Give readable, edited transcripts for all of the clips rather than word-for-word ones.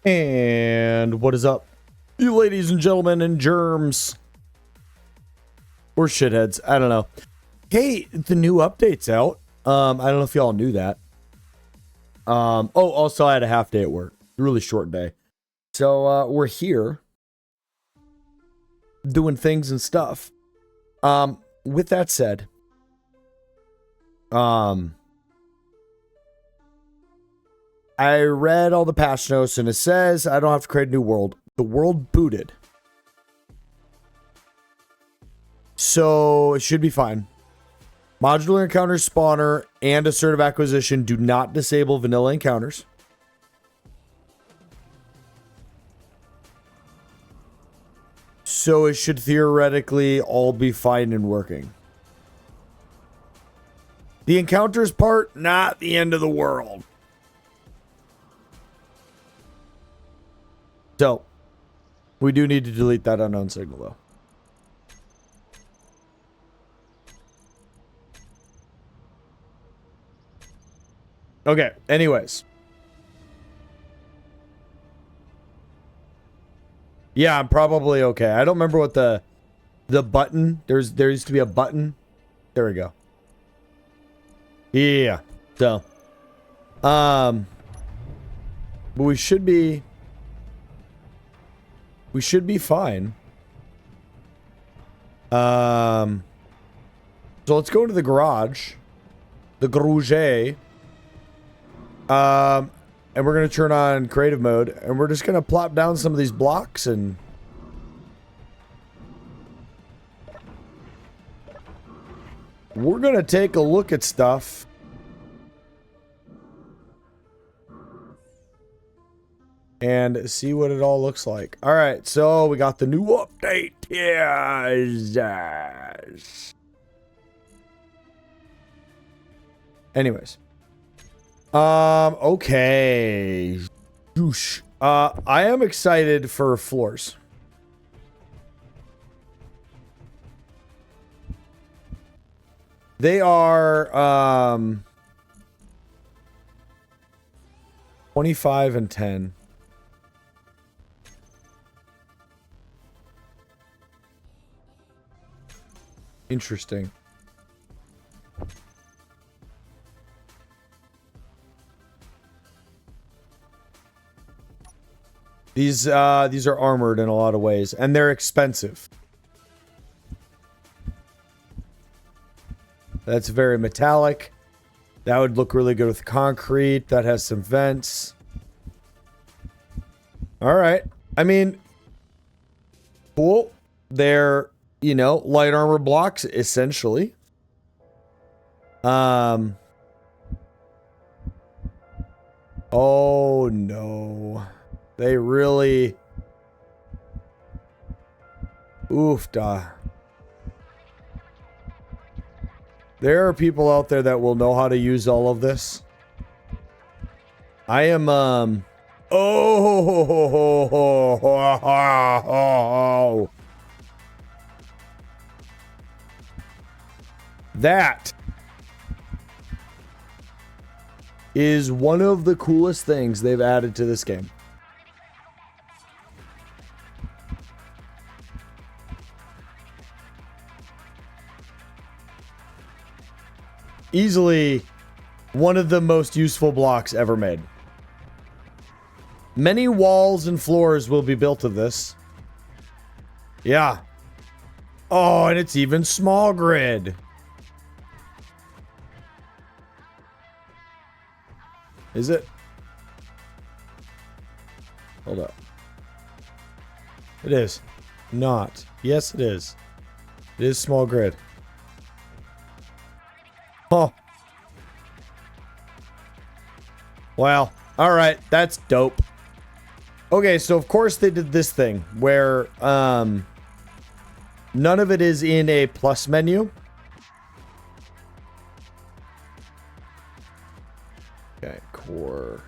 And what is up, you ladies and gentlemen and germs? Or shitheads, I don't know. Hey, the new update's out. I don't know if y'all knew that. Oh, also I had a half day at work. Really short day. So we're here doing things and stuff. With that said, I read all the patch notes and it says I don't have to create a new world. The world booted. So it should be fine. Modular encounter spawner and assertive acquisition do not disable vanilla encounters. So it should theoretically all be fine and working. The encounters part, not the end of the world. So, we do need to delete that unknown signal, though. Okay, anyways. Yeah, I'm probably okay. I don't remember what the button, there used to be a button. There we go. Yeah. So, but we should be fine. So let's go to the garage. The garage. And we're going to turn on creative mode, and we're just going to plop down some of these blocks and we're going to take a look at stuff. And see what it all looks like. All right, so we got the new update. Yes. Anyways. Okay. Whoosh. I am excited for floors. They are 25 and 10. Interesting. These are armored in a lot of ways, and they're expensive. That's very metallic. That would look really good with concrete. That has some vents. All right. I mean, cool. They're, you know, light armor blocks, essentially. Oh, no. They really... Oofda. There are people out there that will know how to use all of this. I am, Oh! That is one of the coolest things they've added to this game. Easily one of the most useful blocks ever made. Many walls and floors will be built of this. Yeah. Oh, and it's even small grid. Is it? Hold up. It is. Not. Yes, it is. It is small grid. Oh. Wow. All right. That's dope. Okay, so of course they did this thing where none of it is in a plus menu. Okay, corridor.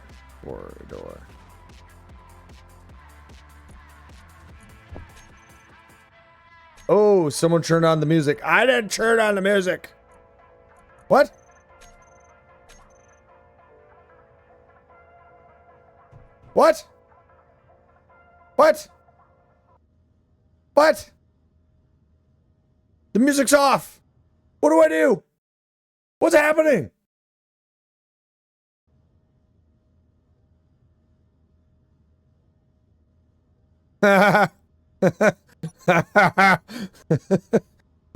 Oh, someone turned on the music. I didn't turn on the music. What? What? What? What? The music's off. What do I do? What's happening? Oh,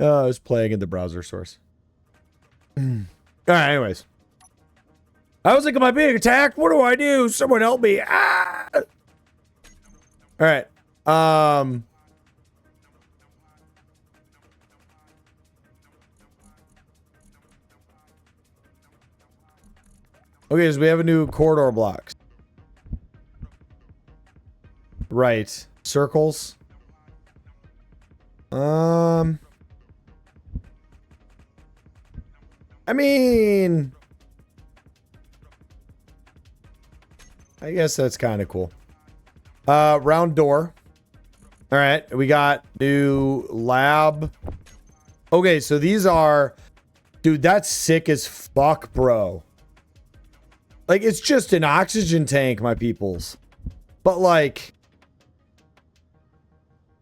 I was playing in the browser source. All right, anyways. I was like, am I being attacked? What do I do? Someone help me. Ah! All right. Okay, so we have a new corridor blocks. Right. Circles. I mean, I guess that's kind of cool. Round door. All right, we got new lab. Okay, so these are, dude, that's sick as fuck, bro. Like, it's just an oxygen tank, my peoples. But like,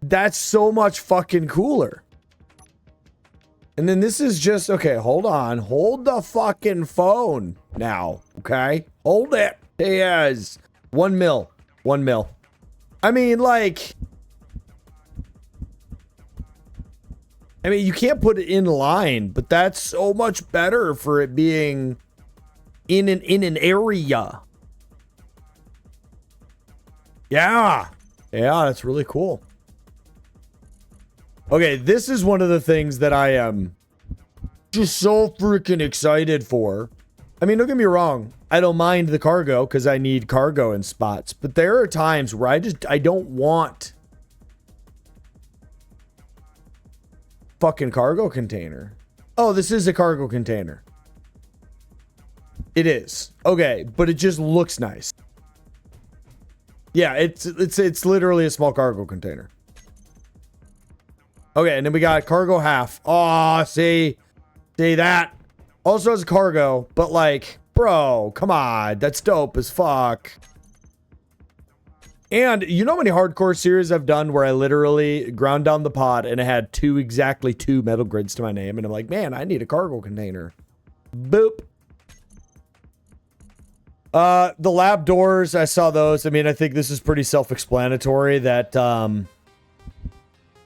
that's so much fucking cooler. And then this is just, okay, hold on. Hold the fucking phone now, okay? Hold it. Yes. 1 mil. 1 mil. I mean, like, I mean, you can't put it in line, but that's so much better for it being in an area. Yeah. Yeah, that's really cool. Okay, this is one of the things that I am just so freaking excited for. I mean, don't get me wrong. I don't mind the cargo because I need cargo in spots. But there are times where I don't want fucking cargo container. Oh, this is a cargo container. It is. Okay, but it just looks nice. Yeah, it's literally a small cargo container. Okay, and then we got cargo half. Oh, see that? Also has cargo, but like, bro, come on. That's dope as fuck. And you know how many hardcore series I've done where I literally ground down the pod and it had exactly two metal grids to my name. And I'm like, man, I need a cargo container. Boop. The lab doors, I saw those. I mean, I think this is pretty self-explanatory that,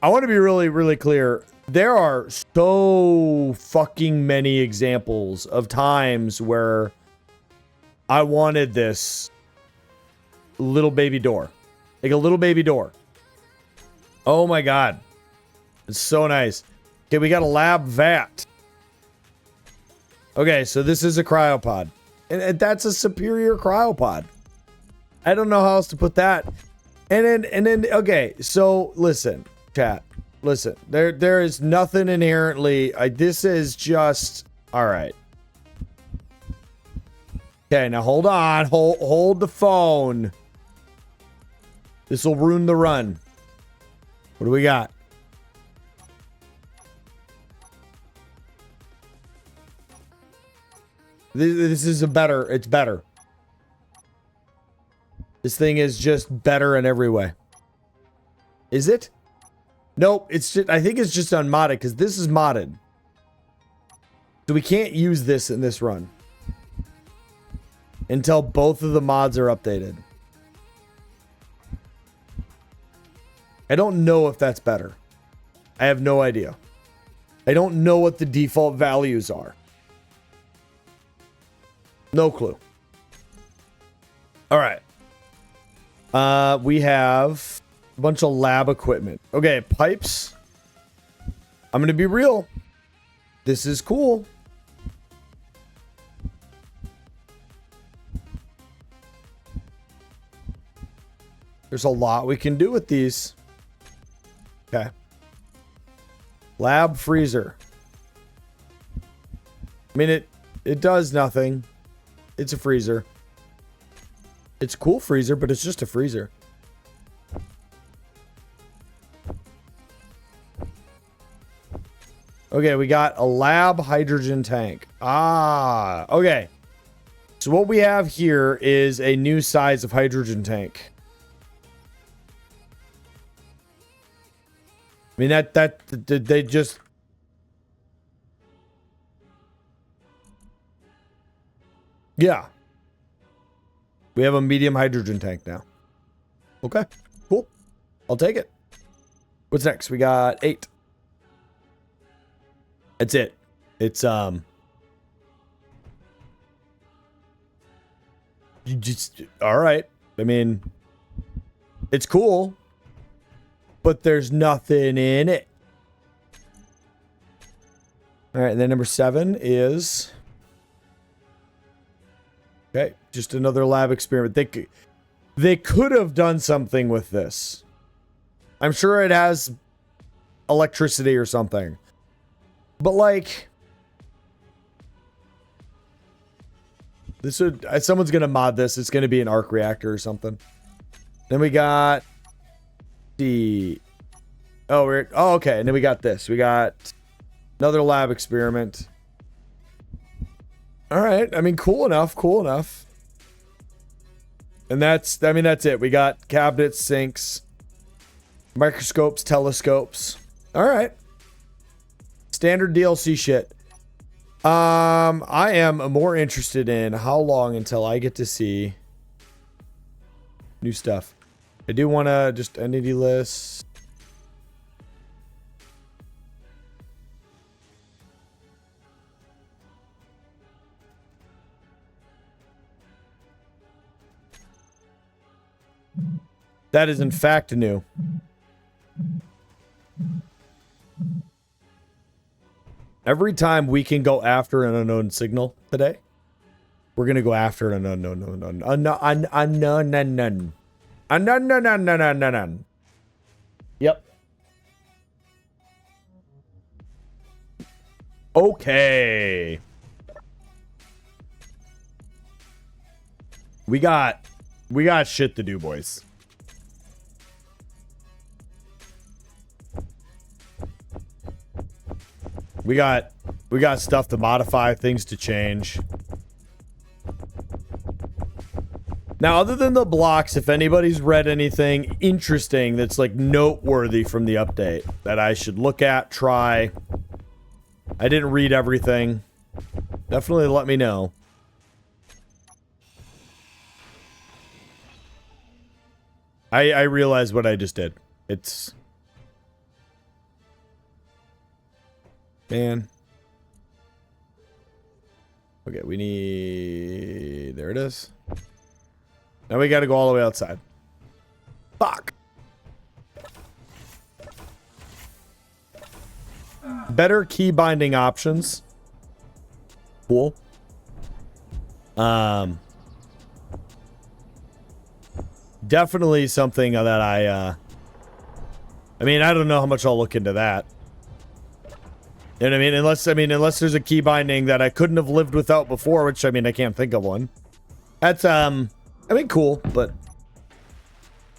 I want to be really, really clear. There are so fucking many examples of times where I wanted this little baby door. Like a little baby door. Oh my God. It's so nice. Okay, we got a lab vat. Okay, so this is a cryopod. And that's a superior cryopod. I don't know how else to put that. And then, okay, so listen. Chat, listen, there is nothing inherently, this is just, all right. Okay, now hold on, hold the phone. This will ruin the run. What do we got? This is it's better. This thing is just better in every way. Is it? Nope, it's just, I think it's just unmodded because this is modded. So we can't use this in this run until both of the mods are updated. I don't know if that's better. I have no idea. I don't know what the default values are. No clue. All right. We have a bunch of lab equipment. Okay, pipes. I'm gonna be real. This is cool. There's a lot we can do with these. Okay. Lab freezer. I mean, it does nothing. It's a freezer. It's a cool freezer, but it's just a freezer. Okay, we got a lab hydrogen tank. Ah, okay. So what we have here is a new size of hydrogen tank. I mean, they just... Yeah. We have a medium hydrogen tank now. Okay, cool. I'll take it. What's next? We got 8. That's it. It's, you just, all right. I mean, it's cool, but there's nothing in it. All right, and then number 7 is Okay, just another lab experiment. They could have done something with this. I'm sure it has electricity or something. But like, this would, someone's gonna mod this. It's gonna be an arc reactor or something. Then we got the, oh, okay. And then we got this. We got another lab experiment. All right. I mean, cool enough. Cool enough. And that's, I mean, that's it. We got cabinets, sinks, microscopes, telescopes. All right. Standard DLC shit. I am more interested in how long until I get to see new stuff. I do want to just entity list. That is in fact new. Every time we can go after an unknown signal today, we're gonna go after an unknown. Yep. Okay. We got shit to do, boys. We got stuff to modify, things to change. Now, other than the blocks, if anybody's read anything interesting that's like noteworthy from the update that I should look at, try. I didn't read everything. Definitely let me know. I realize what I just did. It's... Man. Okay, we need... There it is. Now we gotta go all the way outside. Fuck. Better key binding options. Cool. Definitely something that I mean, I don't know how much I'll look into that. You know what I mean? Unless there's a key binding that I couldn't have lived without before, which, I mean, I can't think of one. That's, I mean, cool, but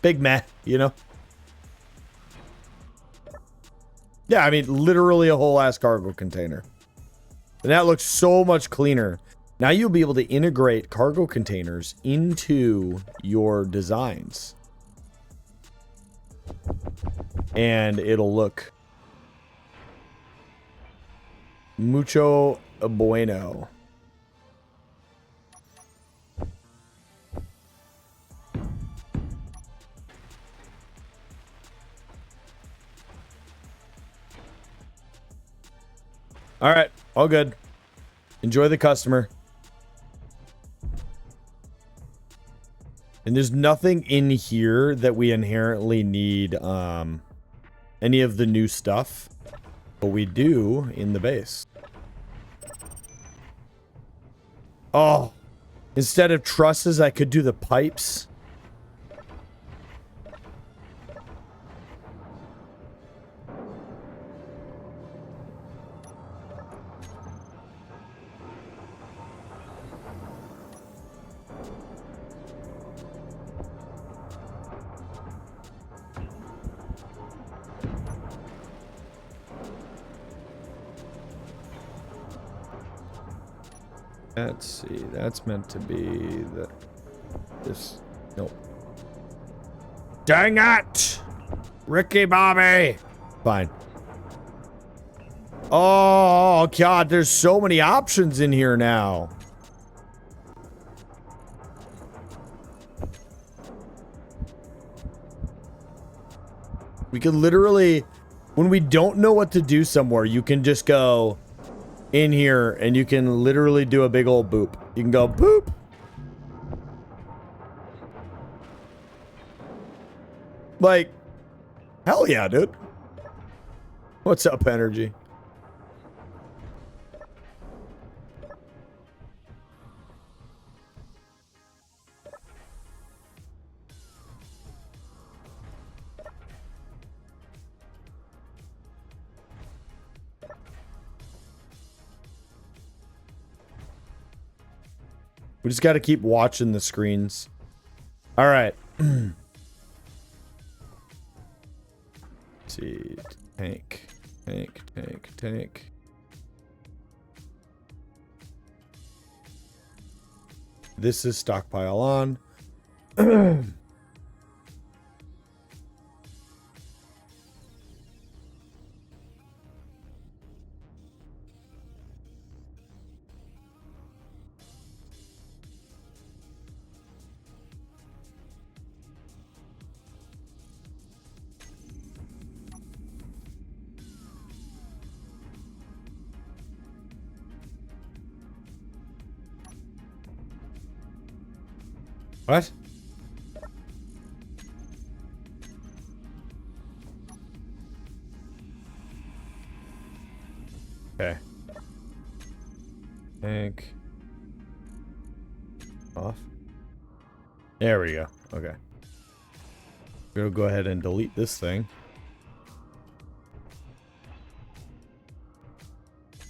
big meh, you know? Yeah, I mean, literally a whole ass cargo container. And that looks so much cleaner. Now you'll be able to integrate cargo containers into your designs. And it'll look mucho bueno. All right, all good. Enjoy the customer. And there's nothing in here that we inherently need any of the new stuff, but we do in the base. Oh, instead of trusses, I could do the pipes. Let's see, that's meant to be this, nope. Dang it! Ricky Bobby! Fine. Oh, God, there's so many options in here now. We can literally, when we don't know what to do somewhere, you can just go in here and you can literally do a big old boop. You can go boop. Like, hell yeah, dude. What's up, energy? We just got to keep watching the screens. All right. Let's see. Tank. This is stockpile on. What? Okay. Tank. Off. There we go. Okay. We'll go ahead and delete this thing.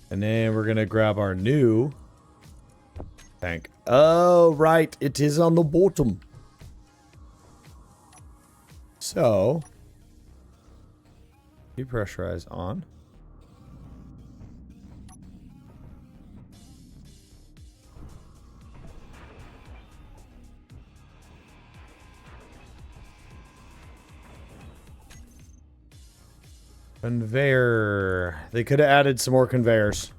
And then we're going to grab our new tank. Oh, right. It is on the bottom. So, depressurize on. Conveyor. They could have added some more conveyors.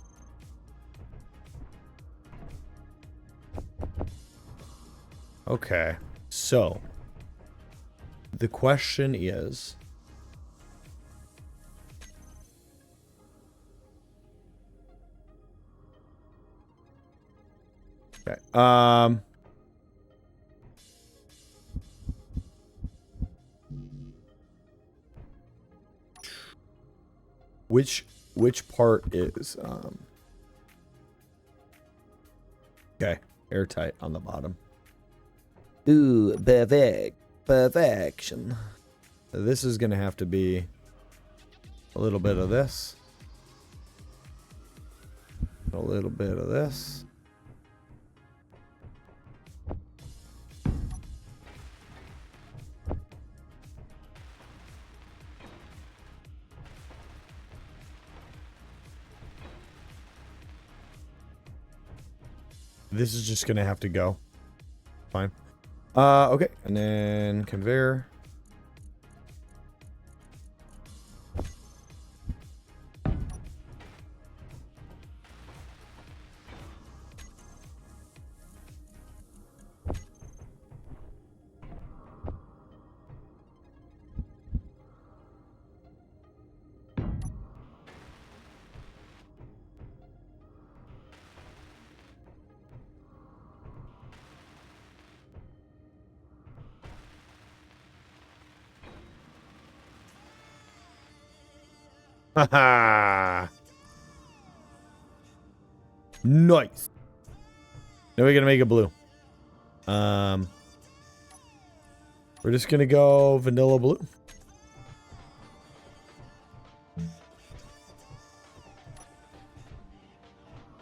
Okay, so the question is, okay, which part is okay, airtight on the bottom. Ooh, perfection. This is gonna have to be a little bit of this, a little bit of this. This is just gonna have to go. Fine. Okay, and then conveyor. Haha. Nice. Now we're gonna make it blue. We're just gonna go vanilla blue.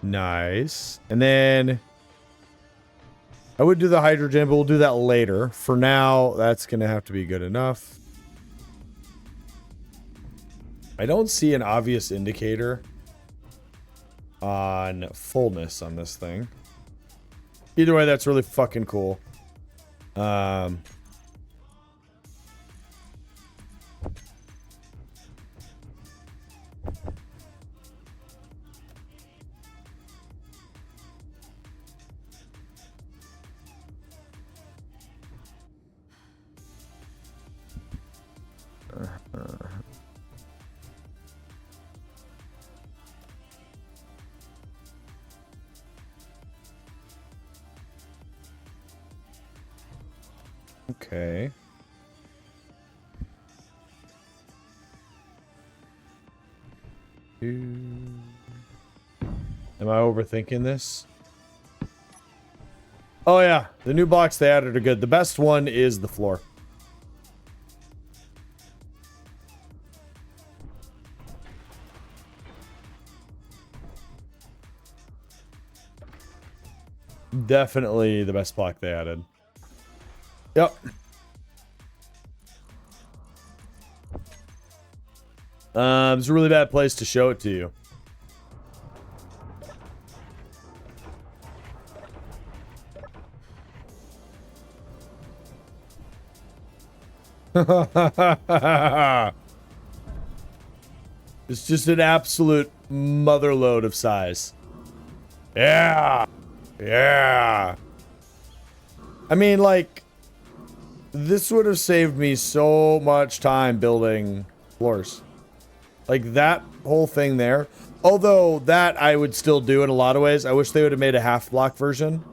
Nice. And then I would do the hydrogen, but we'll do that later. For now, that's gonna have to be good enough. I don't see an obvious indicator on fullness on this thing. Either way, that's really fucking cool. Okay. Am I overthinking this? Oh yeah, the new blocks they added are good. The best one is the floor. Definitely the best block they added. Yep. It's a really bad place to show it to you. It's just an absolute motherload of size. Yeah. Yeah. I mean, like, this would have saved me so much time building floors. Like, that whole thing there. Although, that I would still do in a lot of ways. I wish they would have made a half block version.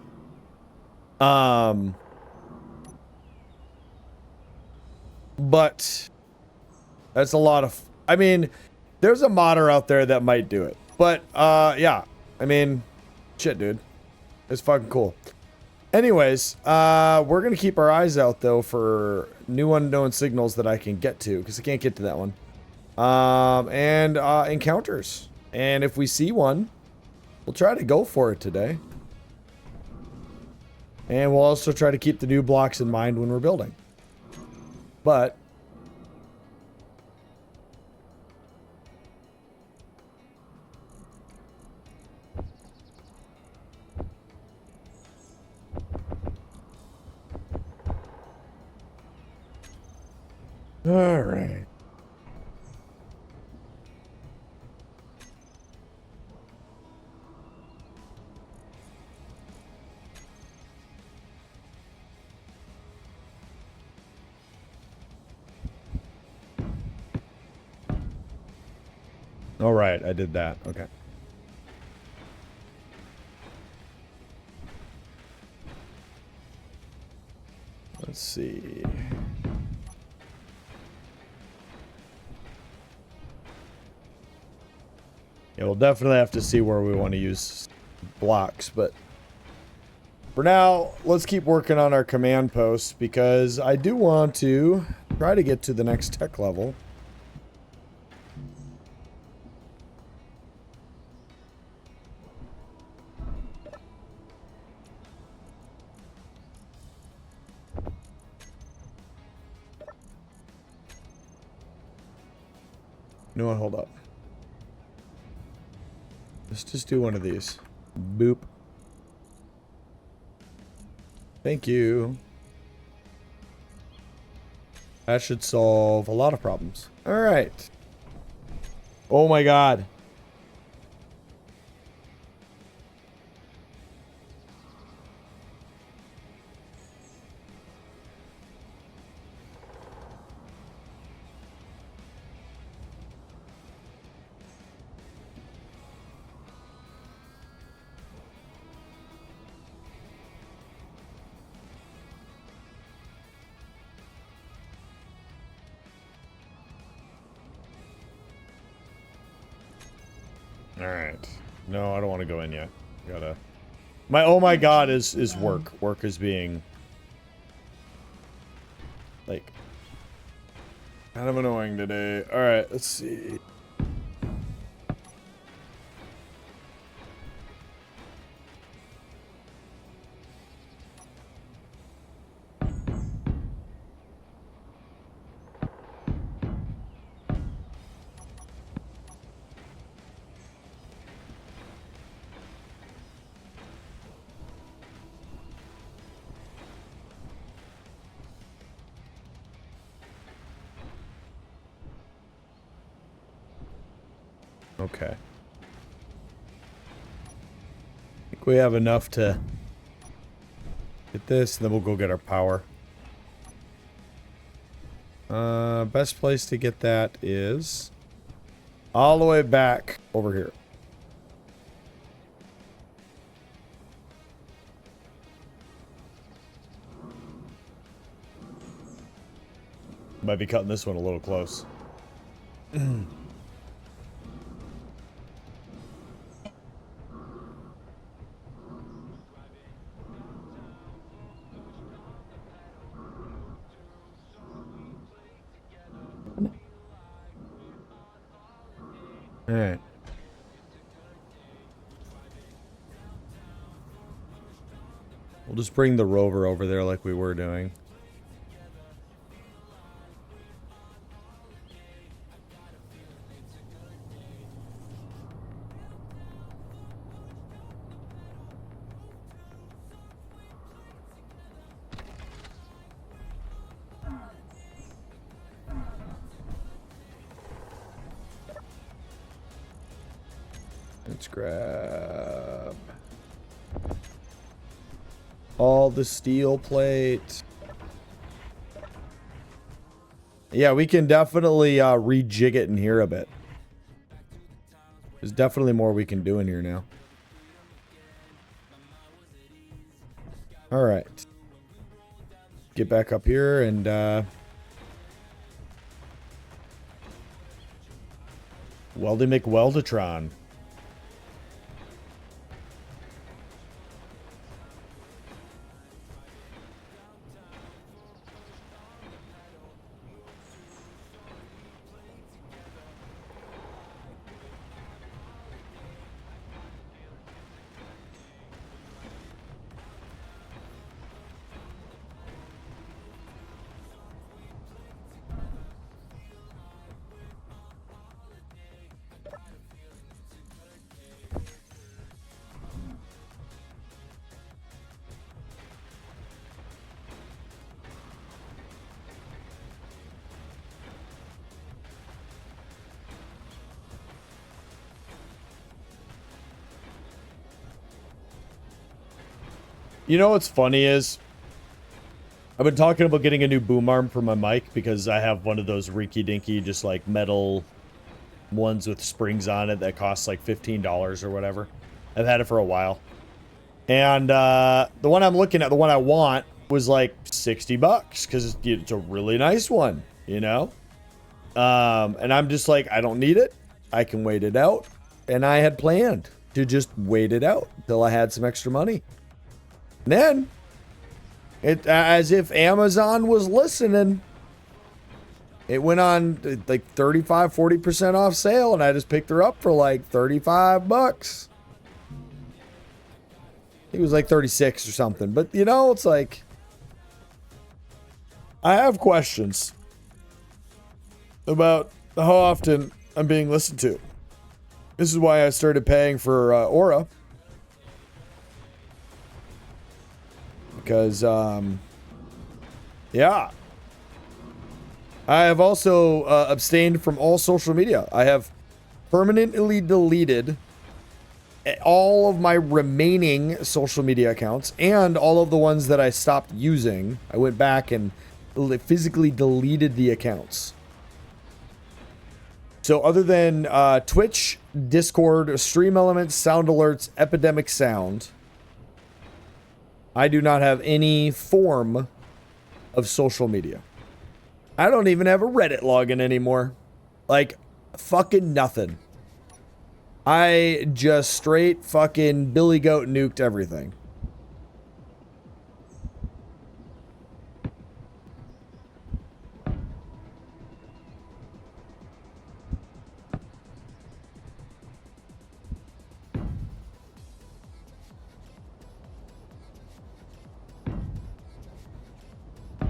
But that's a lot of... I mean, there's a modder out there that might do it. But, yeah. I mean, shit, dude. It's fucking cool. Anyways, we're going to keep our eyes out, though, for new unknown signals that I can get to. Because I can't get to that one. And encounters. And if we see one, we'll try to go for it today. And we'll also try to keep the new blocks in mind when we're building. But... all right. All right, I did that. Okay. Let's see. Yeah, we'll definitely have to see where we want to use blocks, but for now, let's keep working on our command posts because I do want to try to get to the next tech level. No, hold up. Let's just do one of these. Boop. Thank you. That should solve a lot of problems. All right. Oh my God. Alright. No, I don't want to go in yet. Gotta... My oh my God is work. Work is being... like... kind of annoying today. Alright, let's see. Okay. I think we have enough to get this, and then we'll go get our power. Best place to get that is all the way back over here. Might be cutting this one a little close. Alright. We'll just bring the rover over there like we were doing. Let's grab all the steel plate. Yeah, we can definitely rejig it in here a bit. There's definitely more we can do in here now. All right. Get back up here and Weldy McWeldatron. You know what's funny is, I've been talking about getting a new boom arm for my mic because I have one of those rinky-dinky, just like metal ones with springs on it that costs like $15 or whatever. I've had it for a while. And the one I'm looking at, the one I want, was like 60 bucks because it's a really nice one, you know? And I'm just like, I don't need it. I can wait it out. And I had planned to just wait it out until I had some extra money. And then, as if Amazon was listening, it went on like 35, 40% off sale, and I just picked her up for like 35 bucks. It was like 36 or something. But, you know, it's like, I have questions about how often I'm being listened to. This is why I started paying for Aura. Because, yeah. I have also abstained from all social media. I have permanently deleted all of my remaining social media accounts and all of the ones that I stopped using. I went back and physically deleted the accounts. So other than Twitch, Discord, Stream Elements, Sound Alerts, Epidemic Sound, I do not have any form of social media. I don't even have a Reddit login anymore. Like, fucking nothing. I just straight fucking Billy Goat nuked everything.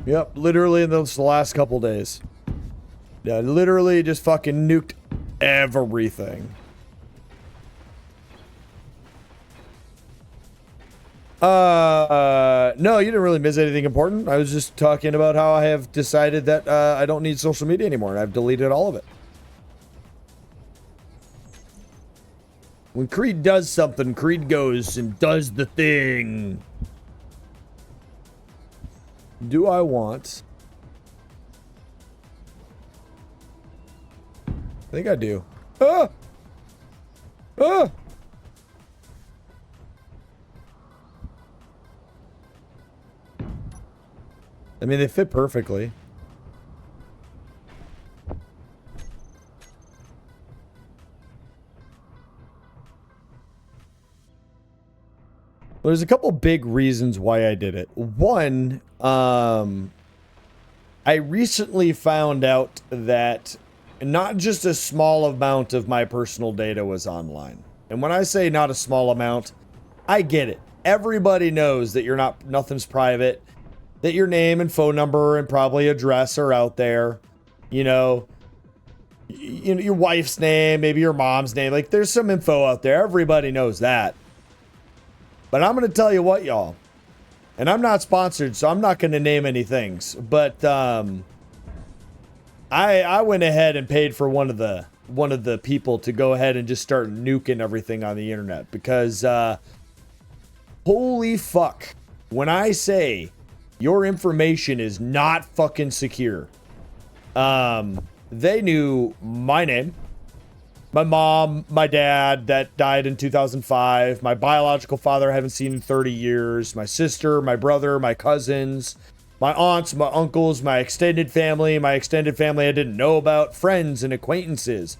Yep, literally in the last couple days. Yeah, literally just fucking nuked everything. No, you didn't really miss anything important. I was just talking about how I have decided that I don't need social media anymore, and I've deleted all of it. When Creed does something, Creed goes and does the thing. Do I want... I think I do. Ah! Ah! I mean, they fit perfectly. There's a couple big reasons why I did it. One, I recently found out that not just a small amount of my personal data was online. And when I say not a small amount, I get it. everybody knows that nothing's private, that your name and phone number and probably address are out there. You know, your wife's name, maybe your mom's name. Like, there's some info out there. Everybody knows that. But I'm going to tell you what, y'all. And I'm not sponsored, so I'm not going to name any things. But I went ahead and paid for one of the people to go ahead and just start nuking everything on the internet, because holy fuck, when I say your information is not fucking secure. They knew my name, my mom, my dad that died in 2005, my biological father I haven't seen in 30 years, my sister, my brother, my cousins, my aunts, my uncles, my extended family I didn't know about, friends and acquaintances.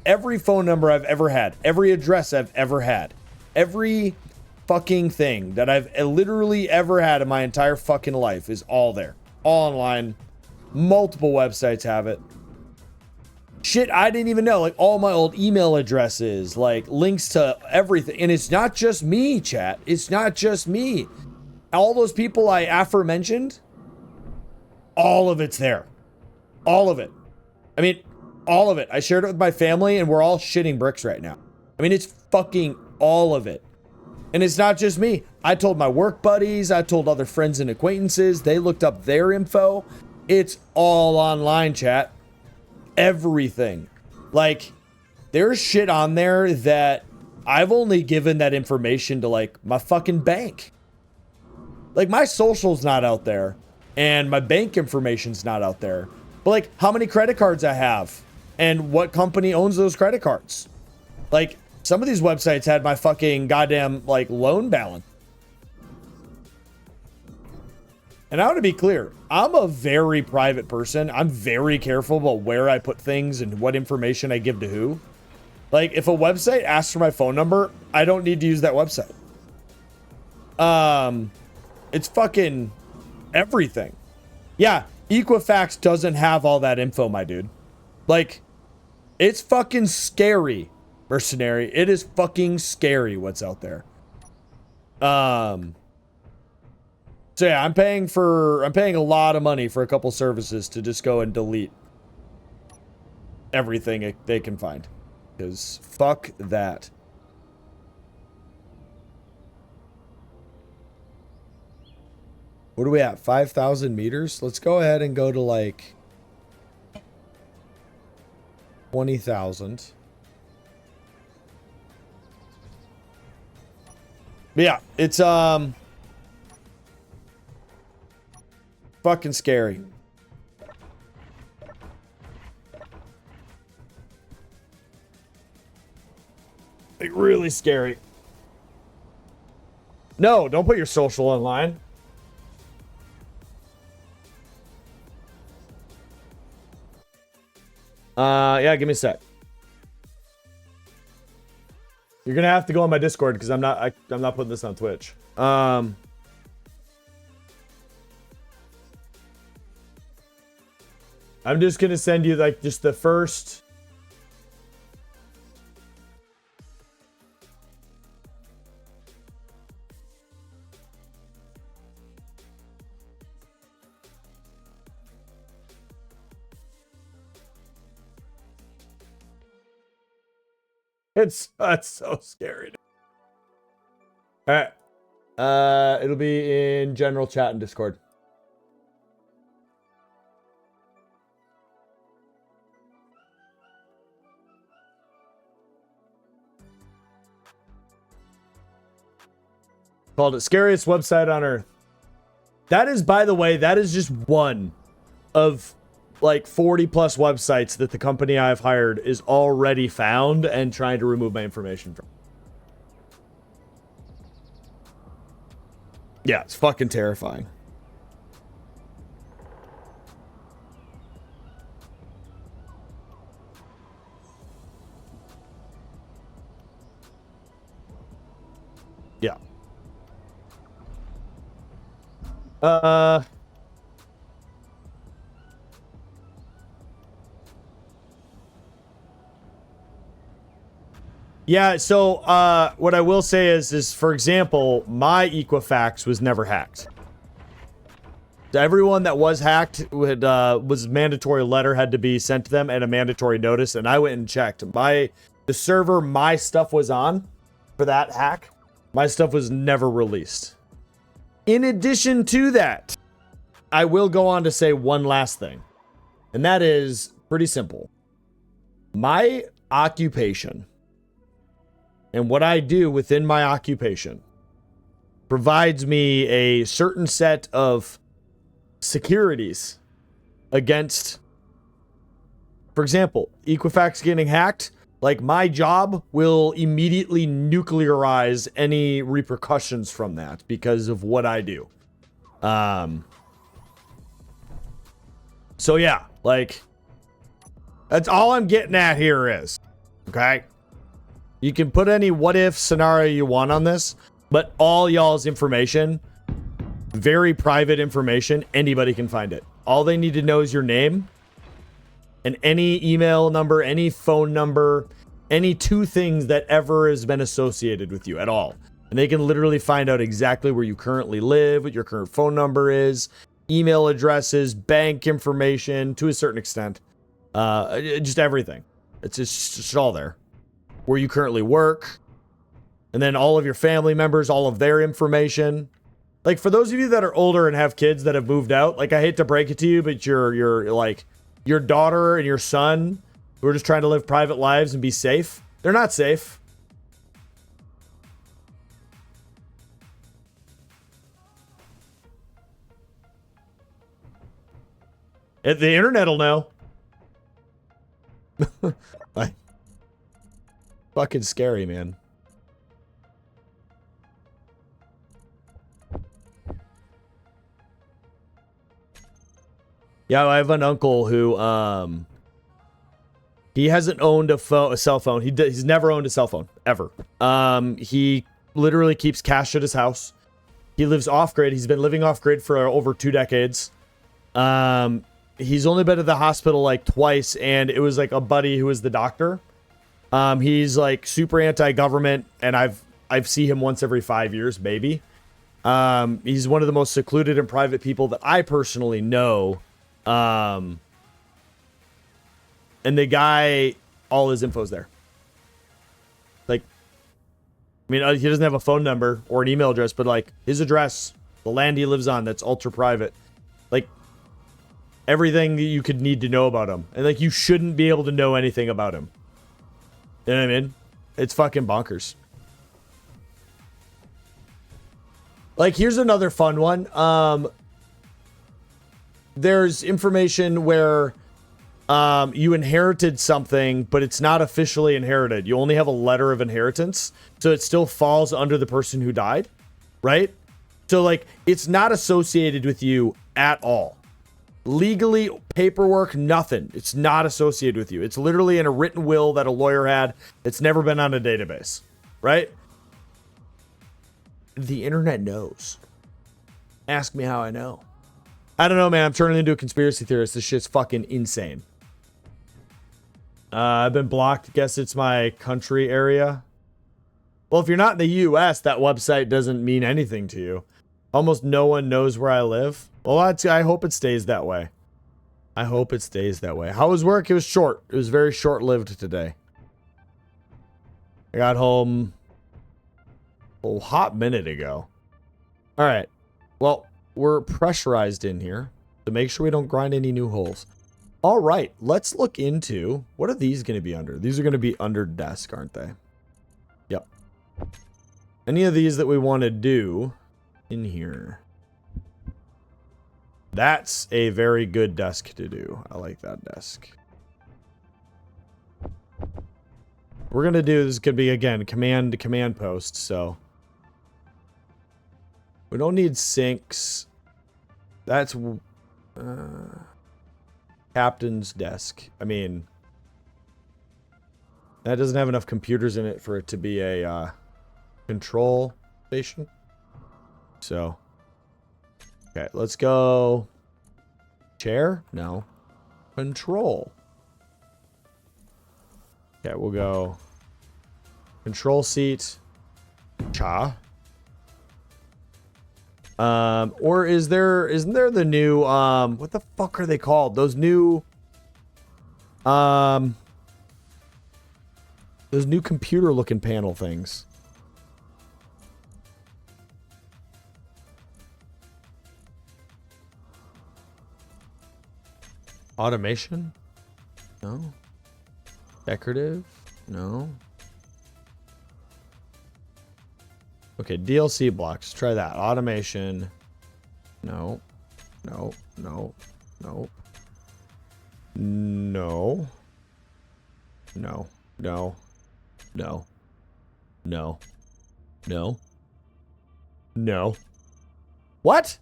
Every phone number I've ever had, every address I've ever had, every fucking thing that I've literally ever had in my entire fucking life is all there. All online. Multiple websites have it. Shit I didn't even know. Like, all my old email addresses, like links to everything. And it's not just me, chat. It's not just me. All those people I aforementioned, all of it's there. All of it. I mean, all of it. I shared it with my family and we're all shitting bricks right now. I mean, it's fucking all of it. And it's not just me. I told my work buddies. I told other friends and acquaintances. They looked up their info. It's all online, chat. Everything. Like, there's shit on there that I've only given that information to, like, my fucking bank. Like, my social's not out there. And my bank information's not out there. But, like, how many credit cards I have. And what company owns those credit cards. Like, some of these websites had my fucking goddamn, like, loan balance. And I want to be clear, I'm a very private person. I'm very careful about where I put things and what information I give to who. Like, if a website asks for my phone number, I don't need to use that website. It's fucking everything. Yeah, Equifax doesn't have all that info, my dude. Like, it's fucking scary, mercenary. It is fucking scary what's out there. So yeah, I'm paying a lot of money for a couple services to just go and delete everything they can find. Because fuck that. What are we at? 5,000 meters? Let's go ahead and go to like 20,000. But yeah, it's fucking scary. Like, really scary. No, don't put your social online. Yeah, give me a sec. You're gonna have to go on my Discord because I'm not putting this on Twitch. I'm just gonna send you like just the first. That's so scary. All right. It'll be in general chat and Discord. Called it scariest website on earth. That is, by the way, that is just one of like 40 plus websites that the company I've hired is already found and trying to remove my information from. Yeah, it's fucking terrifying. Yeah. Yeah, so what I will say is for example, my Equifax was never hacked. Everyone that was hacked would was mandatory letter had to be sent to them and a mandatory notice, and I went and checked. The server my stuff was on for that hack, my stuff was never released. In addition to that, I will go on to say one last thing, and that is pretty simple. My occupation and what I do within my occupation provides me a certain set of securities against, for example, Equifax getting hacked. Like, my job will immediately nuclearize any repercussions from that because of what I do. So yeah, like, that's all I'm getting at here is, okay? You can put any what if scenario you want on this, but all y'all's information, very private information, anybody can find it. All they need to know is your name and any email number, any phone number, any two things that ever has been associated with you at all. And they can literally find out exactly where you currently live, what your current phone number is, email addresses, bank information to a certain extent. Just everything. It's just all there. Where you currently work, and then all of your family members, all of their information. Like, for those of you that are older and have kids that have moved out, like, I hate to break it to you, but you're like, your daughter and your son who are just trying to live private lives and be safe, they're not safe. The internet will know. Like, fucking scary, man. Yeah, I have an uncle who he hasn't owned a cell phone. He's never owned a cell phone ever. He literally keeps cash at his house. He lives off grid. He's been living off grid for over 2 decades. He's only been to the hospital like twice, and it was like a buddy who was the doctor. He's like super anti-government, and I've seen him once every 5 years, maybe. He's one of the most secluded and private people that I personally know. And the guy, all his info's there. Like, I mean, he doesn't have a phone number or an email address, but like his address, the land he lives on, that's ultra private. Like, everything that you could need to know about him. And like, you shouldn't be able to know anything about him. You know what I mean? It's fucking bonkers. Like, here's another fun one. There's information where you inherited something, but it's not officially inherited. You only have a letter of inheritance, so it still falls under the person who died, right? So, like, it's not associated with you at all. Legally, paperwork, nothing. It's not associated with you. It's literally in a written will that a lawyer had. It's never been on a database, right? The internet knows. Ask me how I know. I don't know, man. I'm turning into a conspiracy theorist. This shit's fucking insane. I've been blocked. Guess it's my country area. Well, if you're not in the US, that website doesn't mean anything to you. Almost no one knows where I live. Well, I hope it stays that way. I hope it stays that way. How was work? It was short. It was very short-lived today. I got home a hot minute ago. All right. Well, we're pressurized in here to make sure we don't grind any new holes. All right. Let's look into, what are these going to be under? These are going to be under desk, aren't they? Yep. Any of these that we want to do in here. That's a very good desk to do. I like that desk. We're going to do, this could be, again, command to command post, so. We don't need sinks. That's captain's desk. I mean, that doesn't have enough computers in it for it to be a control station. So, okay, let's go. Chair? No. Control. Okay, we'll go Control seat. Cha. Or isn't there the new, what the fuck are they called? Those new computer looking panel things. Automation? No. Decorative? No. Okay, DLC blocks. Try that. Automation. No. No. No. No. No. No. No. No. No. No. No. What?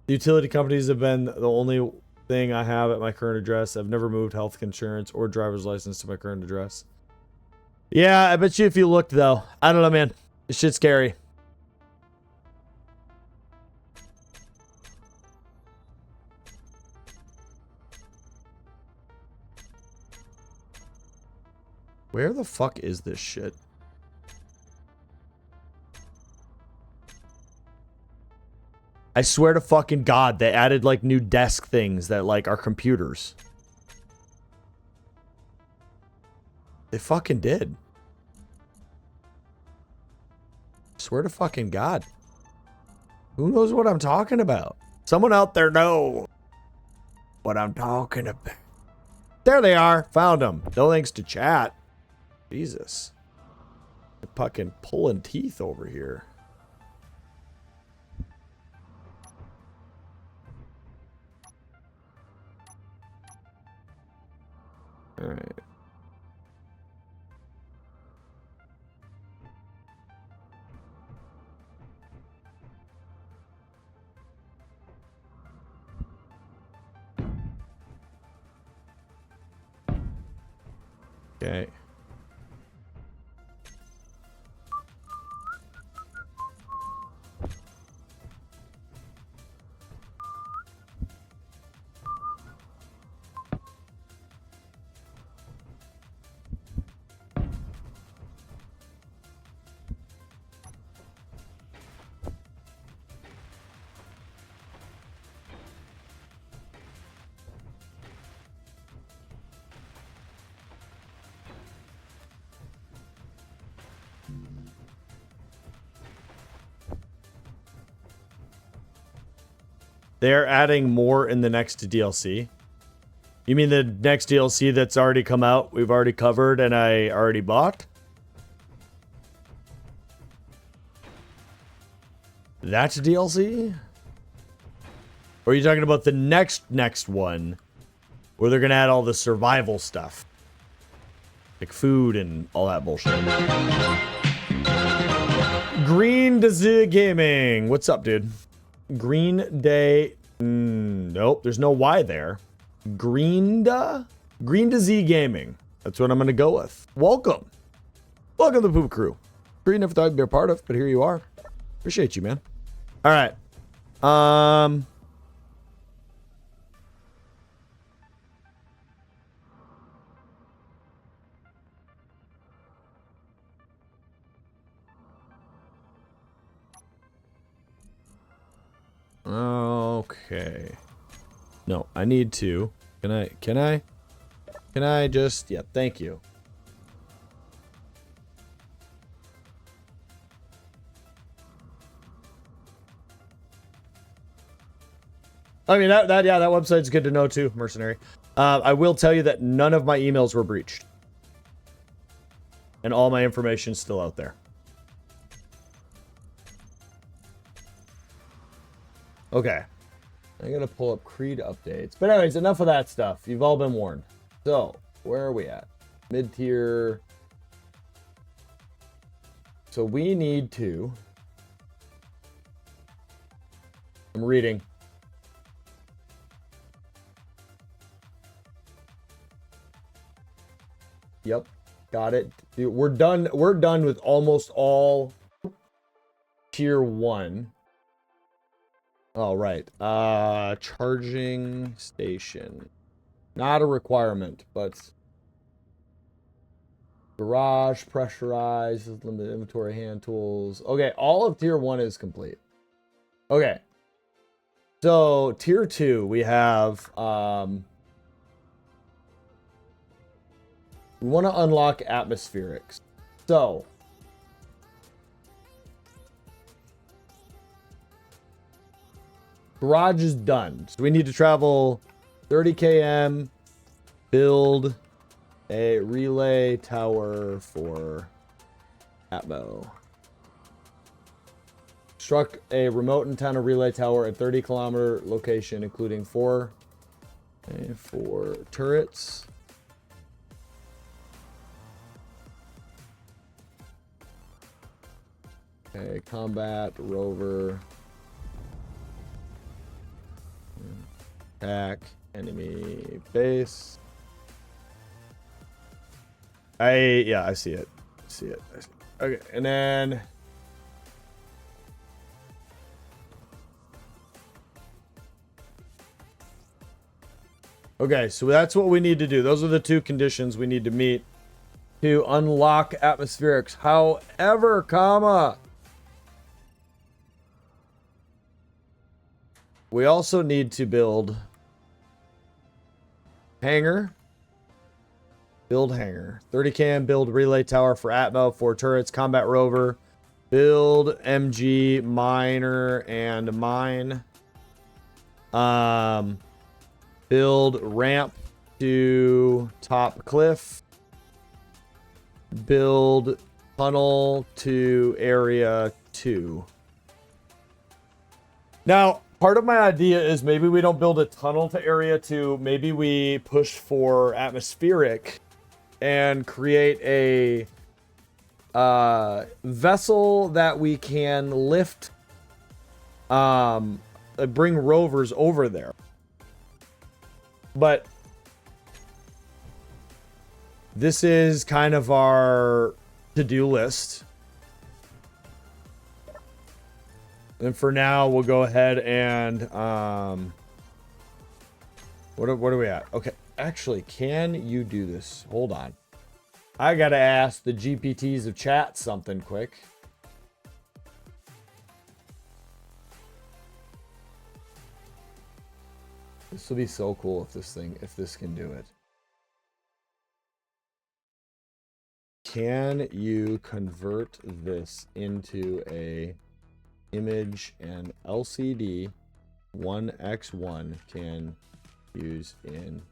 The utility companies have been the only thing I have at my current address. I've never moved health insurance or driver's license to my current address. Yeah, I bet you if you looked, though. I don't know, man. This shit's scary. Where the fuck is this shit? I swear to fucking God, they added like new desk things that like are computers. They fucking did. Swear to fucking God. Who knows what I'm talking about? Someone out there know what I'm talking about. There they are. Found them. No thanks to chat. Jesus. They're fucking pulling teeth over here. All right. Okay. They're adding more in the next DLC. You mean the next DLC that's already come out, we've already covered, and I already bought? That's a DLC? Or are you talking about the next one, where they're gonna add all the survival stuff? Like food and all that bullshit. Green Dizzy Gaming. What's up, dude? Green Day. Nope, there's no Y there. Green Z Gaming. That's what I'm gonna go with. Welcome to the Poop Crew. Pretty never thought I'd be a part of, but here you are. Appreciate you, man. All right. Okay. No, I need to. Can I just, yeah, thank you. I mean, that website's good to know too, Mercenary. I will tell you that none of my emails were breached. And all my information's still out there. Okay. I gotta pull up Creed updates. But anyways, enough of that stuff. You've all been warned. So, where are we at? Mid-tier. So we need to... I'm reading. Yep. Got it. Dude, we're done with almost all tier 1. All right. Charging station. Not a requirement, but Garage, pressurized, limited inventory, hand tools. Okay, all of tier 1 is complete. Okay. So, tier 2, we have, we want to unlock atmospherics. So, garage is done. So we need to travel 30 km, build a relay tower for Atmo. Construct a remote antenna relay tower at 30-kilometer location, including four turrets. Okay, combat, rover. Attack, enemy base. I see it. Okay, and then okay, so that's what we need to do. Those are the two conditions we need to meet to unlock atmospherics. However, we also need to build hangar. Build hangar. 30 km, build relay tower for Atmo, 4 turrets, combat rover, build MG, miner, and mine. Build ramp to top cliff. Build tunnel to area 2. Now, part of my idea is maybe we don't build a tunnel to area 2. Maybe we push for atmospheric and create a vessel that we can lift, bring rovers over there. But this is kind of our to-do list. And for now, we'll go ahead and what are we at? Okay, actually, can you do this? Hold on. I gotta ask the GPTs of chat something quick. This will be so cool if this can do it. Can you convert this into a image and LCD 1x1 can use in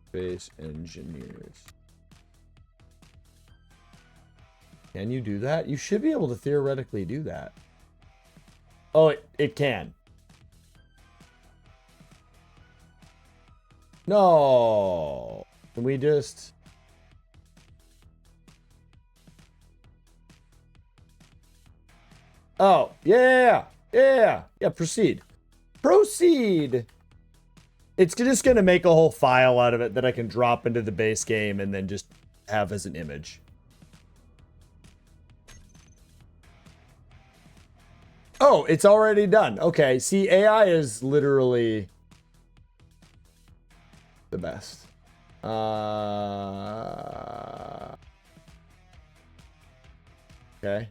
Space Engineers? Can you do that? You should be able to theoretically do that. Oh, it can. No. Can we just... Oh, yeah, proceed. Proceed. It's just going to make a whole file out of it that I can drop into the base game and then just have as an image. Oh, it's already done. Okay, see, AI is literally the best. Okay.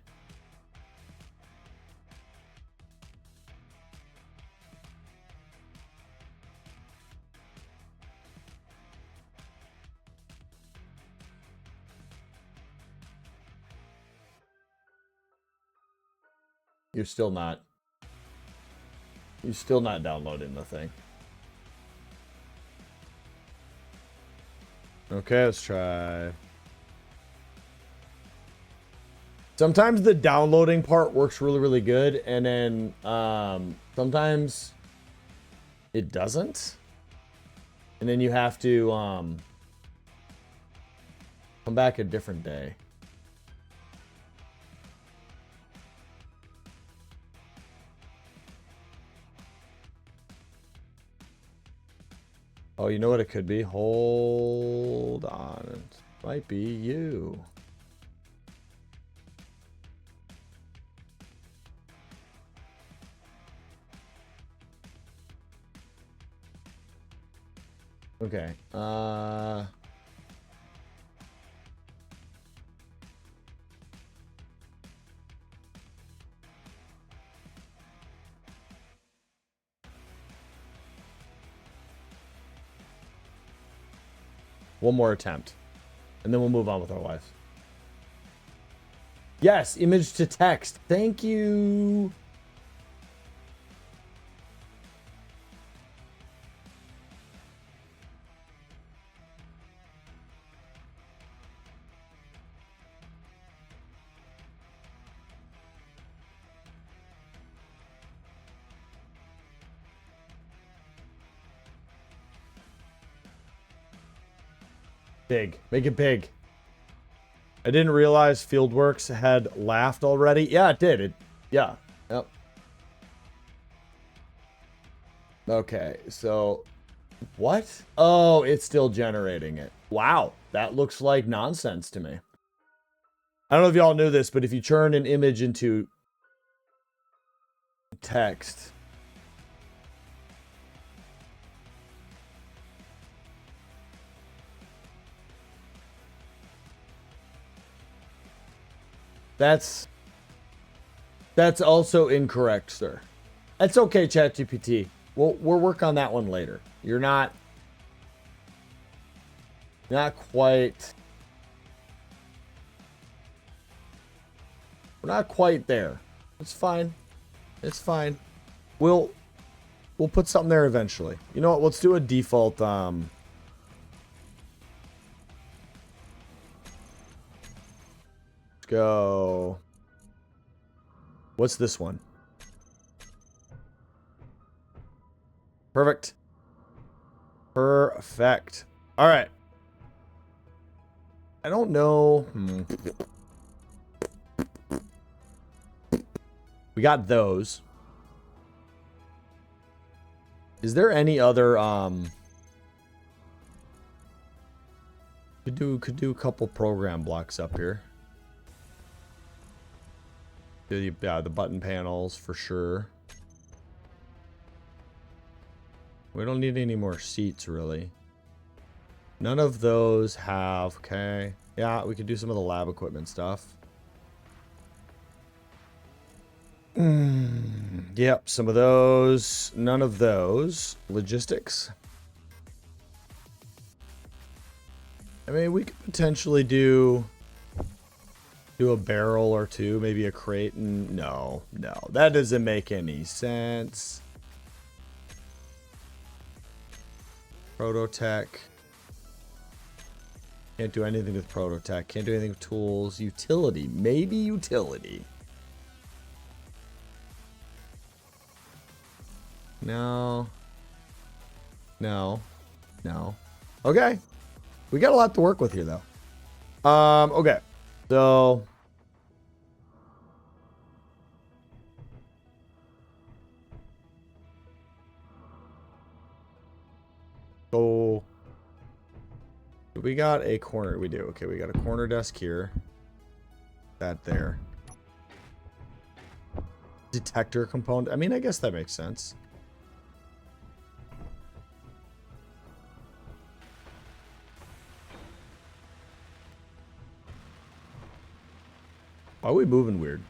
You're still not downloading the thing. Okay, let's try. Sometimes the downloading part works really, really good, and then sometimes it doesn't. And then you have to come back a different day. Oh, you know what it could be? Hold on. It might be you. Okay. One more attempt. And then we'll move on with our lives. Yes, image to text. Thank you. Big. Make it big. I didn't realize Fieldworks had laughed already. Yeah, it did. Yeah. Yep. Okay, so what? Oh, it's still generating it. Wow, that looks like nonsense to me. I don't know if y'all knew this, but if you turn an image into text, that's also incorrect, sir. That's okay, ChatGPT. We'll work on that one later. You're not quite. We're not quite there. It's fine. It's fine. We'll put something there eventually. You know what? Let's do a default. Let's go. What's this one? Perfect. Perfect. All right. I don't know. We got those. Is there any other could do a couple program blocks up here. Yeah, the button panels for sure. We don't need any more seats really. None of those have, okay. Yeah, we could do some of the lab equipment stuff. Yep, some of those. None of those. Logistics. I mean, we could potentially do a barrel or two, maybe a crate. No, that doesn't make any sense. Prototech. Can't do anything with Prototech. Can't do anything with tools. Utility. Maybe utility. No. Okay. We got a lot to work with here, though. Okay. So. So. We got a corner. We do. Okay, we got a corner desk here. That there. Detector component. I mean, I guess that makes sense. Why are we moving weird?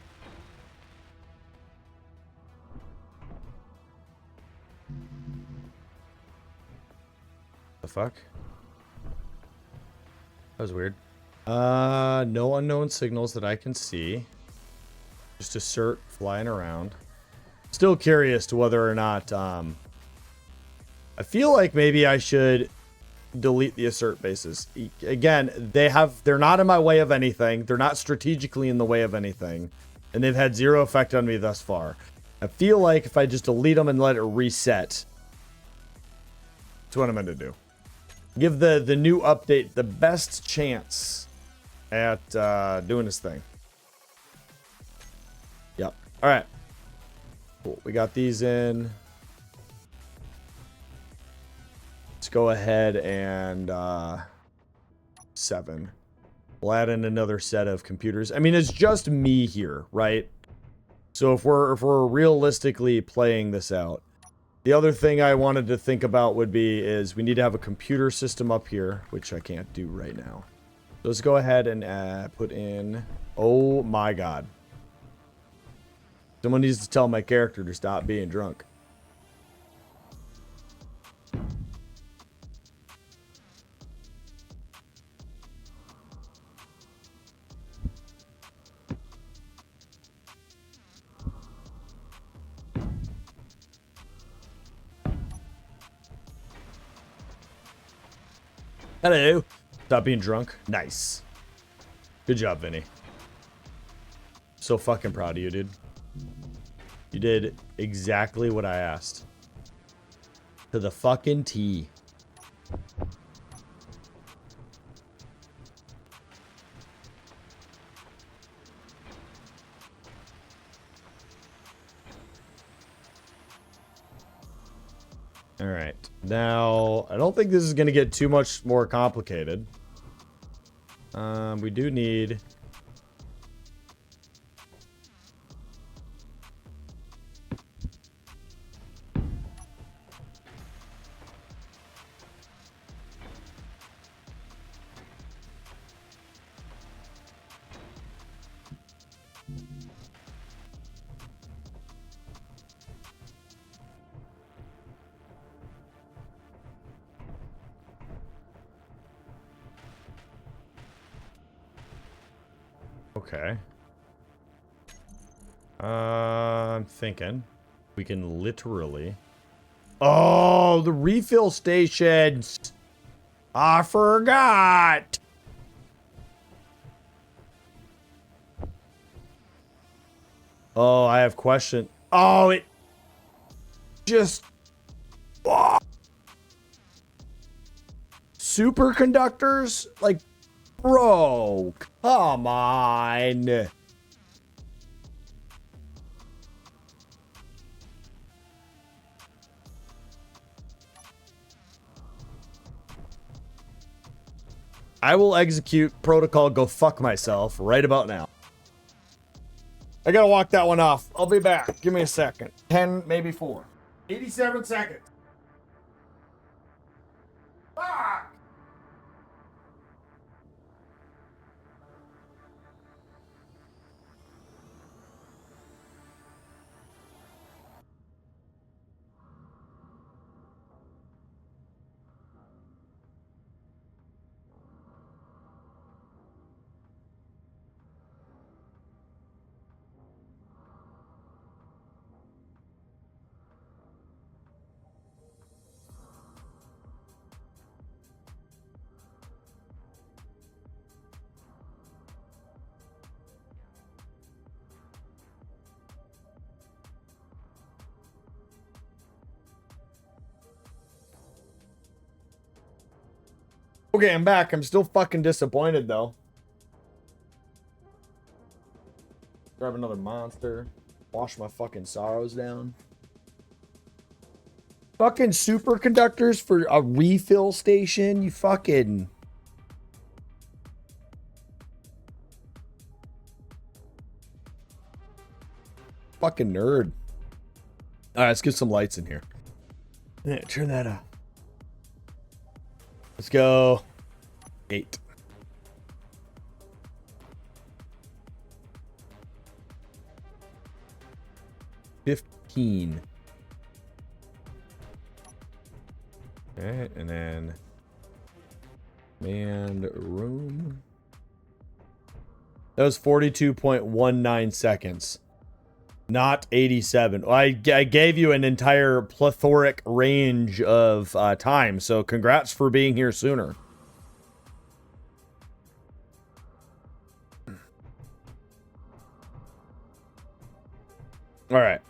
The fuck? That was weird. No unknown signals that I can see. Just assert flying around. Still curious to whether or not, I feel like maybe I should delete the assert bases. Again, they're not in my way of anything. They're not strategically in the way of anything. And they've had zero effect on me thus far. I feel like if I just delete them and let it reset, that's what I'm going to do. Give the new update the best chance at doing this thing. Yep. All right. Cool. We got these in. Let's go ahead and 7. We'll add in another set of computers. I mean, it's just me here, right? So if we're realistically playing this out, the other thing I wanted to think about would be is we need to have a computer system up here, which I can't do right now. So let's go ahead and put in. Oh my God! Someone needs to tell my character to stop being drunk. Hello. Stop being drunk. Nice. Good job, Vinny. So fucking proud of you, dude. You did exactly what I asked. To the fucking T. All right. Now, I don't think this is going to get too much more complicated. We do need... Okay. I'm thinking we can literally... Oh, the refill stations! I forgot! Oh, I have question. Oh, it just... Oh. Superconductors? Like, bro, come on. I will execute protocol go fuck myself right about now. I gotta walk that one off. I'll be back. Give me a second. 10, maybe 4. 87 seconds. Fuck! Okay, I'm back. I'm still fucking disappointed, though. Grab another monster. Wash my fucking sorrows down. Fucking superconductors for a refill station? You fucking... Fucking nerd. Alright, let's get some lights in here. Yeah, turn that up. Let's go. 8. $15. Alright, and then manned room. That was 42.19 seconds. Not 87. I gave you an entire plethoric range of time, so congrats for being here sooner. All right.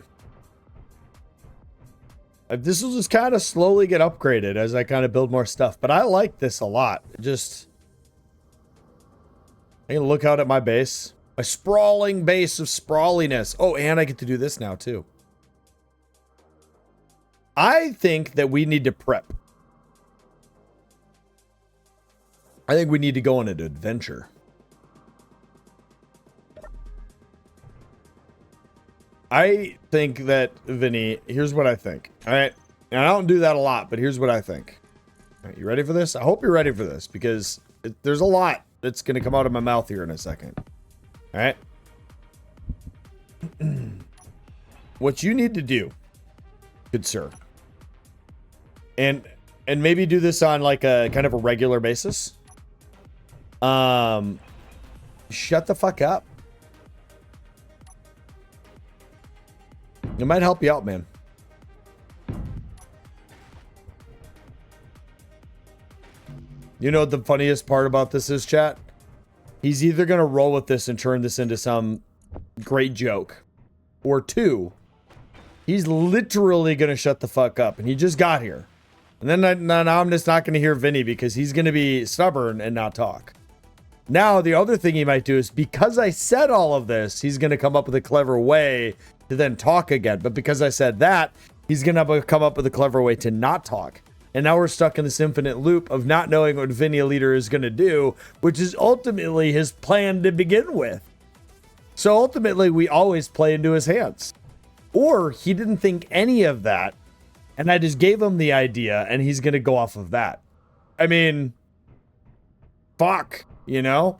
This will just kind of slowly get upgraded as I kind of build more stuff, but I like this a lot. Just, I can look out at my base. My sprawling base of sprawliness. Oh, and I get to do this now, too. I think that we need to prep. I think we need to go on an adventure. I think that, Vinny, here's what I think. All right. And I don't do that a lot, but here's what I think. All right, you ready for this? I hope you're ready for this because there's a lot that's going to come out of my mouth here in a second. All right. What you need to do, good sir, and maybe do this on like a kind of a regular basis. Shut the fuck up. It might help you out, man. You know what the funniest part about this is, chat? He's either going to roll with this and turn this into some great joke. Or two, he's literally going to shut the fuck up. And he just got here. And then now I'm just not going to hear Vinny because he's going to be stubborn and not talk. Now, the other thing he might do is because I said all of this, he's going to come up with a clever way to then talk again. But because I said that, he's going to come up with a clever way to not talk. And now we're stuck in this infinite loop of not knowing what Vinny Leader is going to do, which is ultimately his plan to begin with. So ultimately, we always play into his hands. Or he didn't think any of that, and I just gave him the idea, and he's going to go off of that. I mean, fuck, you know?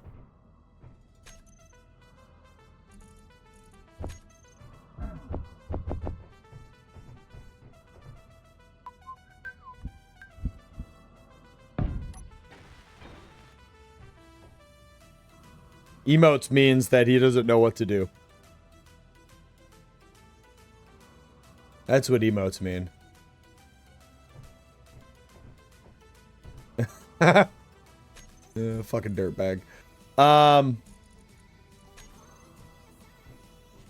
Emotes means that he doesn't know what to do. That's what emotes mean. Fucking dirtbag. I'm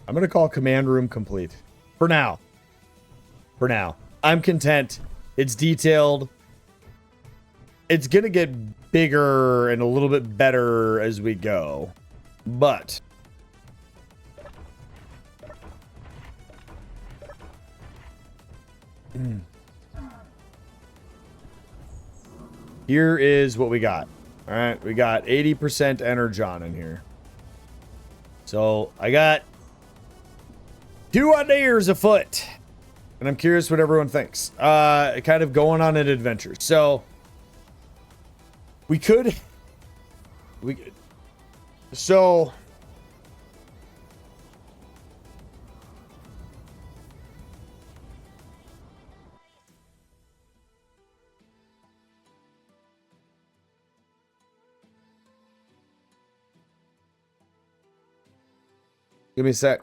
gonna call command room complete. For now. For now. I'm content. It's detailed. It's gonna get bigger and a little bit better as we go. But here is what we got. All right, we got 80% energon in here. So I got 2 ideas afoot, and I'm curious what everyone thinks. Kind of going on an adventure. So we could. So give me a sec.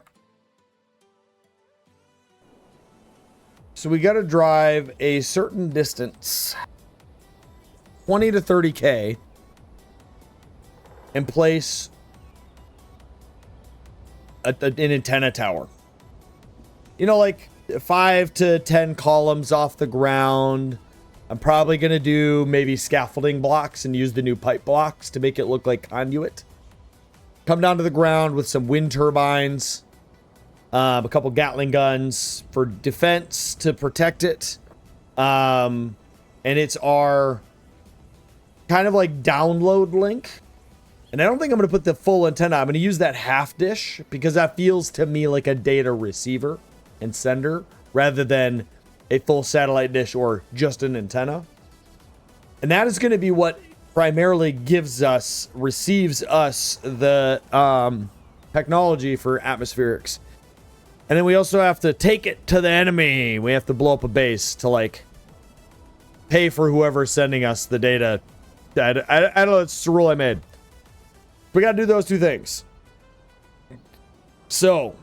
So we got to drive a certain distance, 20 to 30K, and place an antenna tower. You know, like 5 to 10 columns off the ground. I'm probably going to do maybe scaffolding blocks and use the new pipe blocks to make it look like conduit. Come down to the ground with some wind turbines, a couple Gatling guns for defense to protect it. And it's our kind of like download link. And I don't think I'm going to put the full antenna. I'm going to use that half dish because that feels to me like a data receiver and sender rather than a full satellite dish or just an antenna. And that is going to be what primarily receives us the technology for atmospherics. And then we also have to take it to the enemy. We have to blow up a base to like pay for whoever's sending us the data. I don't know. It's the rule I made. We got to do those 2 things. So,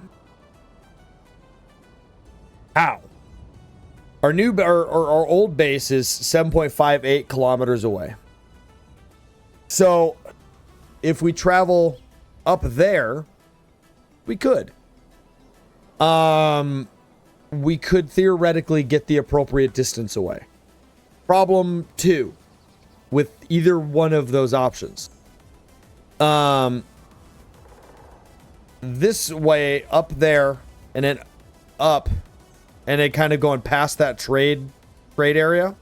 how? Our old base is 7.58 kilometers away. So, if we travel up there, we could. We could theoretically get the appropriate distance away. Problem 2 with either one of those options. This way up there and then up and then kind of going past that trade area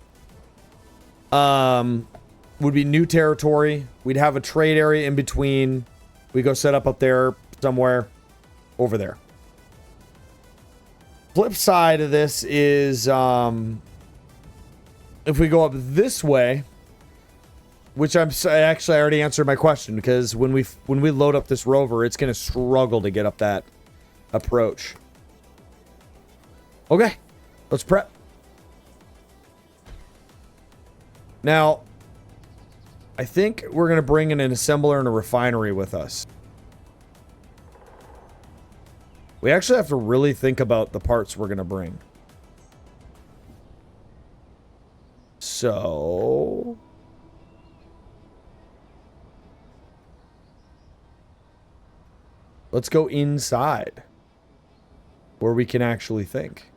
would be new territory. We'd have a trade area in between. We go set up there somewhere over there. Flip side of this is if we go up this way, which I already answered my question because when we load up this rover, it's going to struggle to get up that approach. Okay, let's prep. Now, I think we're going to bring in an assembler and a refinery with us. We actually have to really think about the parts we're going to bring. So Let's go inside. Where we can actually think.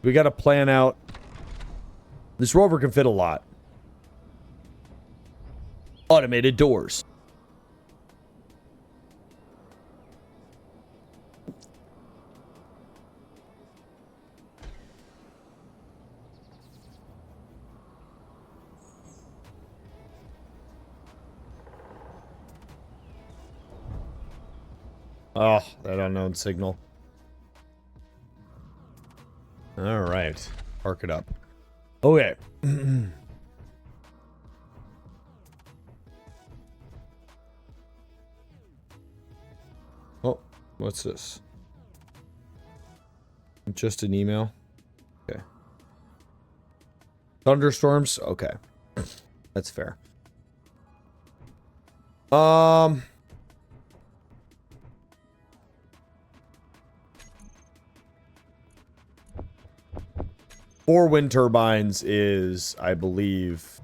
We got to plan out. This rover can fit a lot. Automated doors. Oh, that unknown signal. All right. Park it up. Okay. Oh, what's this? Just an email? Okay. Thunderstorms? Okay. That's fair. Four wind turbines is, I believe,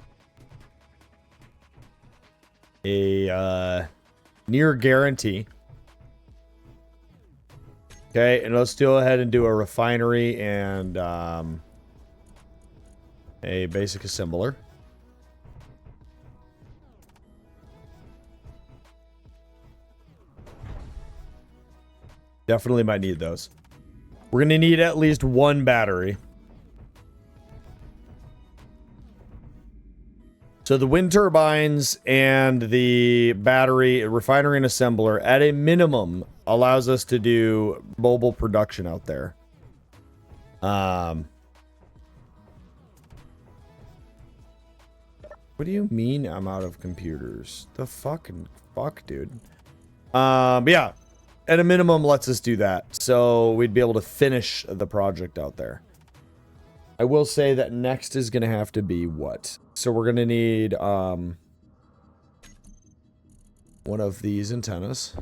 a near guarantee. Okay, and let's go ahead and do a refinery and a basic assembler. Definitely might need those. We're going to need at least one battery. So the wind turbines and the battery, refinery and assembler, at a minimum, allows us to do mobile production out there. What do you mean I'm out of computers? The fucking fuck, dude. Yeah. At a minimum, lets us do that. So we'd be able to finish the project out there. I will say that next is going to have to be what? So we're going to need one of these antennas.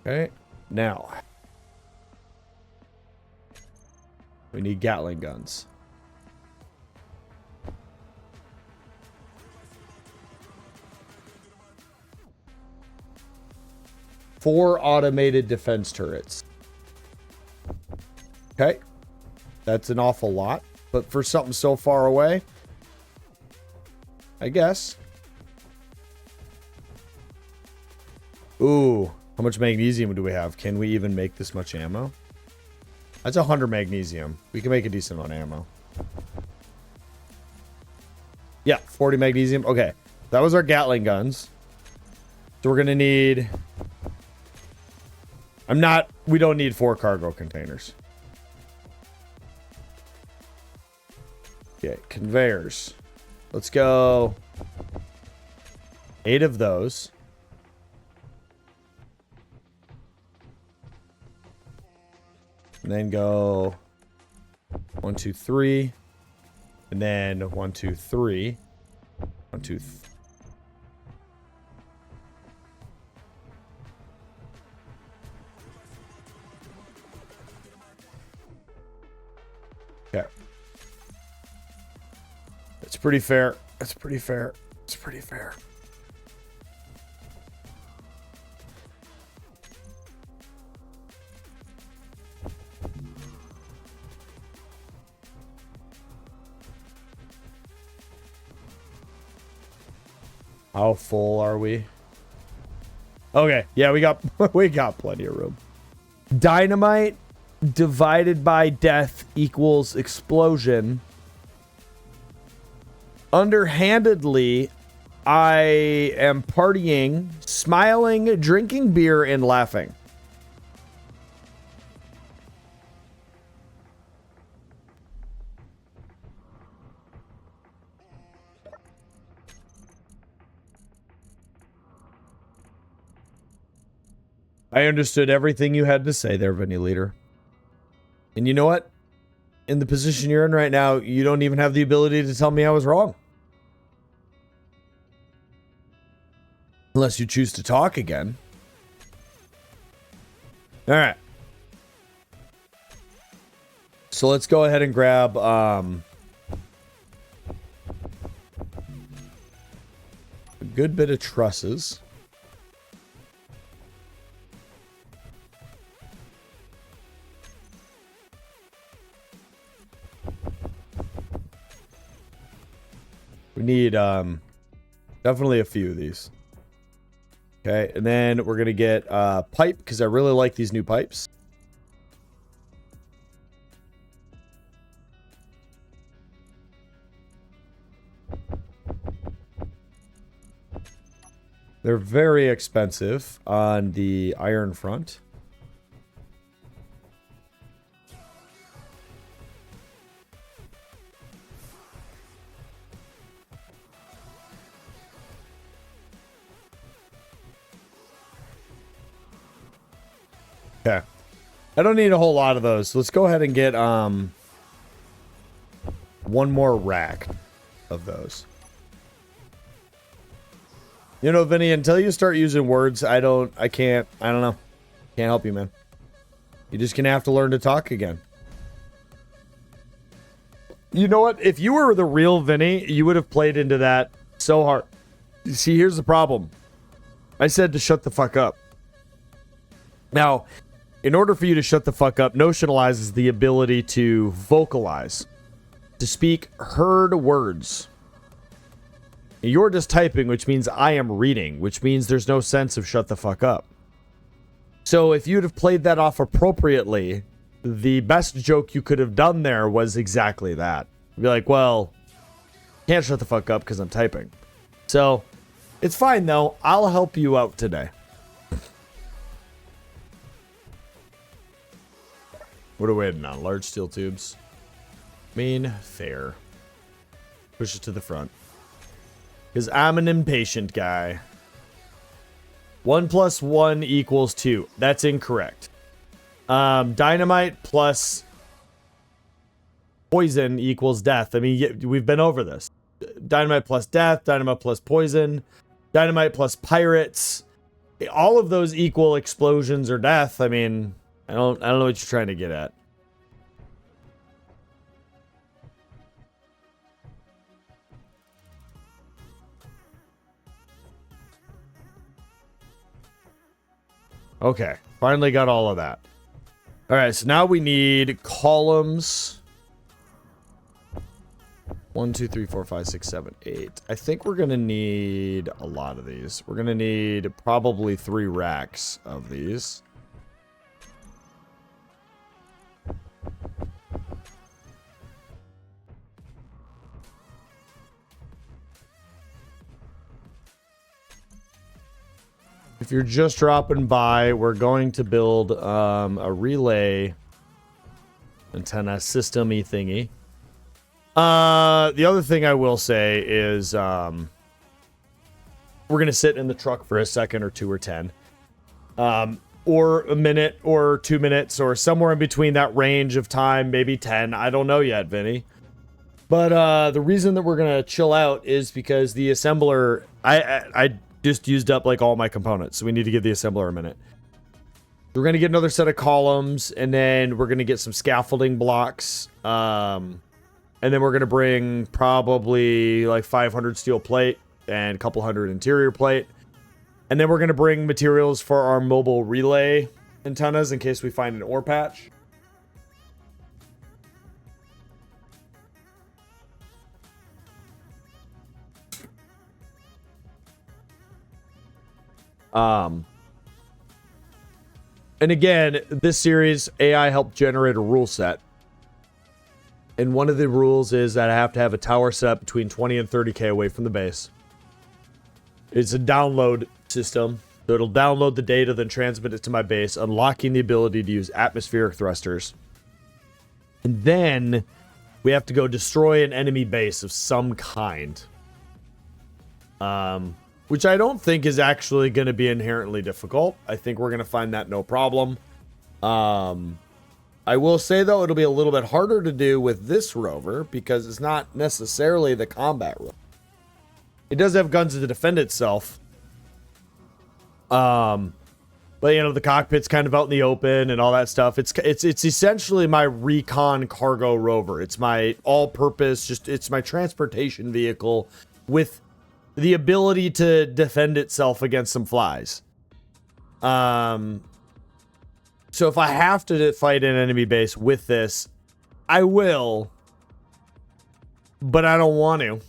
Okay, now we need Gatling guns. Four automated defense turrets. Okay, that's an awful lot, but for something so far away, I guess. Ooh. How much magnesium do we have? Can we even make this much ammo? That's 100 magnesium. We can make a decent amount of ammo. Yeah, 40 magnesium. Okay, that was our Gatling guns. So we're going to need... We don't need 4 cargo containers. Okay, conveyors. Let's go 8 of those. And then go 1, 2, 3. And then 1, 2, 3. 1, 2, 3. Okay. It's pretty fair. It's pretty fair. It's pretty fair. How full are we? Okay, yeah, we got plenty of room. Dynamite divided by death equals explosion. Underhandedly, I am partying, smiling, drinking beer, and laughing. I understood everything you had to say there, Vinny Leader. And you know what? In the position you're in right now, you don't even have the ability to tell me I was wrong. Unless you choose to talk again. All right. So let's go ahead and grab a good bit of trusses. We need definitely a few of these. Okay, and then we're gonna get pipe because I really like these new pipes. They're very expensive on the iron front. Okay. I don't need a whole lot of those. So let's go ahead and get one more rack of those. You know, Vinny, until you start using words, I don't know. Can't help you, man. You're just gonna have to learn to talk again. You know what? If you were the real Vinny, you would have played into that so hard. You see, here's the problem. I said to shut the fuck up. Now, in order for you to shut the fuck up, notionalizes the ability to vocalize, to speak heard words. You're just typing, which means I am reading, which means there's no sense of shut the fuck up. So if you'd have played that off appropriately, the best joke you could have done there was exactly that. You'd be like, well, can't shut the fuck up because I'm typing. So it's fine, though. I'll help you out today. What are we waiting on? Large steel tubes. Fair. Push it to the front. Because I'm an impatient guy. 1 + 1 = 2. That's incorrect. Dynamite plus poison equals death. I mean, we've been over this. Dynamite plus death, dynamite plus poison, dynamite plus pirates. All of those equal explosions or death. I mean, I don't know what you're trying to get at. Okay, finally got all of that. All right, so now we need columns. 1, 2, 3, 4, 5, 6, 7, 8. I think we're gonna need a lot of these. We're gonna need probably 3 racks of these. If you're just dropping by, we're going to build a relay antenna system-y thingy. The other thing I will say is we're going to sit in the truck for a second or 2 or 10. Or a minute or 2 minutes or somewhere in between that range of time, maybe 10. I don't know yet, Vinny. But the reason that we're going to chill out is because the assembler... I just used up like all my components, so we need to give the assembler a minute. We're going to get another set of columns, and then we're going to get some scaffolding blocks. And then we're going to bring probably like 500 steel plate and a couple hundred interior plate. And then we're going to bring materials for our mobile relay antennas in case we find an ore patch. And again, this series, AI helped generate a rule set. And one of the rules is that I have to have a tower set between 20 and 30k away from the base. It's a download system. So it'll download the data, then transmit it to my base, unlocking the ability to use atmospheric thrusters. And then we have to go destroy an enemy base of some kind. Which I don't think is actually going to be inherently difficult. I think we're going to find that no problem. I will say, though, it'll be a little bit harder to do with this rover because it's not necessarily the combat rover. It does have guns to defend itself. But you know, the cockpit's kind of out in the open and all that stuff. It's essentially my recon cargo rover. It's my all-purpose, it's my transportation vehicle with the ability to defend itself against some flies. So if I have to fight an enemy base with this, I will, but I don't want to.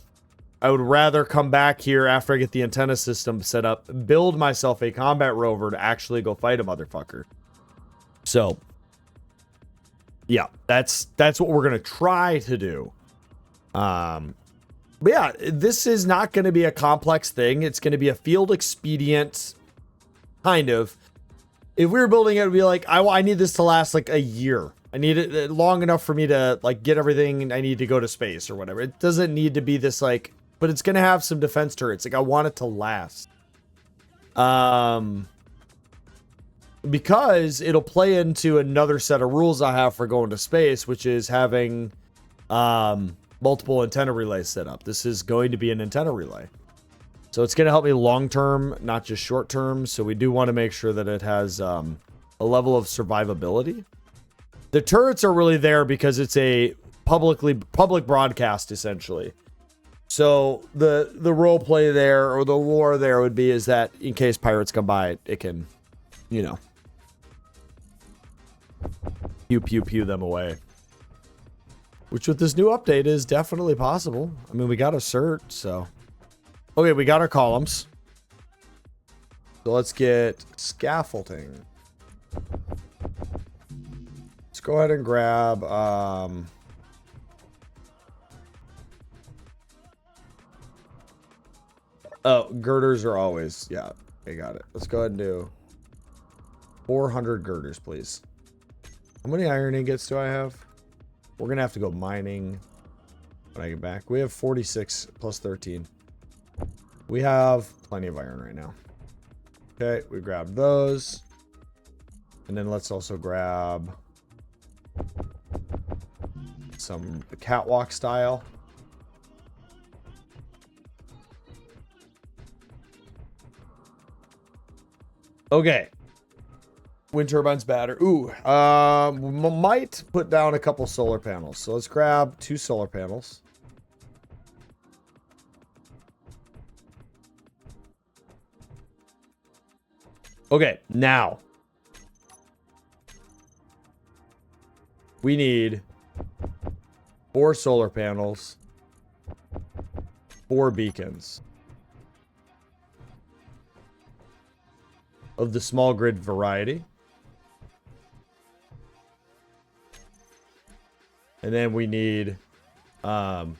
I would rather come back here after I get the antenna system set up, build myself a combat rover to actually go fight a motherfucker. So, yeah, that's what we're gonna try to do. But yeah, this is not going to be a complex thing. It's going to be a field expedient, kind of. If we were building it, it would be like, I need this to last like a year. I need it long enough for me to like get everything I need to go to space or whatever. It doesn't need to be this like, but it's going to have some defense turrets. Like I want it to last. Because it'll play into another set of rules I have for going to space, which is having multiple antenna relays set up. This is going to be an antenna relay. So it's going to help me long term, not just short term. So we do want to make sure that it has a level of survivability. The turrets are really there because it's a public broadcast, essentially. So the role play there, or the lore there, would be is that in case pirates come by, it can, you know, pew them away. Which with this new update is definitely possible. I mean, we got a cert, so. Okay, we got our columns. So let's get scaffolding. Let's go ahead and grab oh, girders are always, yeah, I got it. Let's go ahead and do 400 girders, please. How many iron ingots do I have? We're gonna have to go mining when I get back. We have 46 plus 13. We have plenty of iron right now. Okay, we grabbed those. And then let's also grab some catwalk style. Okay. Wind turbines battery. Ooh, might put down a couple solar panels. So let's grab 2 solar panels. Okay, now we need 4 solar panels, 4 beacons of the small grid variety. And then we need 4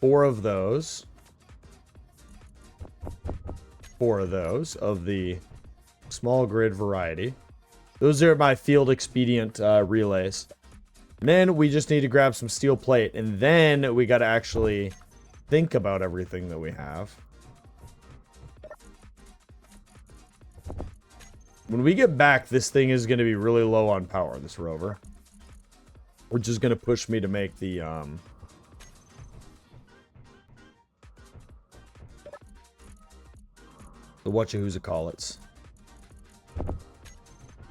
of those. 4 of those of the small grid variety. Those are my field expedient relays. And then we just need to grab some steel plate. And then we got to actually think about everything that we have. When we get back, this thing is going to be really low on power, this rover. Which is going to push me to make the whatcha-who's-a-call-its.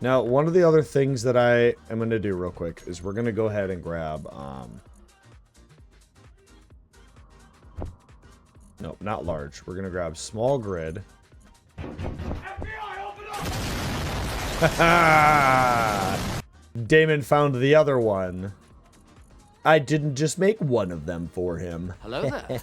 Now, one of the other things that I am going to do real quick is we're going to go ahead and grab... no, not large. We're going to grab small grid. FBI, open up! Damon found the other one. I didn't just make one of them for him. Hello there.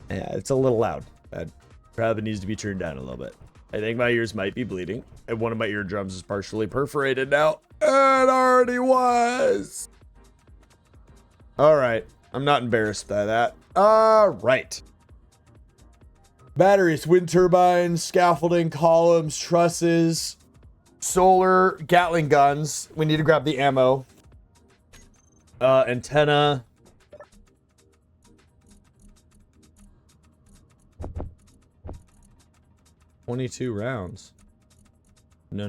Yeah, it's a little loud. That probably needs to be turned down a little bit. I think my ears might be bleeding. And one of my eardrums is partially perforated now. It already was. All right. I'm not embarrassed by that. All right. Batteries, wind turbines, scaffolding, columns, trusses, solar, Gatling guns. We need to grab the ammo. Antenna. $22 rounds. No.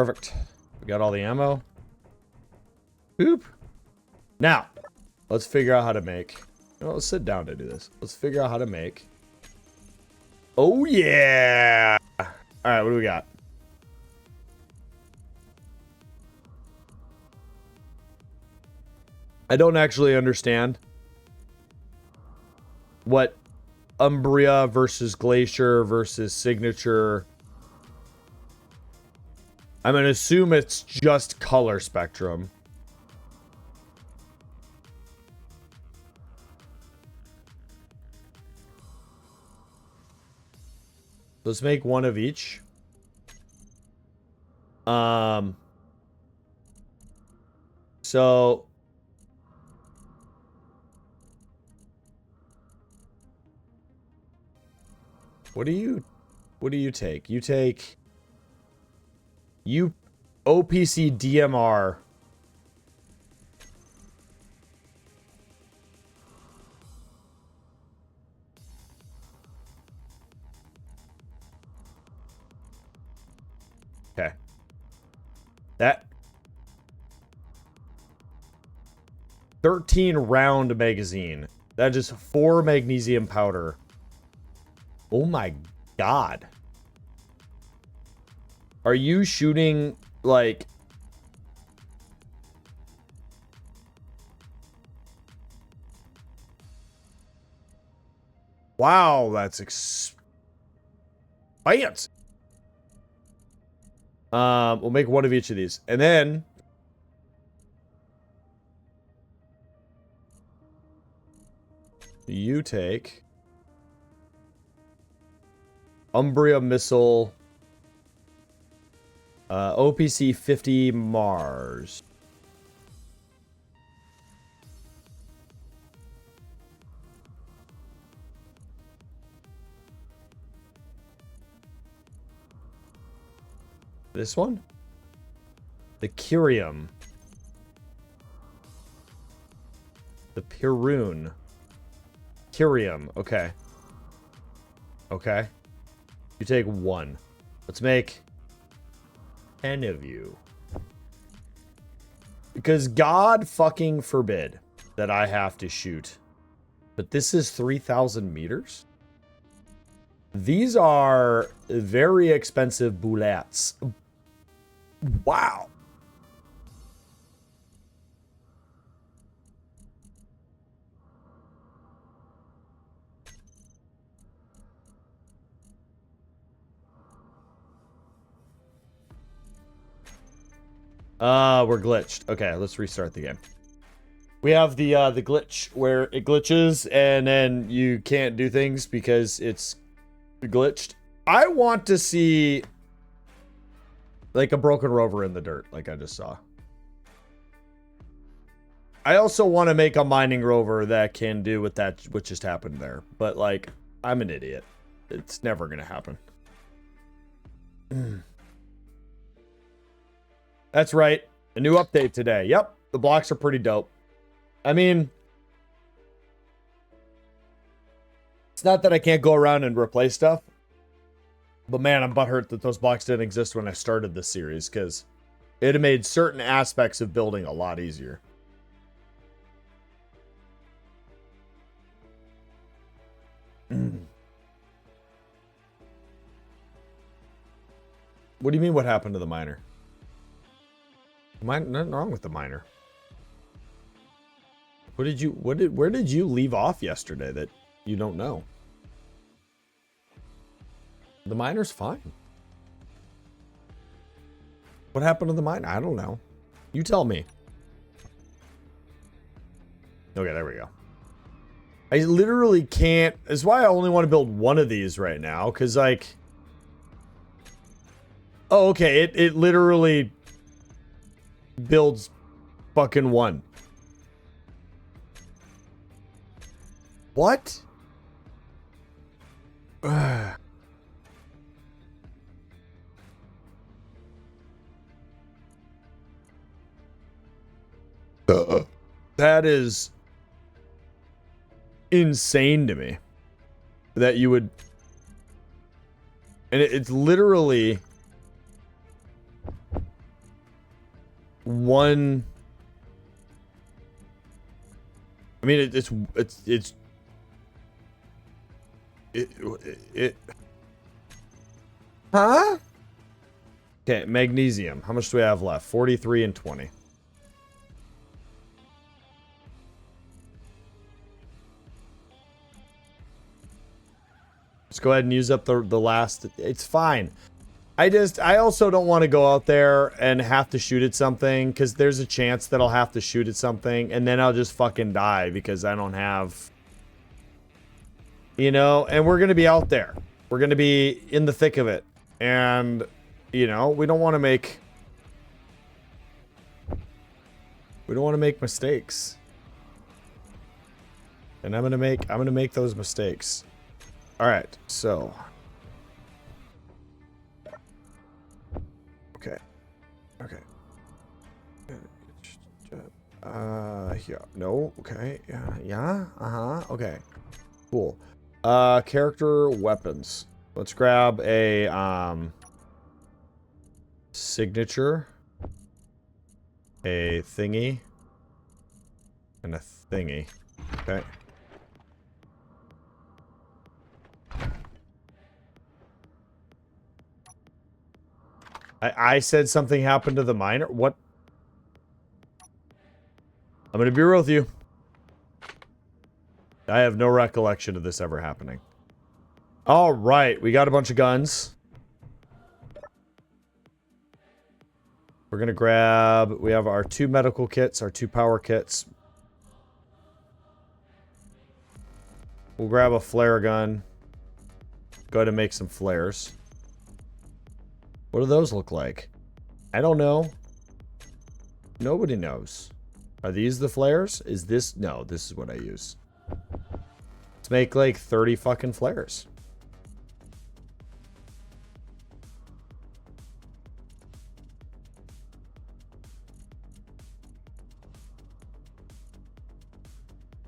Perfect. We got all the ammo. Boop. Now, let's figure out how to make... Well, let's sit down to do this. Let's figure out how to make... Oh, yeah! Alright, what do we got? I don't actually understand what Umbria versus Glacier versus Signature... I'm going to assume it's just color spectrum. Let's make one of each. So what do you take? You take OPC DMR. Okay. That 13 round magazine. That is 4 magnesium powder. Oh my god. Are you shooting like... Wow, that's expansive. We'll make one of each of these. And then you take Umbria missile, OPC 50 Mars. This one? The Curium. The Pirun. Curium. Okay. Okay. You take 1. Let's make 10 of you. Because God fucking forbid that I have to shoot. But this is 3,000 meters? These are very expensive bullets. Wow. We're glitched. Okay, let's restart the game. We have the glitch where it glitches and then you can't do things because it's glitched. I want to see like a broken rover in the dirt, like I just saw. I also want to make a mining rover that can do what just happened there. But like, I'm an idiot. It's never gonna happen. That's right. A new update today. Yep. The blocks are pretty dope. I mean, it's not that I can't go around and replace stuff. But man, I'm butthurt that those blocks didn't exist when I started this series. Because it had made certain aspects of building a lot easier. What do you mean what happened to the miner? Nothing wrong with the miner. Where did you leave off yesterday that you don't know? The miner's fine. What happened to the miner? I don't know. You tell me. Okay, there we go. I literally can't. That's why I only want to build one of these right now. Because, like... Oh, okay. It literally builds fucking one. What? That is insane to me. That you would... And it's literally... one. I mean, it. Huh? Okay, magnesium. How much do we have left? 43 and 20. Let's go ahead and use up the last. It's fine. I also don't want to go out there and have to shoot at something, because there's a chance that I'll have to shoot at something and then I'll just fucking die because I don't have, you know, and we're going to be out there. We're going to be in the thick of it. And, you know, we don't want to make mistakes. And I'm going to make those mistakes. All right. So, okay. Yeah. No. Okay. Yeah. Okay. Cool. Character weapons. Let's grab a signature, a thingy, and a thingy. Okay. I said something happened to the miner. What? I'm gonna be real with you. I have no recollection of this ever happening. All right, we got a bunch of guns. We're gonna grab. We have our 2 medical kits, our 2 power kits. We'll grab a flare gun. Go ahead and make some flares. What do those look like? I don't know. Nobody knows. Are these the flares? Is this? No, this is what I use. Let's make like 30 fucking flares.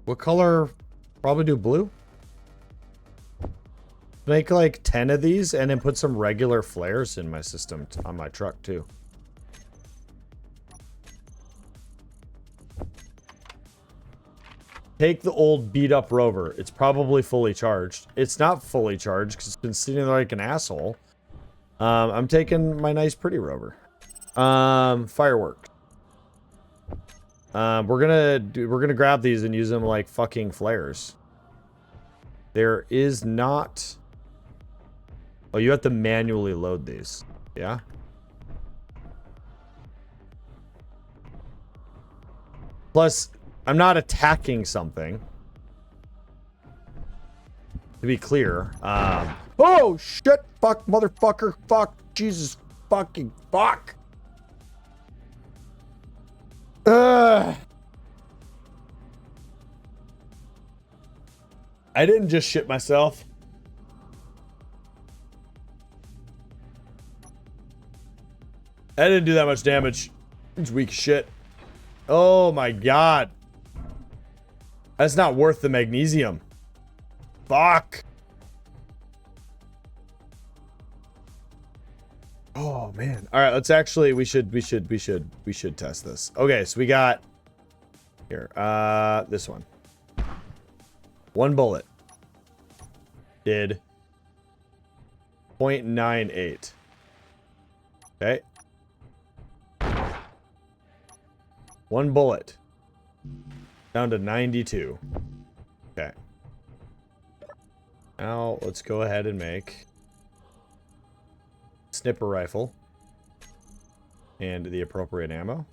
What color? Probably do blue. Make like 10 of these and then put some regular flares in my system on my truck too. Take the old beat up rover. It's probably fully charged. It's not fully charged because it's been sitting there like an asshole. I'm taking my nice pretty rover. Fireworks. We're gonna grab these and use them like fucking flares. There is not. Oh, you have to manually load these. Yeah. Plus, I'm not attacking something. To be clear. Oh shit! Fuck, motherfucker! Fuck! Jesus! Fucking fuck! I didn't just shit myself. I didn't do that much damage. It's weak shit. Oh my god. That's not worth the magnesium. Fuck. Oh man. All right, let's actually we should test this. Okay, so we got here. This one. 1 bullet. Did 0.98. Okay. 1 bullet. Down to 92. Okay. Now let's go ahead and make snipper rifle and the appropriate ammo.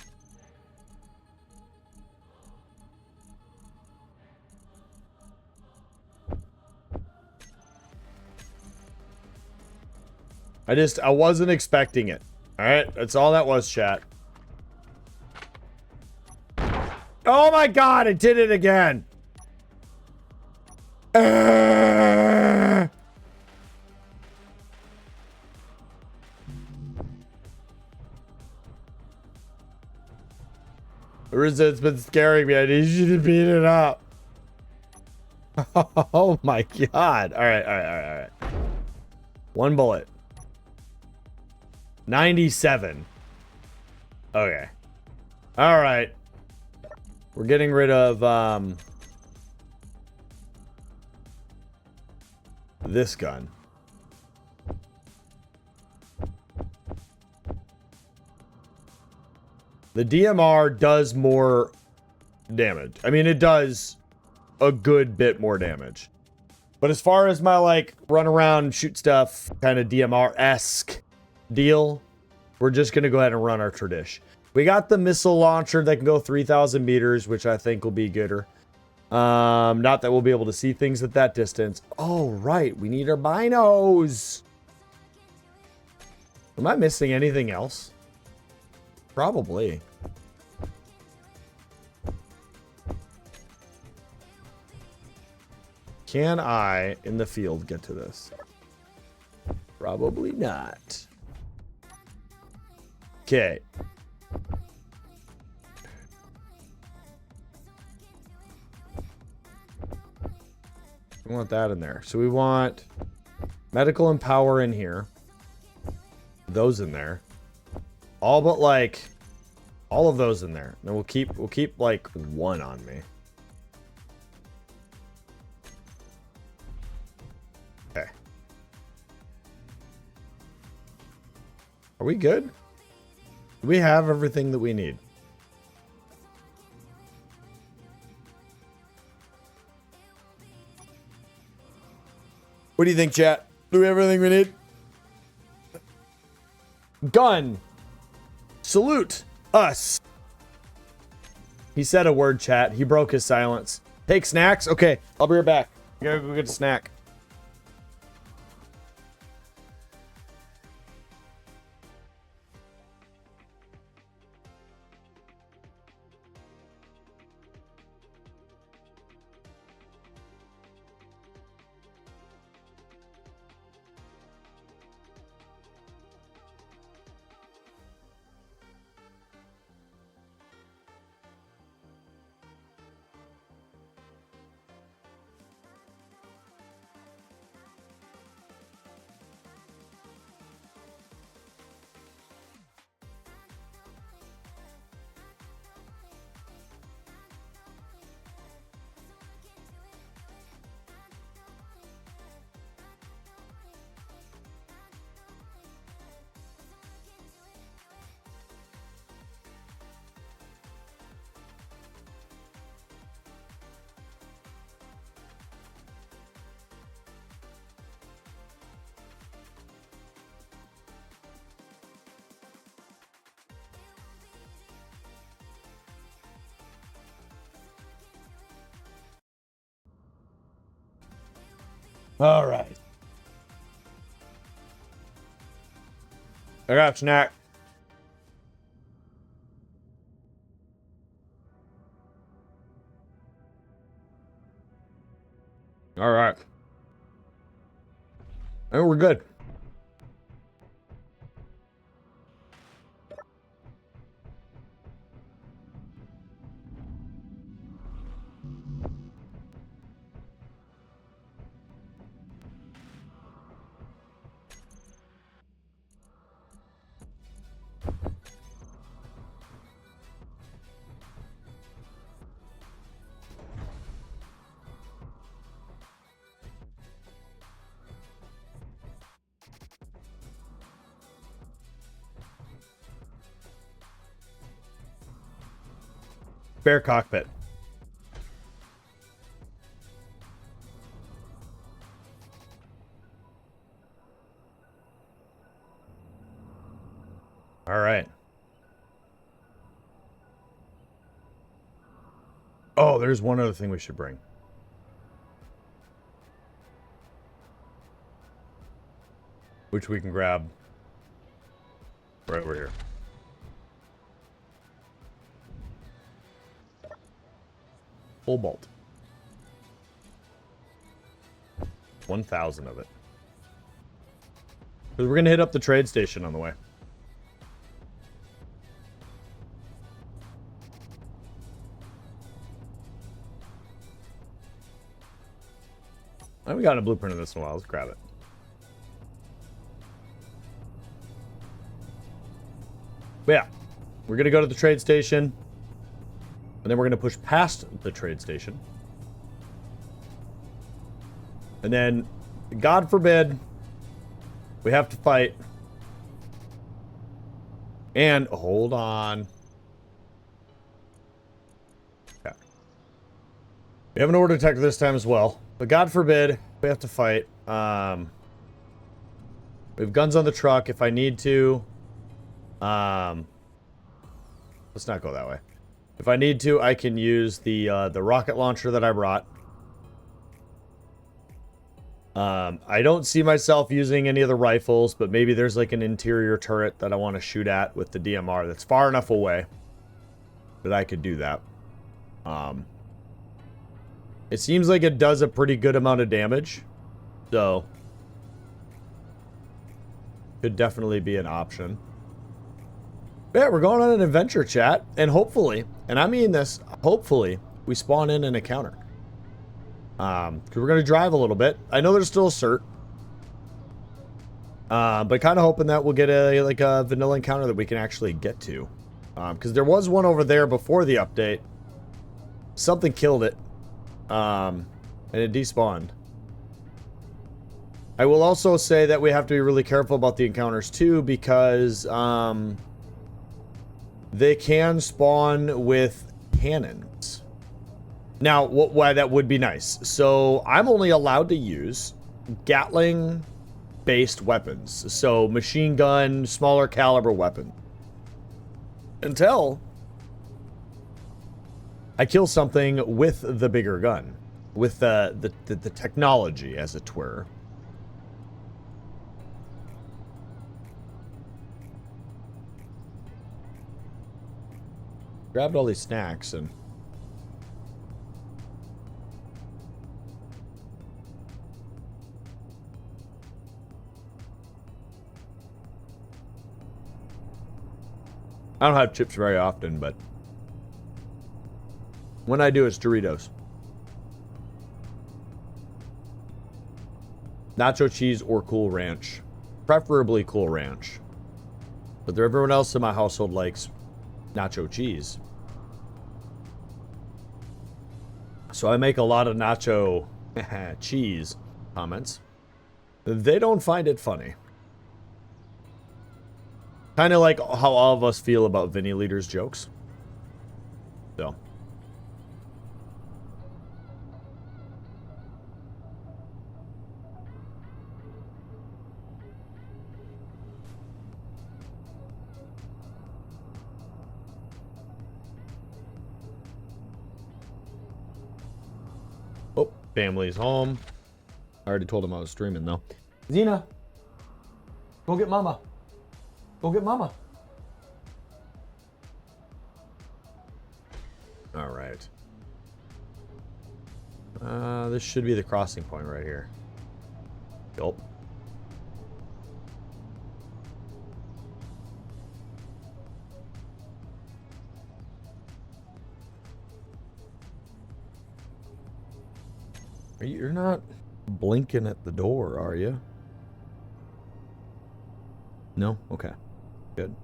I wasn't expecting it. All right, that's all that was, chat. Oh my god, it did it again. It's been scaring me. I need you to beat it up. Oh my god. All right. 1 bullet. 97. Okay. All right. We're getting rid of this gun. The DMR does more damage. I mean, it does a good bit more damage. But as far as my, like, run around and shoot stuff, kind of DMR-esque deal, we're just going to go ahead and run our tradition. We got the missile launcher that can go 3,000 meters, which I think will be gooder. Not that we'll be able to see things at that distance. Oh, right. We need our binos. Am I missing anything else? Probably. Can I, in the field, get to this? Probably not. Okay. We want that in there. So we want medical and power in here. Those in there. All but like all of those in there. And we'll keep like one on me. Okay. Are we good? Do we have everything that we need? What do you think, chat? Do we have everything we need? Gun. Salute us. He said a word, chat. He broke his silence. Take snacks? Okay, I'll be right back. I gotta go get a snack. All right. I got a snack. All right. And we're good. Spare cockpit. All right. Oh, there's one other thing we should bring. Which we can grab right over here. Full bolt. 1,000 of it. Because we're going to hit up the trade station on the way. I haven't gotten a blueprint of this in a while. Let's grab it. But yeah, we're going to go to the trade station. And then we're going to push past the trade station. And then, God forbid, we have to fight. And, hold on. Okay. We have an ore detector this time as well. But God forbid, we have to fight. We have guns on the truck if I need to. Let's not go that way. If I need to, I can use the rocket launcher that I brought. I don't see myself using any of the rifles, but maybe there's like an interior turret that I want to shoot at with the DMR that's far enough away that I could do that. It seems like it does a pretty good amount of damage, so could definitely be an option. Yeah, we're going on an adventure, chat, and hopefully, and I mean this, hopefully, we spawn in an encounter. Because we're going to drive a little bit. I know there's still a cert. But kind of hoping that we'll get a vanilla encounter that we can actually get to. Because there was one over there before the update. Something killed it. And it despawned. I will also say that we have to be really careful about the encounters too, because they can spawn with cannons. Now, why that would be nice. So, I'm only allowed to use Gatling-based weapons. So, machine gun, smaller caliber weapon. Until I kill something with the bigger gun. With the technology, as it were. Grabbed all these snacks and... I don't have chips very often, but when I do, it's Doritos. Nacho cheese or Cool Ranch. Preferably Cool Ranch. But everyone else in my household likes nacho cheese. So I make a lot of nacho cheese comments. They don't find it funny. Kind of like how all of us feel about Vinny Leader's jokes. So. Oh, family's home. I already told him I was streaming though. Xena, go get mama. Go get mama. All right. This should be the crossing point right here. Yup. You're not blinking at the door, are you? No? Okay. Good.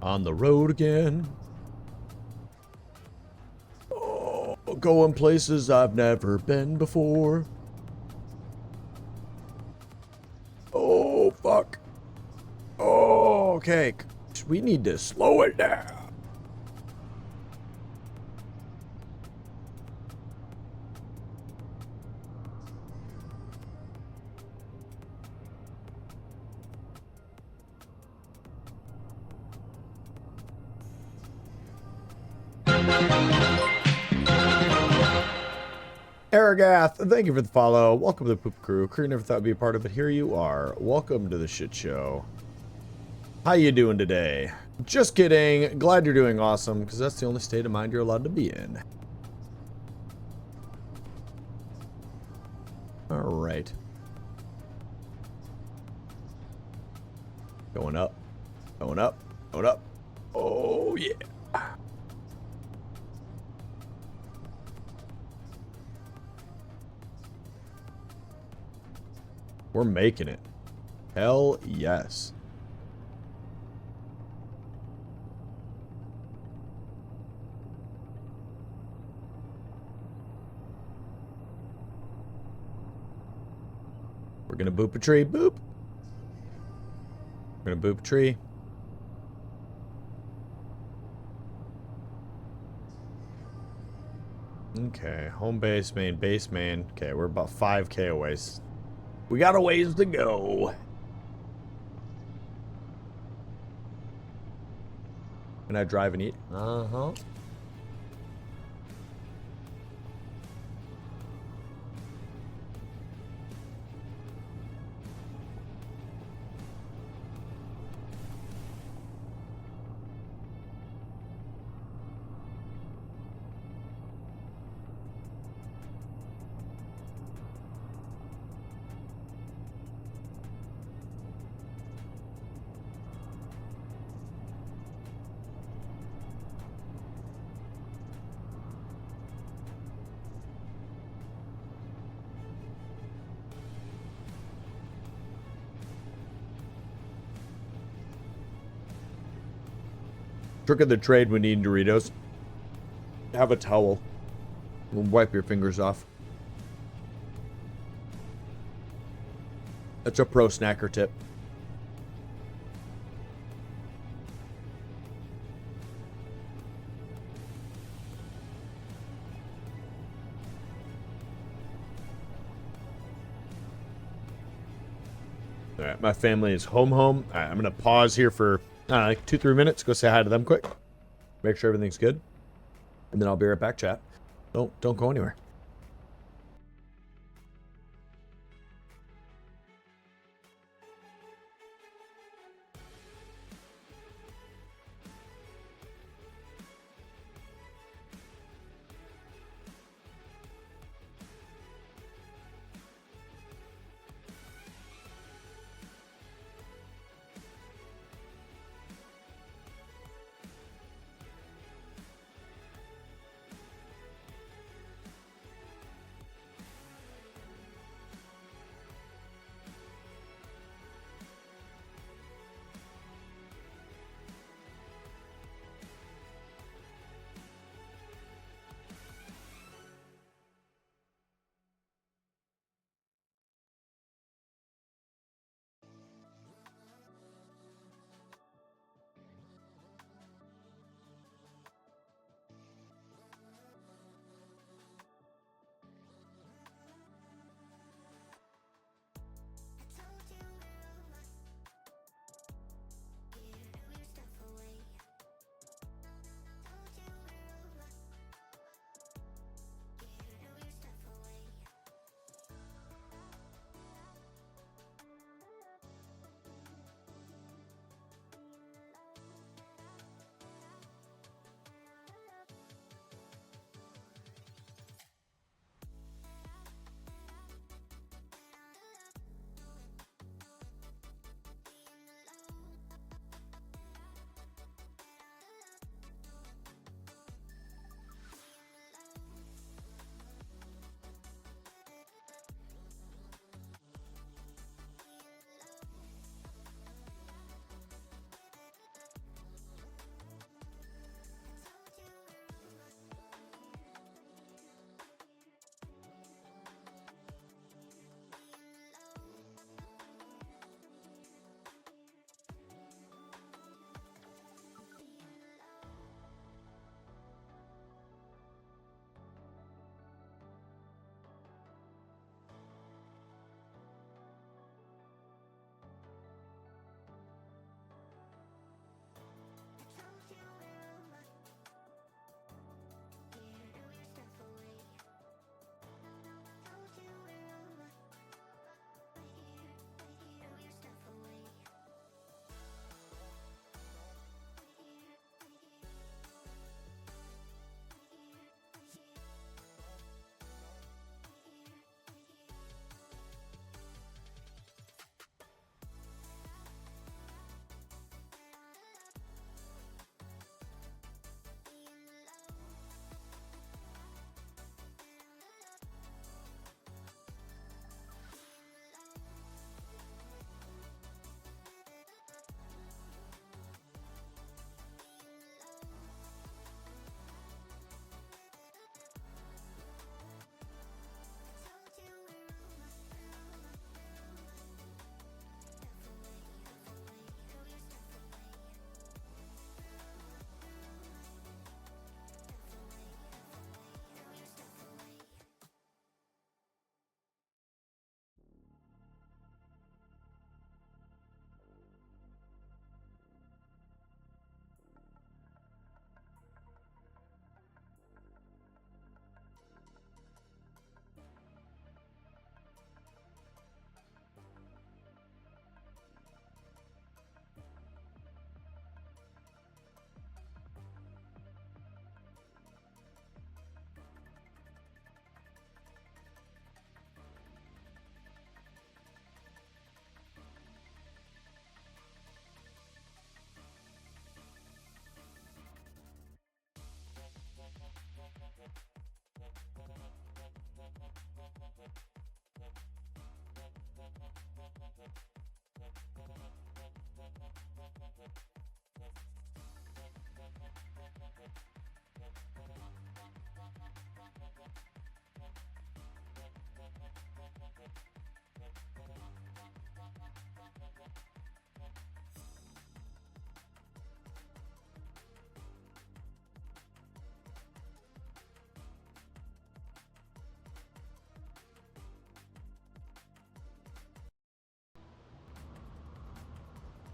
On the road again. Oh, going places I've never been before. Oh, fuck. Oh, okay. We need to slow it down. Aragath, thank you for the follow. Welcome to the Poop Crew. Crew never thought I'd be a part of it. Here you are. Welcome to the shit show. How you doing today? Just kidding. Glad you're doing awesome, because that's the only state of mind you're allowed to be in. All right. Going up. Going up. Going up. Oh, yeah. We're making it. Hell yes. We're gonna boop a tree. Boop. We're gonna boop a tree. Okay, home base, main base, main. Okay, we're about 5K away. We got a ways to go. Can I drive and eat? Uh-huh. Trick of the trade when eating Doritos. Have a towel. Wipe your fingers off. That's a pro snacker tip. All right, my family is home. All right, I'm going to pause here for like 2-3 minutes. Go say hi to them quick. Make sure everything's good. And then I'll be right back, chat. Don't go anywhere.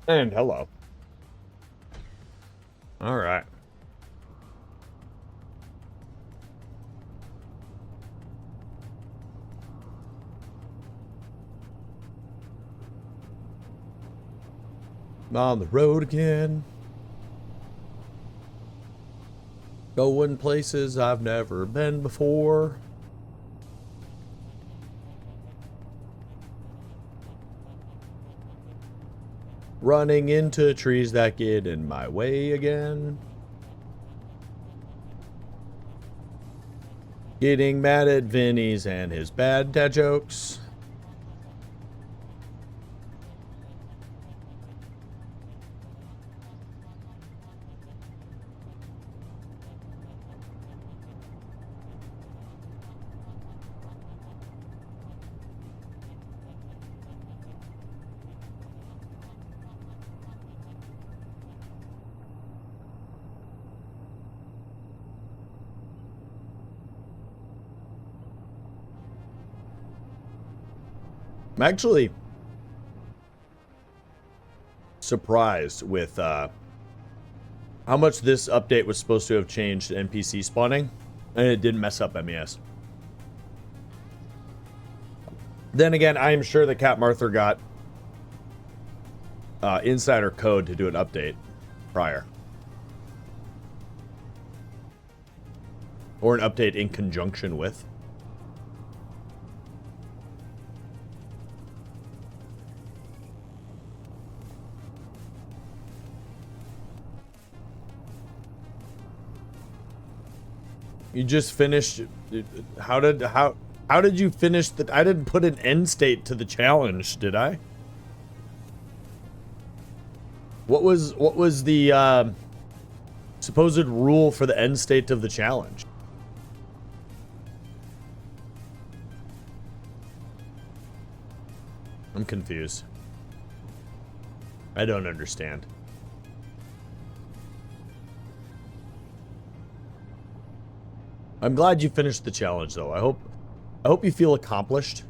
And hello. All right. On the road again. Going places I've never been before. Running into trees that get in my way again. Getting mad at Vinny's and his bad dad jokes. I'm actually surprised with how much this update was supposed to have changed NPC spawning, and it didn't mess up MES. Then again, I am sure that Cat Martha got insider code to do an update prior. Or an update in conjunction with. You just finished. How did you finish that? I didn't put an end state to the challenge, did I? What was the supposed rule for the end state of the challenge? I'm confused. I don't understand. I'm glad you finished the challenge, though. I hope you feel accomplished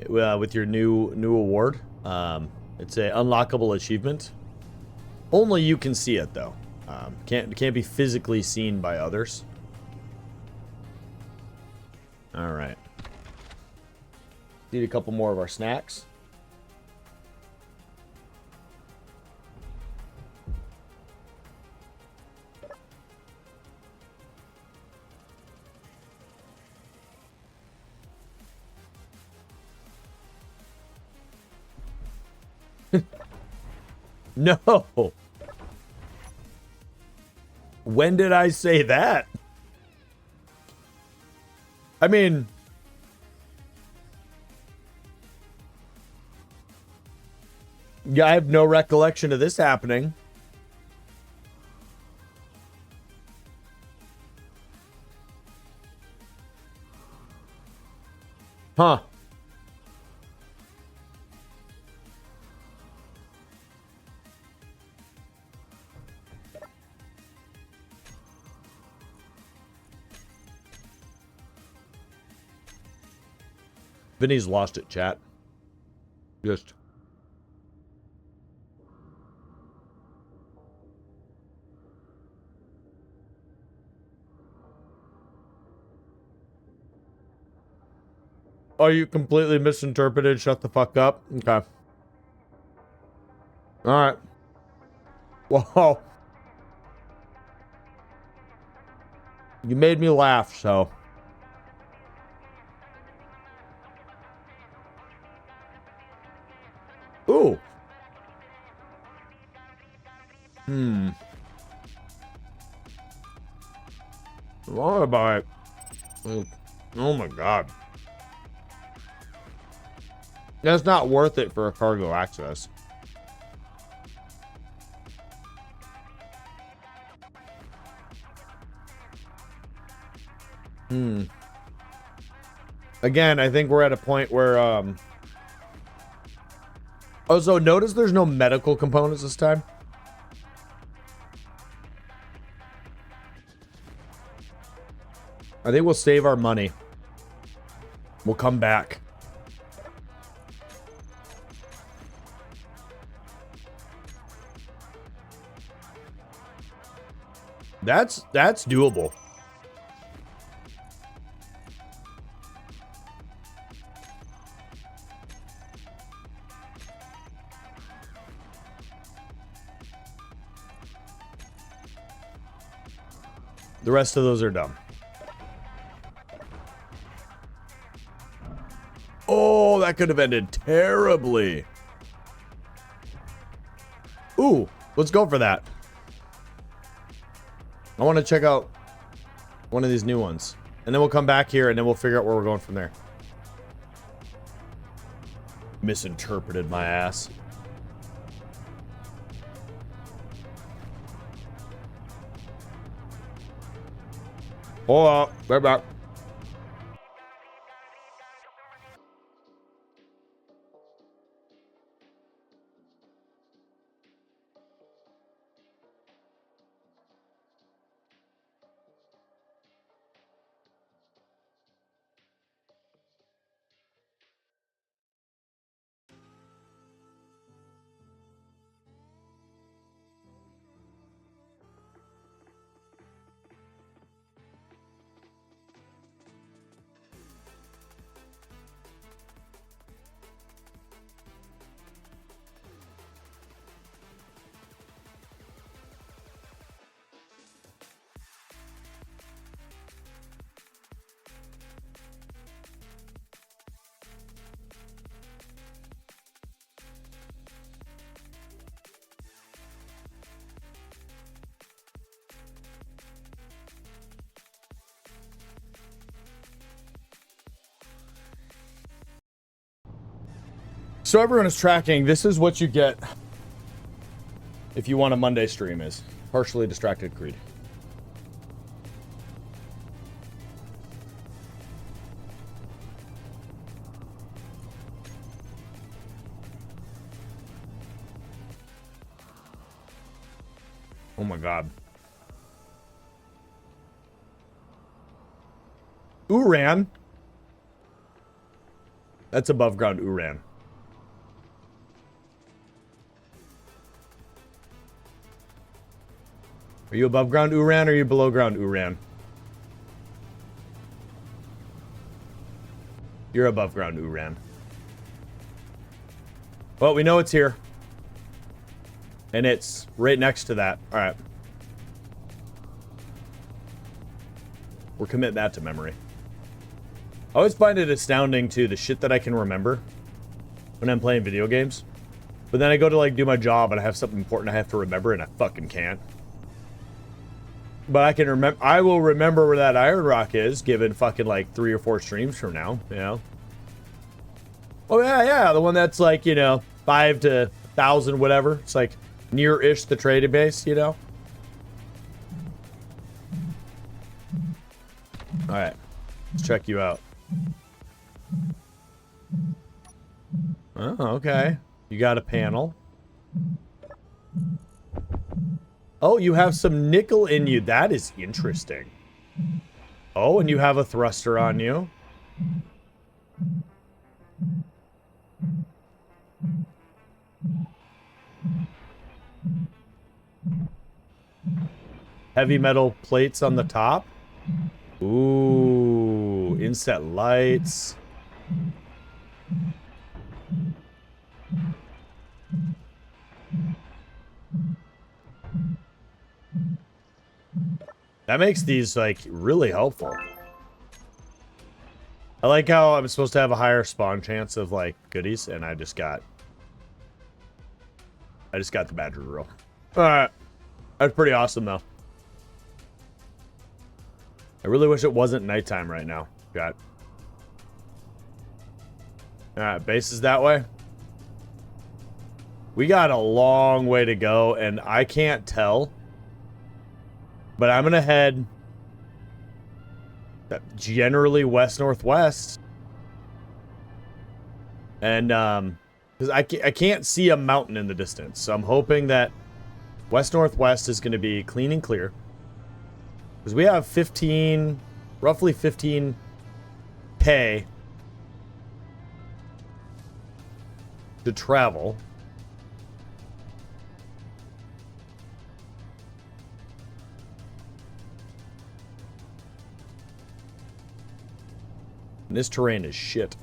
with your new award. It's a unlockable achievement. Only you can see it, though. Can't be physically seen by others. All right. Need a couple more of our snacks. No. When did I say that? I mean, yeah, I have no recollection of this happening. Huh. Vinny's lost it, chat. Just. Oh, you completely misinterpreted. Shut the fuck up. Okay. Alright. Whoa. You made me laugh, so. Ooh. What about it? Oh my god. That's not worth it for a cargo access. Again, I think we're at a point where oh, so notice there's no medical components this time. I think we'll save our money. We'll come back. That's doable. The rest of those are dumb. Oh, that could have ended terribly. Ooh, let's go for that. I want to check out one of these new ones. And then we'll come back here and then we'll figure out where we're going from there. Misinterpreted my ass. Hold on, right back. So everyone is tracking. This is what you get if you want a Monday stream is partially distracted Creed. Oh my god. Uran. That's above ground Uran. Are you above ground Uran or are you below ground Uran? You're above ground Uran. Well, we know it's here. And it's right next to that. Alright. We'll commit that to memory. I always find it astounding, too, the shit that I can remember when I'm playing video games. But then I go to, like, do my job and I have something important I have to remember and I fucking can't. But I can remember, I will remember where that iron rock is, given fucking like 3 or 4 streams from now, you know? Oh yeah, the one that's like, you know, 5 to 1,000, whatever. It's like near-ish the trading base, you know? Alright, let's check you out. Oh, okay. You got a panel. Oh, you have some nickel in you. That is interesting. Oh, and you have a thruster on you. Heavy metal plates on the top. Ooh, inset lights. That makes these, like, really helpful. I like how I'm supposed to have a higher spawn chance of, like, goodies, and I just got the badger drill. Alright. That's pretty awesome, though. I really wish it wasn't nighttime right now. Got. Alright, base is that way. We got a long way to go, and I can't tell. But I'm gonna head generally west-northwest. And, because I can't see a mountain in the distance. So I'm hoping that west-northwest is gonna be clean and clear. Because we have roughly 15K to travel. And this terrain is shit.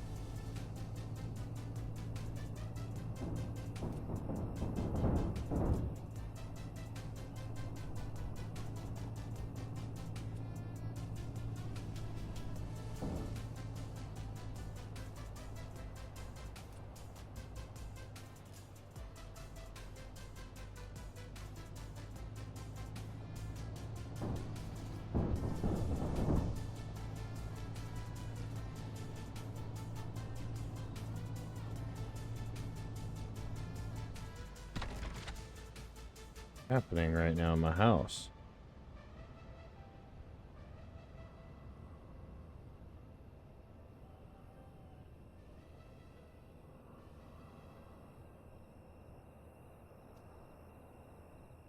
Happening right now in my house.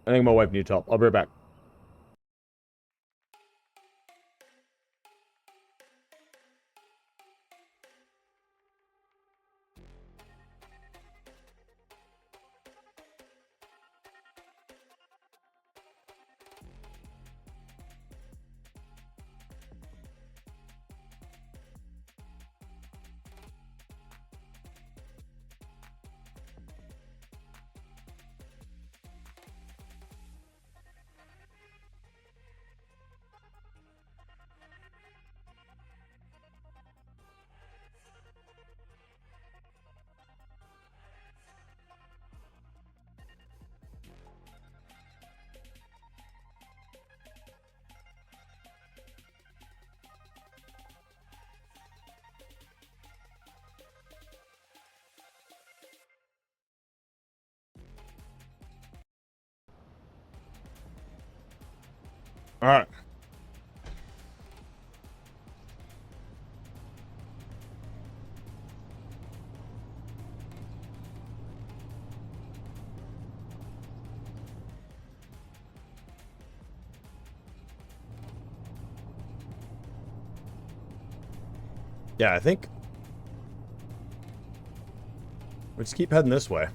I think my wife needs help. I'll be right back. All right. Yeah, I think we'll just keep heading this way.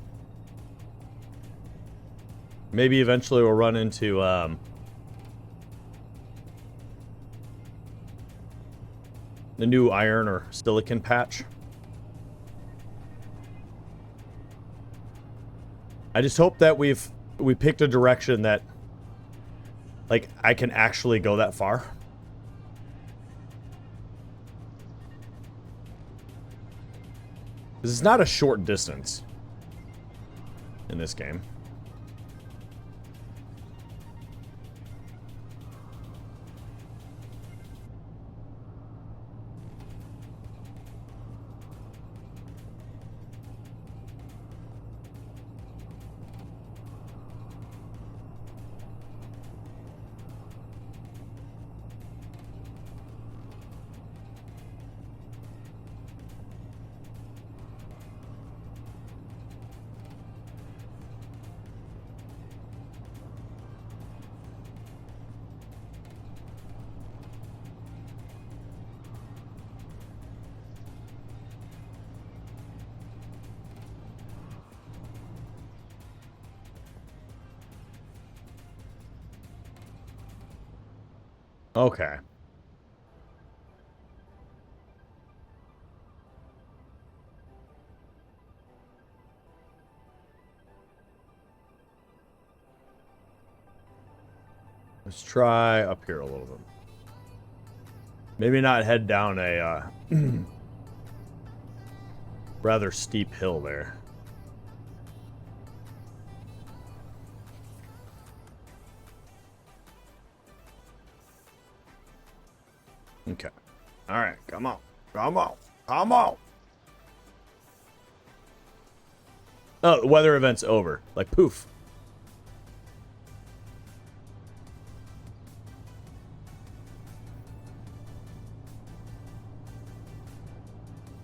Maybe eventually we'll run into the new iron or silicon patch. I just hope that we picked a direction that, like, I can actually go that far. This is not a short distance in this game. Okay. Let's try up here a little bit. Maybe not head down a rather steep hill there. Okay. All right. Come on. Come on. Come on. Oh, the weather event's over. Like, poof.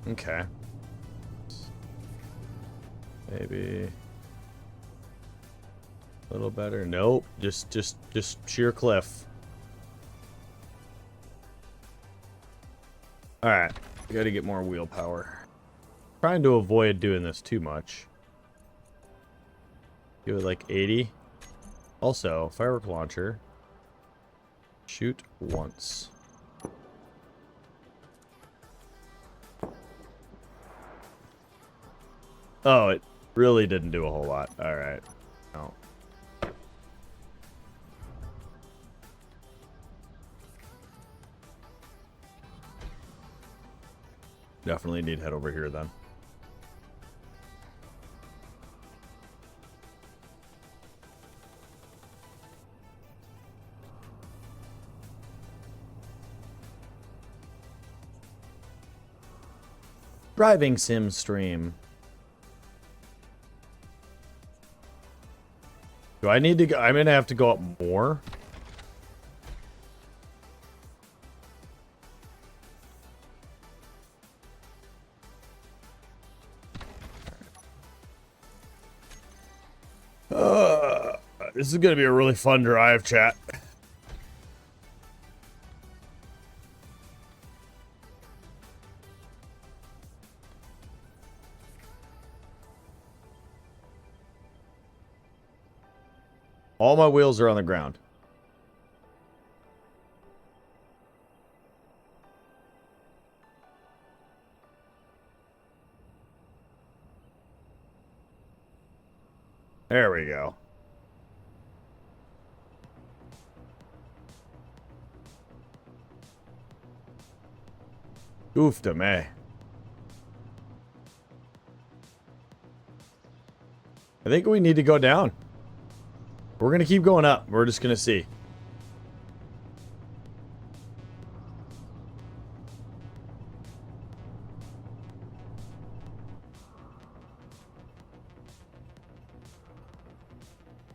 Okay. Maybe a little better. Nope. Just sheer cliff. All right. We got to get more wheel power. Trying to avoid doing this too much. Give it like 80. Also, firework launcher. Shoot once. Oh, it really didn't do a whole lot. All right. No. Definitely need to head over here then. Driving sim stream. Do I need to go? I'm gonna have to go up more. This is gonna be a really fun drive, chat. All my wheels are on the ground. There we go. Oofta me. I think we need to go down. We're going to keep going up. We're just going to see.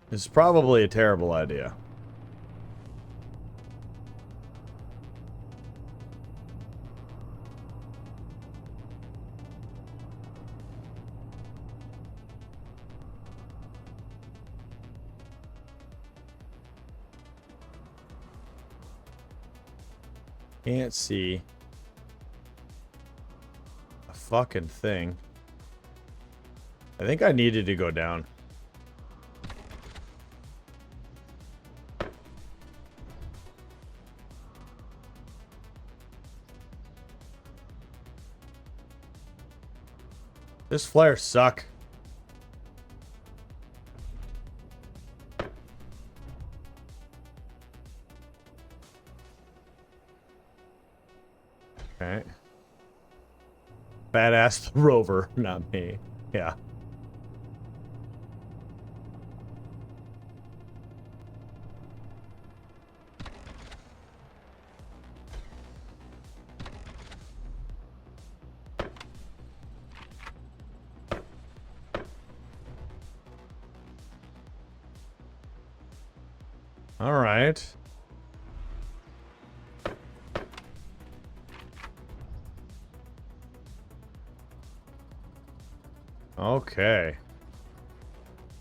This is probably a terrible idea. Can't see a fucking thing. I think I needed to go down. This flares suck. Okay. Badass rover, not me. Yeah. All right. Okay.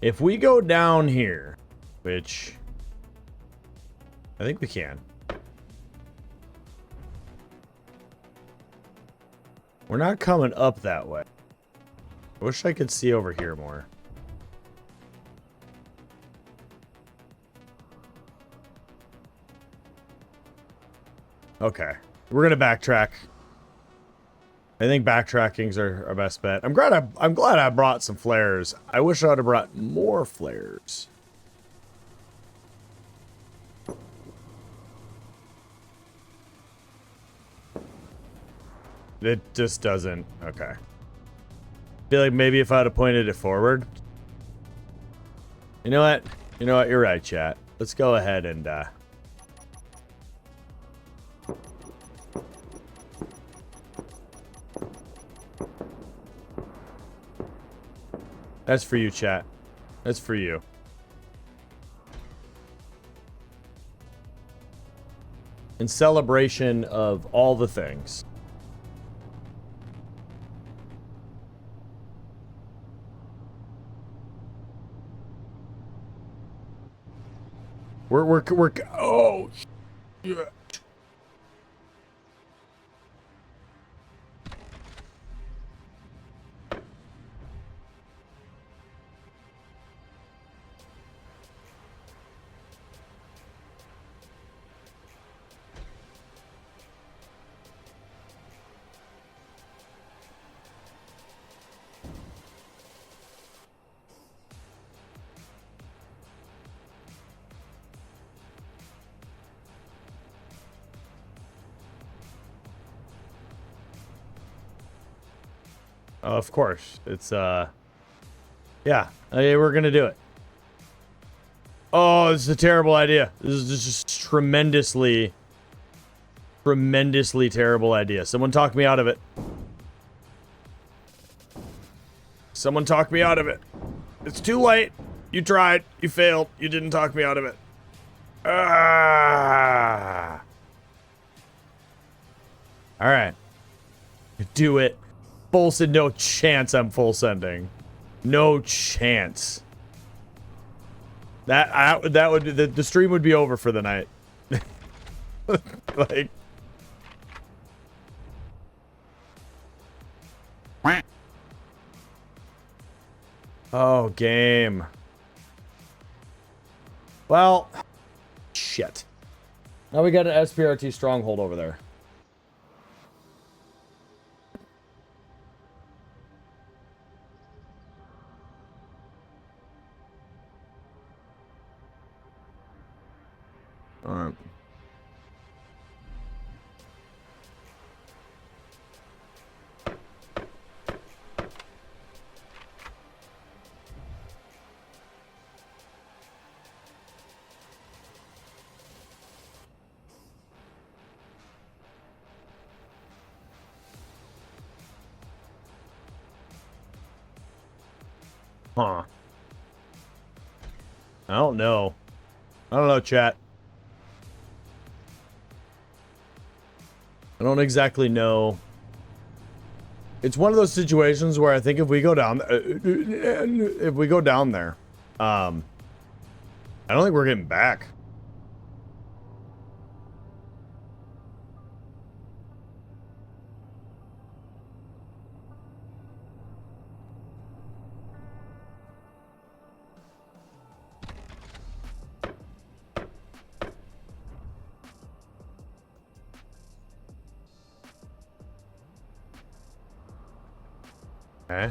If we go down here, which I think we can. We're not coming up that way. I wish I could see over here more. Okay. We're gonna backtrack. I think backtracking's our best bet. I'm glad I brought some flares. I wish I would have brought more flares. It just doesn't. Okay. I feel like maybe if I'd have pointed it forward. You know what? You know what? You're right, chat. Let's go ahead and that's for you, chat. That's for you. In celebration of all the things. We're oh shit. Of course. It's, yeah. We're gonna do it. Oh, this is a terrible idea. This is just tremendously terrible idea. Someone talk me out of it. Someone talk me out of it. It's too late. You tried. You failed. You didn't talk me out of it. Ah. All right. Do it. Full send. No chance I'm full sending. No chance. That would the stream would be over for the night. Like. Oh, game. Well, shit. Now we got an SPRT stronghold over there. All right. Huh. I don't know. I don't know, chat. I don't exactly know. It's one of those situations where I think if we go down, there, I don't think we're getting back. Okay.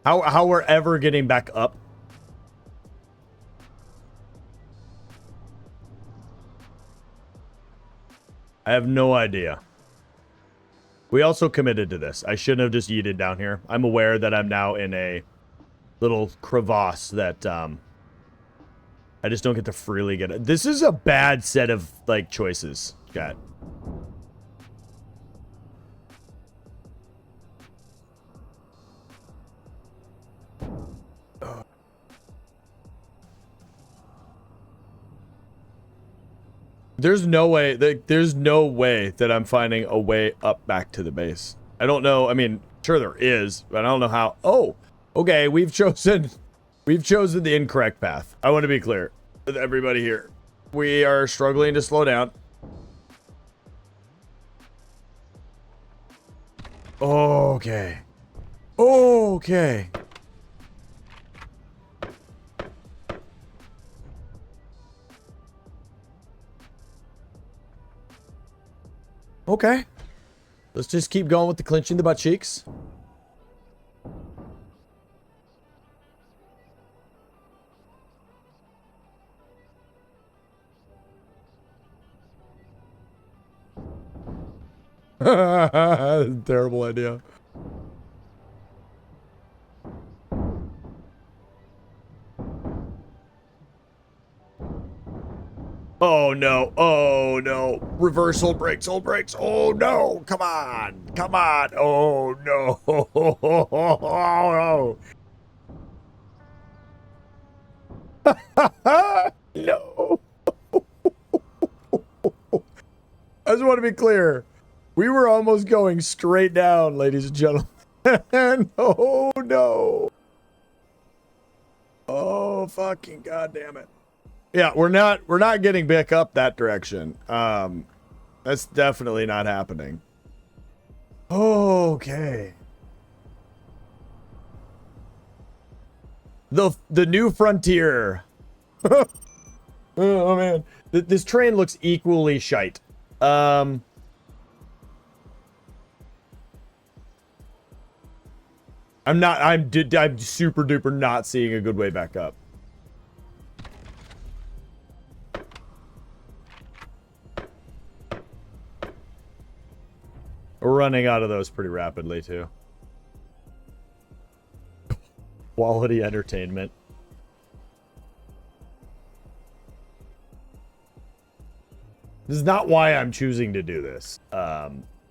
How we're ever getting back up? I have no idea. We also committed to this. I shouldn't have just yeeted down here. I'm aware that I'm now in a little crevasse that I just don't get to freely get it. This is a bad set of like choices, chat. There's no way that I'm finding a way up back to the base. I don't know. I mean, sure there is, but I don't know how. Oh, okay. We've chosen the incorrect path. I want to be clear with everybody here. We are struggling to slow down. Okay. Okay. Okay. Let's just keep going with the clinching the butt cheeks. Terrible idea. Oh no, oh no. Reversal brakes, old brakes. Oh no, come on, come on. Oh no. No. I just want to be clear. We were almost going straight down, ladies and gentlemen. Oh no. Oh fucking goddamn it. Yeah, we're not getting back up that direction. That's definitely not happening. Okay. The new frontier. Oh man, this train looks equally shite. I'm super duper not seeing a good way back up. We're running out of those pretty rapidly, too. Quality entertainment. This is not why I'm choosing to do this.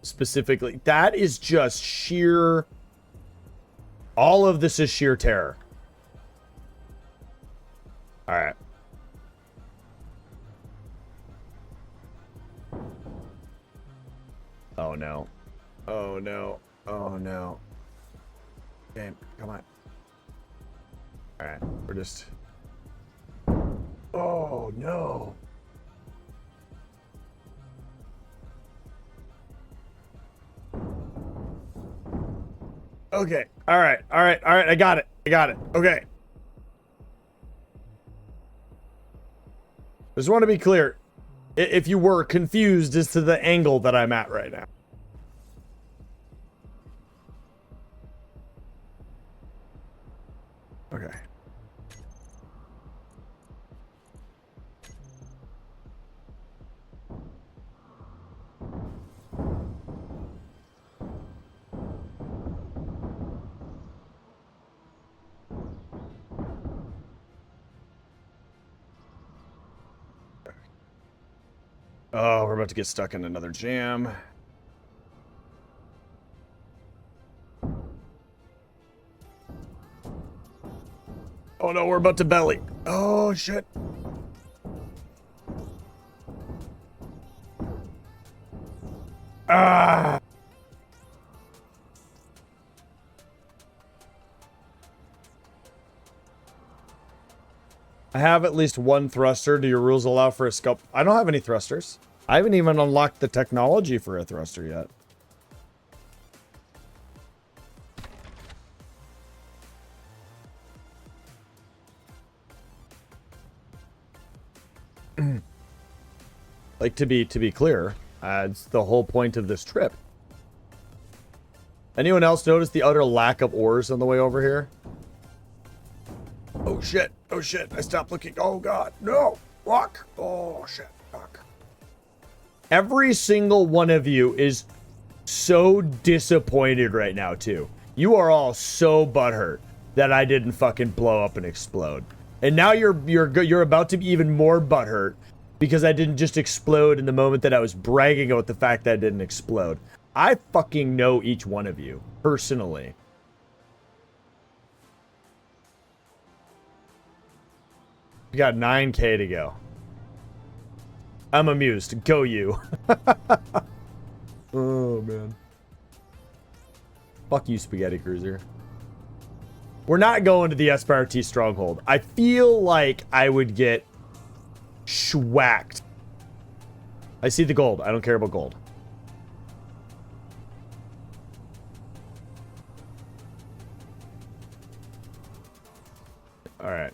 Specifically, that is just sheer... All of this is sheer terror. Alright. Oh, no. Oh, no. Oh, no. Game, come on. Alright, we're just... Oh, no. Okay. All right. I got it. Okay. Just want to be clear. If you were confused as to the angle that I'm at right now. Okay. Oh, we're about to get stuck in another jam. Oh no, we're about to belly. Oh shit. Ah. I have at least one thruster. Do your rules allow for a scope? I don't have any thrusters. I haven't even unlocked the technology for a thruster yet. Like, to be clear, it's the whole point of this trip. Anyone else notice the utter lack of ores on the way over here? Oh shit. Oh shit. I stopped looking. Oh god. No. Fuck. Oh shit. Fuck. Every single one of you is so disappointed right now too. You are all so butthurt that I didn't fucking blow up and explode. And now you're about to be even more butthurt because I didn't just explode in the moment that I was bragging about the fact that I didn't explode. I fucking know each one of you personally. We got 9K to go. I'm amused. Go you. Oh, man. Fuck you, Spaghetti Cruiser. We're not going to the SPRT Stronghold. I feel like I would get schwacked. I see the gold. I don't care about gold. Alright.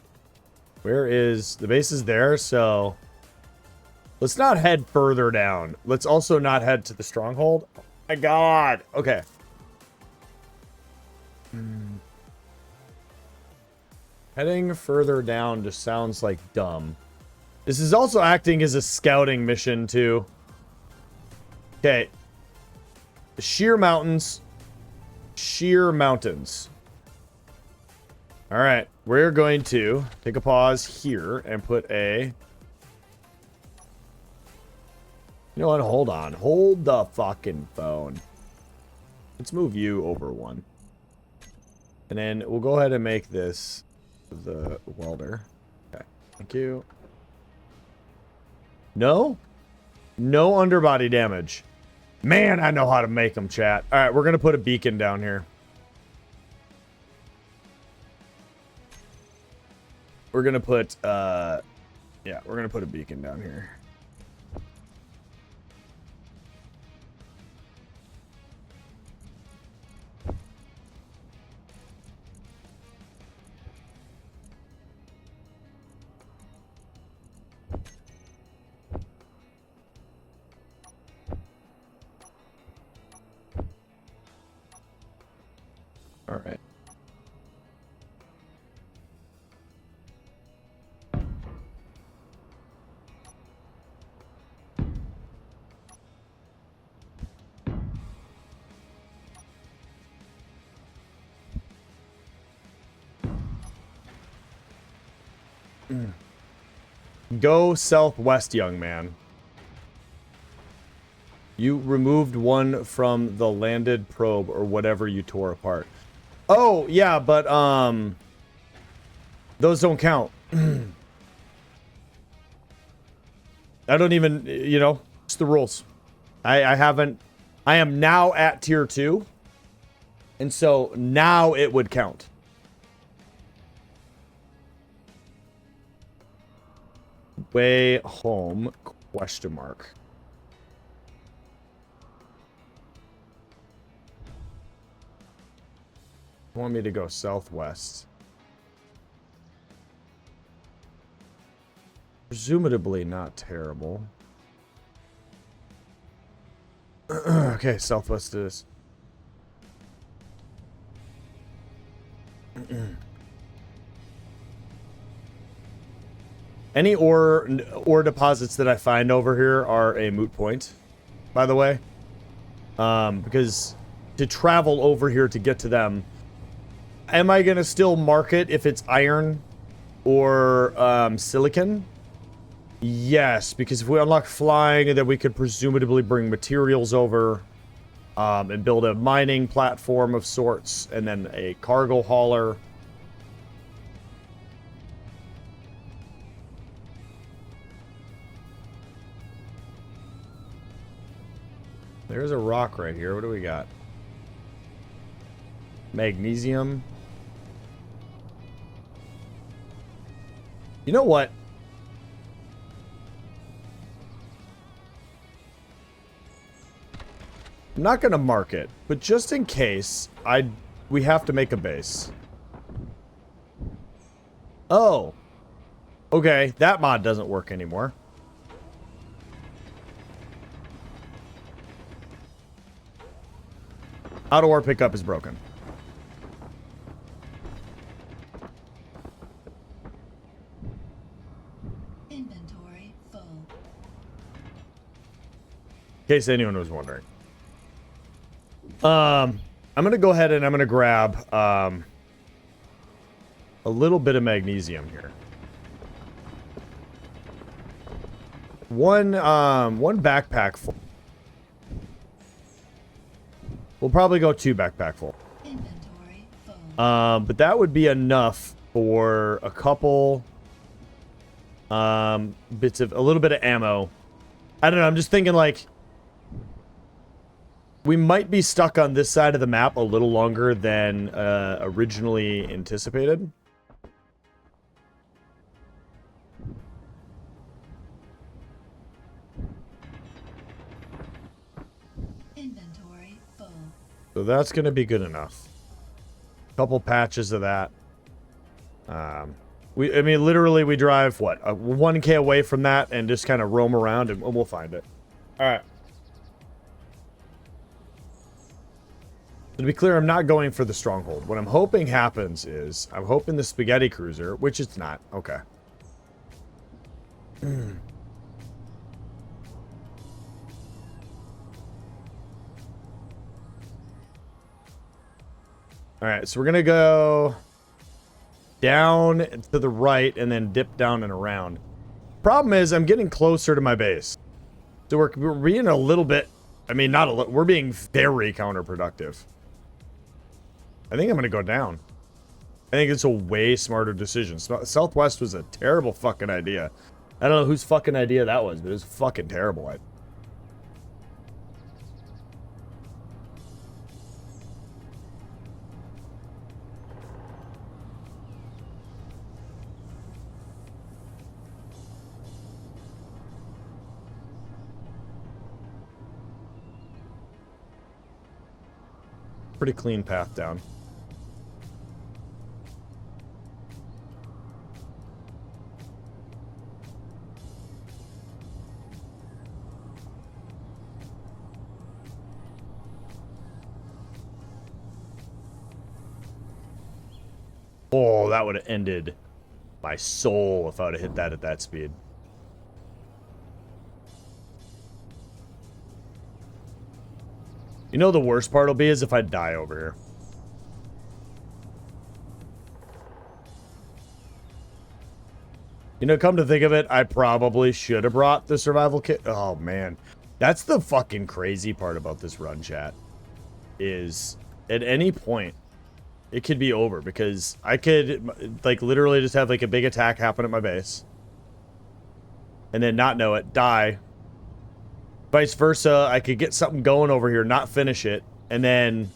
Where is... The base is there, so... Let's not head further down. Let's also not head to the stronghold. Oh my god. Okay. Heading further down just sounds like dumb. This is also acting as a scouting mission, too. Okay. Sheer mountains. Sheer mountains. Alright. We're going to take a pause here and put a... You know what? Hold on. Hold the fucking phone. Let's move you over one. And then we'll go ahead and make this the welder. Okay. Thank you. No? No underbody damage. Man, I know how to make them, chat. All right, we're going to put a beacon down here. We're going to put, yeah, we're going to put a beacon down here. All right. Go southwest, young man. You removed one from the landed probe or whatever you tore apart. Oh, yeah, but, those don't count. I don't even, you know, it's the rules. I am now at tier 2. And so now it would count. Way home, question mark. Want me to go southwest? Presumably not terrible. Okay, southwest is. Any ore deposits that I find over here are a moot point, by the way. Because to travel over here to get to them, am I gonna still mark it if it's iron or silicon? Yes, because if we unlock flying, then we could presumably bring materials over and build a mining platform of sorts, and then a cargo hauler. There's a rock right here. What do we got? Magnesium. You know what? I'm not gonna mark it, but just in case, we have to make a base. Oh. Okay, that mod doesn't work anymore. Auto ore pickup is broken. Inventory full. In case anyone was wondering. I'm gonna go ahead and I'm gonna grab a little bit of magnesium here. One backpack full. We'll probably go 2 backpack full. Inventory full. But that would be enough for a couple bits of a little bit of ammo. I don't know, I'm just thinking like we might be stuck on this side of the map a little longer than originally anticipated. Inventory full. So that's going to be good enough. Couple patches of that. I mean, literally we drive, what, 1K away from that and just kind of roam around and we'll find it. All right. To be clear, I'm not going for the stronghold. What I'm hoping happens is, I'm hoping the spaghetti cruiser, which it's not. Okay. Alright, so we're gonna go down to the right and then dip down and around. Problem is, I'm getting closer to my base. So we're being a little bit, I mean, not a little, we're being very counterproductive. I think I'm gonna go down. I think it's a way smarter decision. Southwest was a terrible fucking idea. I don't know whose fucking idea that was, but it was a fucking terrible idea. Pretty clean path down. Oh, that would have ended my soul if I would have hit that at that speed. You know the worst part will be is if I die over here. You know, come to think of it, I probably should have brought the survival kit. Oh, man. That's the fucking crazy part about this run, chat. Is at any point, it could be over. Because I could, like, literally just have, like, a big attack happen at my base. And then not know it, die. Vice versa, I could get something going over here, not finish it. And then...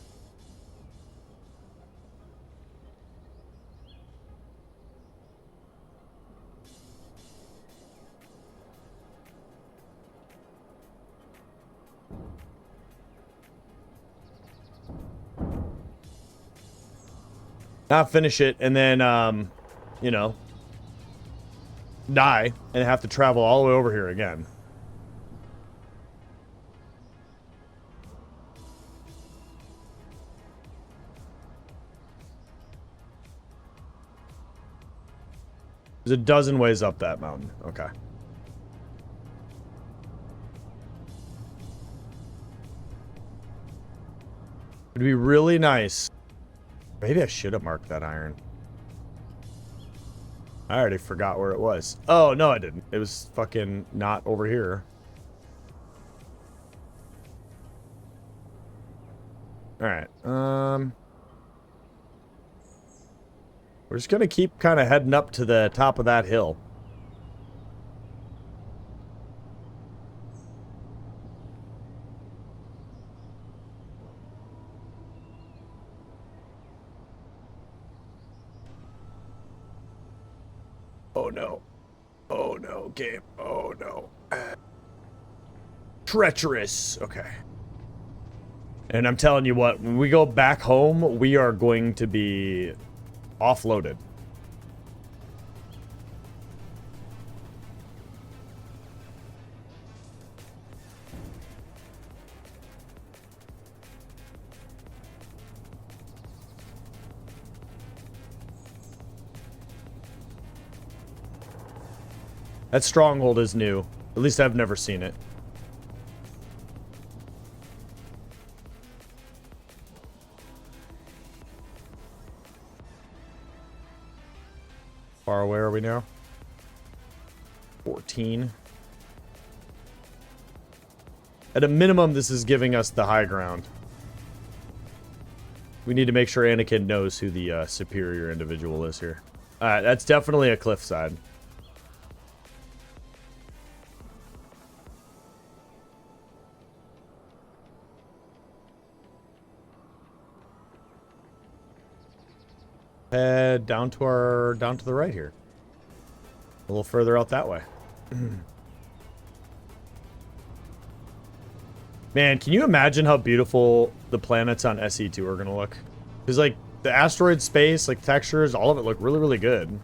not finish it, and then, you know, die, and have to travel all the way over here again. There's a dozen ways up that mountain. Okay. It'd be really nice. Maybe I should have marked that iron. I already forgot where it was. Oh, no, I didn't. It was fucking not over here. Alright, we're just gonna keep kind of heading up to the top of that hill. Oh no. Oh no, game. Oh no. Treacherous. Okay. And I'm telling you what, when we go back home, we are going to be offloaded. That stronghold is new. At least I've never seen it. Far away are we now? 14. At a minimum, this is giving us the high ground. We need to make sure Anakin knows who the superior individual is here. Alright, that's definitely a cliffside. Head down to the right here. A little further out that way. Man, can you imagine how beautiful the planets on SE2 are gonna look? Because like the asteroid space, like textures, all of it look really, really good.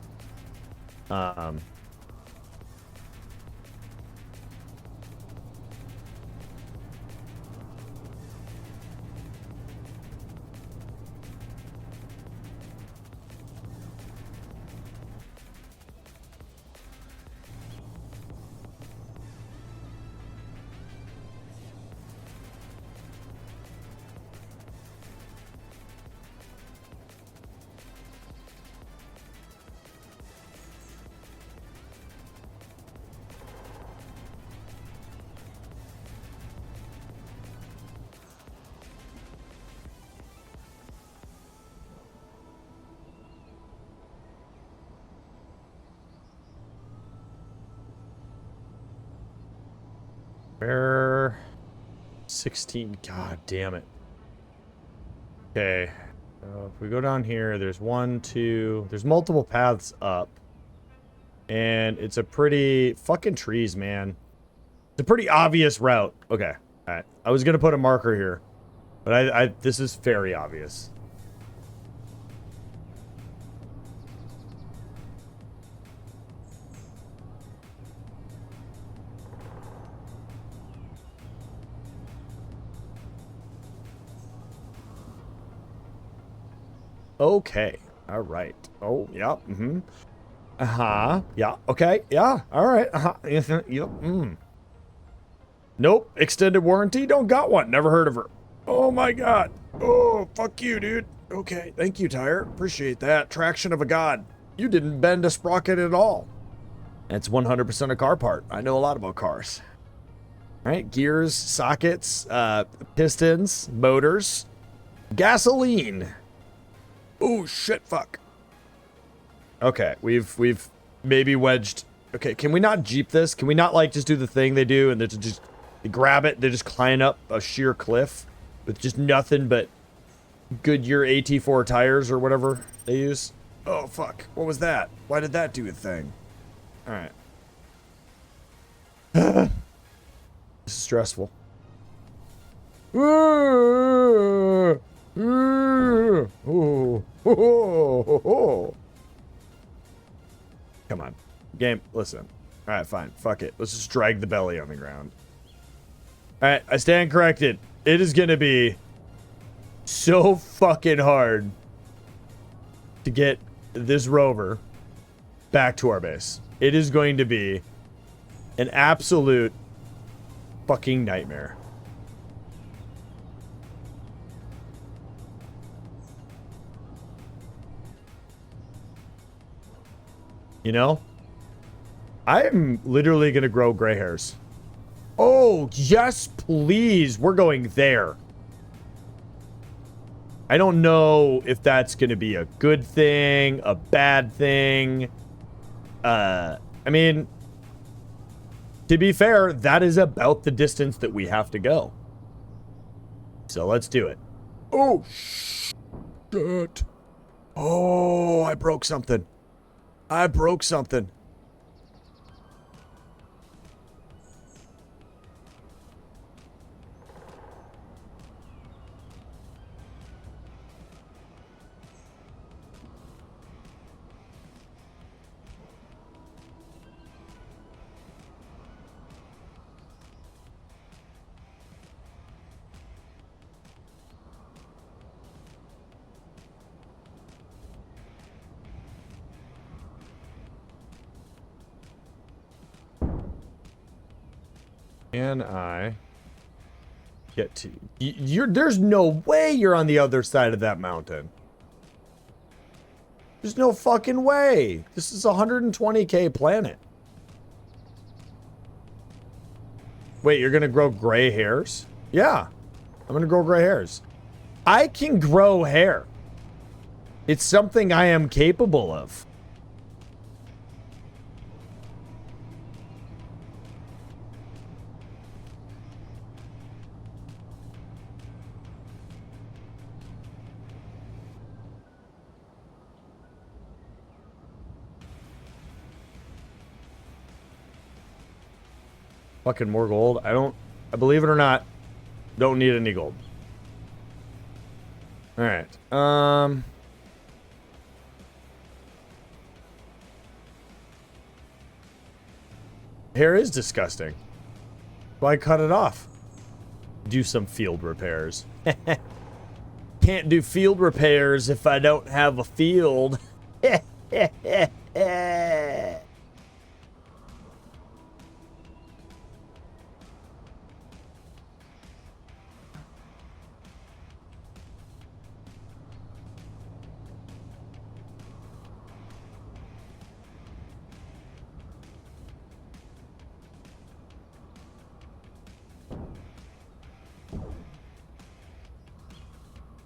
Where? 16. God damn it. Okay. If we go down here, there's one, two. There's multiple paths up. And it's a pretty... Fucking trees, man. It's a pretty obvious route. Okay. Alright. I was gonna put a marker here. But this is very obvious. Okay. All right. Oh, yeah. Mm-hmm. Uh-huh. Yeah. Okay. Yeah. All right. Uh-huh. Yep. Mm. Nope. Extended warranty? Don't got one. Never heard of her. Oh, my God. Oh, fuck you, dude. Okay. Thank you, Tire. Appreciate that. Traction of a god. You didn't bend a sprocket at all. That's 100% a car part. I know a lot about cars. All right, gears, sockets, pistons, motors, gasoline. Oh shit, fuck. Okay, we've maybe wedged. Okay, can we not Jeep this? Can we not like just do the thing they do and they grab it, they just climb up a sheer cliff with just nothing but Goodyear AT4 tires or whatever they use? Oh fuck, what was that? Why did that do a thing? All right. This is stressful. Come on. Game, listen. Alright, fine. Fuck it. Let's just drag the belly on the ground. Alright, I stand corrected. It is gonna be so fucking hard to get this rover back to our base. It is going to be an absolute fucking nightmare. You know? I'm literally gonna grow gray hairs. Oh, yes, please. We're going there. I don't know if that's gonna be a good thing, a bad thing. I mean, to be fair, that is about the distance that we have to go. So let's do it. Oh, shit. Oh, I broke something. I broke something. Can I get to you're there's no way you're on the other side of that mountain. There's no fucking way. This is a 120k planet. Wait, you're gonna grow gray hairs? Yeah, I'm gonna grow gray hairs. I can grow hair. It's something I am capable of. Fucking more gold. I believe it or not, don't need any gold. All right. Hair is disgusting. Why cut it off? Do some field repairs. Can't do field repairs if I don't have a field.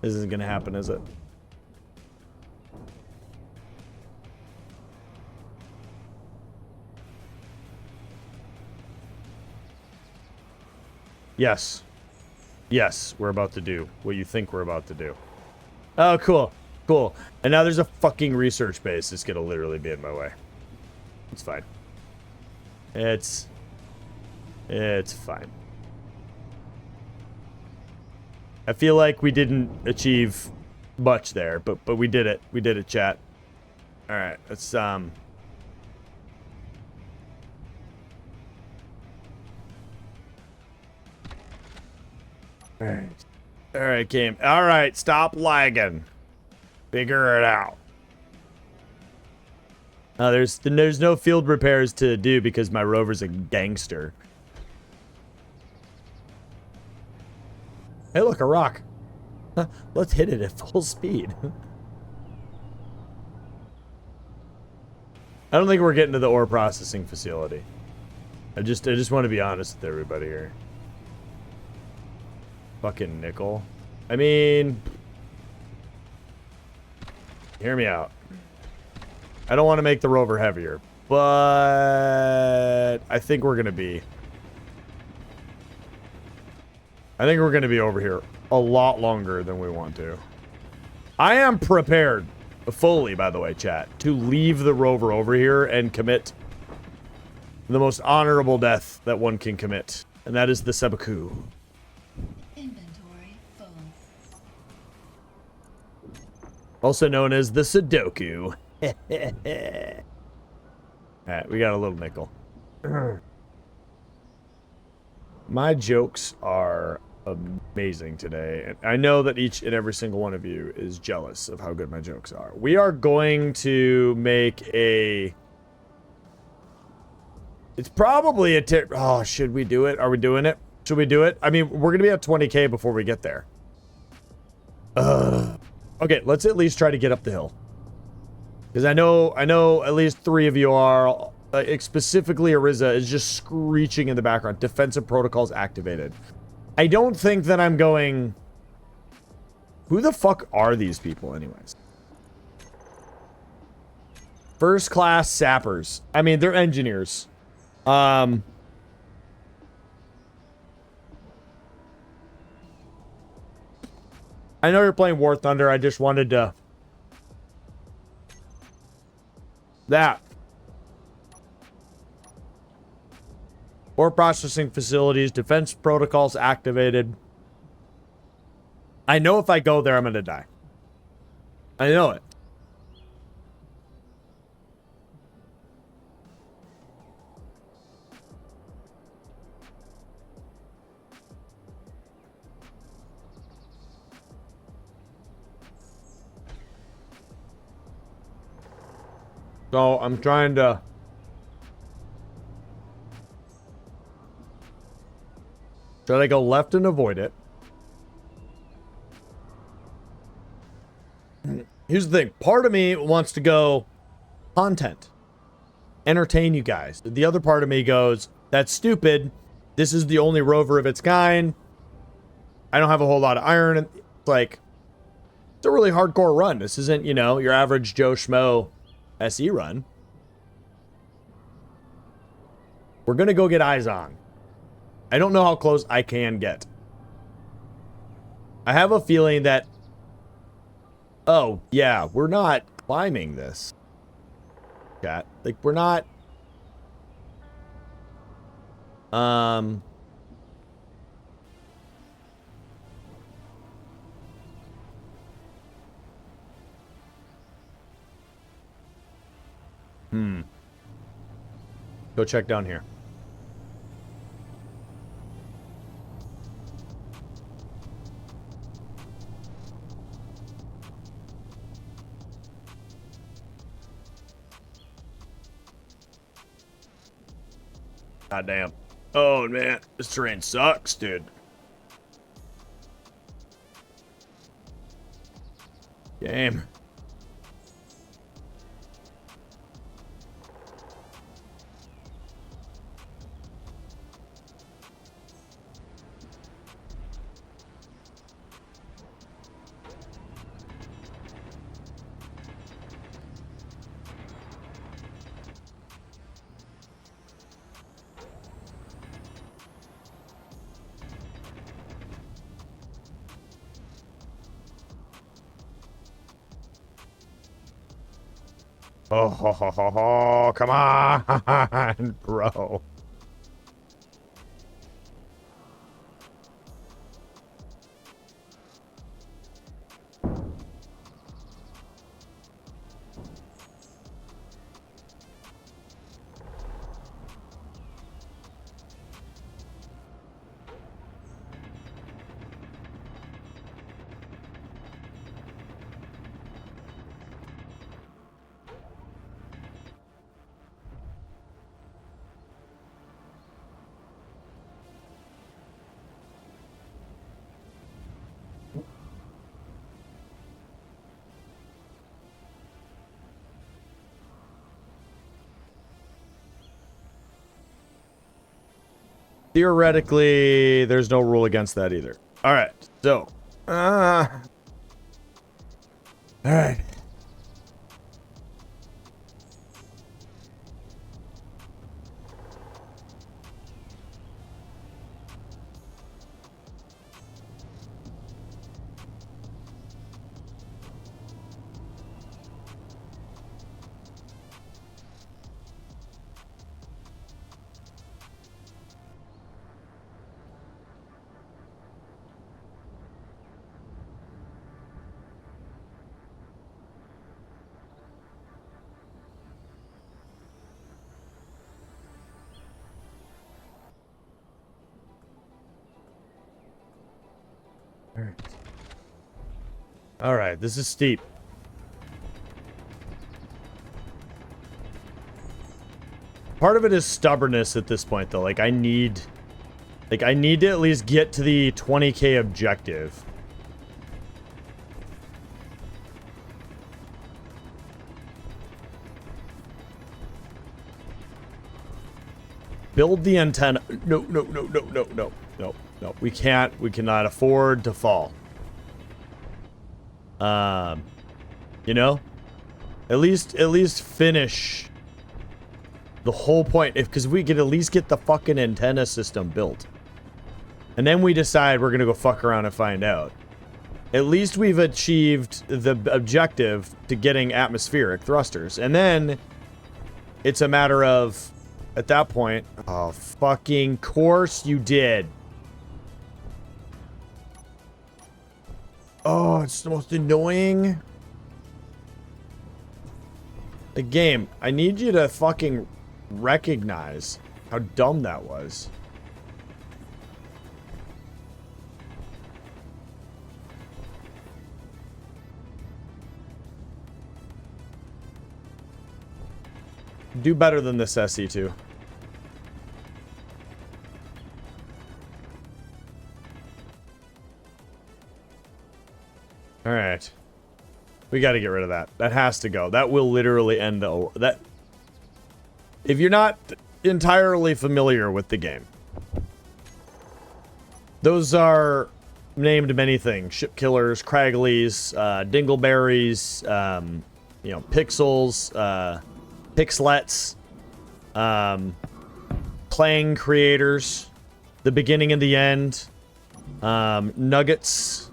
This isn't gonna happen, is it? Yes. Yes, we're about to do what you think we're about to do. Oh, cool. Cool. And now there's a fucking research base that's gonna literally be in my way. It's fine. It's fine. I feel like we didn't achieve much there, but we did it. We did it, chat. All right, let's All right. All right, game. All right, stop lagging. Figure it out. There's no field repairs to do because my rover's a gangster. Hey, look, a rock. Let's hit it at full speed. I don't think we're getting to the ore processing facility. I just want to be honest with everybody here. Fucking nickel. I mean, hear me out. I don't want to make the rover heavier, but I think we're gonna be. I think we're gonna be over here a lot longer than we want to. I am prepared, fully, by the way, chat, to leave the rover over here and commit the most honorable death that one can commit, and that is the seppuku. Inventory full. Also known as the Sudoku. Alright, we got a little nickel. My jokes are amazing today. And I know that each and every single one of you is jealous of how good my jokes are. We are going to make a... It's probably a tip. Oh, should we do it? Are we doing it? Should we do it? I mean, we're going to be at 20K before we get there. Okay, let's at least try to get up the hill. Because I know at least 3 of you are, specifically Ariza is just screeching in the background. Defensive protocols activated. I don't think that I'm going... Who the fuck are these people anyways? First class sappers. I mean, they're engineers. I know you're playing War Thunder. I just wanted to... That. Ore processing facilities, defense protocols activated. I know if I go there, I'm gonna die. I know it. So I'm trying to... Should I go left and avoid it? Here's the thing. Part of me wants to go content. Entertain you guys. The other part of me goes, that's stupid. This is the only rover of its kind. I don't have a whole lot of iron. It's like, it's a really hardcore run. This isn't, you know, your average Joe Schmo SE run. We're gonna go get eyes on. I don't know how close I can get. I have a feeling that... Oh, yeah, we're not climbing this. Chat. Like, we're not... Go check down here. God damn. Oh, man. This terrain sucks, dude. Game. Oh, come on, bro. theoretically, there's no rule against that either. All right, so, all right. All right, this is steep. Part of it is stubbornness at this point, though. Like, I need to at least get to the 20K objective. Build the antenna. No, no, no, no, no, no, no, no. We can't. We cannot afford to fall. You know, at least finish the whole point. Because we could at least get the fucking antenna system built, and then we decide we're gonna go fuck around and find out. At least we've achieved the objective to getting atmospheric thrusters, and then it's a matter of, at that point, oh fucking course you did. Oh, it's the most annoying. The game, I need you to fucking recognize how dumb that was. Do better than this, SC2. Alright. We gotta get rid of that. That has to go. That will literally end the... That... If you're not entirely familiar with the game, those are named many things. Ship killers, Cragglies, Dingleberries, you know, Pixels, Pixlets, Clang creators, the beginning and the end, Nuggets.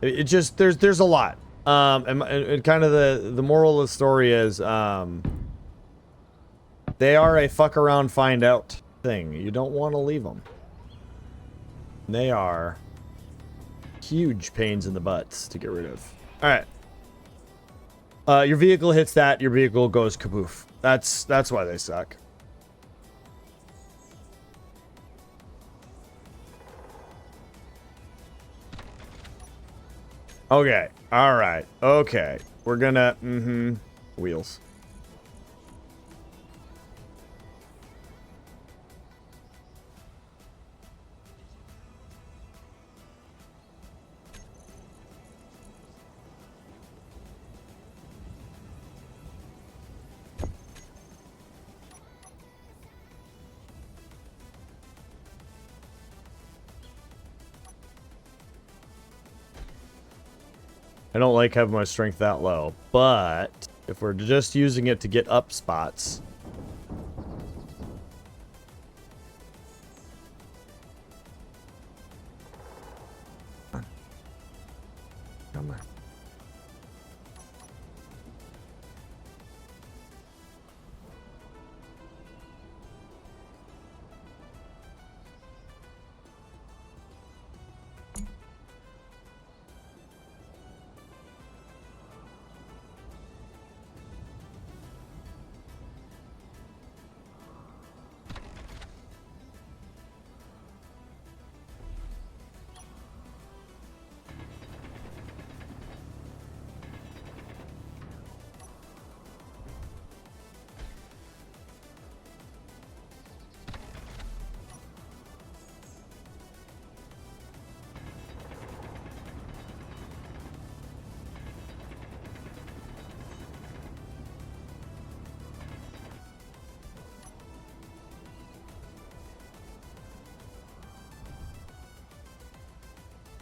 It just, there's a lot. And kind of the moral of the story is, they are a fuck around find out thing. You don't want to leave them. They are huge pains in the butts to get rid of. Alright. Your vehicle hits that, your vehicle goes kapoof. That's why they suck. Okay. Alright. Okay. We're gonna... Wheels. I don't like having my strength that low, but if we're just using it to get up spots... Come on.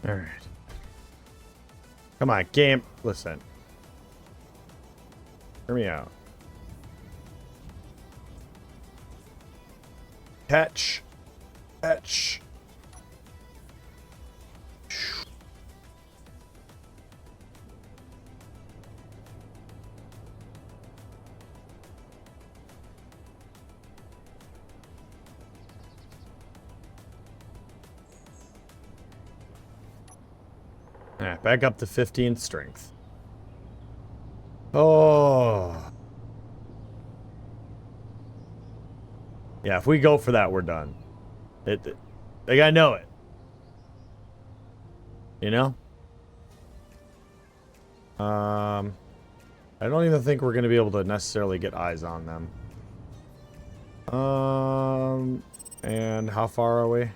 All right. Come on, game. Listen. Hear me out. Catch. Catch. Back up to 15th strength. Oh. Yeah, if we go for that, we're done. Like, I know it. You know? I don't even think we're going to be able to necessarily get eyes on them. And how far are we?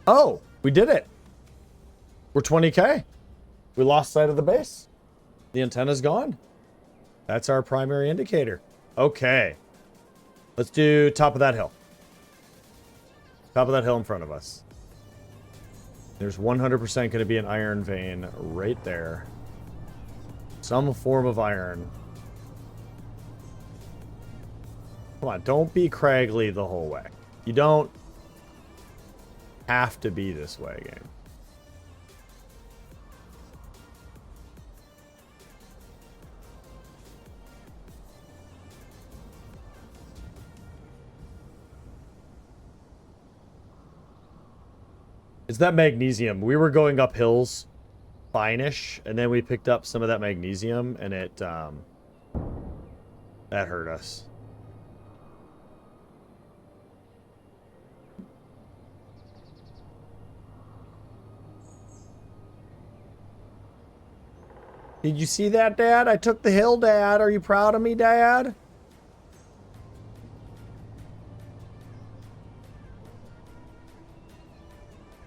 Oh, we did it. We're 20K. We lost sight of the base. The antenna's gone. That's our primary indicator. Okay. Let's do top of that hill. Top of that hill in front of us. There's 100% going to be an iron vein right there. Some form of iron. Come on, don't be craggly the whole way. You don't have to be this way, game. It's that magnesium. We were going up hills, fine-ish, and then we picked up some of that magnesium, and it, that hurt us. Did you see that, Dad? I took the hill, Dad. Are you proud of me, Dad?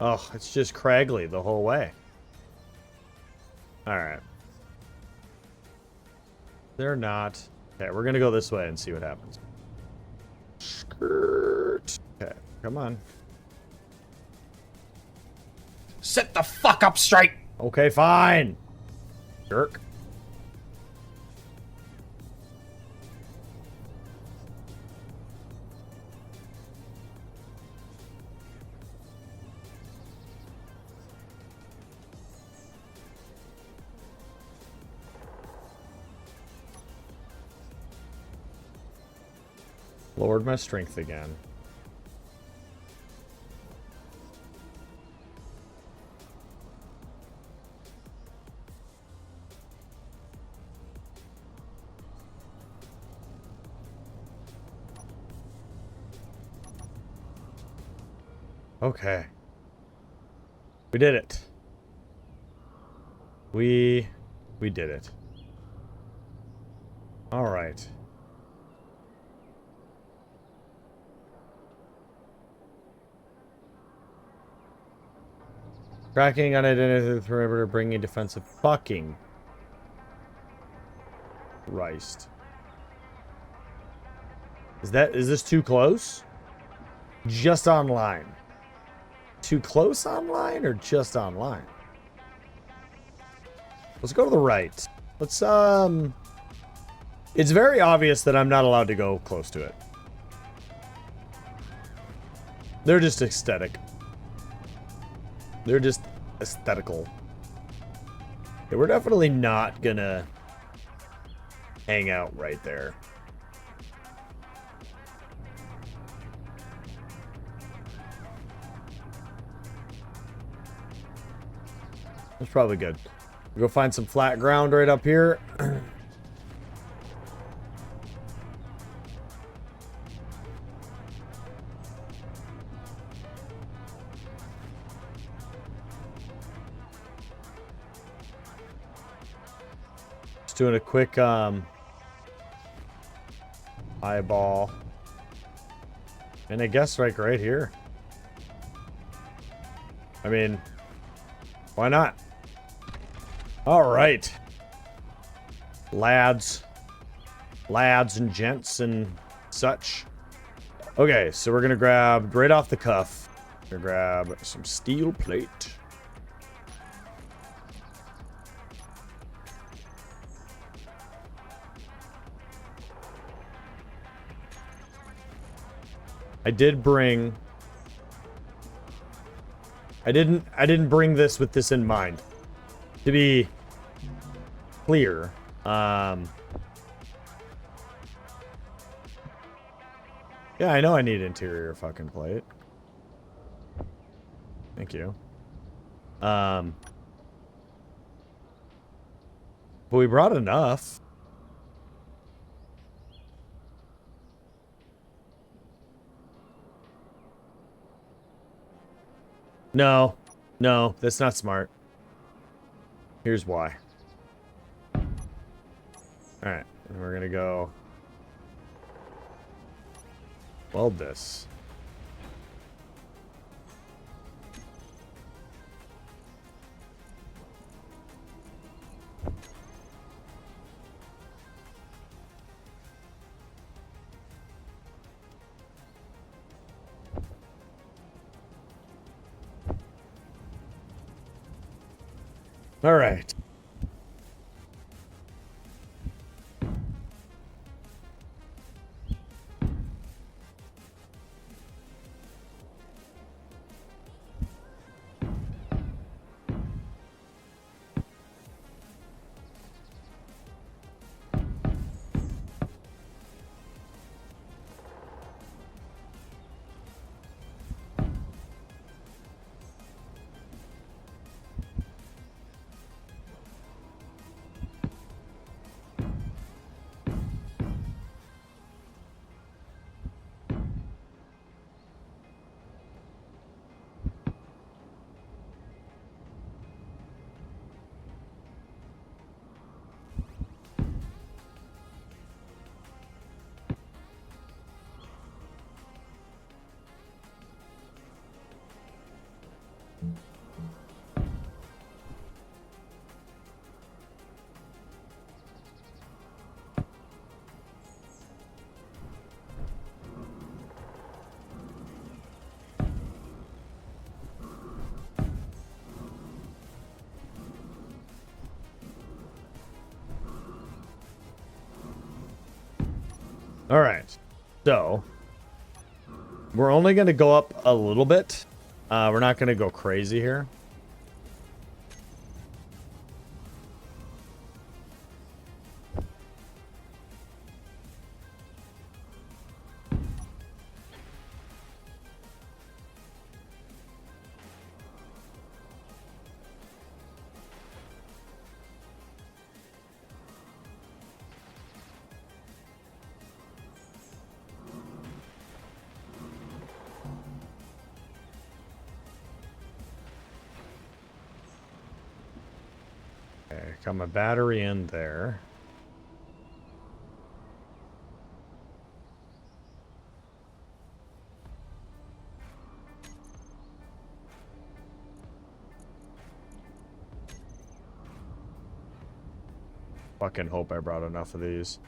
Oh, it's just craggly the whole way. Alright. They're not. Okay, we're gonna go this way and see what happens. Skirt. Okay, come on. Sit the fuck up straight! Okay, fine. Jerk. Lowered my strength again. Okay. We did it. We did it. All right. Tracking unidentified perimeter, bringing defensive fucking Christ. Is this too close? Just online. Too close online or just online? Let's go to the right. Let's it's very obvious that I'm not allowed to go close to it. They're just aesthetic. They're just aesthetical. Okay, we're definitely not gonna hang out right there. That's probably good. We'll go find some flat ground right up here. Just doing a quick eyeball. And I guess like right here. I mean, why not? All right. Lads and gents and such. Okay, so we're gonna grab right off the cuff. We're gonna grab some steel plate. I did bring... I didn't bring this with this in mind. To be clear, yeah, I know I need interior fucking plate. Thank you. But we brought enough. No, no, that's not smart. Here's why. Alright, and we're gonna go weld this. Alright. Alright, so we're only going to go up a little bit. We're not going to go crazy here. Okay, got my battery in there. Fucking hope I brought enough of these.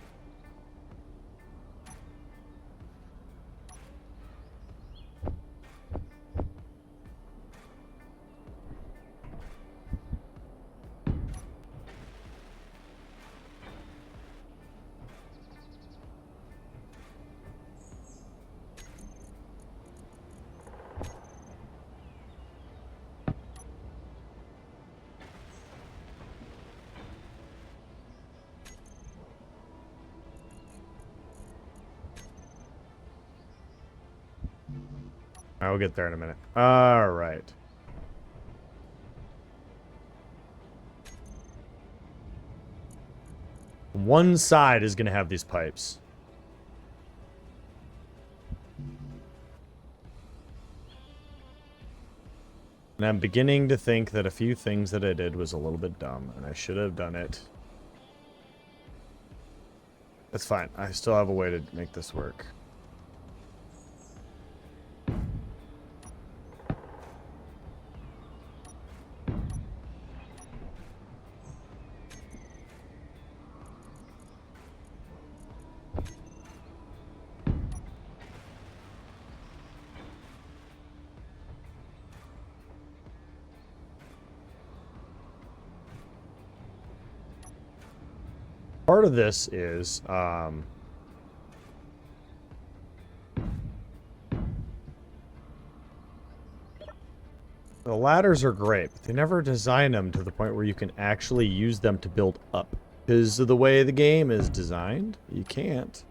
I'll get there in a minute. All right. One side is going to have these pipes. And I'm beginning to think that a few things that I did was a little bit dumb, and I should have done it. That's fine. I still have a way to make this work. Part of this is, The ladders are great, but they never design them to the point where you can actually use them to build up. Because of the way the game is designed, you can't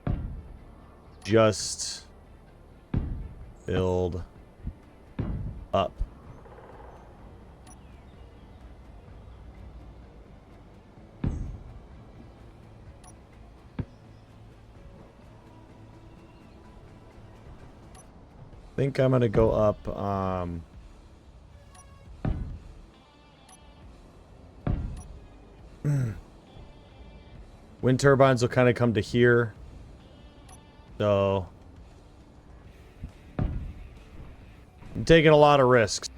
just build up. I think I'm gonna go up, wind turbines will kind of come to here. So I'm taking a lot of risks.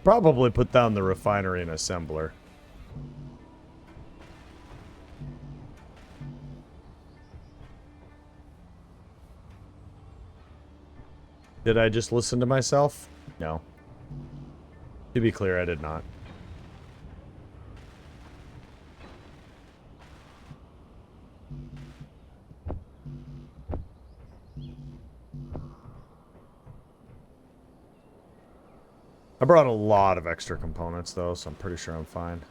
Probably put down the refinery and assembler. Did I just listen to myself? No. To be clear, I did not. I brought a lot of extra components, though, so I'm pretty sure I'm fine.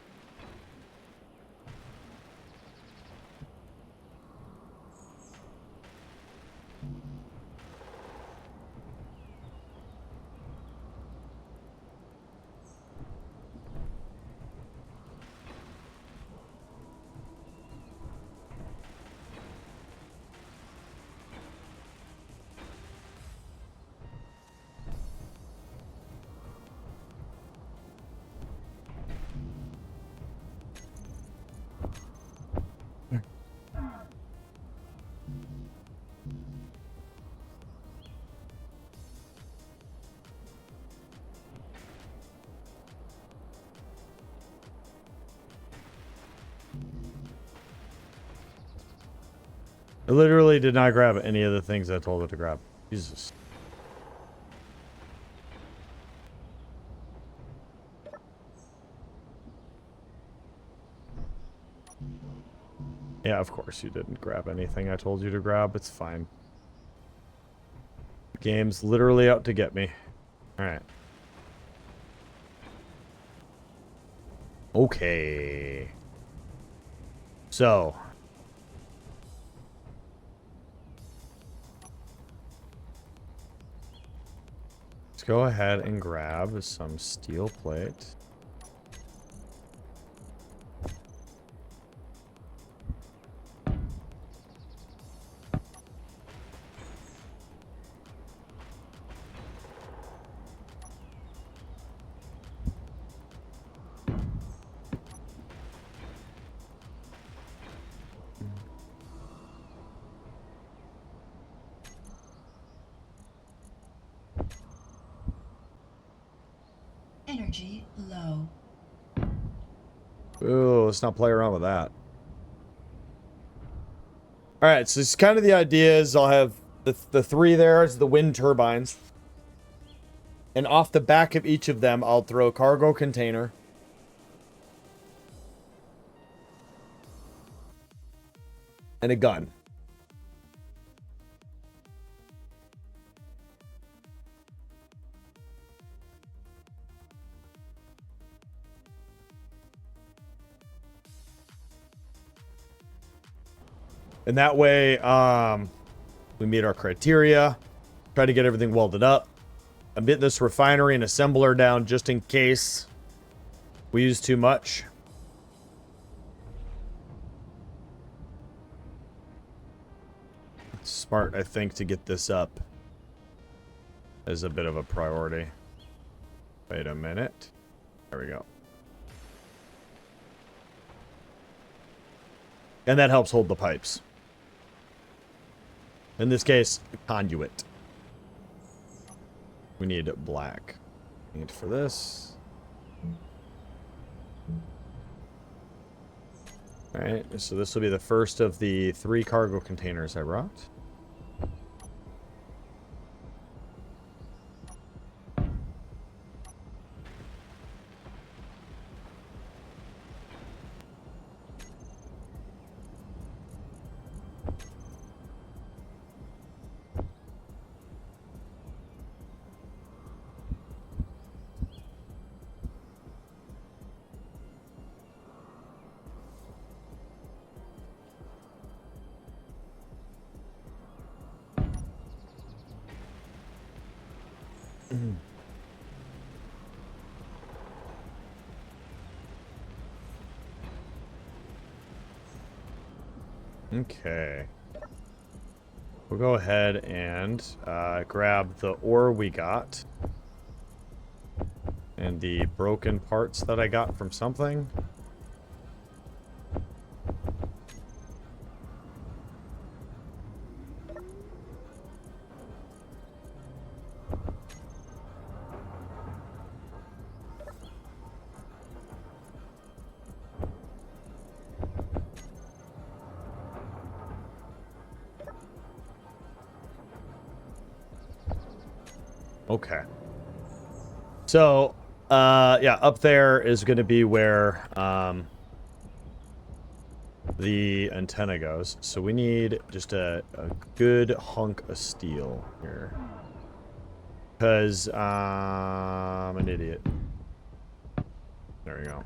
I literally did not grab any of the things I told it to grab. Jesus. Yeah, of course you didn't grab anything I told you to grab. It's fine. The game's literally out to get me. Alright. Okay. So. Let's go ahead and grab some steel plate. Energy low. Ooh, let's not play around with that. Alright, so it's kind of the idea is I'll have the three there as the wind turbines. And off the back of each of them, I'll throw a cargo container. And a gun. And that way, we meet our criteria. Try to get everything welded up. I'm getting this refinery and assembler down just in case we use too much. It's smart, I think, to get this up as a bit of a priority. Wait a minute. There we go. And that helps hold the pipes. In this case, conduit. We need black. Need for this. Alright, so this will be the first of the 3 cargo containers I brought. Okay. We'll go ahead and grab the ore we got. And the broken parts that I got from something. Okay. So, yeah, up there is going to be where the antenna goes. So we need just a good hunk of steel here. Because I'm an idiot. There we go.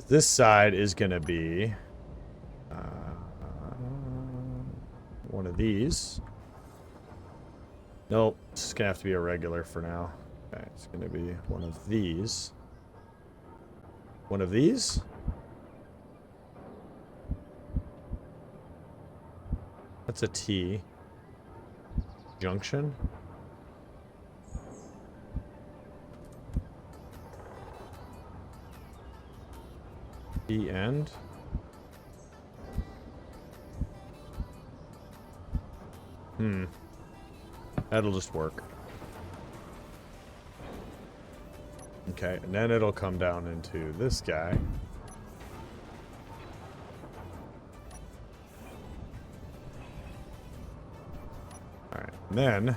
This side is going to be one of these. Nope, it's just gonna have to be a regular for now. Okay, it's gonna be one of these. One of these? That's a T. Junction? The end? That'll just work. Okay, and then it'll come down into this guy. Alright, and then...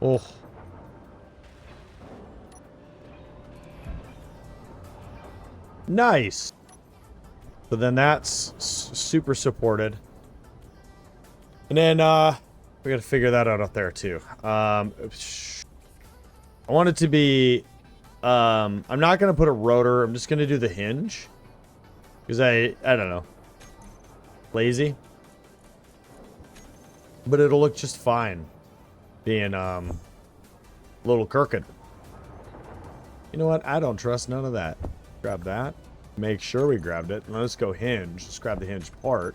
Oh. Nice. So then that's super supported. And then we got to figure that out there too. I want it to be I'm not going to put a rotor. I'm just going to do the hinge. Because I don't know. Lazy. But it'll look just fine. Being a little crooked. You know what? I don't trust none of that. Grab that. Make sure we grabbed it. And let's go hinge. Let's grab the hinge part.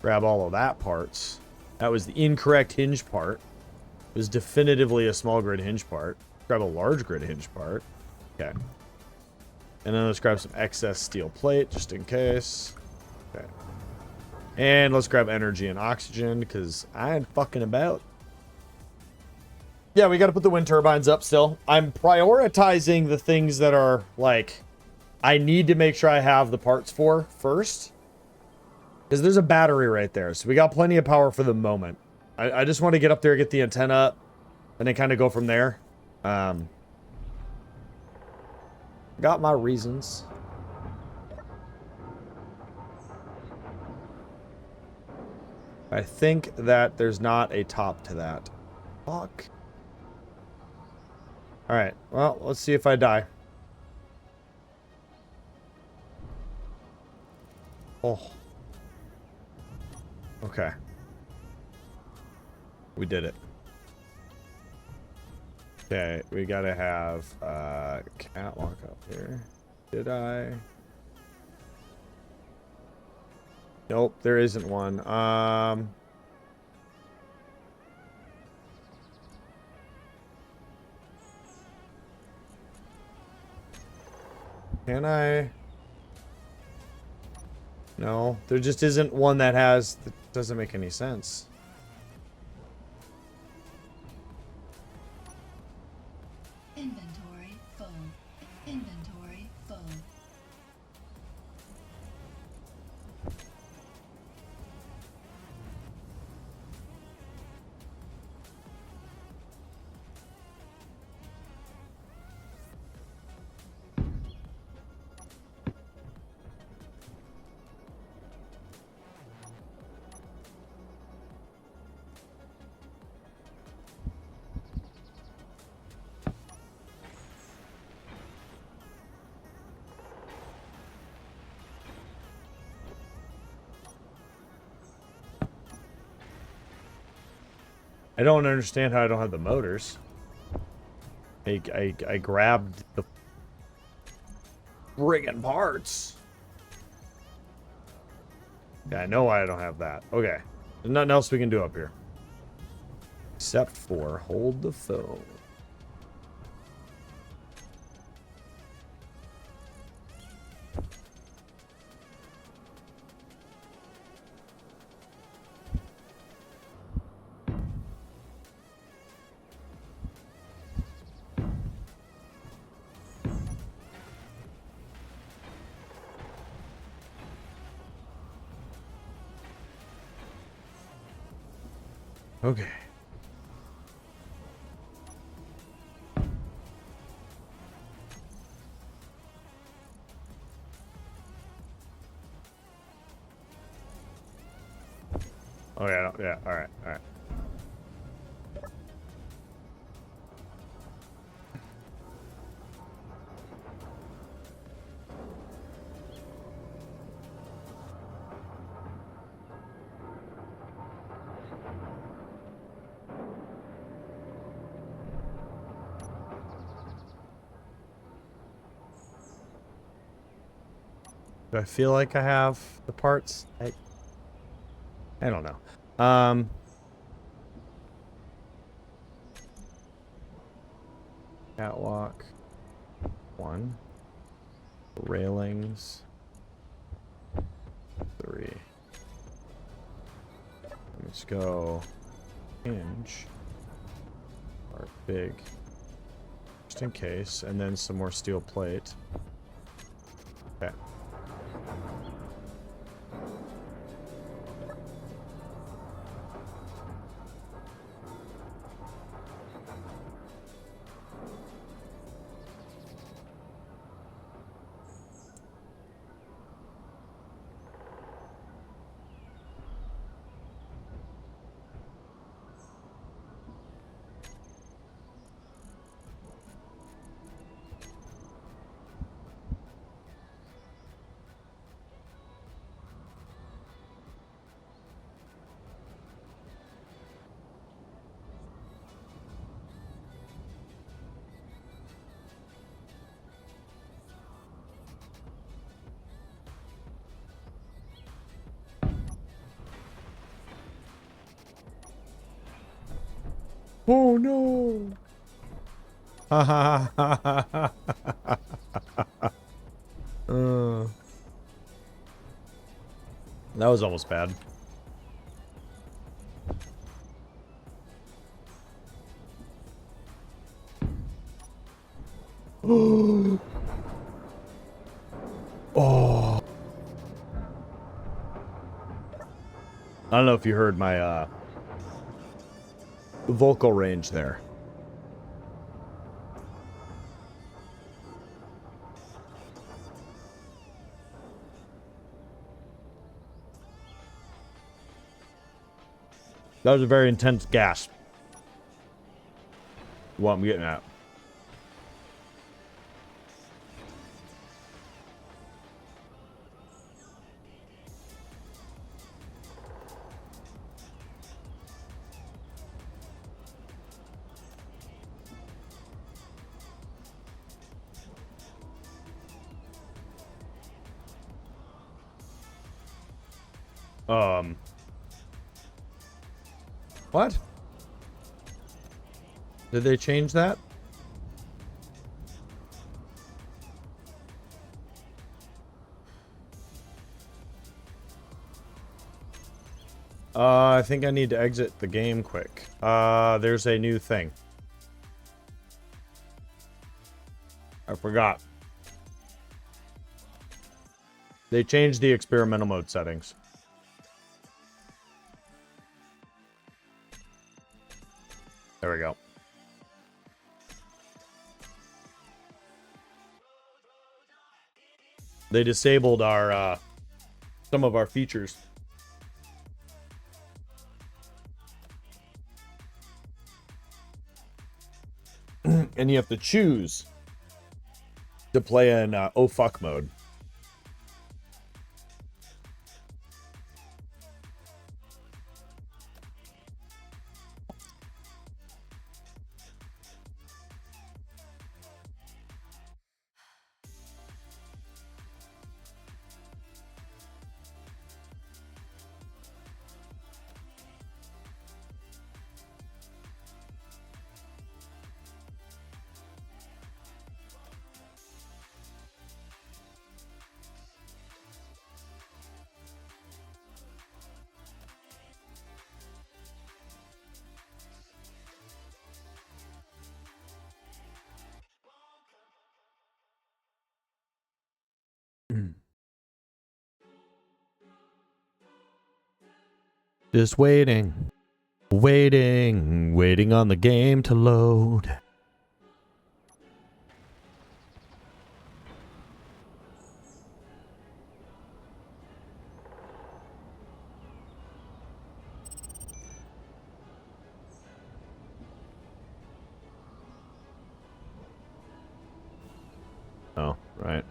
Grab all of that parts. That was the incorrect hinge part. It was definitively a small grid hinge part. Grab a large grid hinge part. Okay. And then let's grab some excess steel plate just in case. Okay. And let's grab energy and oxygen because I ain't fucking about. Yeah, we got to put the wind turbines up still. I'm prioritizing the things that are, like, I need to make sure I have the parts for first. Because there's a battery right there. So we got plenty of power for the moment. I just want to get up there, get the antenna up, and then kind of go from there. Got my reasons. I think that there's not a top to that. Fuck. Alright, well, let's see if I die. Oh. Okay. We did it. Okay, we gotta have catwalk up here. Did I? Nope, there isn't one. Can I? No, there just isn't one that has... That doesn't make any sense. Inventory full. Inventory full. I don't understand how I don't have the motors. I grabbed the friggin' parts. Yeah, I know why I don't have that. Okay. There's nothing else we can do up here. Except for hold the phone. Okay. Oh yeah, yeah, all right, all right. Do I feel like I have the parts? I don't know. Catwalk. 1. Railings. 3. Let's go. Hinge. Or big. Just in case. And then some more steel plate. Okay. Oh no! Ha ha ha ha ha ha. That was almost bad. Oh. I don't know if you heard my vocal range there. That was a very intense gasp. What I'm getting at. What? Did they change that? I think I need to exit the game quick. There's a new thing. I forgot. They changed the experimental mode settings. There we go. They disabled our, some of our features. And you have to choose to play in oh fuck mode. Just waiting. Waiting on the game to load. Oh, right.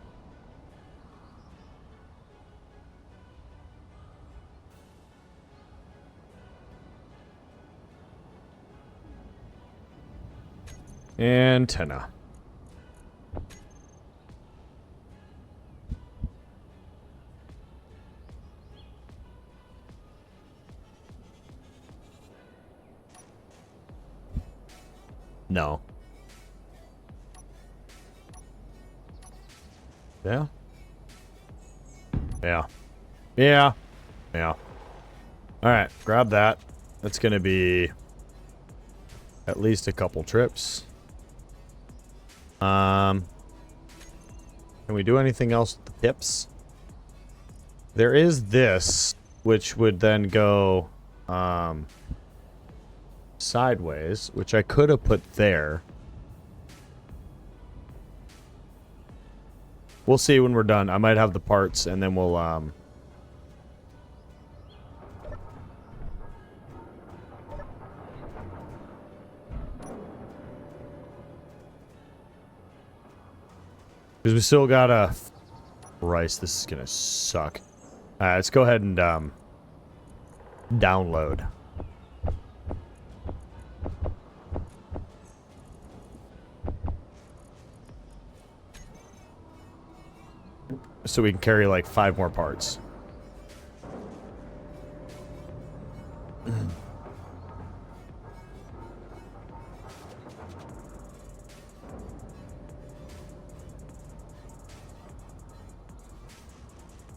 Antenna. No. Yeah. Yeah. Yeah. Yeah. All right, grab that. That's going to be at least a couple trips. Can we do anything else with the tips? There is this, which would then go sideways, which I could have put there. We'll see when we're done. I might have the parts, and then we'll because we still gotta... Christ, this is gonna suck. Alright, let's go ahead and download. So we can carry like 5 more parts.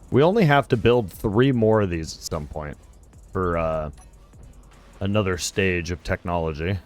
We only have to build 3 more of these at some point for another stage of technology.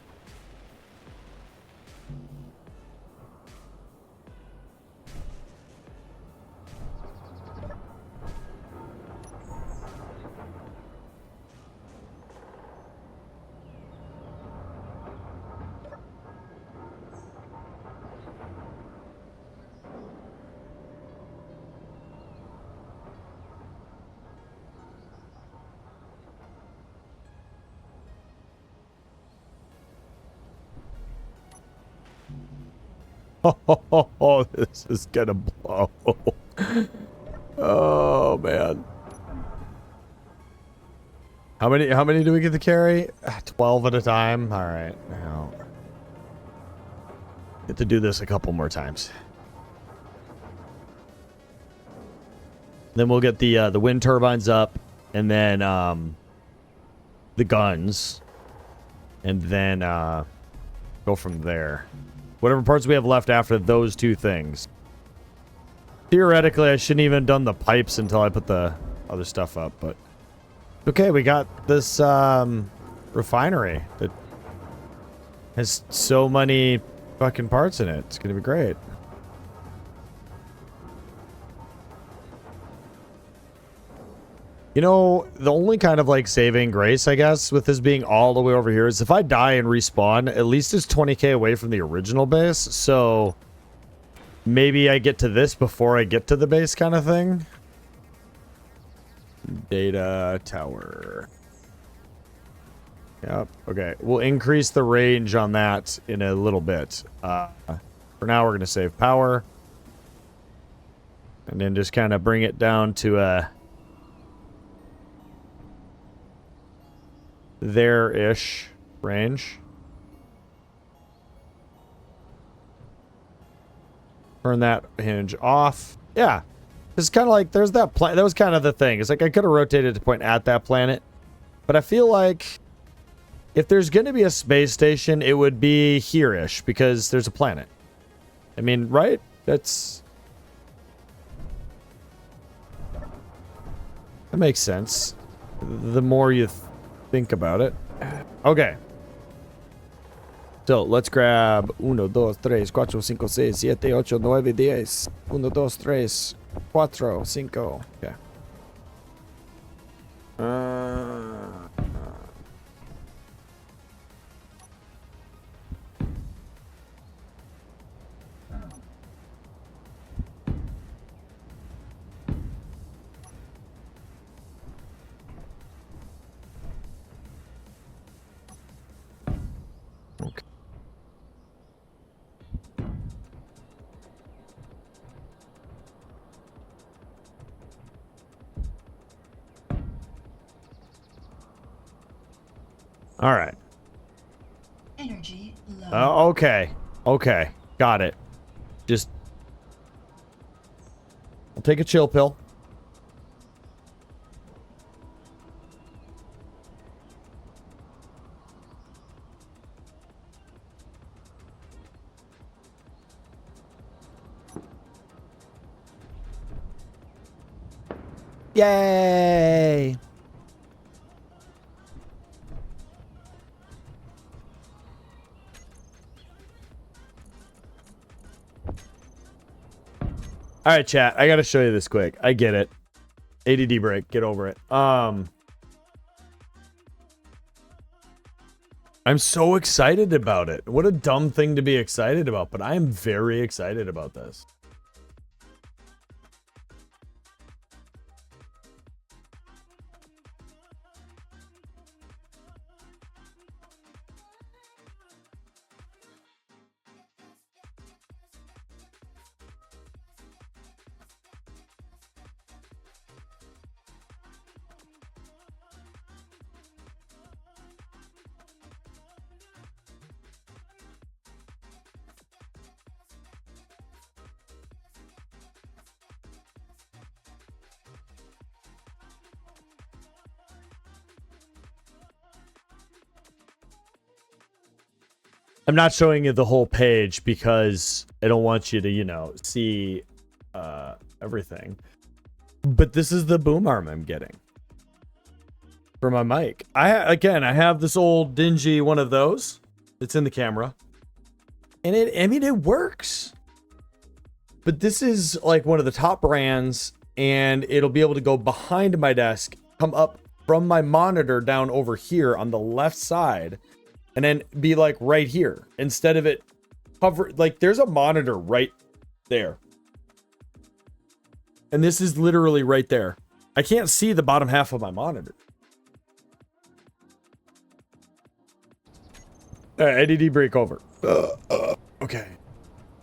Oh, this is gonna blow. Oh man. How many do we get to carry? 12 at a time. All right. Now get to do this a couple more times. Then we'll get the wind turbines up, and then the guns, and then go from there. Whatever parts we have left after those 2 things. Theoretically, I shouldn't even have done the pipes until I put the other stuff up, but... Okay, we got this refinery that has so many fucking parts in it. It's gonna be great. You know, the only kind of like saving grace, I guess, with this being all the way over here is if I die and respawn, at least it's 20k away from the original base. So maybe I get to this before I get to the base kind of thing. Data tower. Yep. Okay. We'll increase the range on that in a little bit. For now, we're going to save power. And then just kind of bring it down to a... there-ish range. Turn that hinge off. Yeah. It's kind of like there's that planet. That was kind of the thing. It's like I could have rotated to point at that planet. But I feel like if there's going to be a space station, it would be here-ish because there's a planet. I mean, right? That makes sense. The more you think about it. Okay. So, let's grab 1, 2, 3, 4, 5, 6, 7, 8, 9, 10. 1, 2, 3, Cuatro, cinco. Okay. Okay. All right. Energy low. Okay. Okay. Got it. Just... I'll take a chill pill. Yay! All right, chat. I gotta show you this quick. I get it. ADD break. Get over it. I'm so excited about it. What a dumb thing to be excited about, but I am very excited about this. I'm not showing you the whole page because I don't want you to, you know, see everything. But this is the boom arm I'm getting for my mic. I have this old dingy one of those. It's in the camera. And it works. But this is like one of the top brands, and it'll be able to go behind my desk, come up from my monitor down over here on the left side, and then be like right here instead of it cover. Like there's a monitor right there. And this is literally right there. I can't see the bottom half of my monitor. All right, ADD break over. Okay.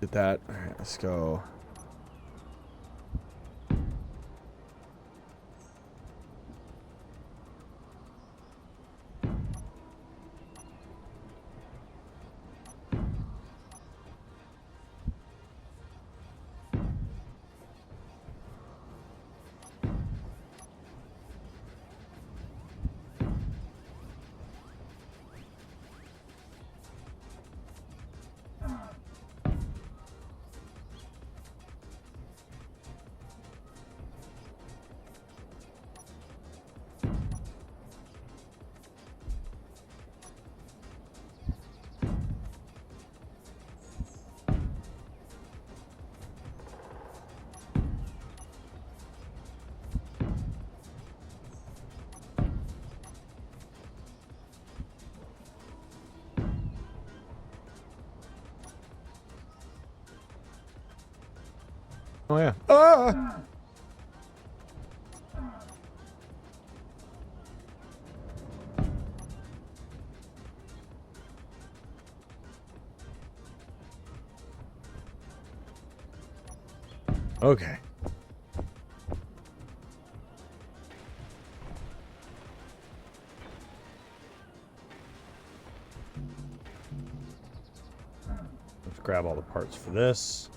Did that. All right, let's go. Oh yeah. Ah! Okay. Let's grab all the parts for this.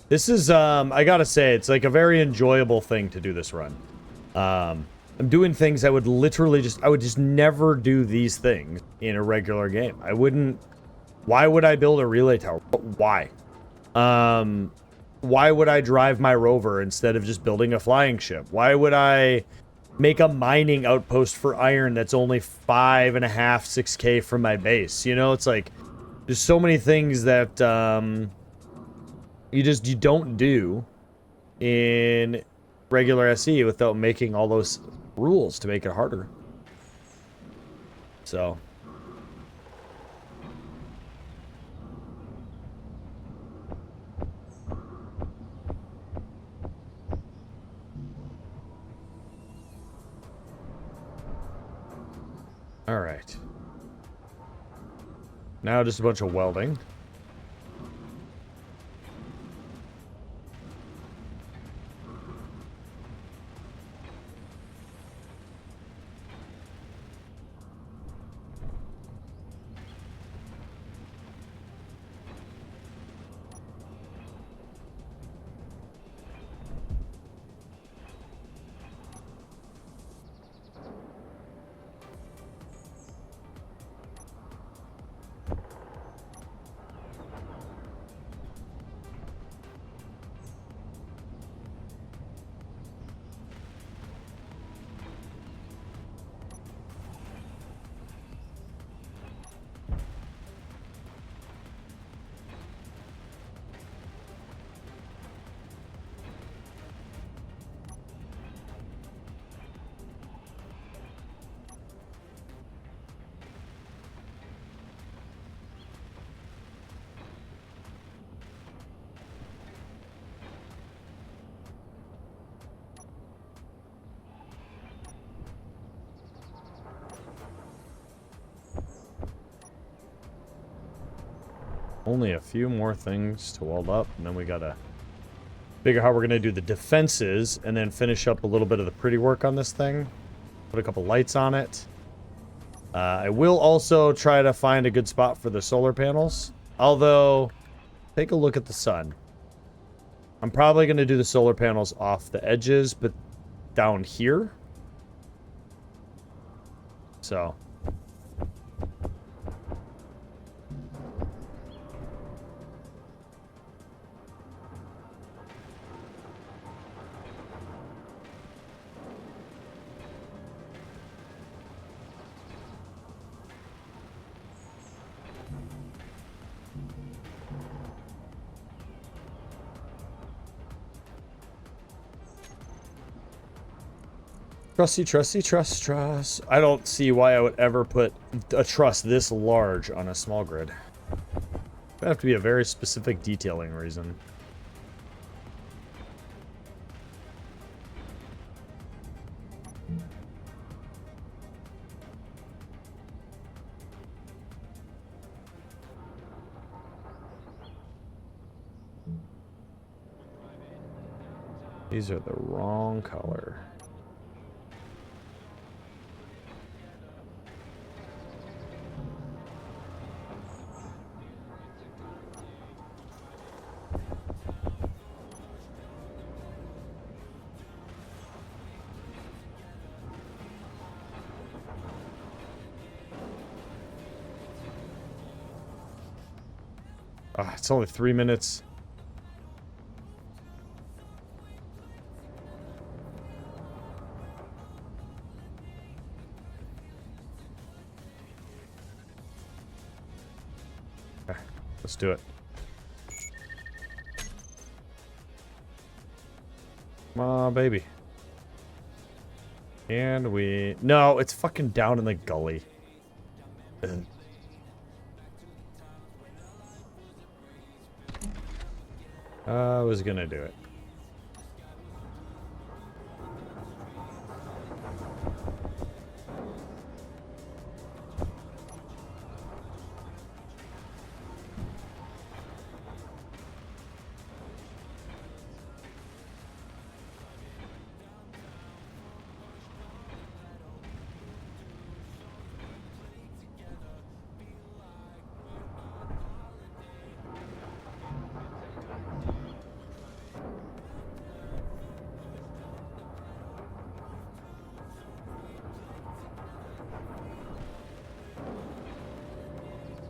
This is, I gotta say, it's like a very enjoyable thing to do this run. I'm doing things I would literally I would just never do these things in a regular game. I wouldn't, why would I build a relay tower? Why? Why would I drive my rover instead of just building a flying ship? Why would I make a mining outpost for iron that's only 5.5, 6K from my base. You know, it's like, there's so many things that you don't do in regular SE without making all those rules to make it harder. So. All right. Now just a bunch of welding. Only a few more things to weld up, and then we gotta figure how we're gonna do the defenses, and then finish up a little bit of the pretty work on this thing. Put a couple lights on it. I will also try to find a good spot for the solar panels. Although, take a look at the sun. I'm probably gonna do the solar panels off the edges, but down here. So. Trust. I don't see why I would ever put a truss this large on a small grid. It'd have to be a very specific detailing reason. These are the wrong color. It's only 3 minutes. Okay, let's do it. Come on, baby. And we... No, it's fucking down in the gully. Ugh. I was gonna do it.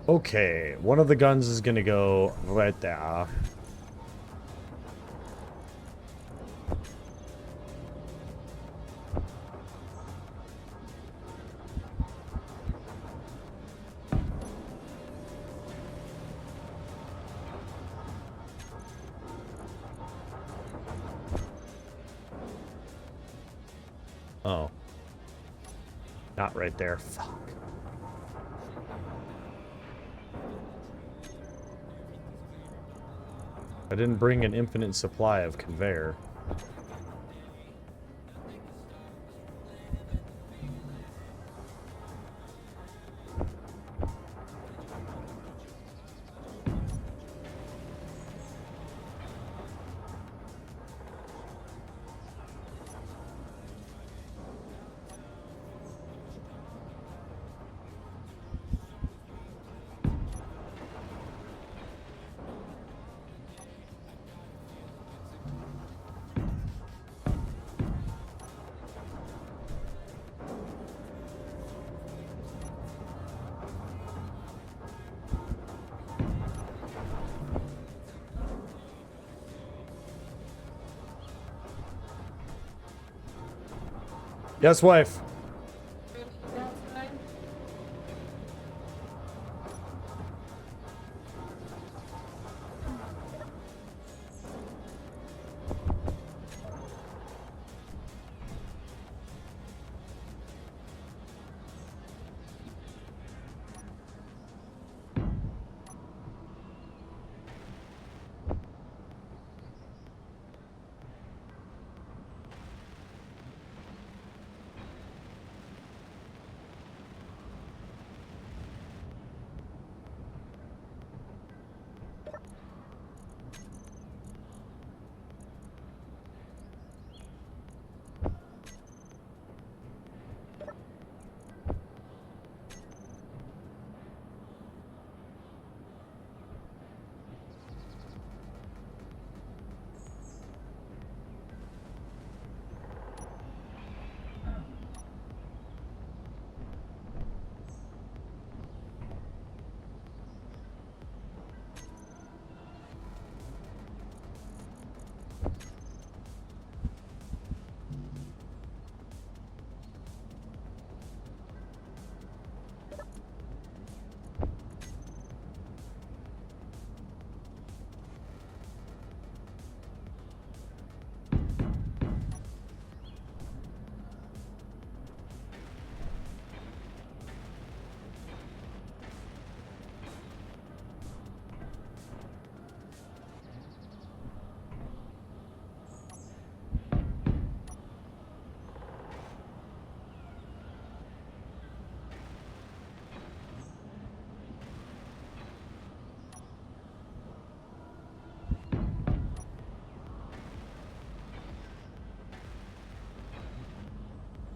Okay, one of the guns is gonna go right there. Not right there. Fuck. I didn't bring an infinite supply of conveyor. Yes, wife.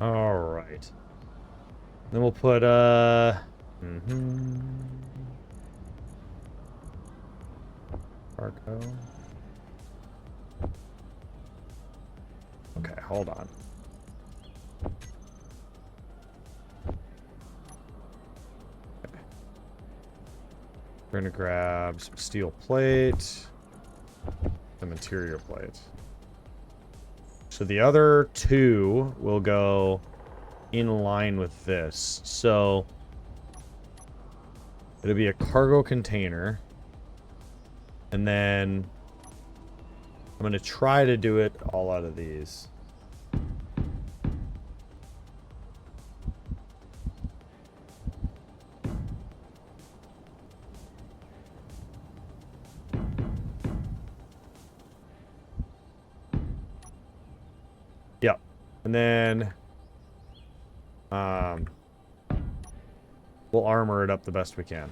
All right. Then we'll put Cargo. Okay, hold on. Okay. We're gonna grab some steel plate, some interior plate. So the other two will go in line with this. So it'll be a cargo container. And then I'm going to try to do it all out of these. Yep. And then we'll armor it up the best we can.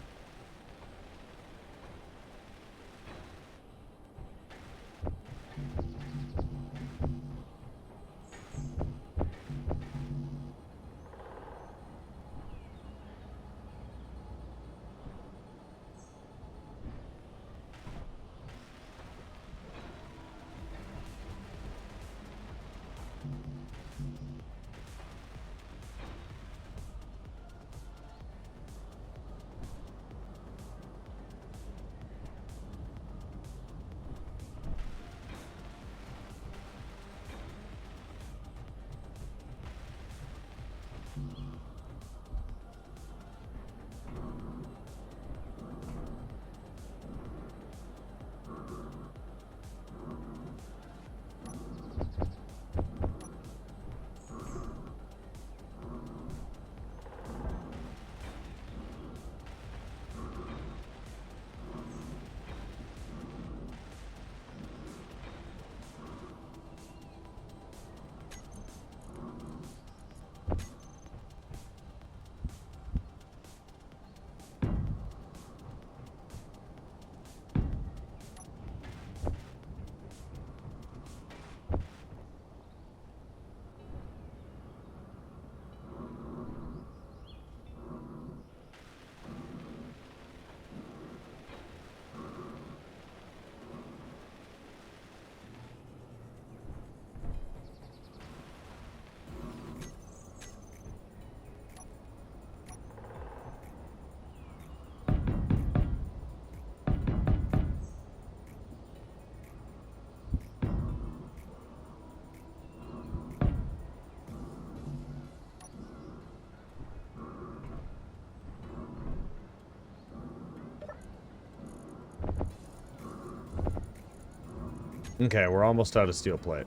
Okay, we're almost out of steel plate.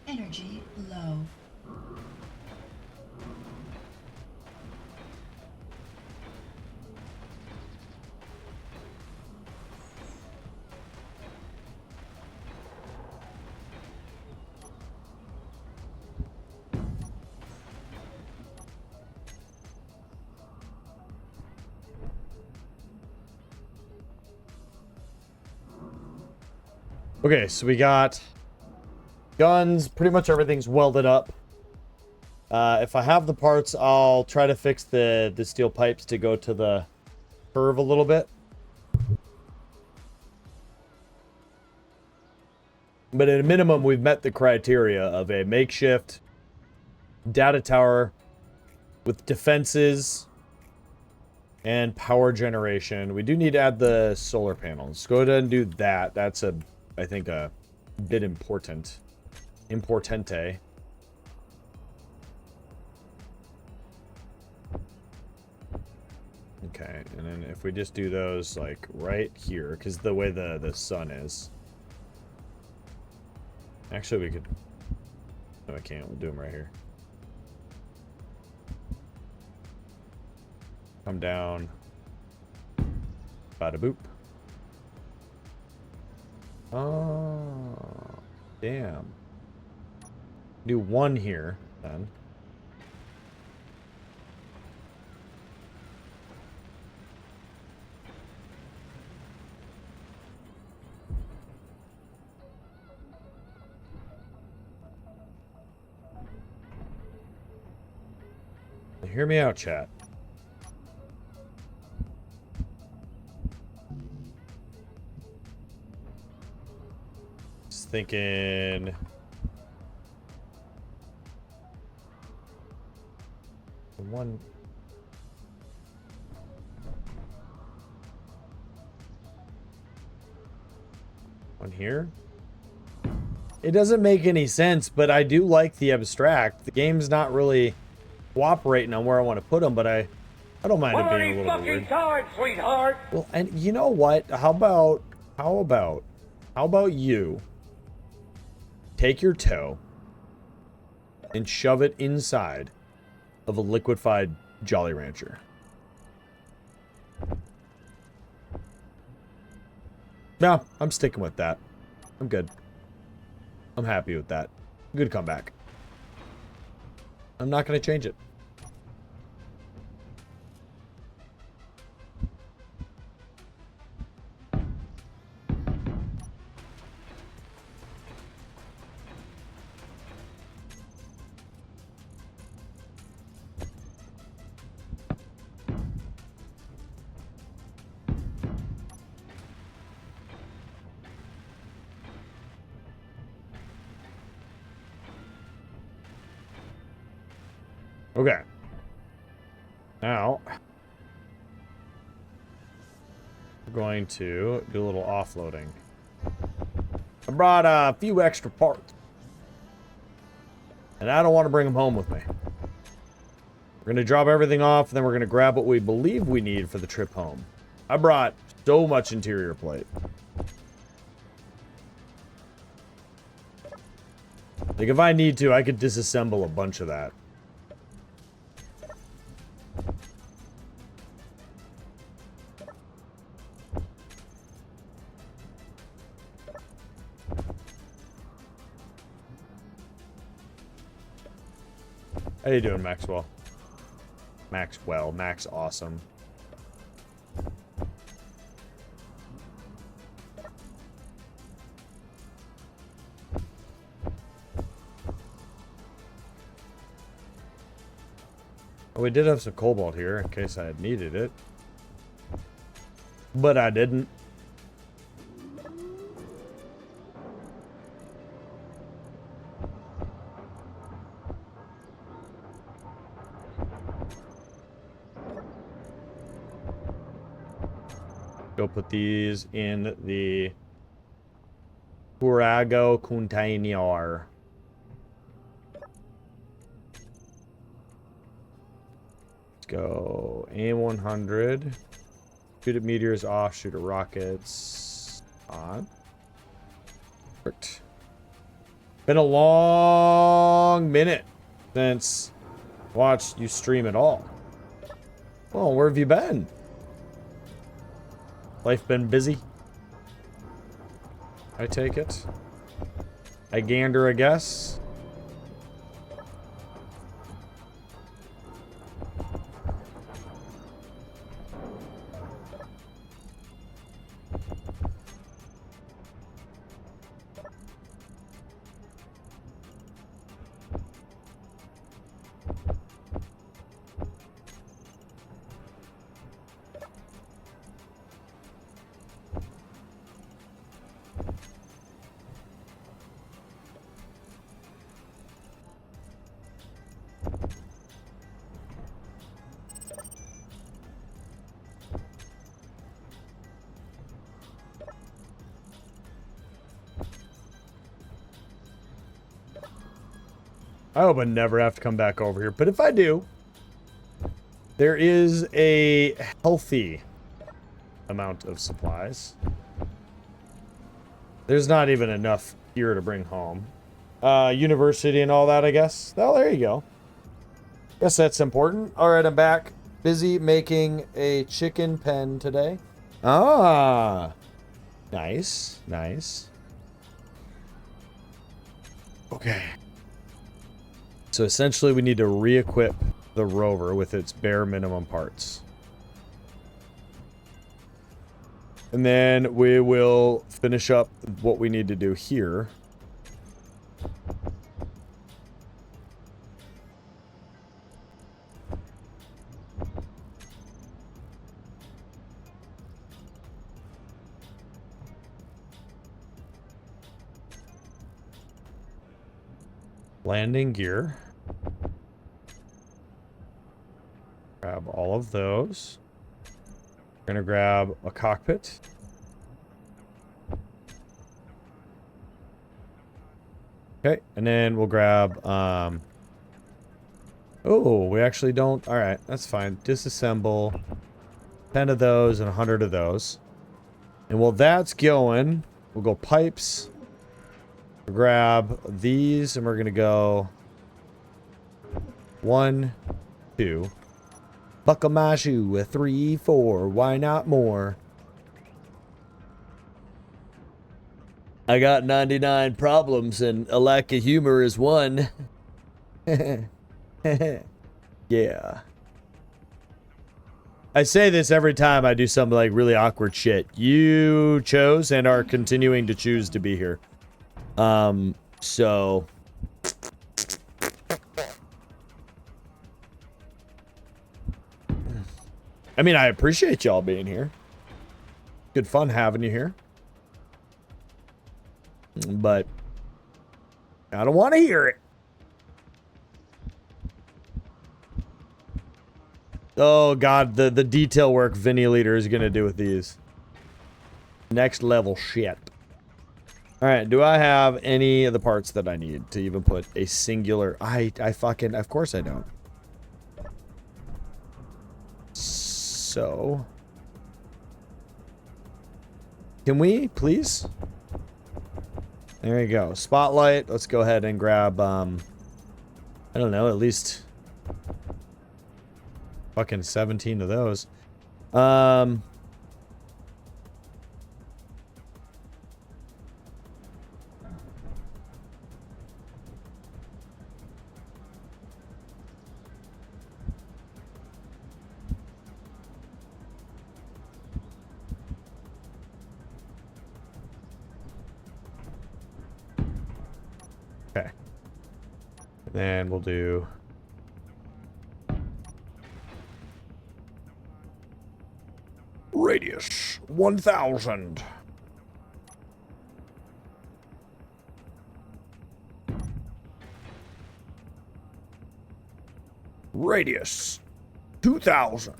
Energy low. Okay, so we got guns. Pretty much everything's welded up. If I have the parts, I'll try to fix the steel pipes to go to the curve a little bit. But at a minimum, we've met the criteria of a makeshift data tower with defenses and power generation. We do need to add the solar panels. Go ahead and do that. That's I think a bit important. Importante. Okay, and then if we just do those like right here, because the way the sun is. Actually, we could... No, I can't. We'll do them right here. Come down. Bada boop. Oh, damn. Do one here, then. Hear me out, chat. Just thinking... One... One here? It doesn't make any sense, but I do like the abstract. The game's not really cooperating on where I want to put them, but I don't mind it being a little bit weird. Time, sweetheart. Well, and you know what? How about you take your toe and shove it inside of a liquefied Jolly Rancher? No, I'm sticking with that. I'm good. I'm happy with that. Good comeback. I'm not going to change it. Okay. Now, we're going to do a little offloading. I brought a few extra parts. And I don't want to bring them home with me. We're going to drop everything off, and then we're going to grab what we believe we need for the trip home. I brought so much interior plate. Like, if I need to, I could disassemble a bunch of that. How you doing, Maxwell? Maxwell. Max awesome. Oh, we did have some cobalt here in case I had needed it. But I didn't. Go put these in the Curago container. go aim 100. Shoot at meteors off. Shoot at rockets on. Perfect. Been a long minute since watched you stream at all. Oh, where have you been? Life been busy? I take it. I gander, I guess. I hope I never have to come back over here. But if I do, there is a healthy amount of supplies. There's not even enough here to bring home. University and all that, I guess. Oh, there you go. Guess that's important. All right, I'm back. Busy making a chicken pen today. Ah. Nice. Nice. Okay. So essentially we need to re-equip the rover with its bare minimum parts. And then we will finish up what we need to do here. Landing gear. Grab all of those. We're gonna grab a cockpit. Okay, and then we'll grab oh, we actually don't. All right, that's fine. Disassemble 10 of those and 100 of those. And while that's going, we'll go pipes. Grab these and we're gonna go 1, 2. Buckle my shoe, 3, 4. Why not more? I got 99 problems and a lack of humor is one. Yeah. I say this every time I do some like really awkward shit. You chose and are continuing to choose to be here. So I mean, I appreciate y'all being here. Good fun having you here. But I don't want to hear it. Oh god, the detail work Vinny Leader is gonna do with these. Next level shit. Alright, do I have any of the parts that I need to even put a singular... I fucking... Of course I don't. So... Can we, please? There you go. Spotlight. Let's go ahead and grab, I don't know, at least... Fucking 17 of those. Okay. And then we'll do... Radius 1000. Radius 2000.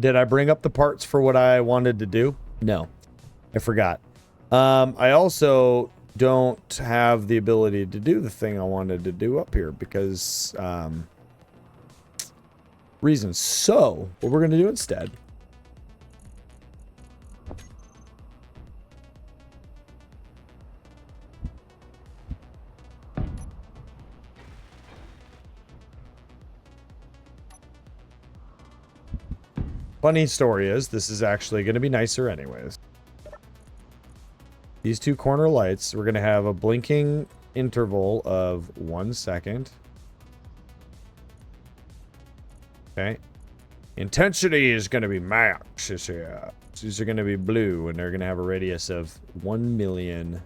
Did I bring up the parts for what I wanted to do? No, I forgot. I also don't have the ability to do the thing I wanted to do up here because reasons. So what we're going to do instead funny story is, this is actually going to be nicer anyways. These two corner lights, we're going to have a blinking interval of 1 second. Okay. Intensity is going to be max. These are going to be blue, and they're going to have a radius of 1 million.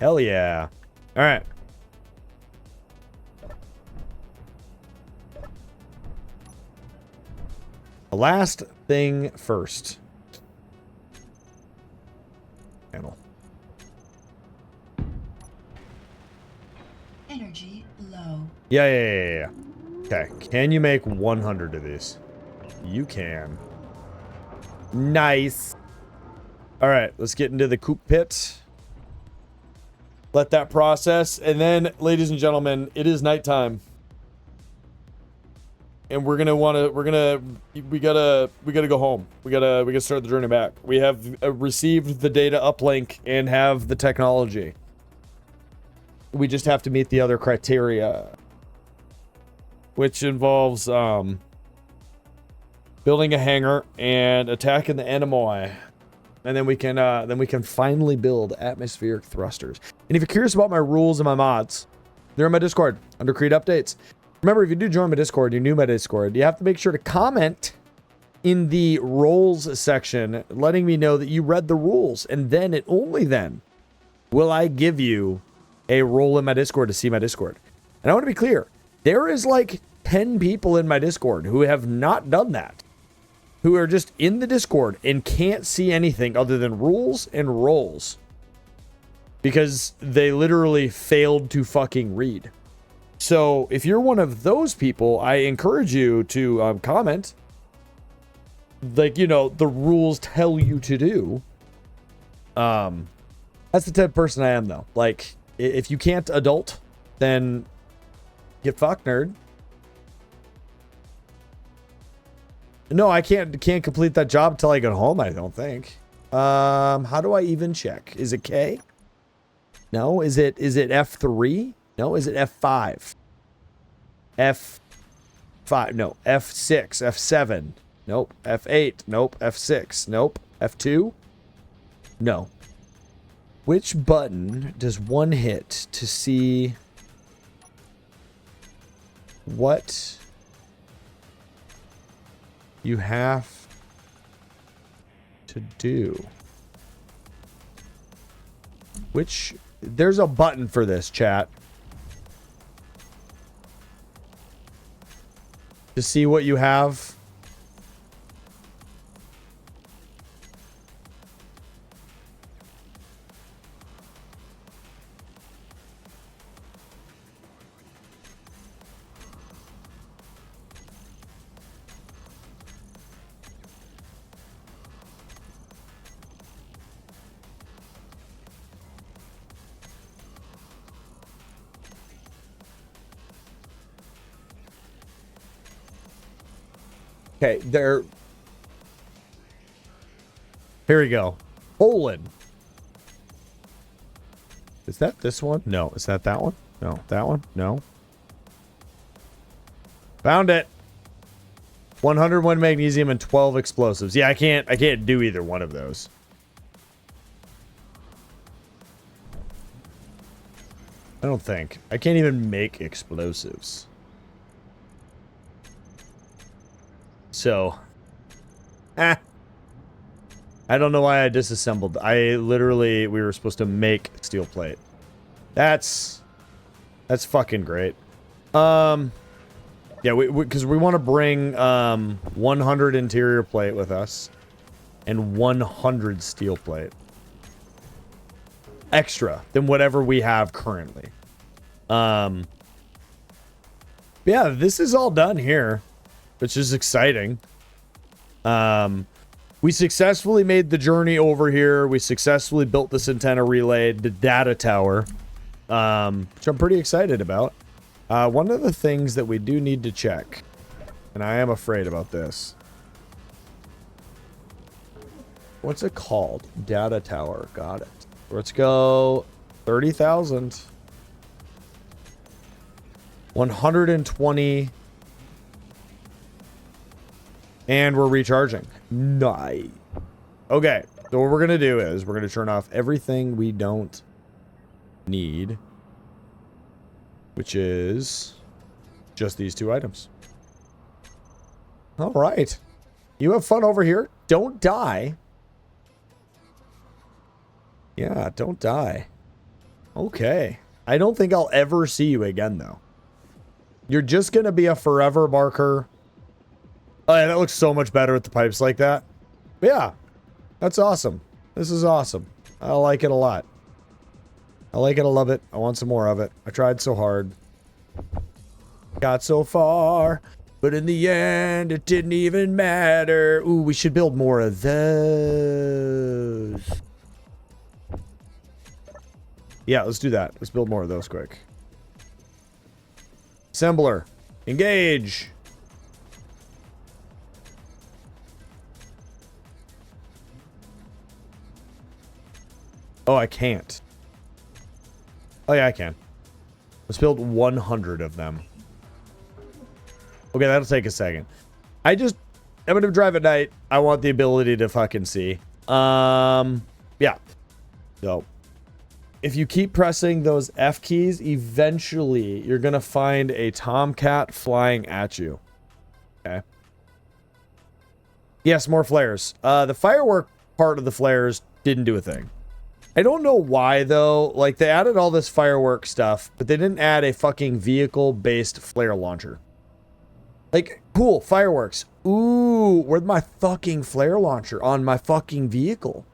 Hell yeah. All right. The last thing first. Panel. Energy low. Yeah. Okay. Can you make 100 of these? You can. Nice. All right. Let's get into the coop pit. Let that process. And then, ladies and gentlemen, it is nighttime. And we gotta go home. We gotta start the journey back. We have received the data uplink and have the technology. We just have to meet the other criteria, which involves building a hangar and attacking the enemy, and then we can finally build atmospheric thrusters. And if you're curious about my rules and my mods, they're in my Discord under Creed Updates. Remember, if you do join my Discord, you're new to my Discord, you have to make sure to comment in the roles section, letting me know that you read the rules, and then and only then will I give you a role in my Discord to see my Discord. And I want to be clear, there is like 10 people in my Discord who have not done that, who are just in the Discord and can't see anything other than rules and roles because they literally failed to fucking read. So if you're one of those people, I encourage you to comment, like, you know, the rules tell you to do. That's the type of person I am, though. Like, if you can't adult, then get fucked, nerd. No, I can't complete that job until I get home, I don't think. How do I even check? Is it K? No, is it F3? No, is it F5? F5, no, F6, F7, nope, F8, nope, F6, nope, F2, no. Which button does one hit to see what you have to do? Which, there's a button for this, chat. To see what you have. Okay, there. Here we go. Poland. Is that this one? No. Is that one? No. That one? No. Found it. 101 magnesium and 12 explosives. Yeah, I can't do either one of those. I don't think. I can't even make explosives. So, I don't know why I disassembled. We were supposed to make steel plate. That's fucking great. Yeah, because we want to bring 100 interior plate with us and 100 steel plate. Extra than whatever we have currently. Yeah, this is all done here. which is exciting. We successfully made the journey over here. We successfully built this antenna relay, the data tower, which I'm pretty excited about. One of the things that we do need to check, and I am afraid about this. What's it called? Data tower. Got it. Let's go 30,000. 120. And we're recharging. Nice. Okay. So what we're going to do is we're going to turn off everything we don't need, which is just these two items. All right. You have fun over here. Don't die. Yeah, don't die. Okay. I don't think I'll ever see you again, though. You're just going to be a forever marker. Oh, yeah, that looks so much better with the pipes like that. But yeah, that's awesome. This is awesome. I like it a lot. I like it. I love it. I want some more of it. I tried so hard. Got so far, but in the end, it didn't even matter. Ooh, we should build more of those. Yeah, let's do that. Let's build more of those quick. Assembler. Engage. Oh, I can't. Oh, yeah, I can. Let's build 100 of them. Okay, that'll take a second. I'm going to drive at night. I want the ability to fucking see. Yeah. So, if you keep pressing those F keys, eventually you're going to find a tomcat flying at you. Okay. Yes, more flares. The firework part of the flares didn't do a thing. I don't know why, though. Like, they added all this firework stuff, but they didn't add a fucking vehicle-based flare launcher. Like, cool, fireworks. Ooh, where's my fucking flare launcher on my fucking vehicle?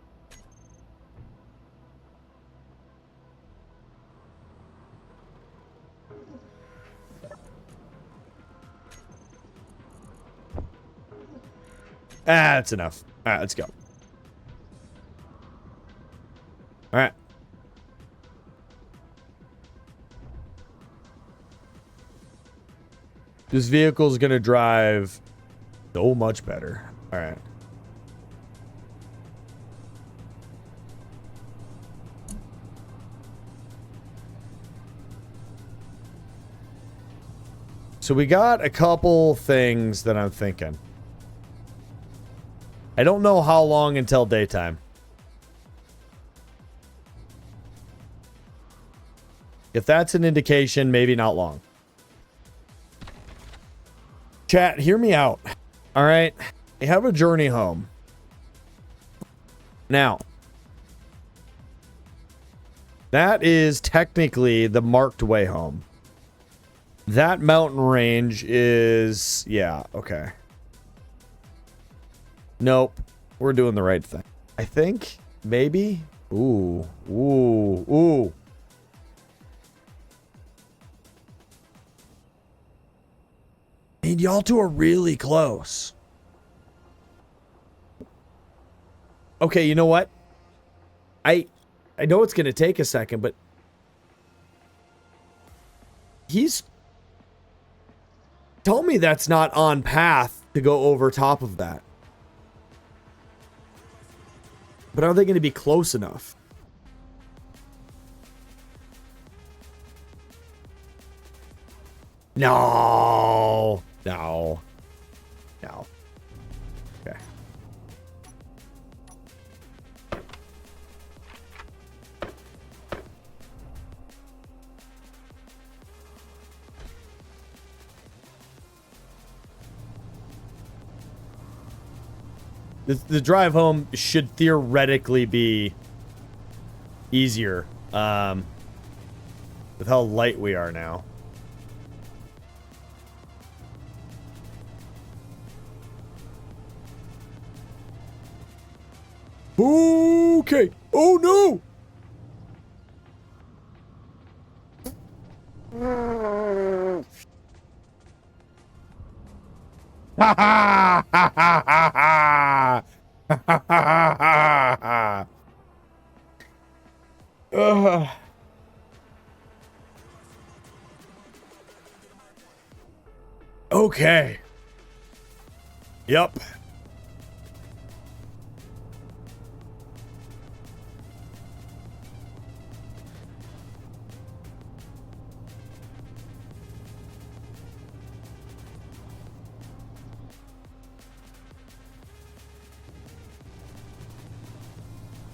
Ah, that's enough. All right, let's go. All right. This vehicle is going to drive so much better. All right. So we got a couple things that I'm thinking. I don't know how long until daytime. If that's an indication, maybe not long. Chat, hear me out. All right. I have a journey home. Now, that is technically the marked way home. That mountain range is... Yeah, okay. Nope. We're doing the right thing. I think. Maybe. Ooh. Ooh. Ooh. And y'all two are really close. Okay, you know what? I know it's going to take a second, but... He's... Tell me that's not on path to go over top of that. But are they going to be close enough? No. No. No. Okay. The drive home should theoretically be easier with how light we are now. Okay. Oh no. Ha ha ha ha ha ha ha ha. Okay. Yep.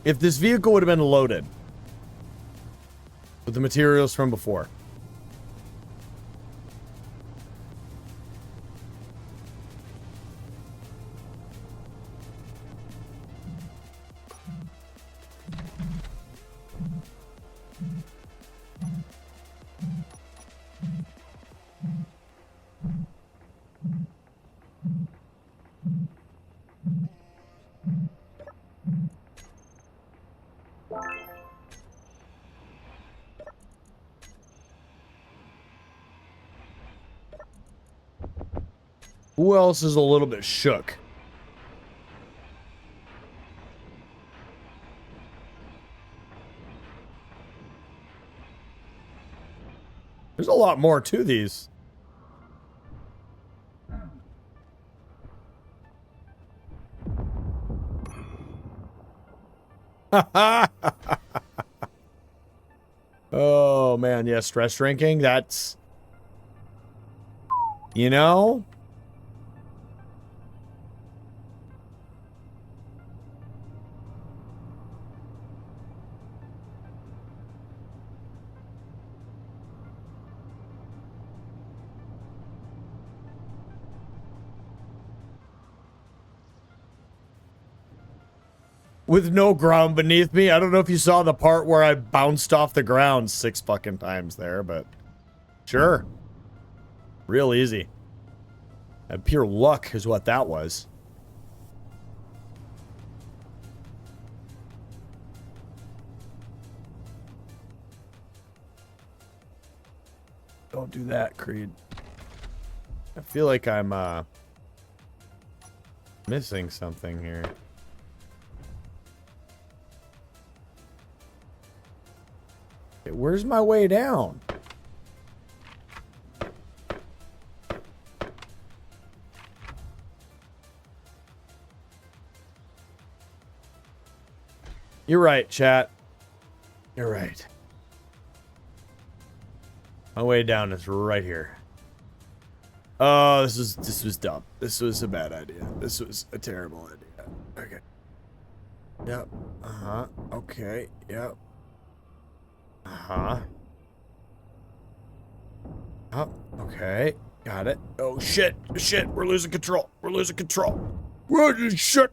If this vehicle would have been loaded with the materials from before. Who else is a little bit shook? There's a lot more to these. Oh man, yeah, stress drinking, that's, you know? With no ground beneath me. I don't know if you saw the part where I bounced off the ground 6 fucking times there, but sure. Real easy. And pure luck is what that was. Don't do that, Creed. I feel like I'm missing something here. Where's my way down? You're right, chat. You're right. My way down is right here. Oh, this was dumb. This was a bad idea. This was a terrible idea. Okay. Yep. Uh-huh. Okay. Yep. Uh-huh. Oh, okay. Got it. Oh, shit. Shit. We're losing control. We're losing control. Shit.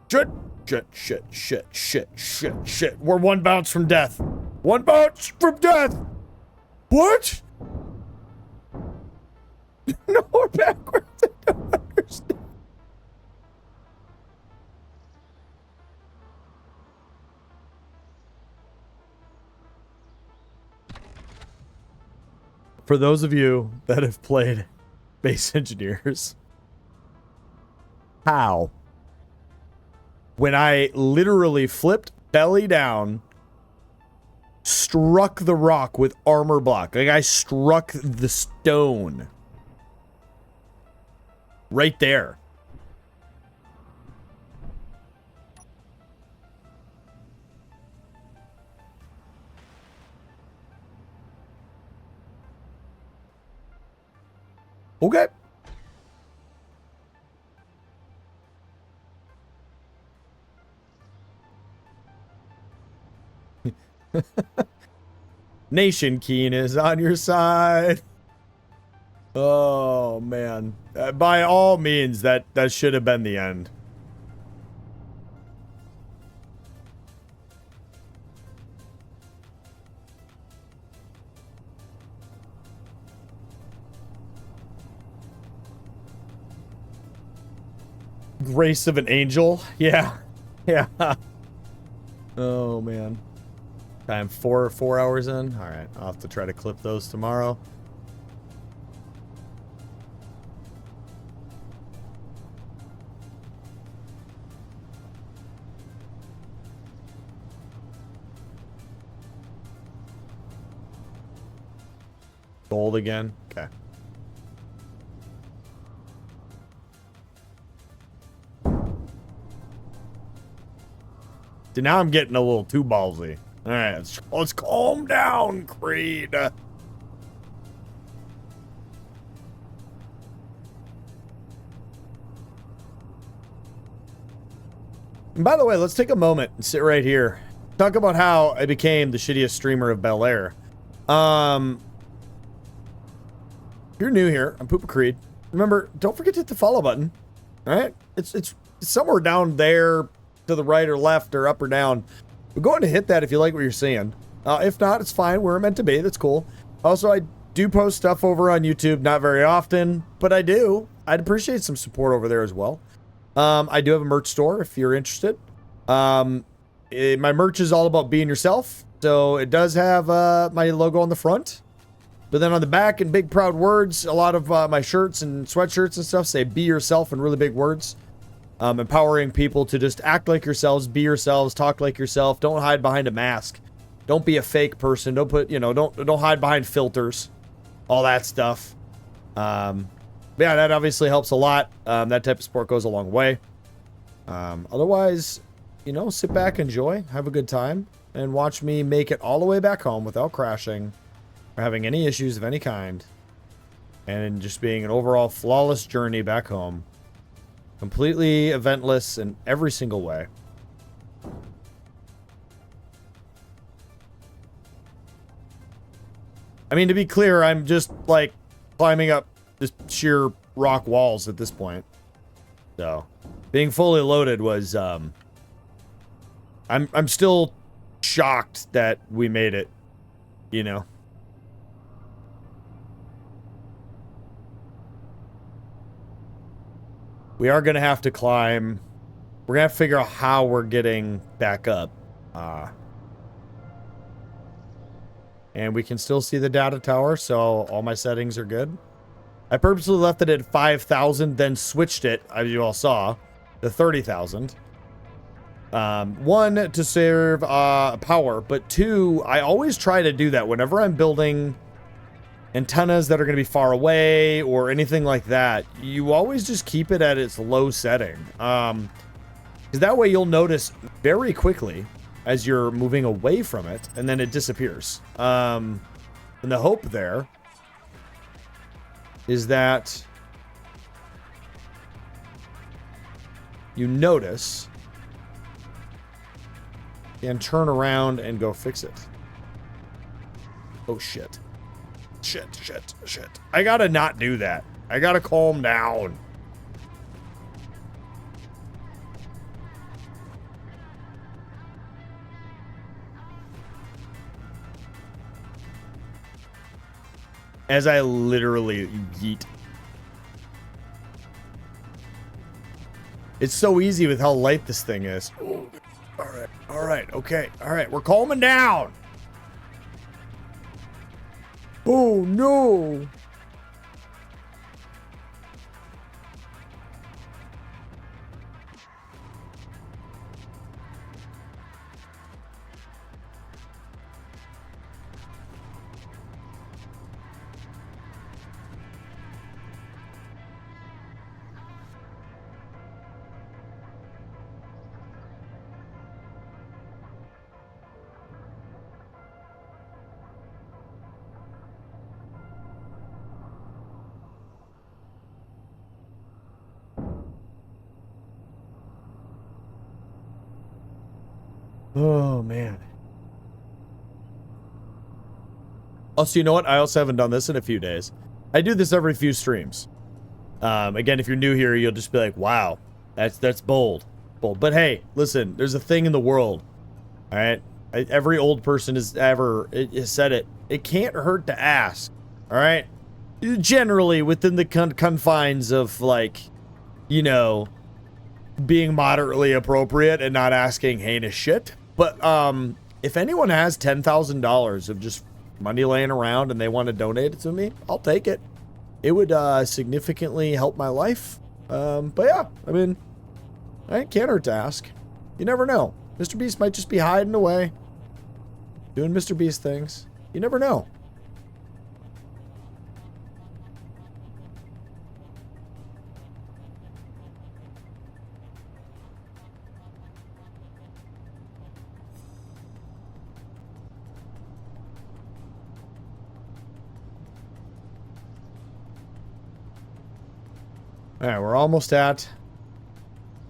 Shit. Shit. Shit. Shit. Shit. Shit. Shit. We're 1 bounce from death. 1 bounce from death. What? No, we're backwards. I don't understand. For those of you that have played Base Engineers, how? When I literally flipped belly down, struck the rock with armor block. Like I struck the stone. Right there. Okay. Nation Keen is on your side. Oh, man. By all means, that should have been the end. Grace of an angel? Yeah. Yeah. Oh, man. I'm 4 hours in. All right. I'll have to try to clip those tomorrow. Gold again. Okay. See, now I'm getting a little too ballsy. All right, let's calm down, Creed. And by the way, let's take a moment and sit right here. Talk about how I became the shittiest streamer of Bel Air. If you're new here, I'm Poopa Creed. Remember, don't forget to hit the follow button. All right? It's somewhere down there to the right or left or up or down. But go ahead and hit that if you like what you're seeing. If not, it's fine. We're meant to be. That's cool. Also, I do post stuff over on YouTube. Not very often, but I do. I'd appreciate some support over there as well. I do have a merch store if you're interested. My merch is all about being yourself. So it does have my logo on the front. But then on the back in big proud words, a lot of my shirts and sweatshirts and stuff say be yourself in really big words. Empowering people to just act like yourselves, be yourselves, talk like yourself. Don't hide behind a mask. Don't be a fake person. Don't put, don't hide behind filters. All that stuff. Yeah, that obviously helps a lot. That type of support goes a long way. Otherwise, sit back, enjoy, have a good time, and watch me make it all the way back home without crashing or having any issues of any kind. And just being an overall flawless journey back home. Completely eventless in every single way. I mean, to be clear, I'm just, like, climbing up just sheer rock walls at this point. So, being fully loaded was, I'm still shocked that we made it, We are going to have to climb. We're going to have to figure out how we're getting back up. And we can still see the data tower, so all my settings are good. I purposely left it at 5,000, then switched it, as you all saw, to 30,000. One, to save power, but two, I always try to do that whenever I'm building antennas that are going to be far away or anything like that. You always just keep it at its low setting. Because that way you'll notice very quickly as you're moving away from it, and then it disappears. And the hope there is that you notice and turn around and go fix it. Oh, shit. Shit. I gotta not do that. I gotta calm down. As I literally yeet. It's so easy with how light this thing is. Ooh, all right, okay, all right, we're calming down. Oh no. Oh, man. Also, you know what? I also haven't done this in a few days. I do this every few streams. Again, if you're new here, you'll just be like, wow, that's bold. But hey, listen, there's a thing in the world. All right? Every old person has said it. It can't hurt to ask. All right? Generally, within the confines of, like, being moderately appropriate and not asking heinous shit. But if anyone has $10,000 of just money laying around and they want to donate it to me, I'll take it. It would significantly help my life. But yeah, I mean, I can't hurt to ask. You never know. Mr. Beast might just be hiding away, doing Mr. Beast things. You never know. All right, we're almost at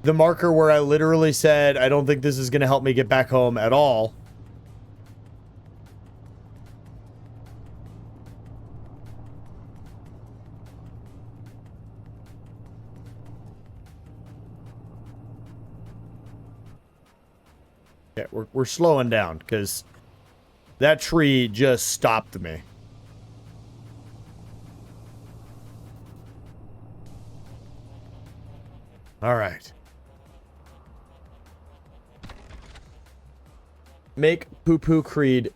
the marker where I literally said, I don't think this is going to help me get back home at all. Yeah, we're slowing down because that tree just stopped me. All right. Make poo-poo creed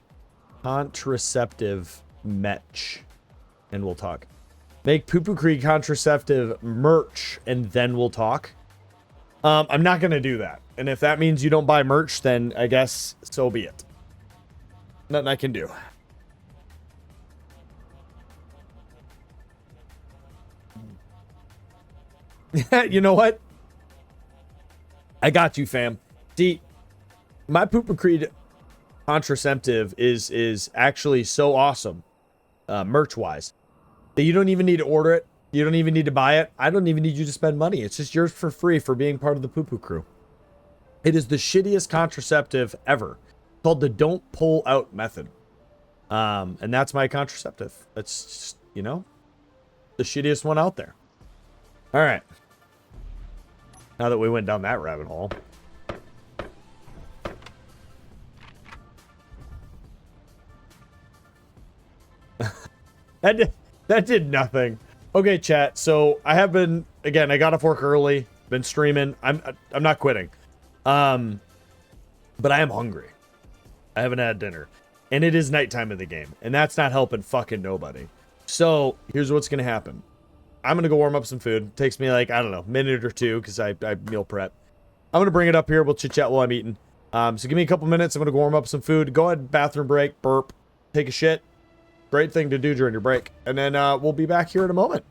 contraceptive merch, and we'll talk. Make poo-poo creed contraceptive merch, and then we'll talk. I'm not gonna do that, and if that means you don't buy merch, then I guess so be it. Nothing I can do. You know what? I got you, fam. See, my poo-poo creed contraceptive is actually so awesome, merch-wise, that you don't even need to order it. You don't even need to buy it. I don't even need you to spend money. It's just yours for free for being part of the poo-poo crew. It is the shittiest contraceptive ever. It's called the don't pull out method. And that's my contraceptive. That's just, you know, the shittiest one out there. All right. Now that we went down that rabbit hole. That did nothing. Okay, chat. So I have been, again, I got off work early, been streaming. I'm not quitting. But I am hungry. I haven't had dinner. And it is nighttime in the game. And that's not helping fucking nobody. So here's what's gonna happen. I'm gonna go warm up some food. It takes me like, I don't know, a minute or two, because I meal prep. I'm gonna bring it up here. We'll chit chat while I'm eating. So give me a couple minutes. I'm gonna go warm up some food. Go ahead, bathroom break, burp, take a shit. Great thing to do during your break. And then we'll be back here in a moment.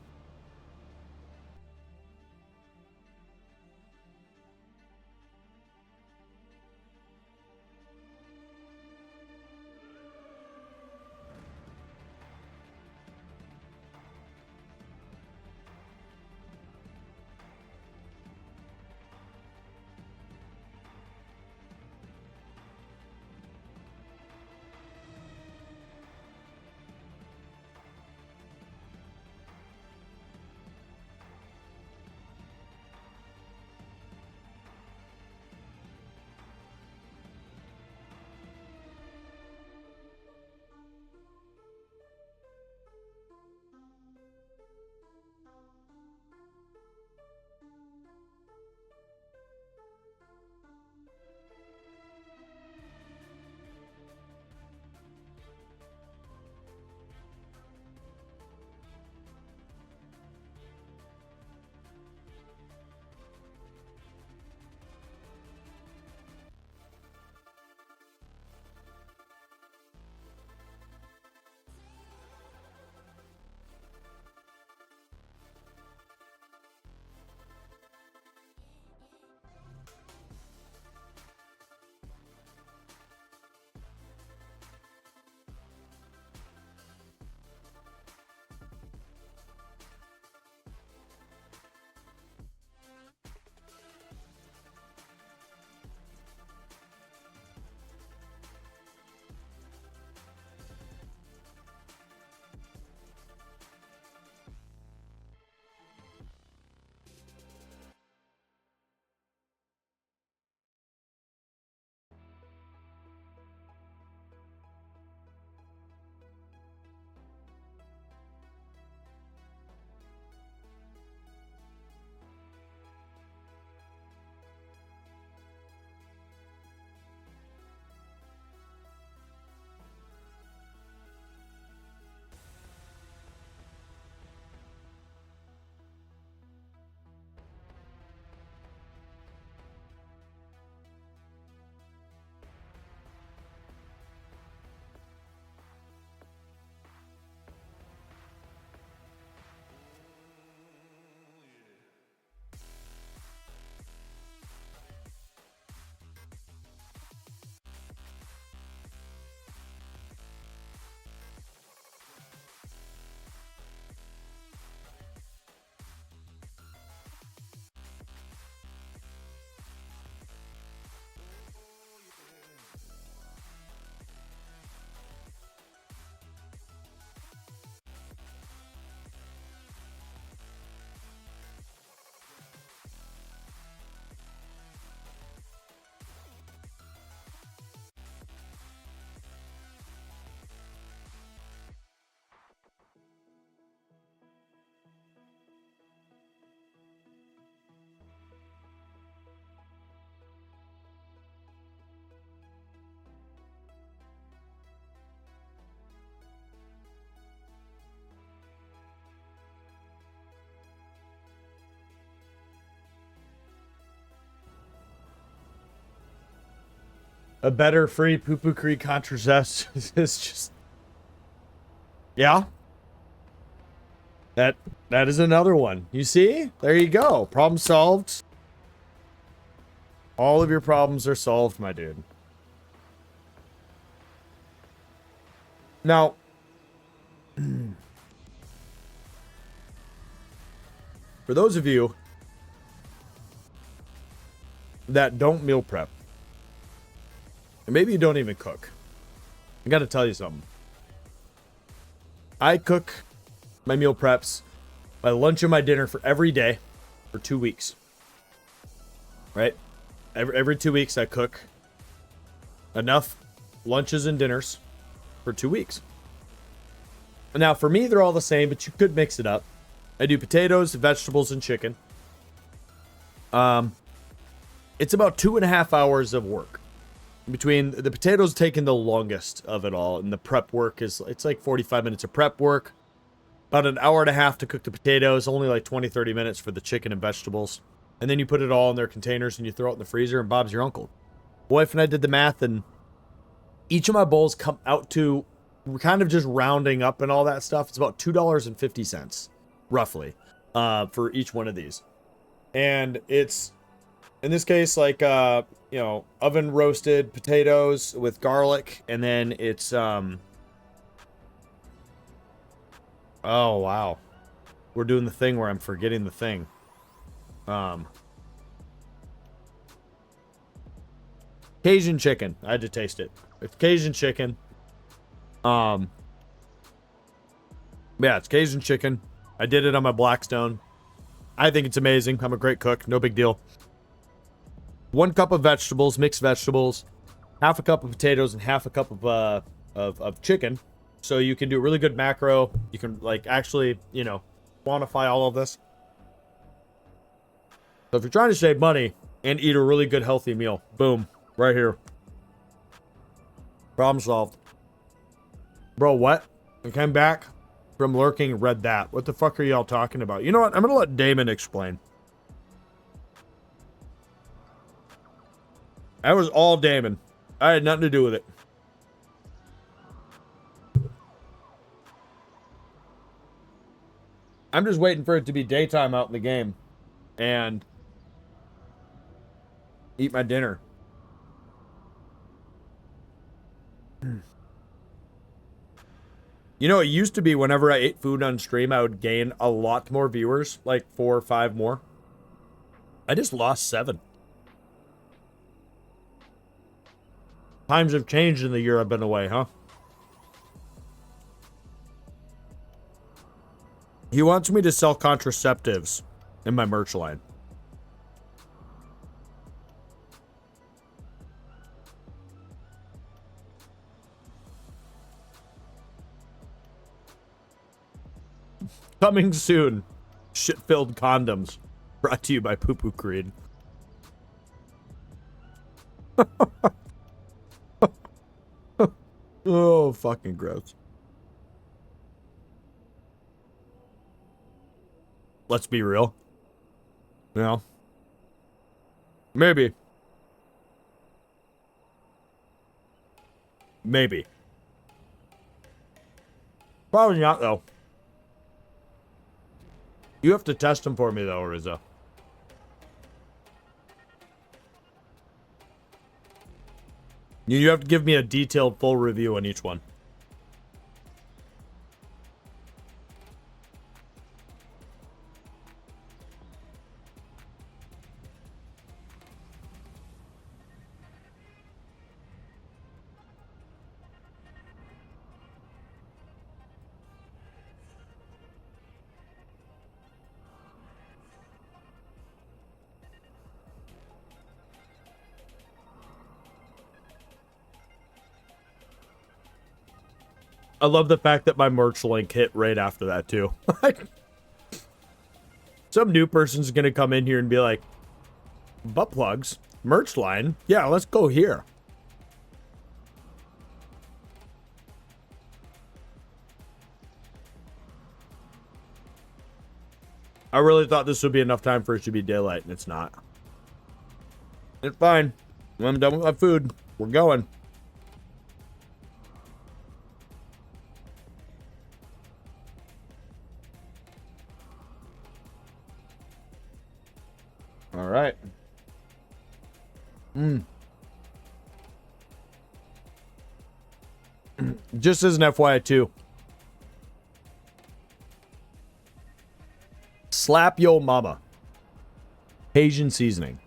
A better free poo-poo creek contraceptive is just... Yeah. That is another one. You see? There you go. Problem solved. All of your problems are solved, my dude. Now, for those of you that don't meal prep, and maybe you don't even cook, I gotta tell you something. I cook my meal preps, my lunch and my dinner for every day for 2 weeks. Right? Every 2 weeks I cook enough lunches and dinners for 2 weeks. Now for me they're all the same, but you could mix it up. I do potatoes, vegetables, and chicken. It's about 2.5 hours of work. Between the potatoes taking the longest of it all, and the prep work it's like 45 minutes of prep work. About an hour and a half to cook the potatoes, only like 20-30 minutes for the chicken and vegetables. And then you put it all in their containers and you throw it in the freezer, and Bob's your uncle. Wife and I did the math, and each of my bowls come out to, we're kind of just rounding up and all that stuff. It's about $2.50, roughly, for each one of these. And it's, in this case, like, you know, oven roasted potatoes with garlic. And then it's, oh, wow. We're doing the thing where I'm forgetting the thing. Cajun chicken. I had to taste it. It's Cajun chicken. Yeah, it's Cajun chicken. I did it on my Blackstone. I think it's amazing. I'm a great cook. No big deal. 1 cup of vegetables, mixed vegetables, half a cup of potatoes, and half a cup of chicken. So you can do really good macro. You can, like, actually, you know, quantify all of this. So if you're trying to save money and eat a really good healthy meal, boom, right here. Problem solved. Bro, what? I came back from lurking and read that. What the fuck are y'all talking about? You know what? I'm gonna let Damon explain. That was all Damon. I had nothing to do with it. I'm just waiting for it to be daytime out in the game and eat my dinner. You know, it used to be whenever I ate food on stream, I would gain a lot more viewers, like 4 or 5 more. I just lost 7. Times have changed in the year I've been away, huh? He wants me to sell contraceptives in my merch line. Coming soon. Shit-filled condoms. Brought to you by Poo Poo Creed. Oh, fucking gross. Let's be real. Yeah. Maybe. Maybe. Probably not, though. You have to test them for me, though, Rizzo. You have to give me a detailed, full review on each one. I love the fact that my merch link hit right after that, too. Some new person's gonna come in here and be like, butt plugs, merch line? Yeah, let's go here. I really thought this would be enough time for it to be daylight, and it's not. It's fine. I'm done with my food. We're going. All right. Just as an FYI too. Slap yo mama. Asian seasoning.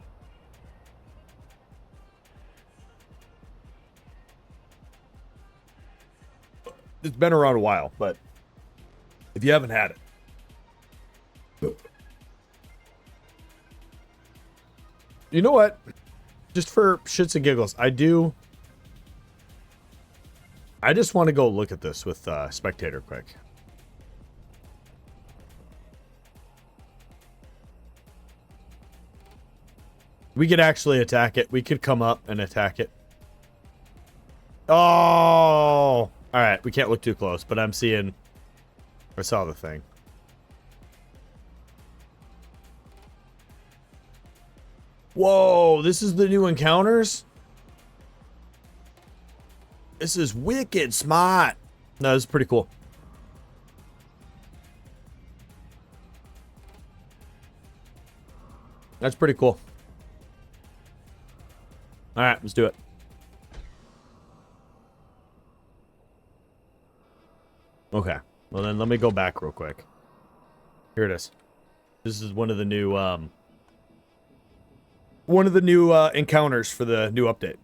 It's been around a while, but if you haven't had it. You know what? Just for shits and giggles, I just want to go look at this with Spectator quick. We could actually attack it. We could come up and attack it. Oh! Alright, we can't look too close, but I saw the thing. Whoa, this is the new encounters? This is wicked smart. No, this is pretty cool. That's pretty cool. Alright, let's do it. Okay. Well then let me go back real quick. Here it is. This is one of the new encounters for the new update.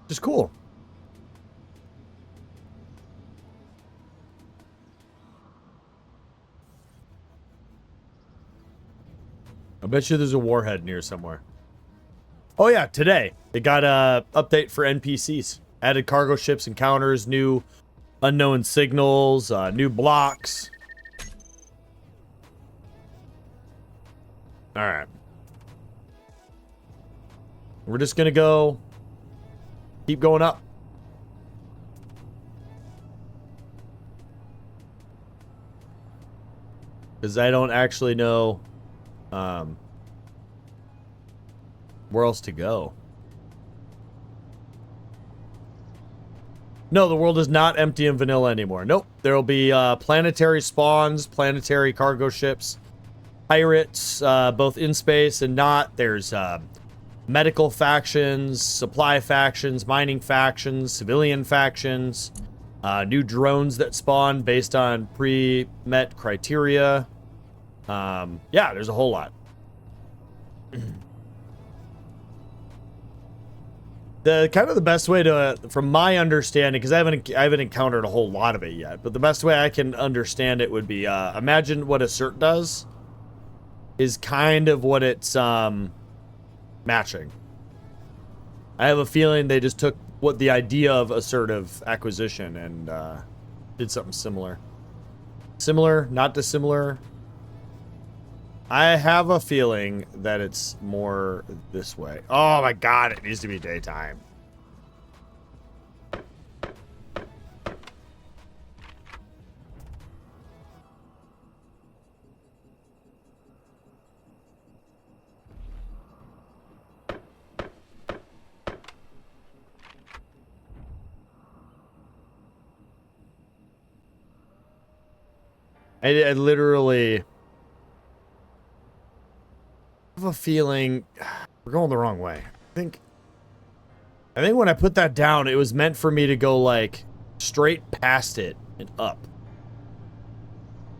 Just cool. I bet you there's a warhead near somewhere. Oh yeah, today they got a update for NPCs. Added cargo ships, encounters, new unknown signals, new blocks. All right. We're just gonna go. Keep going up. Because I don't actually know where else to go. No, the world is not empty and vanilla anymore. Nope. There will be planetary spawns, planetary cargo ships, pirates, both in space and not. There's medical factions, supply factions, mining factions, civilian factions, new drones that spawn based on pre-met criteria. Yeah, there's a whole lot. The best way to, from my understanding, because I haven't encountered a whole lot of it yet, but the best way I can understand it would be imagine what assert does is kind of what it's matching. I have a feeling they just took what the idea of assertive acquisition and did something similar. Similar, not dissimilar. I have a feeling that it's more this way. Oh my god, it needs to be daytime. I literally have a feeling we're going the wrong way. I think when I put that down, it was meant for me to go like straight past it and up.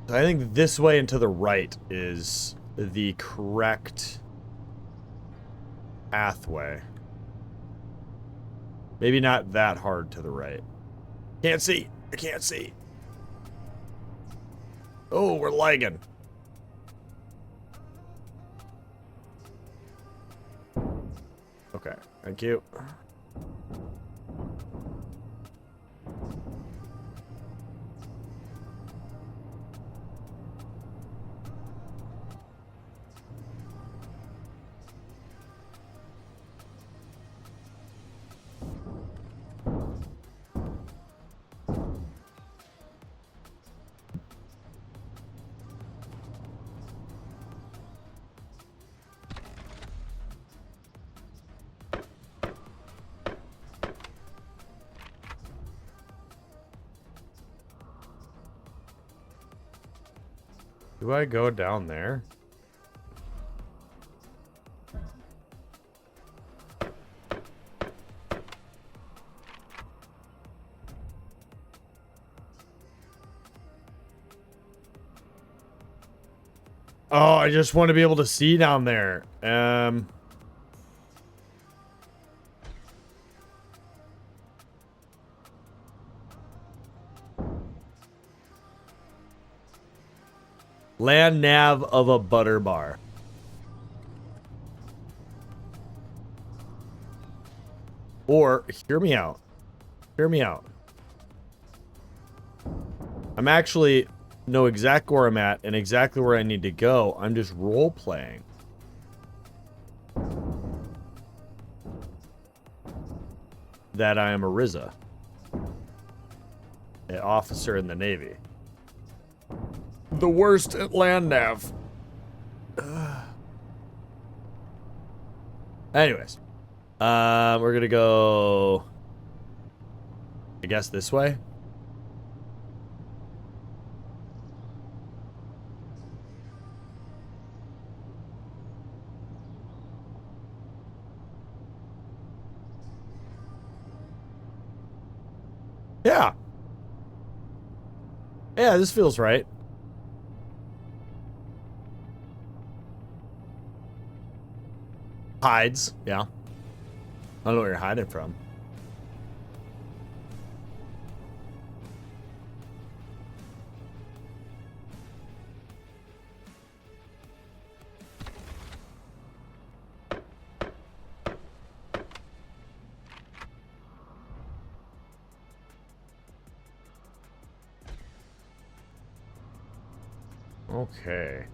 So I think this way and to the right is the correct pathway. Maybe not that hard to the right. Can't see. I can't see. Oh, we're lagging. Okay, thank you. Do I go down there? Oh, I just want to be able to see down there. Land nav of a butter bar. Or, hear me out. Hear me out. I'm actually know exactly where I'm at and exactly where I need to go. I'm just role playing. That I am a RZA. An officer in the Navy. The worst at land nav. Anyways. We're gonna go, I guess, this way. Yeah. Yeah, this feels right. Hides, yeah. I don't know where you're hiding from. Okay.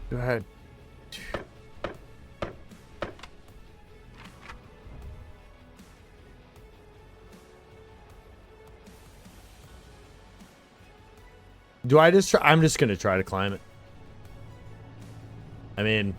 Go ahead. Do I just try? I'm just going to try to climb it. I mean...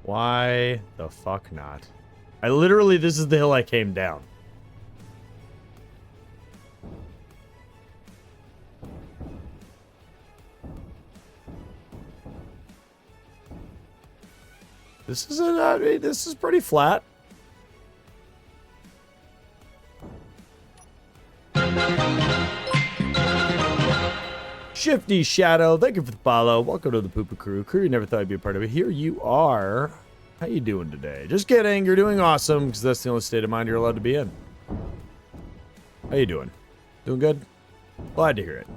Why the fuck not? I literally, this is the hill I came down. This isn't, I mean, this is pretty flat. Shifty Shadow, thank you for the follow. Welcome to the Poopa Crew. Crew you never thought I'd be a part of it. Here you are. How you doing today? Just kidding. You're doing awesome, because that's the only state of mind you're allowed to be in. How you doing? Doing good? Glad to hear it.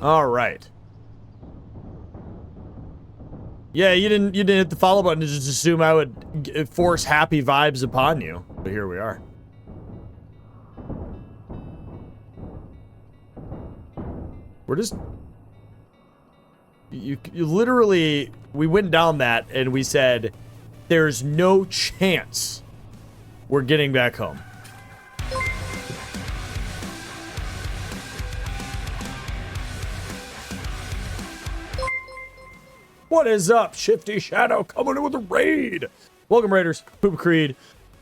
All right. Yeah, you didn't hit the follow button to just assume I would force happy vibes upon you. But here we are. We're just... You literally... We went down that and we said, there's no chance we're getting back home. What is up? Shifty Shadow coming in with a raid. Welcome, Raiders. Poopa Creed.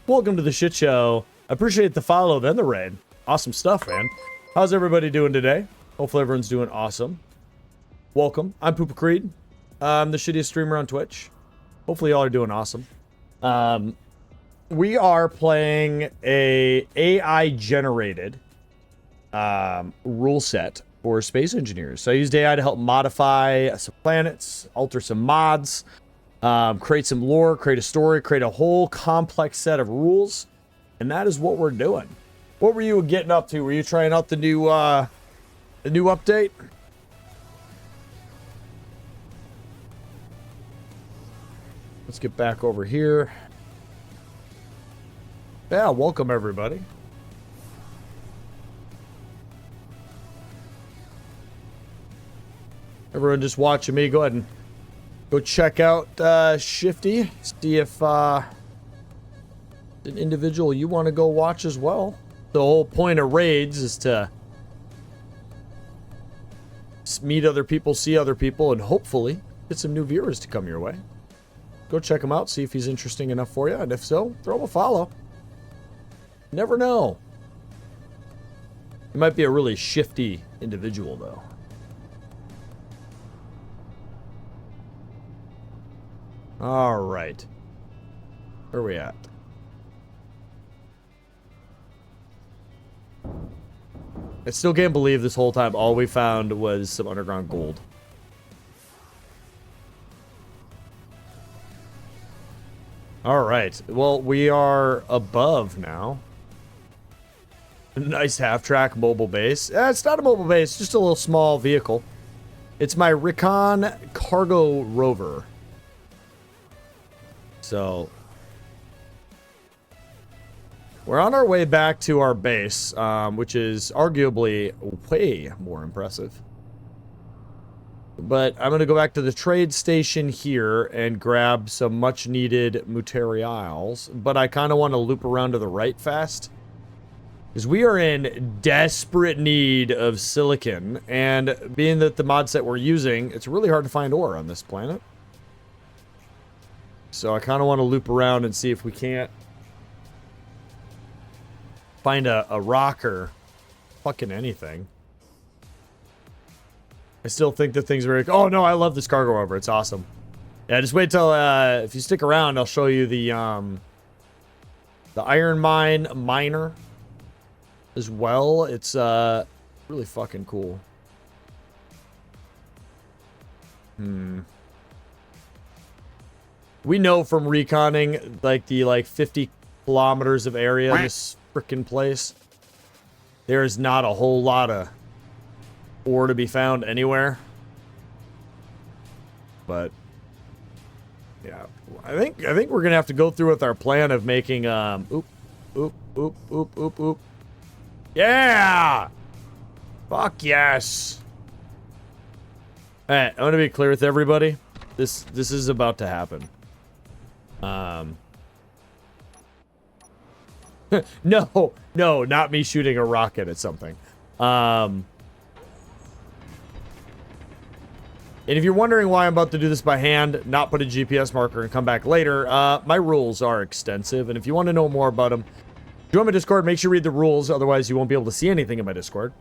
Welcome to the shit show. I appreciate the follow, then the raid. Awesome stuff, man. How's everybody doing today? Hopefully everyone's doing awesome. Welcome. I'm Poopa Creed. I'm the shittiest streamer on Twitch. Hopefully y'all are doing awesome. We are playing a AI-generated rule set for space engineers. So I used AI to help modify some planets, alter some mods, create some lore, create a story, create a whole complex set of rules. And that is what we're doing. What were you getting up to? Were you trying out the new update? Let's get back over here. Yeah, welcome everybody. Everyone just watching me, go ahead and go check out Shifty. See if an individual you want to go watch as well. The whole point of raids is to meet other people, see other people, and hopefully get some new viewers to come your way. Go check him out, see if he's interesting enough for you, and if so, throw him a follow. Never know. He might be a really shifty individual, though. All right. Where are we at? I still can't believe this whole time all we found was some underground gold. All right. Well, we are above now. Nice half-track mobile base. It's not a mobile base, just a little small vehicle. It's my Recon cargo rover. So we're on our way back to our base, which is arguably way more impressive. But I'm going to go back to the trade station here and grab some much-needed materials. But I kind of want to loop around to the right fast, because we are in desperate need of silicon. And being that the mod set we're using, it's really hard to find ore on this planet. So I kind of want to loop around and see if we can't find a rock or fucking anything. I still think the thing's very... Oh, no, I love this cargo rover. It's awesome. Yeah, just wait till... if you stick around, I'll show you the iron miner as well. It's really fucking cool. We know from reconning, like, the 50 kilometers of area in this frickin' place, there is not a whole lot of ore to be found anywhere. But yeah, I think we're gonna have to go through with our plan of making oop. Yeah! Fuck yes! Alright, I want to be clear with everybody. This is about to happen. No, not me shooting a rocket at something. And if you're wondering why I'm about to do this by hand, not put a GPS marker and come back later, my rules are extensive, and if you want to know more about them, join my Discord, make sure you read the rules, otherwise you won't be able to see anything in my Discord.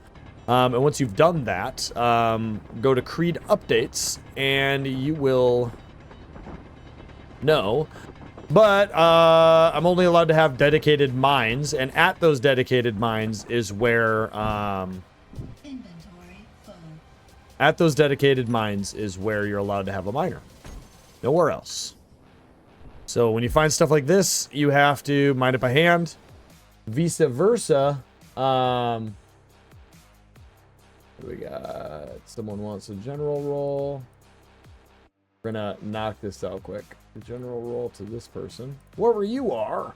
And once you've done that, go to Creed Updates, and you will know. But I'm only allowed to have dedicated mines, and at those dedicated mines is where Inventory full. at those dedicated mines is where you're allowed to have a miner. Nowhere else. So when you find stuff like this, you have to mine it by hand. Vice versa. What do we got? Someone wants a general roll. We're gonna knock this out quick. The general roll to this person, whoever you are.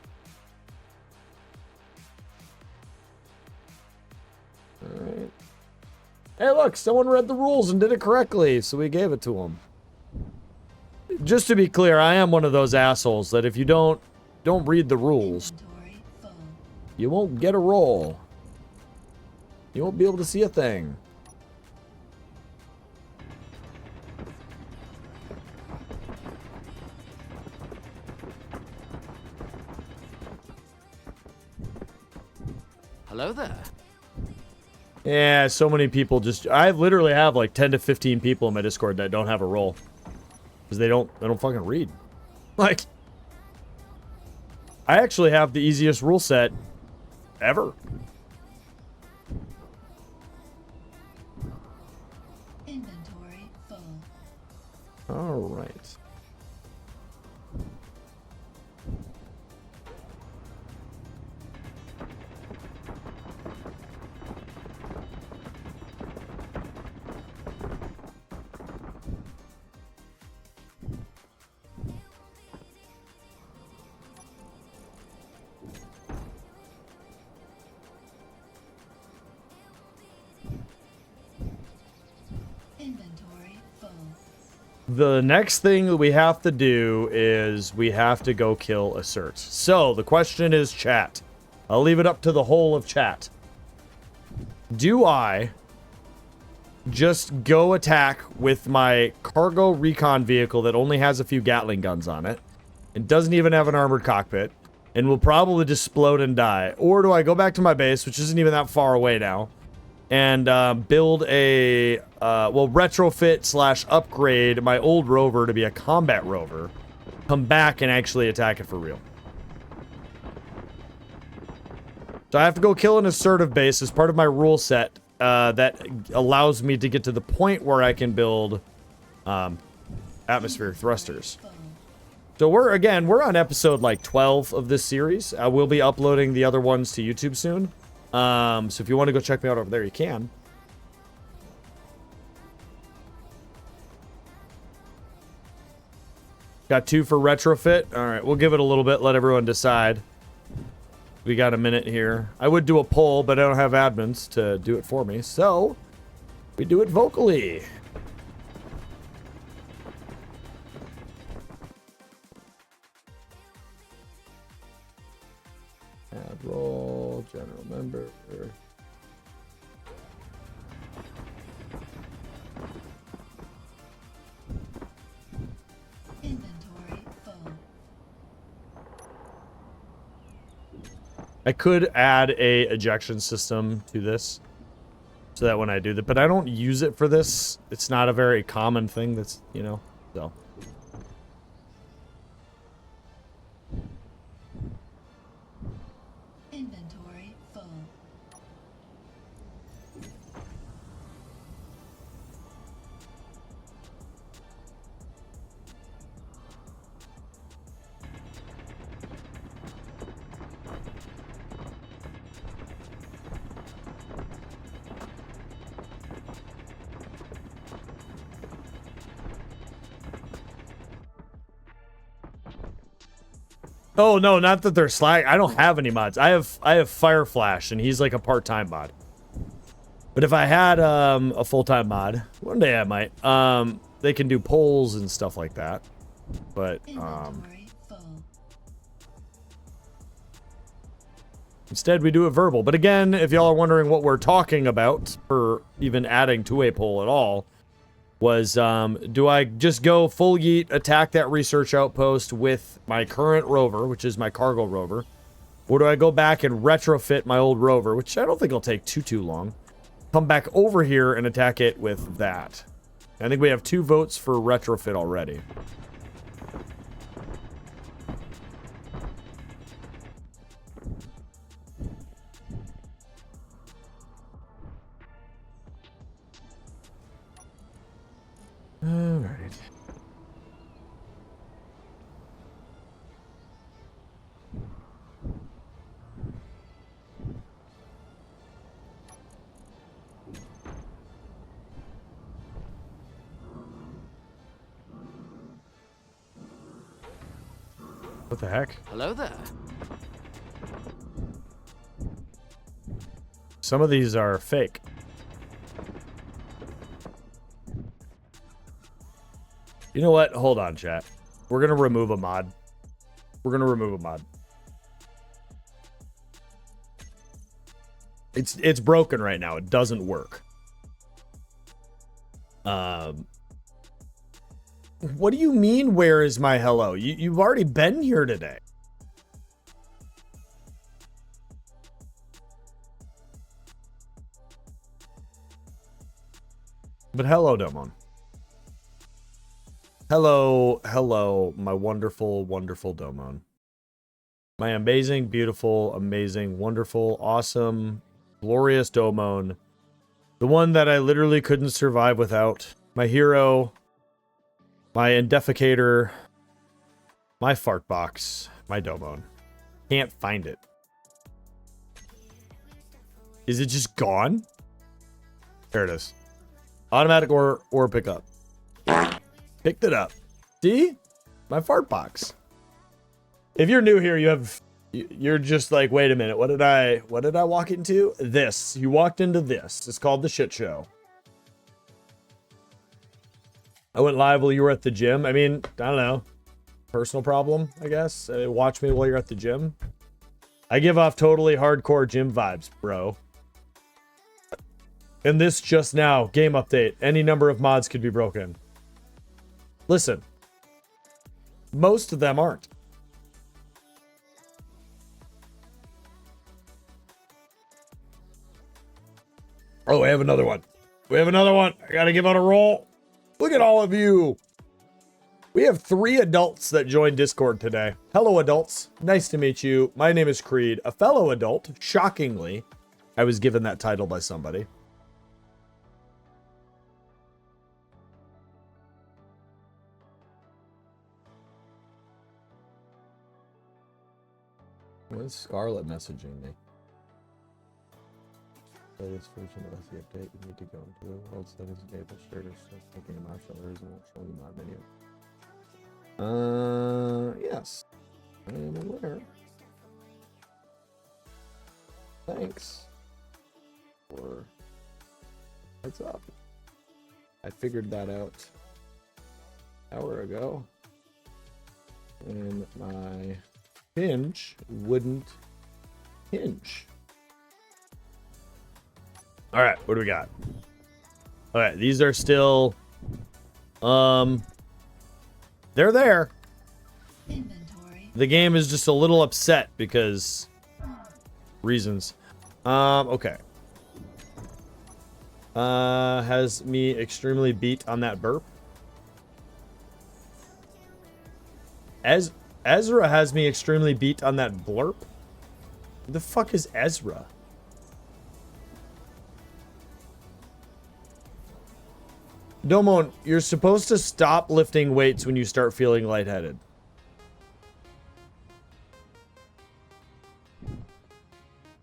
All right. Hey, look, someone read the rules and did it correctly, so we gave it to him. Just to be clear, I am one of those assholes that if you don't read the rules, Inventory full. you won't get a roll. You won't be able to see a thing. Hello there. Yeah, so many people just... I literally have like 10 to 15 people in my Discord that don't have a role. Because they don't fucking read. Like... I actually have the easiest rule set ever. Inventory full. Alright. the next thing that we have to do is we have to go kill a cert. So the question is, chat. I'll leave it up to the whole of chat. Do I just go attack with my cargo recon vehicle that only has a few Gatling guns on it and doesn't even have an armored cockpit and will probably just explode and die? Or do I go back to my base, which isn't even that far away now, and build a, well, retrofit slash upgrade my old rover to be a combat rover, come back and actually attack it for real? So I have to go kill an assertive base as part of my rule set that allows me to get to the point where I can build atmospheric thrusters. So we're on episode like 12 of this series. I will be uploading the other ones to YouTube soon. So if you want to go check me out over there, you can. Got 2 for retrofit. All right, we'll give it a little bit, let everyone decide. We got a minute here. I would do a poll, but I don't have admins to do it for me, so we do it vocally. Add role, general member. Inventory full. I could add a ejection system to this so that when I do that, but I don't use it for this. It's not a very common thing that's, you know, so. Inventory full. Oh no, not that they're slag. I don't have any mods. I have Fire Flash, and he's like a part-time mod. But if I had a full-time mod, one day I might. They can do polls and stuff like that. But Inventory full. instead we do it verbal. But again, if y'all are wondering what we're talking about for even adding to a poll at all, was do I just go full yeet, attack that research outpost with my current rover, which is my cargo rover, or do I go back and retrofit my old rover, which I don't think will take too long, come back over here and attack it with that? I think we have 2 votes for retrofit already. All right. What the heck? Hello there. Some of these are fake. You know what? Hold on, chat. We're gonna remove a mod. We're gonna remove a mod. It's broken right now. It doesn't work. What do you mean, where is my hello? You've already been here today. But hello, Domon. Hello, my wonderful, wonderful Domon. My amazing, beautiful, amazing, wonderful, awesome, glorious Domon. The one that I literally couldn't survive without. My hero, my indefecator, my fart box, my Domon. Can't find it. Is it just gone? There it is. Automatic or pickup. Picked it up. See? My fart box. If you're new here, you're just like, wait a minute, what did I walk into? This. You walked into this. It's called the shit show. I went live while you were at the gym. I mean, I don't know. Personal problem, I guess. Watch me while you're at the gym. I give off totally hardcore gym vibes, bro. And this just now, game update. Any number of mods could be broken. Listen. Most of them aren't. Oh, we have another one. We have another one. I gotta give out a roll. Look at all of you. We have 3 adults that joined Discord today. Hello, adults. Nice to meet you. My name is Creed, a fellow adult. Shockingly, I was given that title by somebody. What is Scarlet messaging me? Latest version of the update you need to go into the world settings enable shared or stuff making a martial others and won't show you mod menu. Yes. I am aware. Thanks for heads up. I figured that out an hour ago when my hinge wouldn't hinge. All right, what do we got? All right, these are still they're there. Inventory. The game is just a little upset because reasons. Okay. Has me extremely beat on that burp. Ezra has me extremely beat on that blurp. Who the fuck is Ezra? Domon, you're supposed to stop lifting weights when you start feeling lightheaded.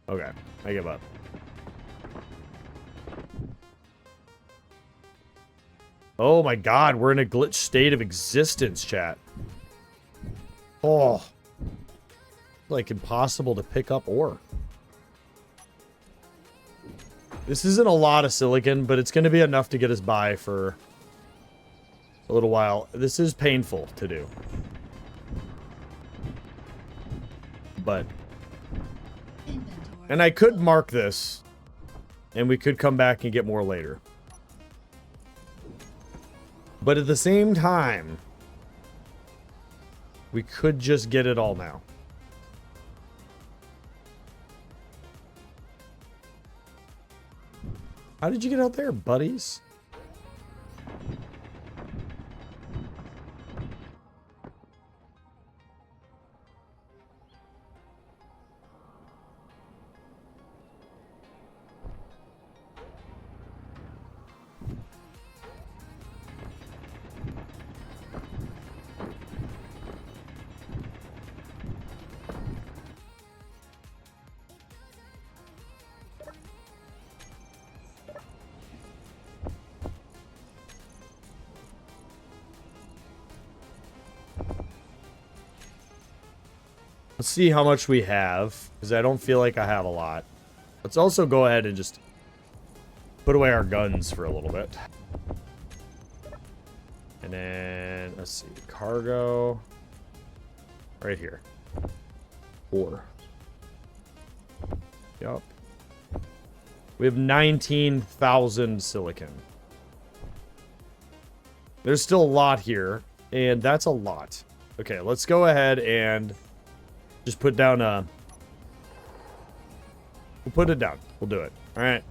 Okay, I give up. Oh my god, we're in a glitch state of existence, chat. Oh. Like impossible to pick up ore. This isn't a lot of silicon, but it's going to be enough to get us by for a little while. This is painful to do. But... And I could mark this, and we could come back and get more later. But at the same time, we could just get it all now. How did you get out there, buddies? Let's see how much we have, because I don't feel like I have a lot. Let's also go ahead and just put away our guns for a little bit. And then, let's see, cargo. Right here. 4. Yup. We have 19,000 silicon. There's still a lot here, and that's a lot. Okay, let's go ahead and just put down a... We'll put it down. We'll do it. Alright.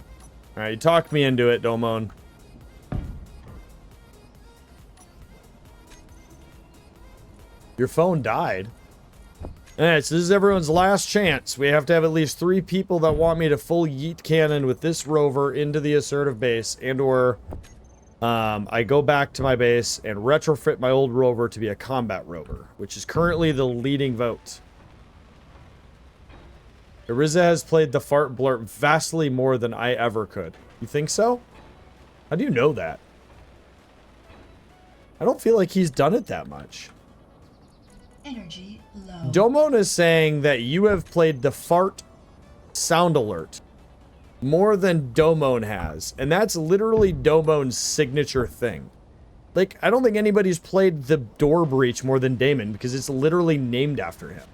Alright, you talked me into it, Domon. Your phone died. Alright, so this is everyone's last chance. We have to have at least 3 people that want me to full yeet cannon with this rover into the assertive base, and or I go back to my base and retrofit my old rover to be a combat rover, which is currently the leading vote. Ariza has played the fart blurp vastly more than I ever could. You think so? How do you know that? I don't feel like he's done it that much. Energy low. Domon is saying that you have played the fart sound alert more than Domon has. And that's literally Domon's signature thing. Like, I don't think anybody's played the door breach more than Damon because it's literally named after him.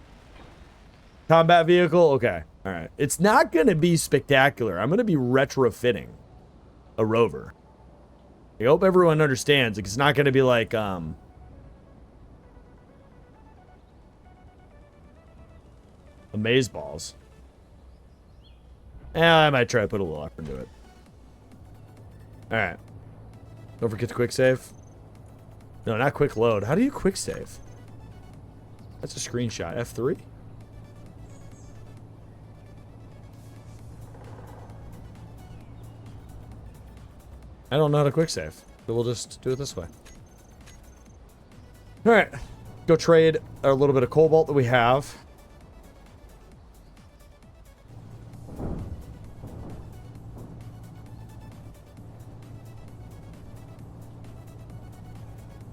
Combat vehicle? Okay. All right. It's not going to be spectacular. I'm going to be retrofitting a rover. I hope everyone understands. Like, it's not going to be like, amazeballs. I might try to put a little effort into it. All right. Don't forget to quick save. No, not quick load. How do you quick save? That's a screenshot. F3? I don't know how to quick save. So we'll just do it this way. All right. Go trade a little bit of cobalt that we have.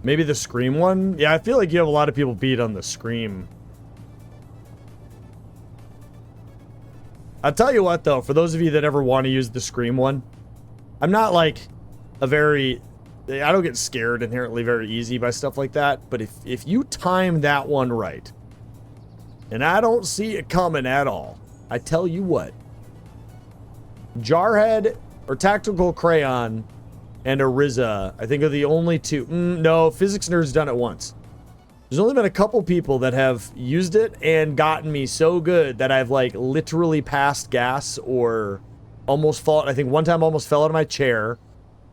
Maybe the Scream one? Yeah, I feel like you have a lot of people beat on the Scream. I'll tell you what, though, for those of you that ever want to use the Scream one, I'm not like a very... I don't get scared inherently very easy by stuff like that, but if you time that one right, and I don't see it coming at all, I tell you what, Jarhead or Tactical Crayon and Ariza, I think, are the only two. No, Physics Nerd's done it once. There's only been a couple people that have used it and gotten me so good that I've, like, literally passed gas or almost fall. I think one time I almost fell out of my chair.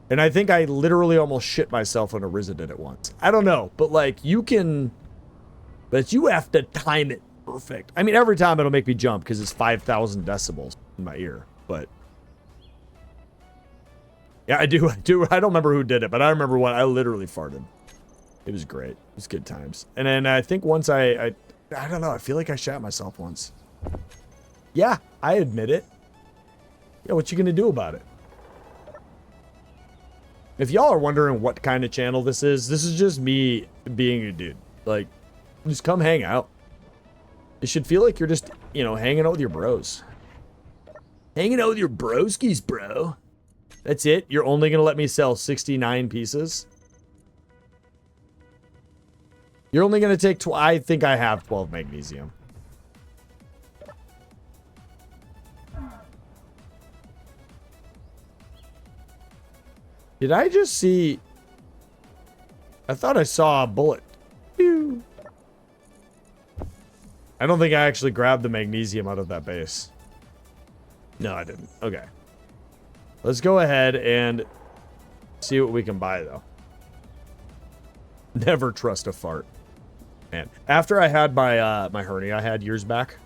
And I think I literally almost shit myself when Ariza did it once. I don't know, but, like, you can... But you have to time it perfect. I mean, every time it'll make me jump because it's 5,000 decibels in my ear, but... Yeah, I do. I don't remember who did it, but I remember what I literally farted. It was great. It was good times. And then I think once I don't know. I feel like I shat myself once. Yeah, I admit it. Yeah, what you gonna do about it? If y'all are wondering what kind of channel this is just me being a dude. Like, just come hang out. You should feel like you're just, you know, hanging out with your bros. Hanging out with your broskies, bro. That's it? You're only going to let me sell 69 pieces? You're only going to take... I think I have 12 magnesium. Did I just see... I thought I saw a bullet. Pew. I don't think I actually grabbed the magnesium out of that base. No, I didn't. Okay. Let's go ahead and see what we can buy, though. Never trust a fart. Man, after I had my my hernia I had years back,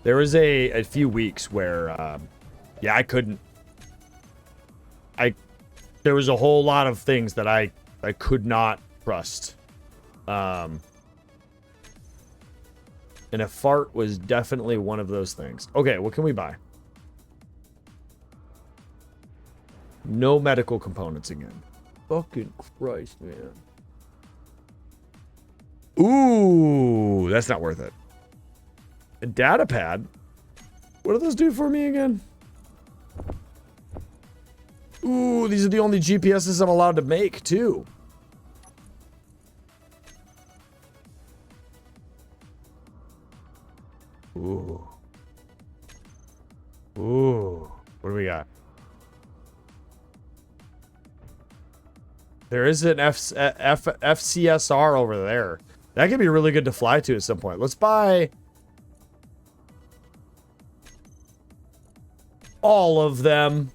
there was a few weeks where, yeah, I couldn't. There was a whole lot of things that I could not trust. And a fart was definitely one of those things. Okay, what can we buy? No medical components again. Fucking Christ, man. Ooh, that's not worth it. A data pad? What do those do for me again? Ooh, these are the only GPSs I'm allowed to make, too. Ooh. Ooh. What do we got? There is an FCSR over there. That could be really good to fly to at some point. Let's buy all of them.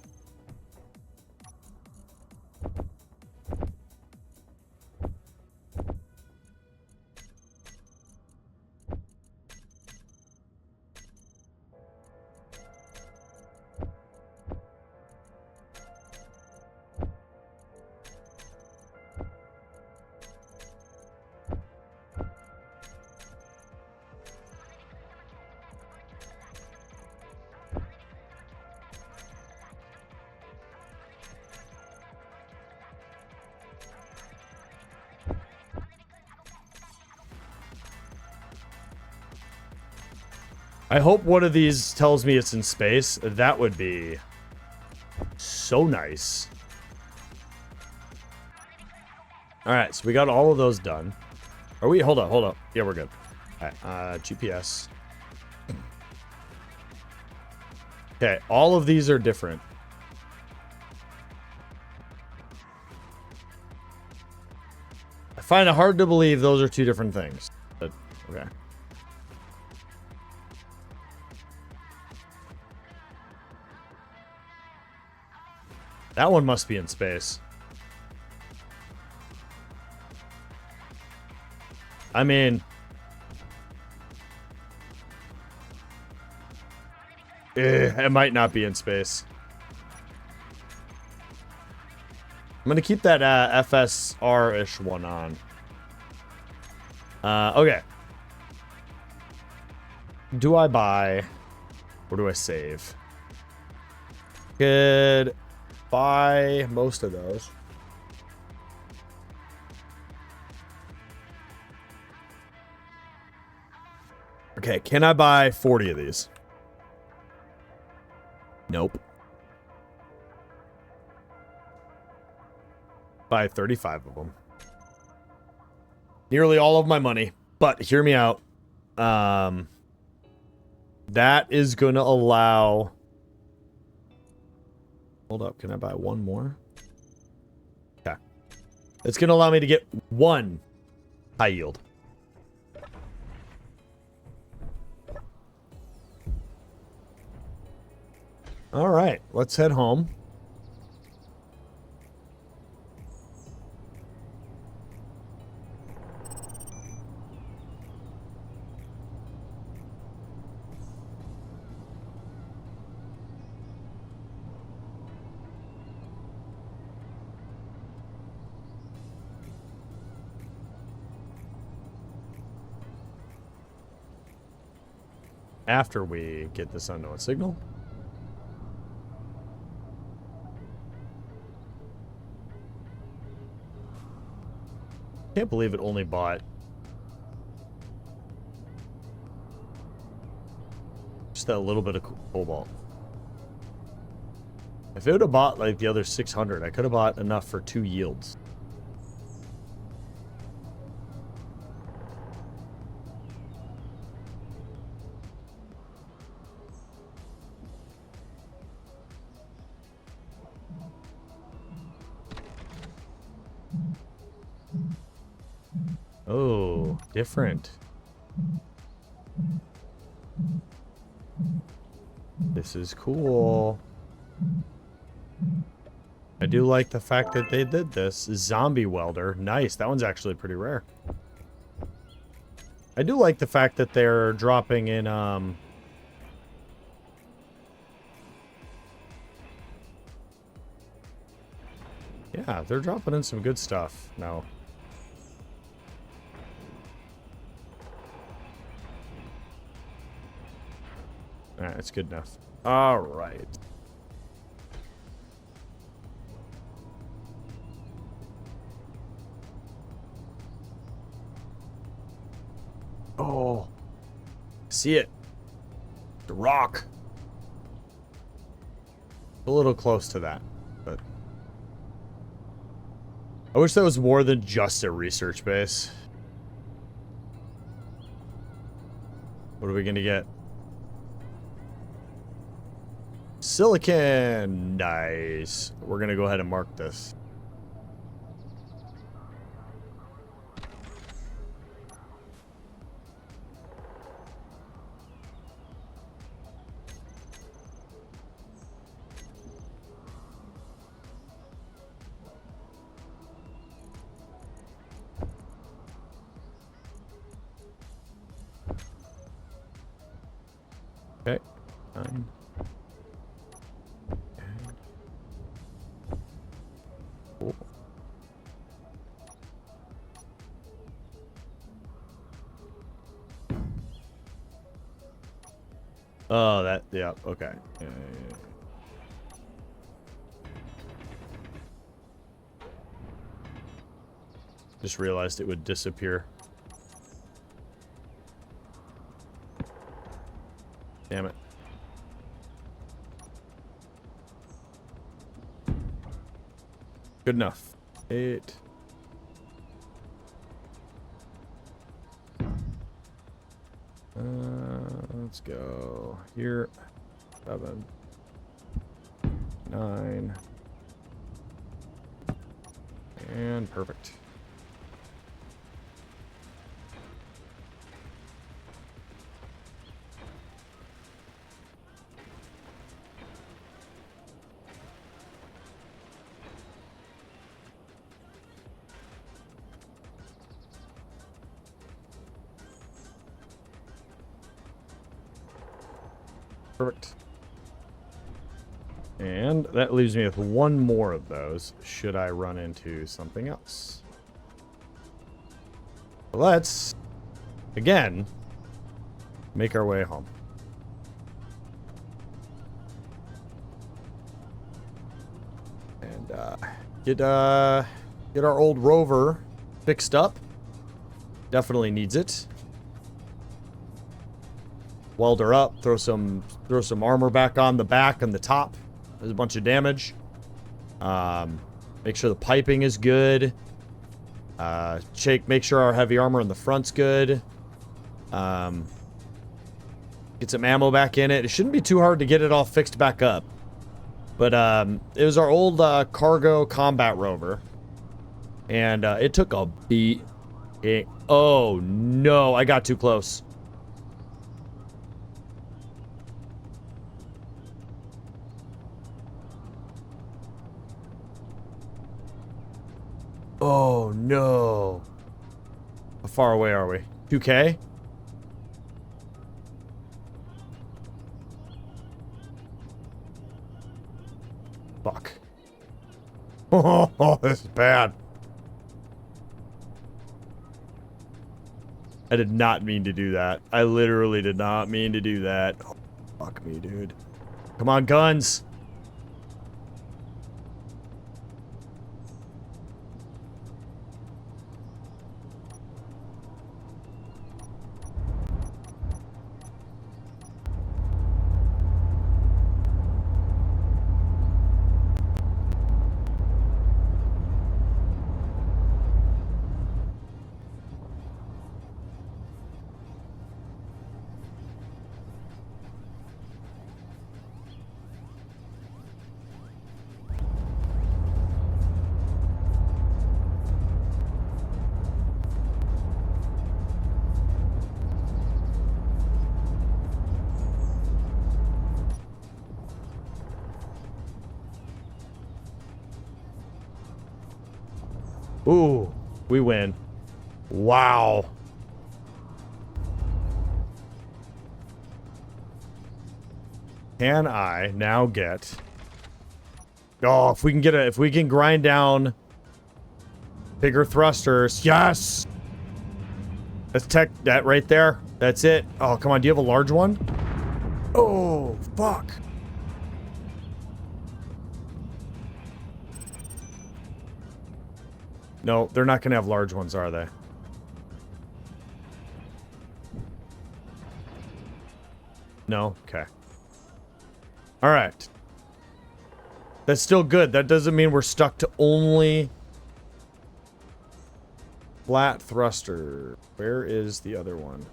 I hope one of these tells me it's in space. That would be so nice. All right, so we got all of those done. Are we? Hold up. Yeah, we're good. All right, GPS. Okay, all of these are different. I find it hard to believe those are two different things. But, okay. That one must be in space. I mean... it might not be in space. I'm gonna keep that FSR-ish one on. Okay. Do I buy... or do I save? Could buy most of those. Okay, can I buy 40 of these? Nope. Buy 35 of them. Nearly all of my money. But hear me out. That is going to allow... Hold up. Can I buy one more? Okay. It's going to allow me to get one high yield. All right. Let's head home. After we get this unknown signal. Can't believe it only bought just that little bit of cobalt. If it would have bought like the other 600, I could have bought enough for 2 yields. Oh, different. This is cool. I do like the fact that they did this. Zombie welder. Nice. That one's actually pretty rare. I do like the fact that they're dropping in, yeah, they're dropping in some good stuff now. Alright, that's good enough. Alright. Oh. See it. The rock. A little close to that, but... I wish that was more than just a research base. What are we gonna get? Silicon! Nice. We're gonna go ahead and mark this. Okay. Cool. Oh, that, yeah, okay. Yeah. Just realized it would disappear. Damn it. Good enough. 8. Let's go here. 7, 9. And perfect. Perfect. And that leaves me with one more of those, should I run into something else. Let's, again, make our way home. And get our old rover fixed up. Definitely needs it. Weld her up, throw some armor back on the back and the top. There's a bunch of damage. Make sure the piping is good. Make sure our heavy armor in the front's good. Get some ammo back in it. It shouldn't be too hard to get it all fixed back up. But it was our old cargo combat rover. And it took a beat. Oh no, I got too close. Oh no. How far away are we? 2K? Fuck. Oh, this is bad. I did not mean to do that. I literally did not mean to do that. Oh, fuck me, dude. Come on, guns. Ooh, we win. Wow. Can I now get... Oh, if we can grind down bigger thrusters. Yes! Let's tech that right there. That's it. Oh, come on. Do you have a large one? Oh, fuck. No, they're not going to have large ones, are they? No? Okay. All right. That's still good. That doesn't mean we're stuck to only flat thruster. Where is the other one?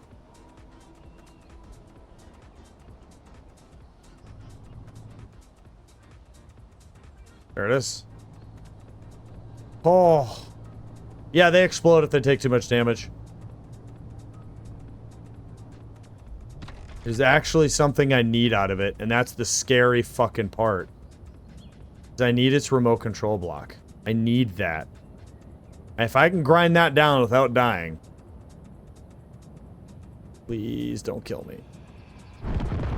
There it is. Oh. Yeah, they explode if they take too much damage. There's actually something I need out of it, and that's the scary fucking part. I need its remote control block. I need that. And if I can grind that down without dying. Please don't kill me.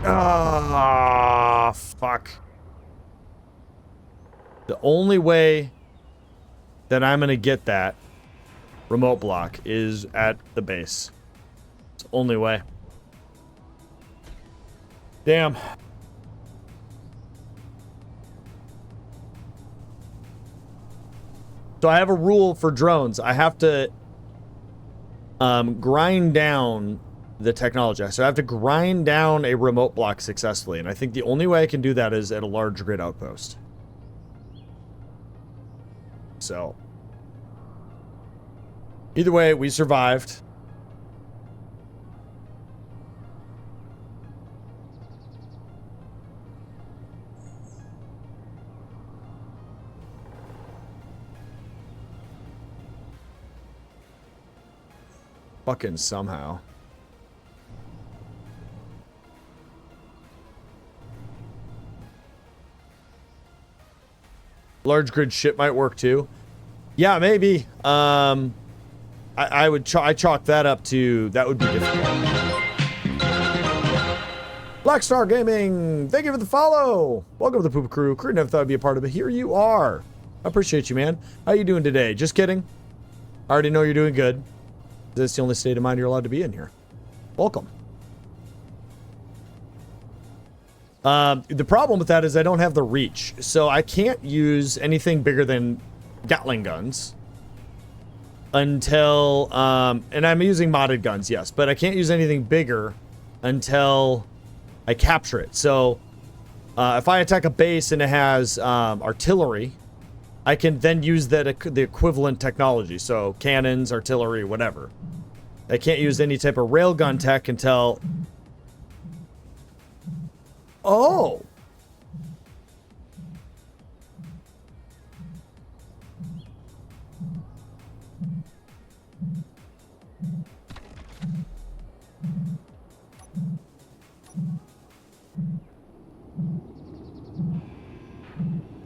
Ah, fuck. The only way that I'm going to get that remote block is at the base. It's the only way. Damn. So I have a rule for drones. I have to grind down the technology. So I have to grind down a remote block successfully. And I think the only way I can do that is at a large grid outpost. So either way, we survived. Fucking somehow. Large grid ship might work too. Yeah, maybe. I would I chalk that up to that would be difficult. Black Star Gaming, thank you for the follow. Welcome to the Poopa Crew. Crew never thought I'd be a part of it. Here you are. I appreciate you, man. How you doing today? Just kidding. I already know you're doing good. That's the only state of mind you're allowed to be in here. Welcome. The problem with that is I don't have the reach, so I can't use anything bigger than Gatling guns until, and I'm using modded guns, yes, but I can't use anything bigger until I capture it. So if I attack a base and it has artillery, I can then use that the equivalent technology. So cannons, artillery, whatever. I can't use any type of railgun tech until... Oh!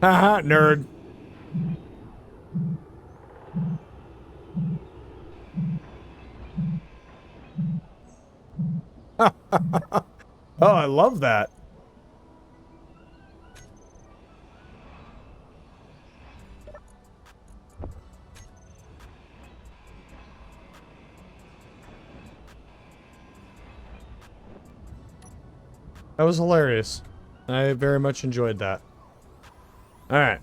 Haha, nerd. Oh, I love that. That was hilarious. I very much enjoyed that. Alright.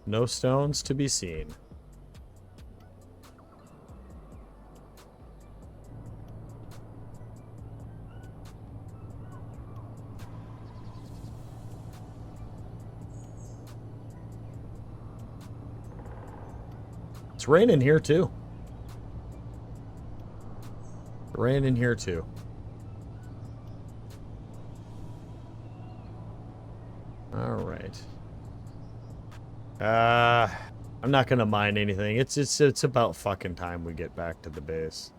No stones to be seen. It's raining here too. Raining here too. All right. I'm not gonna mine anything. It's about fucking time we get back to the base.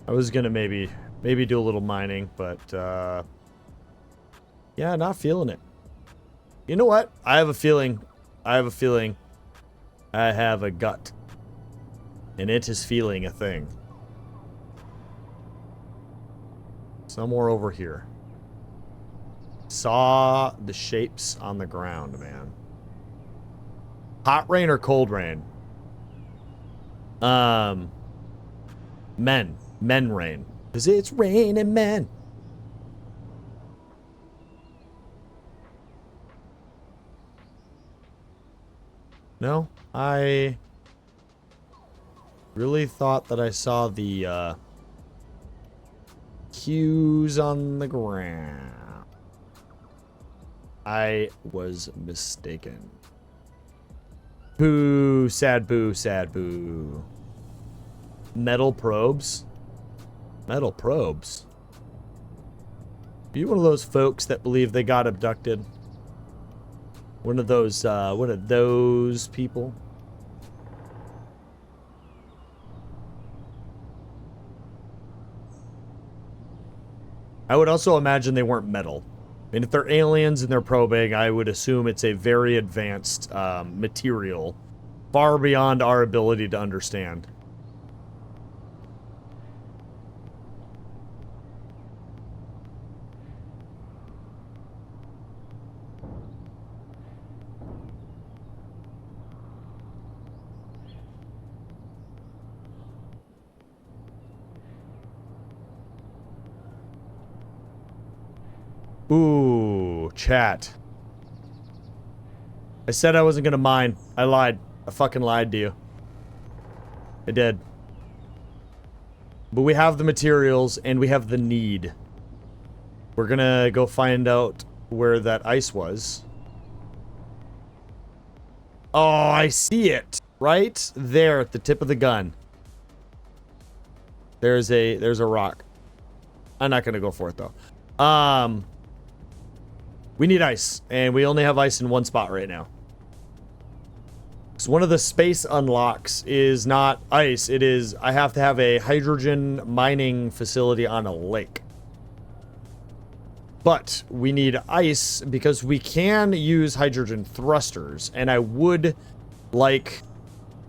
I was gonna maybe do a little mining, but yeah, not feeling it. You know what? I have a feeling. I have a gut, and it is feeling a thing. Somewhere over here. Saw the shapes on the ground, man. Hot rain or cold rain? Men rain. 'Cause it's raining men. No, I really thought that I saw the cues on the ground. I was mistaken. Boo, sad boo, sad boo. Metal probes? Metal probes? Are you one of those folks that believe they got abducted? One of those people? I would also imagine they weren't metal. I mean, if they're aliens and they're probing, I would assume it's a very advanced material, far beyond our ability to understand. Ooh, chat. I said I wasn't gonna mine. I lied. I fucking lied to you. I did. But we have the materials and we have the need. We're gonna go find out where that ice was. Oh, I see it. Right there at the tip of the gun. There's a rock. I'm not gonna go for it though. We need ice, and we only have ice in one spot right now. unlocks. One of the space unlocks is not ice. It is, I have to have a hydrogen mining facility on a lake. But we need ice because we can use hydrogen thrusters. And I would like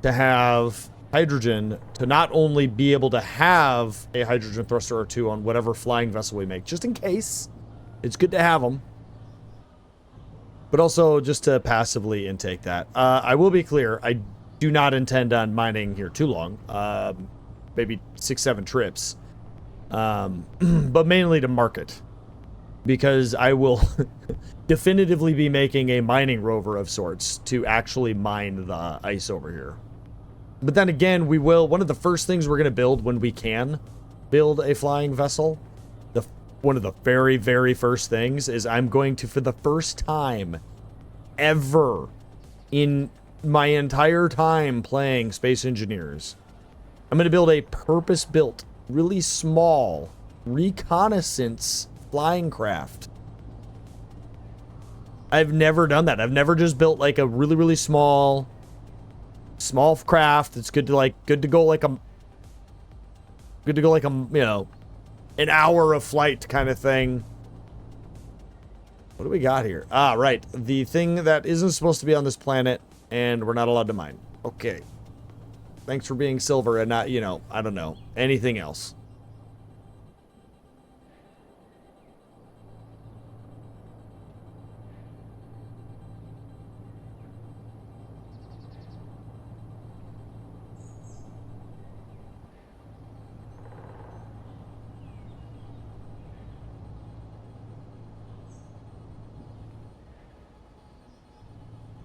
to have hydrogen to not only be able to have a hydrogen thruster or two on whatever flying vessel we make, just in case. It's good to have them. But also just to passively intake that. I will be clear, I do not intend on mining here too long. Maybe 6-7 trips. But mainly to market. Because I will definitively be making a mining rover of sorts to actually mine the ice over here. But then again, we will, one of the first things we're going to build when we can build a flying vessel, one of the very, very first things is I'm going to, for the first time ever in my entire time playing Space Engineers, I'm going to build a purpose-built, really small reconnaissance flying craft. I've never done that. I've never just built like a really, really small craft. It's good to go like a, you know, an hour of flight kind of thing. What do we got here? Ah, right. The thing that isn't supposed to be on this planet, and we're not allowed to mine. Okay. Thanks for being silver and not, you know, I don't know, anything else.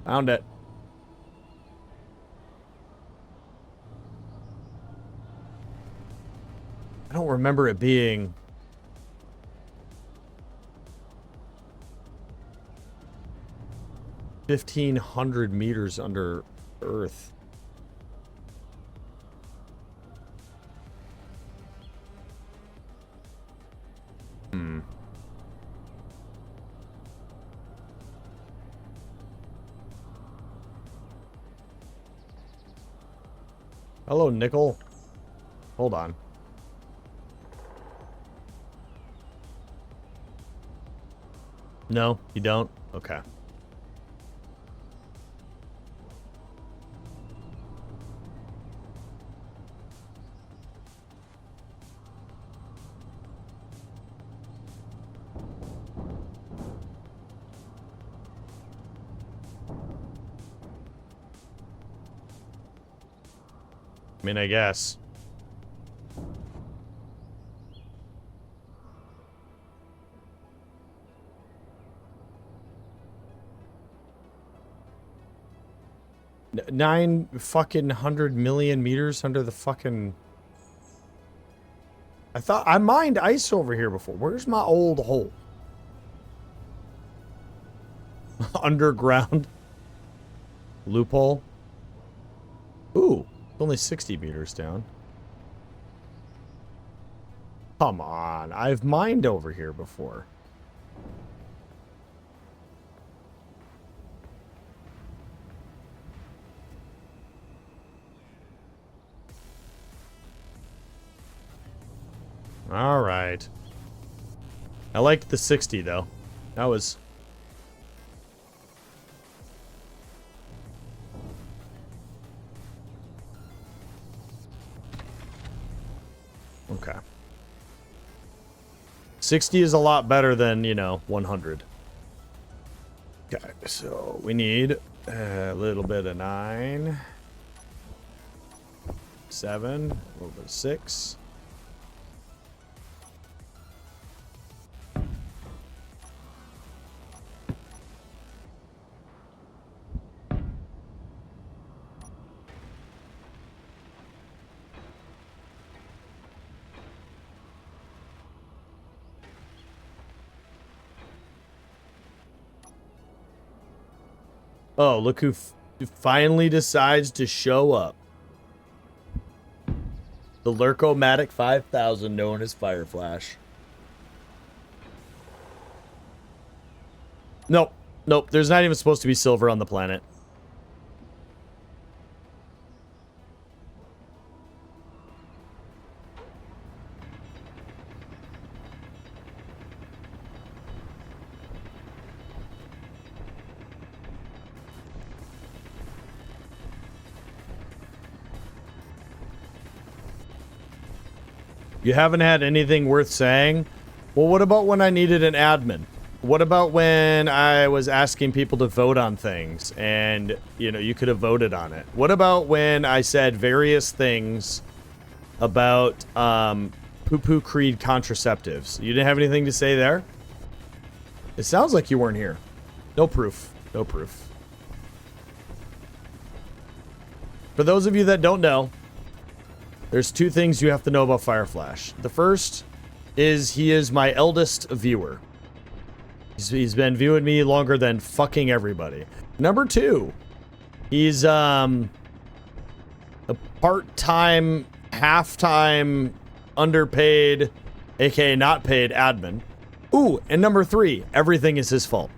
Found it. I don't remember it being... $1,500 under Earth. Hello, Nickel. Hold on. No, you don't? Okay. I mean, I guess. Nine fucking 100 million meters under the fucking... I thought I mined ice over here before. Where's my old hole? Underground loophole. Ooh. Only 60 meters down. Come on. I've mined over here before. All right. I liked the 60 though. That was... Okay. 60 is a lot better than, you know, 100. Okay, so we need a little bit of 9. 7. A little bit of 6. Oh, look who finally decides to show up. The Lurkomatic 5000, known as Fire Flash. Nope. Nope. There's not even supposed to be silver on the planet. You haven't had anything worth saying? Well, what about when I needed an admin? What about when I was asking people to vote on things and, you know, you could have voted on it? What about when I said various things about poo-poo creed contraceptives? You didn't have anything to say there? It sounds like you weren't here. No proof. No proof. For those of you that don't know, there's two things you have to know about Fireflash. The first is he is my eldest viewer. He's been viewing me longer than fucking everybody. Number two, he's a part-time, half-time, underpaid, aka not paid admin. Ooh, and number three, everything is his fault.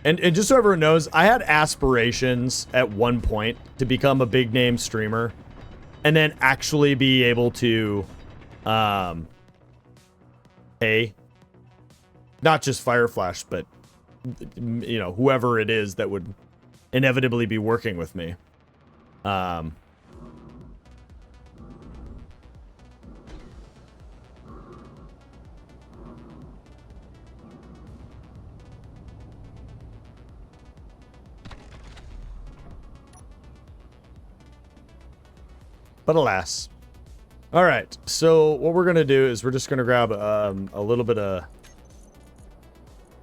And just so everyone knows, I had aspirations at one point to become a big name streamer and then actually be able to pay not just Fireflash, but you know, whoever it is that would inevitably be working with me. But alas. All right, so what we're gonna do is we're just gonna grab a little bit of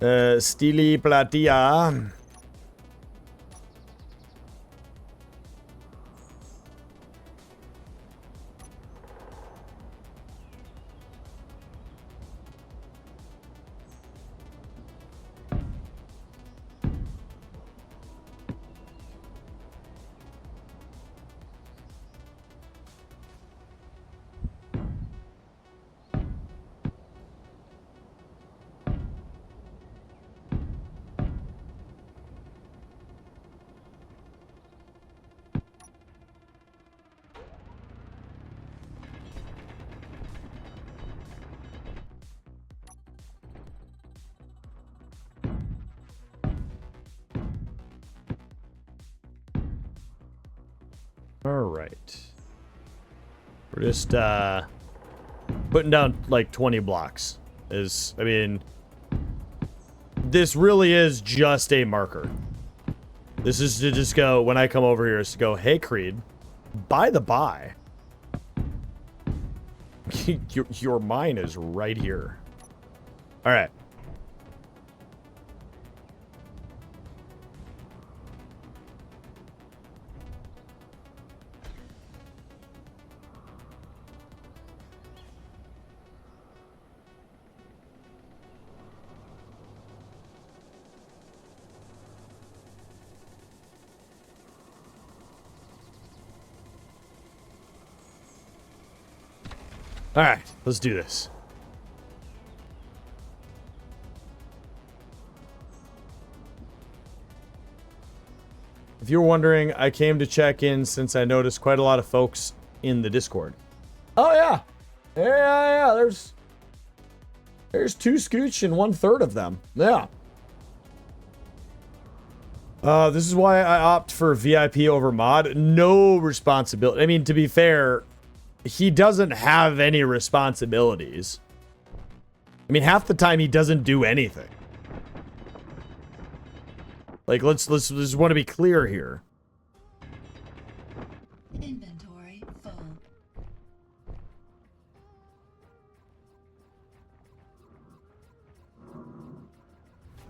Stili Platia. Alright. We're just putting down like 20 blocks. I mean, this really is just a marker. This is to just go, when I come over here, is to go, hey Creed, by the by, your mine is right here. Alright. Alright, let's do this. If you're wondering, I came to check in since I noticed quite a lot of folks in the Discord. Oh yeah. Yeah, there's 2 Scooch and 1/3 of them. Yeah. This is why I opt for VIP over mod. No responsibility. I mean, to be fair, he doesn't have any responsibilities. I mean, half the time he doesn't do anything. Like, let's just want to be clear here. Inventory full.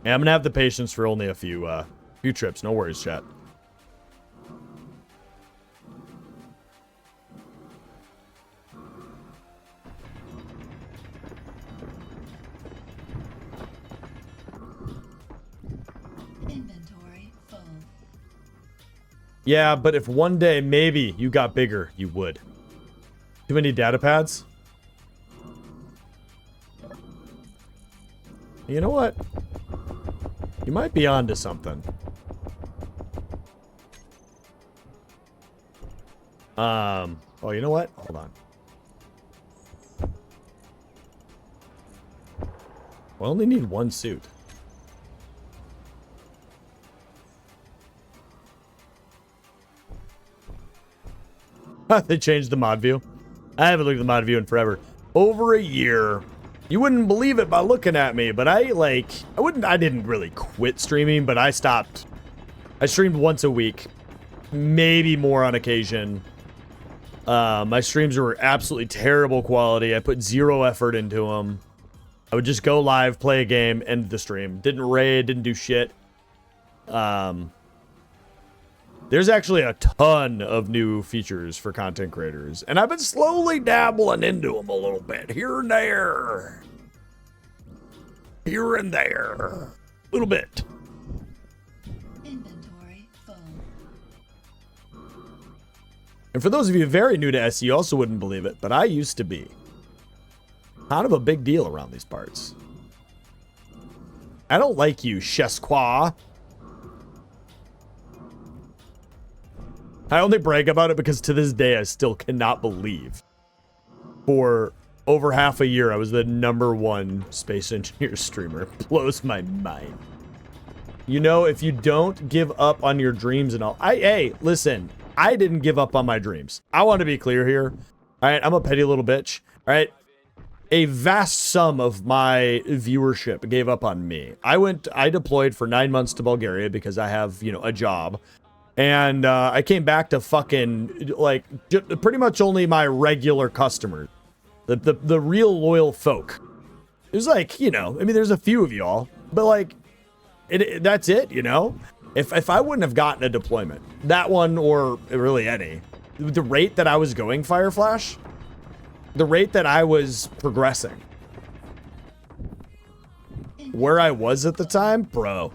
Yeah, I'm gonna have the patience for only a few trips. No worries, chat. Inventory full. Yeah, but if one day maybe you got bigger, you would. Too many data pads? You know what? You might be onto something. Oh, you know what? Hold on. I only need 1 suit. They changed the mod view. I haven't looked at the mod view in forever. Over a year. You wouldn't believe it by looking at me, but I didn't really quit streaming, but I stopped. I streamed once a week, maybe more on occasion. My streams were absolutely terrible quality. I put zero effort into them. I would just go live, play a game, end the stream. Didn't raid, didn't do shit. There's actually a ton of new features for content creators, and I've been slowly dabbling into them a little bit, here and there. Here and there. A little bit. Inventory full. And for those of you very new to SE, you also wouldn't believe it, but I used to be kind of a big deal around these parts. I don't like you, Chesqua. I only brag about it because to this day I still cannot believe for over half a year I was the #1 space engineer streamer. It blows my mind. You know, if you don't give up on your dreams and all, hey, listen, I didn't give up on my dreams. I want to be clear here. All right, I'm a petty little bitch. All right, a vast sum of my viewership gave up on me. I deployed for 9 months to Bulgaria because I have, you know, a job. And I came back to fucking, like, pretty much only my regular customers. The real loyal folk. There's like, you know, I mean, there's a few of y'all. But, like, that's it, you know? If I wouldn't have gotten a deployment, that one or really any, the rate that I was going Fire Flash, the rate that I was progressing, where I was at the time, bro.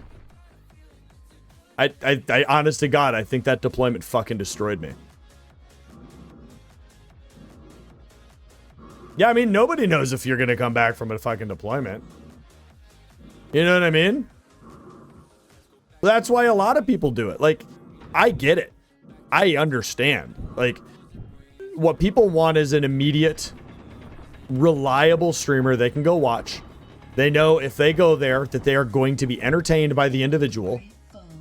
I honest to God, I think that deployment fucking destroyed me. Yeah, I mean, nobody knows if you're gonna come back from a fucking deployment. You know what I mean? That's why a lot of people do it. Like, I get it. I understand. Like, what people want is an immediate, reliable streamer they can go watch. They know if they go there that they are going to be entertained by the individual.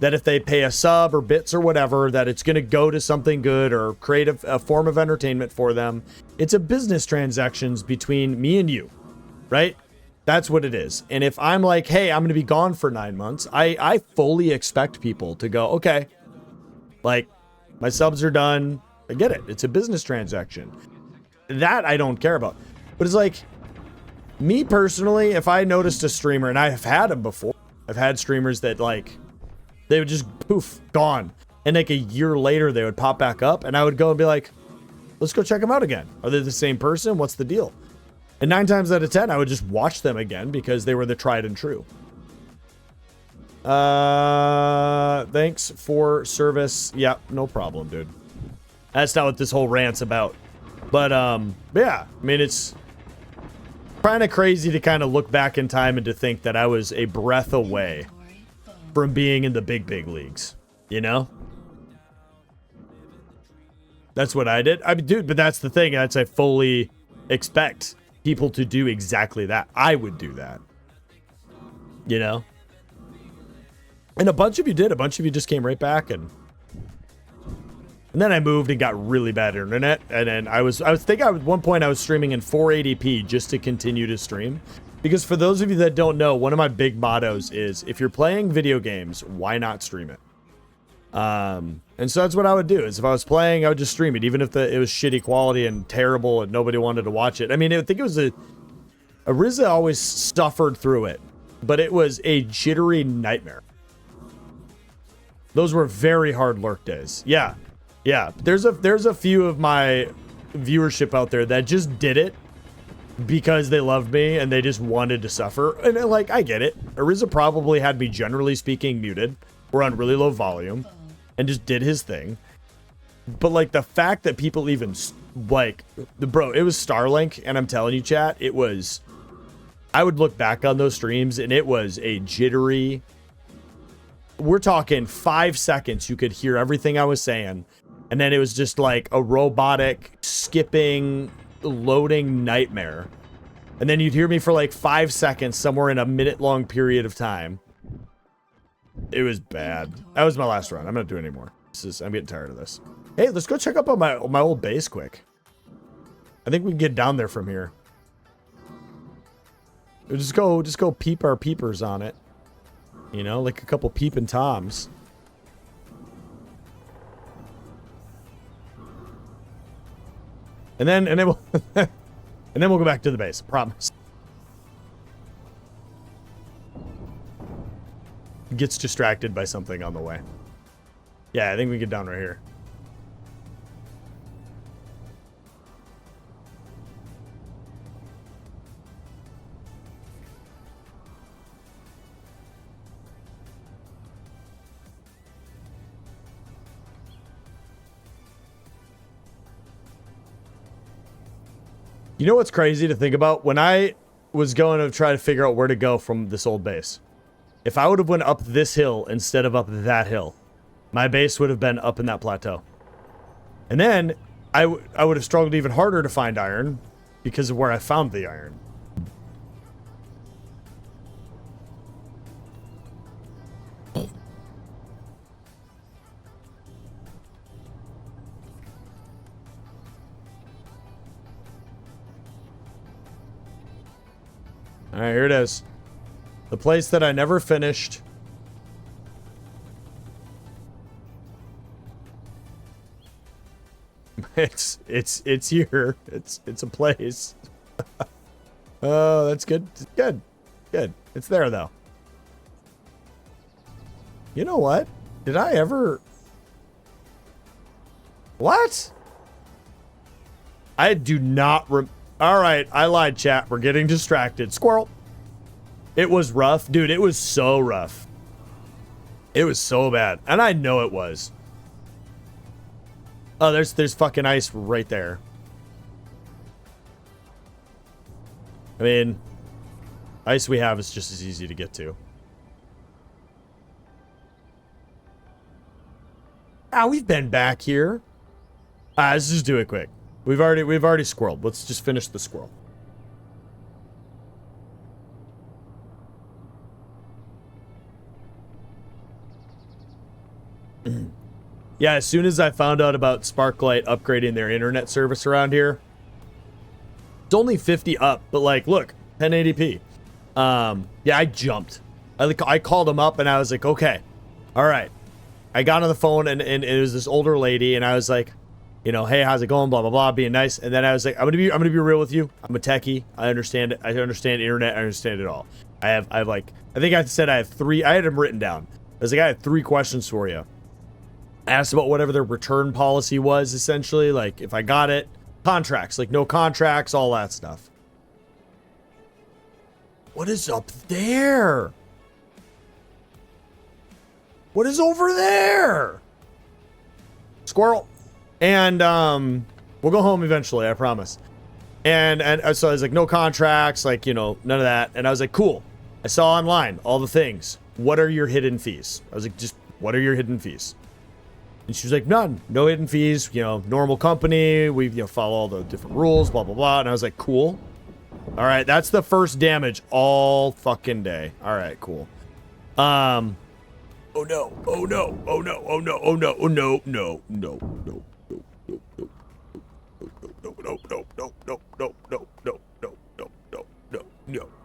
That if they pay a sub or bits or whatever, that it's going to go to something good or create a form of entertainment for them. It's a business transactions between me and you, right? That's what it is. And if I'm like, hey, I'm going to be gone for 9 months, I fully expect people to go, okay, like, my subs are done. I get it. It's a business transaction. That I don't care about. But it's like, me personally, if I noticed a streamer, and I have had them before, I've had streamers that, like, they would just poof, gone. And like a year later, they would pop back up and I would go and be like, let's go check them out again. Are they the same person? What's the deal? And 9 times out of 10, I would just watch them again because they were the tried and true. Thanks for service. Yeah, no problem, dude. That's not what this whole rant's about. But yeah, I mean, it's kind of crazy to kind of look back in time and to think that I was a breath away from being in the big leagues, you know? That's what I did. I mean, dude, but that's the thing. I fully expect people to do exactly that. I would do that, you know? And a bunch of you did. A bunch of you just came right back and then I moved and got really bad internet. And then I think at one point I was streaming in 480p just to continue to stream. Because for those of you that don't know, one of my big mottos is if you're playing video games, why not stream it? And so that's what I would do is if I was playing, I would just stream it, even if it was shitty quality and terrible and nobody wanted to watch it. I mean, I think it was Ariza always suffered through it, but it was a jittery nightmare. Those were very hard lurk days. Yeah. Yeah. There's a few of my viewership out there that just did it because they loved me and they just wanted to suffer. And like, I get it. Ariza probably had me, generally speaking, muted or on really low volume and just did his thing. But like the fact that people even like, bro, it was Starlink, and I'm telling you, chat, it was, I would look back on those streams and it was a jittery, we're talking 5 seconds you could hear everything I was saying, and then it was just like a robotic skipping loading nightmare, and then you'd hear me for like 5 seconds somewhere in a minute-long period of time. It was bad. That was my last run. I'm not doing it anymore. I'm getting tired of this. Hey, let's go check up on my old base quick. I think we can get down there from here. We'll just go peep our peepers on it. You know, like a couple peeping toms. And then we'll and then we'll go back to the base. Promise. Gets distracted by something on the way. Yeah, I think we get down right here. You know what's crazy to think about? When I was going to try to figure out where to go from this old base, if I would have went up this hill instead of up that hill, my base would have been up in that plateau. And then I would have struggled even harder to find iron because of where I found the iron. All right, here it is. The place that I never finished. It's here. It's a place. Oh, that's good. Good. Good. It's there though. You know what? Did I ever... What? I do not All right, I lied, chat. We're getting distracted. Squirrel. It was rough. Dude, it was so rough. It was so bad. And I know it was. Oh, there's fucking ice right there. I mean, ice we have is just as easy to get to. Ah, we've been back here. Let's just do it quick. We've already squirreled. Let's just finish the squirrel. Yeah, as soon as I found out about Sparklight upgrading their internet service around here, it's only 50 up, but like, look, 1080p. Yeah, I jumped. I called them up and I was like, okay, all right. I got on the phone and it was this older lady and I was like, you know, hey, how's it going? Blah blah blah, being nice. And then I was like, I'm gonna be real with you. I'm a techie. I understand it. I understand internet. I understand it all. I have like, I think I said I have three. I had them written down. I was like, I had 3 questions for you. I asked about whatever their return policy was, essentially, like if I got it, contracts, like no contracts, all that stuff. What is up there? What is over there? Squirrel. And we'll go home eventually, I promise. And so I was like, no contracts, like, you know, none of that. And I was like, cool. I saw online all the things. What are your hidden fees? I was like, just what are your hidden fees? And she was like, none, no hidden fees, you know, normal company. We, you know, follow all the different rules, blah, blah, blah. And I was like, cool. All right, that's the first damage all fucking day. All right, cool. Oh no, oh no, oh no, oh no, oh no, oh no, no, no, no.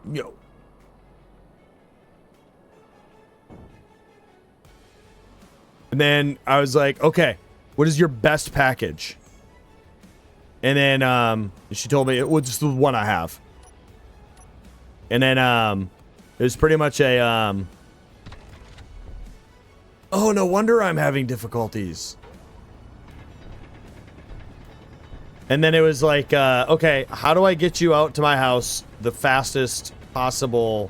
No. And then I was like, okay, what is your best package? And then she told me it was just the one I have. And then it was pretty much a oh, no wonder I'm having difficulties. And then it was like, okay, how do I get you out to my house the fastest possible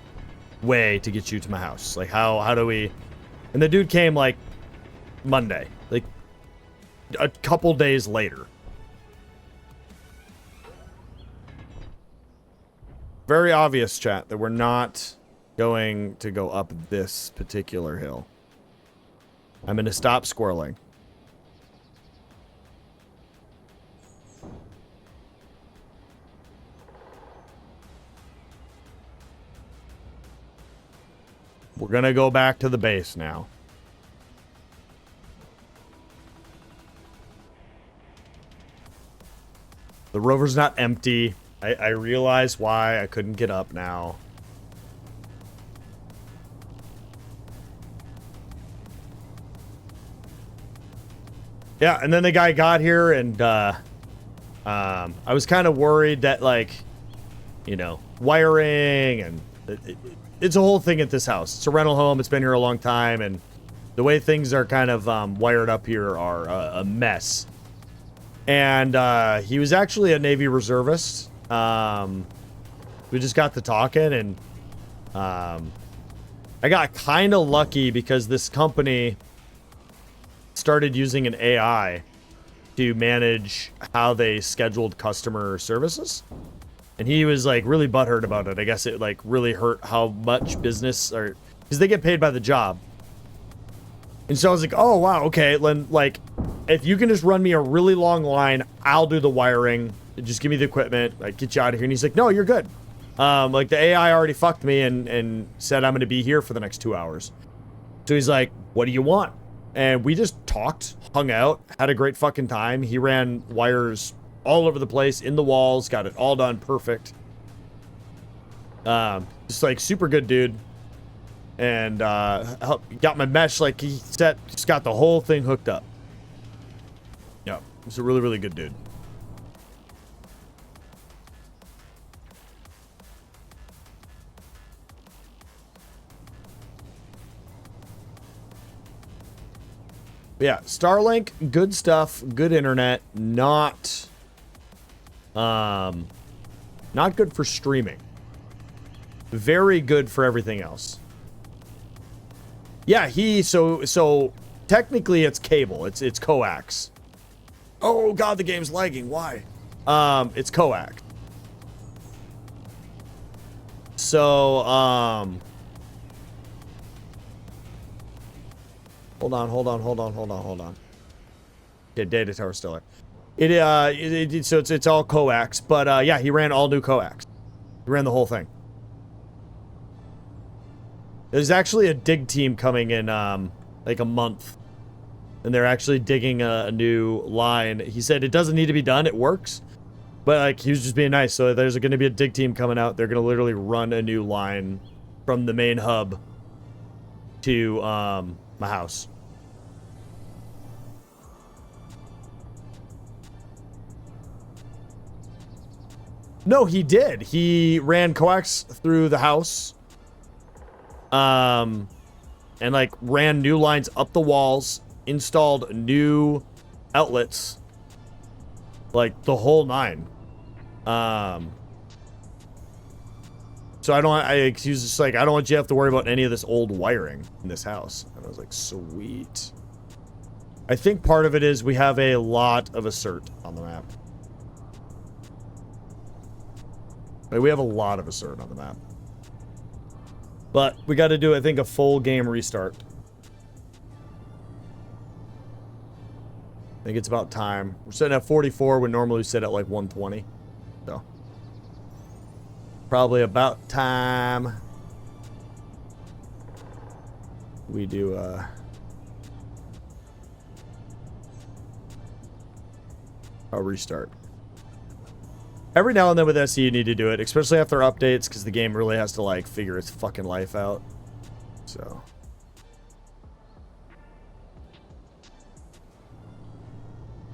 way to get you to my house? Like, how do we... And the dude came, like, Monday. Like, a couple days later. Very obvious, chat, that we're not going to go up this particular hill. I'm going to stop squirreling. We're going to go back to the base now. The rover's not empty. I realize why I couldn't get up now. Yeah, and then the guy got here, and I was kind of worried that, like, you know, wiring, and it's a whole thing at this house. It's a rental home. It's been here a long time, and the way things are kind of wired up here are a mess. And he was actually a Navy reservist. We just got to talking, and I got kind of lucky because this company started using an AI to manage how they scheduled customer services. And he was like really butthurt about it. I guess it like really hurt how much business, or because they get paid by the job. And so I was like, oh wow, okay, then like if you can just run me a really long line, I'll do the wiring. Just give me the equipment, like get you out of here. And he's like, no, you're good. Like the AI already fucked me and said I'm gonna be here for the next 2 hours. So he's like, what do you want? And we just talked, hung out, had a great fucking time. He ran wires all over the place, in the walls, got it all done perfect. Just like super good dude. And got my mesh, like he said, just got the whole thing hooked up. Yeah, he's a really, really good dude. Yeah, Starlink, good stuff, good internet, not good for streaming. Very good for everything else. Yeah, so technically it's cable, it's coax. Oh god, the game's lagging. Why? It's coax. So, hold on. Yeah, data tower still there. So it's all coax, but yeah, he ran all new coax. He ran the whole thing. There's actually a dig team coming in like a month, and they're actually digging a new line. He said it doesn't need to be done, it works, but like he was just being nice. So there's going to be a dig team coming out. They're going to literally run a new line from the main hub to my house. No, he did. He ran coax through the house. And like ran new lines up the walls, installed new outlets, like the whole nine. So he was just like, I don't want you to have to worry about any of this old wiring in this house. And I was like, sweet. I think part of it is we have a lot of assert on the map. Like, we have a lot of assert on the map. But we got to do, I think, a full game restart. I think it's about time. We're sitting at 44 when normally we sit at like 120. So probably about time we do a restart. Every now and then with SE you need to do it, especially after updates, because the game really has to like figure its fucking life out. So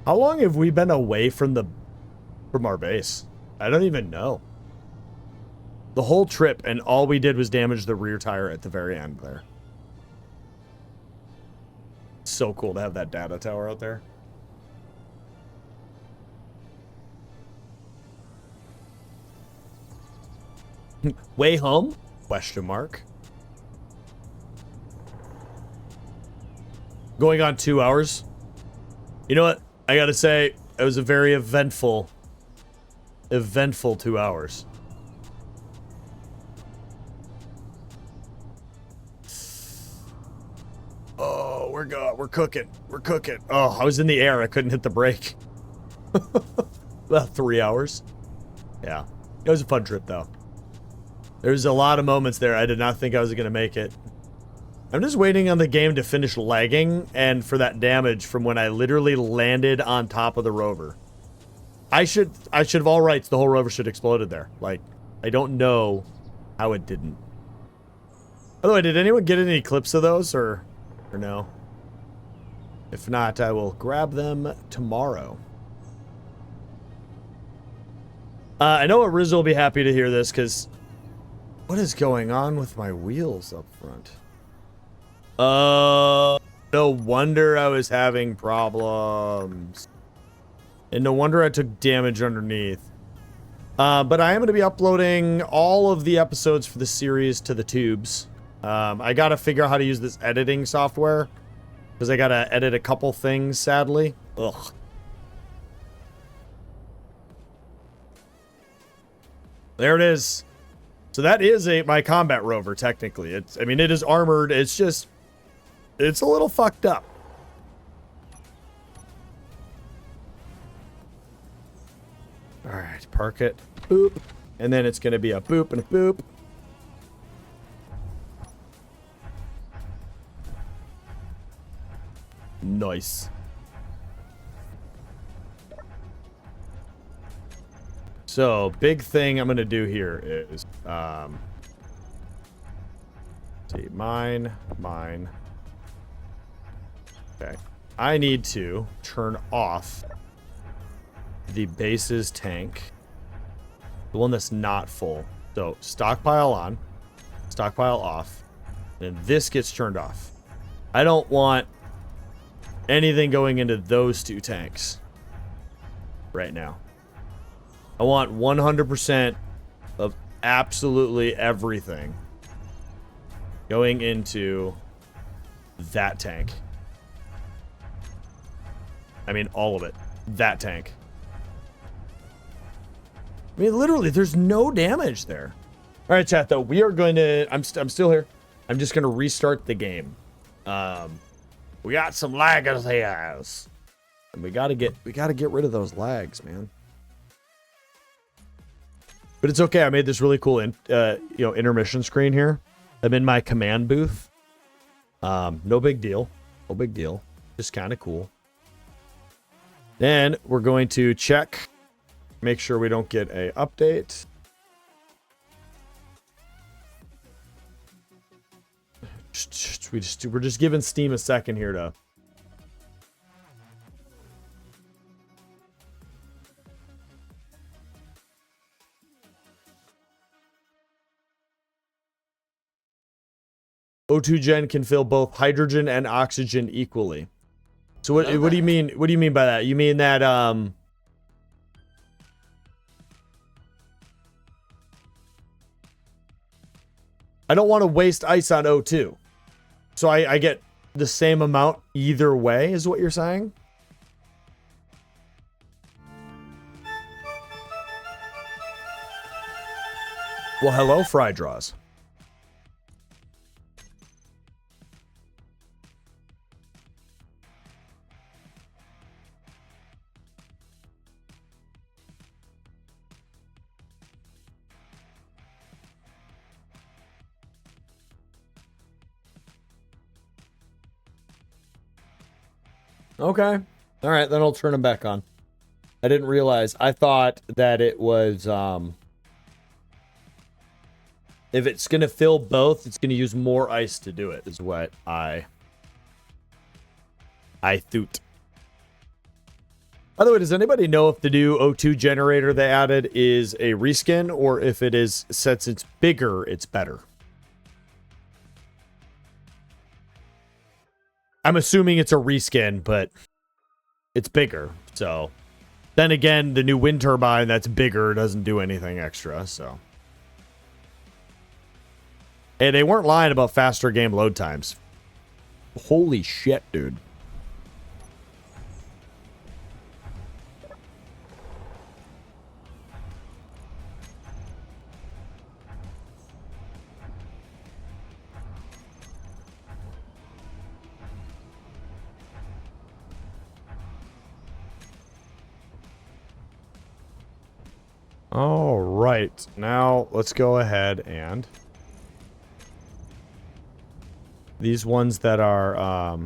how long have we been away from our base? I don't even know. The whole trip, and all we did was damage the rear tire at the very end there. So cool to have that data tower out there. Way home? Question mark. Going on 2 hours. You know what? I gotta say, it was a very eventful 2 hours. Oh, we're cooking. We're cooking. Oh, I was in the air. I couldn't hit the brake. About 3 hours. Yeah. It was a fun trip, though. There was a lot of moments there I did not think I was going to make it. I'm just waiting on the game to finish lagging and for that damage from when I literally landed on top of the rover. I should have all rights. The whole rover should exploded there. Like, I don't know how it didn't. By the way, did anyone get any clips of those or no? If not, I will grab them tomorrow. I know Riz will be happy to hear this because what is going on with my wheels up front? No wonder I was having problems. And no wonder I took damage underneath. But I am going to be uploading all of the episodes for the series to the tubes. I got to figure out how to use this editing software. Because I got to edit a couple things, sadly. Ugh. There it is. So that is my combat rover, technically. I mean, it is armored. It's just... it's a little fucked up. Alright, park it. Boop. And then it's going to be a boop and a boop. Nice. So, big thing I'm going to do here is, see, mine. Okay. I need to turn off the base's tank. The one that's not full. So, stockpile on, stockpile off, and this gets turned off. I don't want anything going into those two tanks right now. I want 100% of absolutely everything going into that tank. I mean, all of it. That tank. I mean, literally, there's no damage there. All right, chat, though. We are going to... I'm still here. I'm just going to restart the game. We got some laggers here. And we got to get rid of those lags, man. But it's okay. I made this really cool intermission screen here. I'm in my command booth. No big deal. No big deal. Just kind of cool. Then we're going to check, make sure we don't get a update. We're just giving Steam a second here to... O2 gen can fill both hydrogen and oxygen equally. So what do you mean? What do you mean by that? You mean that I don't want to waste ice on O2. So I get the same amount either way, is what you're saying? Well, hello, Fry Draws. Okay. All right, then I'll turn them back on. I didn't realize. I thought that it was, if it's going to fill both, it's going to use more ice to do it, is what I thought. By the way, does anybody know if the new O2 generator they added is a reskin, or if it is, since it's bigger, it's better? I'm assuming it's a reskin, but it's bigger. So then again, the new wind turbine that's bigger doesn't do anything extra. So hey, they weren't lying about faster game load times. Holy shit, dude. All right, now let's go ahead and these ones that are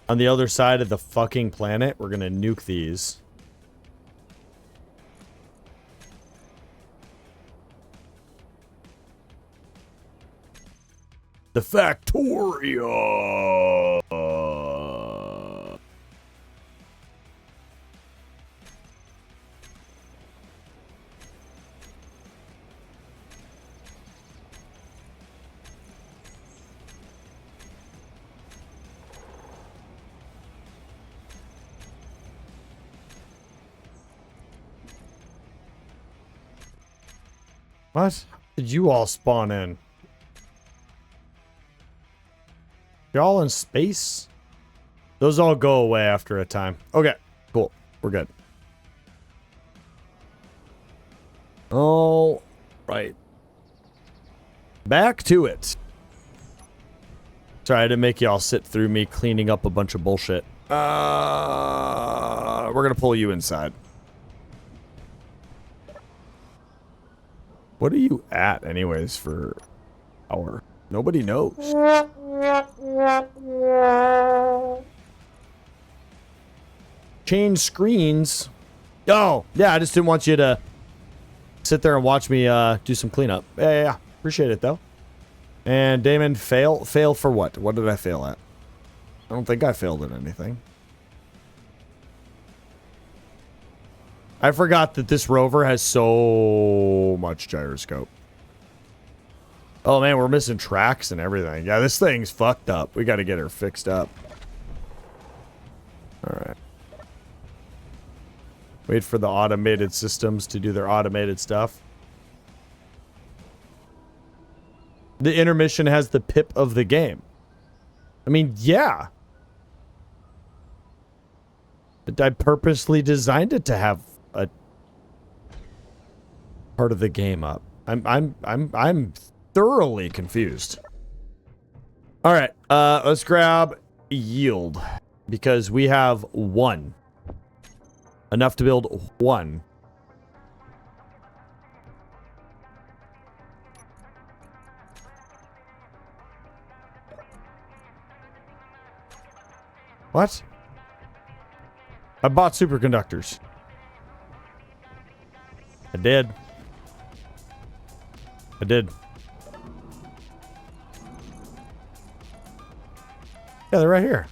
On the other side of the fucking planet, we're gonna nuke these. The Factoria. What? Did you all spawn in? Y'all in space? Those all go away after a time. Okay, cool. We're good. All right. Back to it. Sorry, I didn't make y'all sit through me cleaning up a bunch of bullshit. We're gonna pull you inside. What are you at anyways for power? Nobody knows. Change screens. Oh, yeah, I just didn't want you to sit there and watch me do some cleanup. Yeah. Appreciate it, though. And Damon, fail? Fail for what? What did I fail at? I don't think I failed at anything. I forgot that this rover has so much gyroscope. Oh, man, we're missing tracks and everything. Yeah, this thing's fucked up. We got to get her fixed up. All right. Wait for the automated systems to do their automated stuff. The intermission has the pip of the game. I mean, yeah. But I purposely designed it to have a part of the game up. I'm thoroughly confused. All right, let's grab yield because we have one. Enough to build one. What? I bought superconductors. I did. Yeah, they're right here.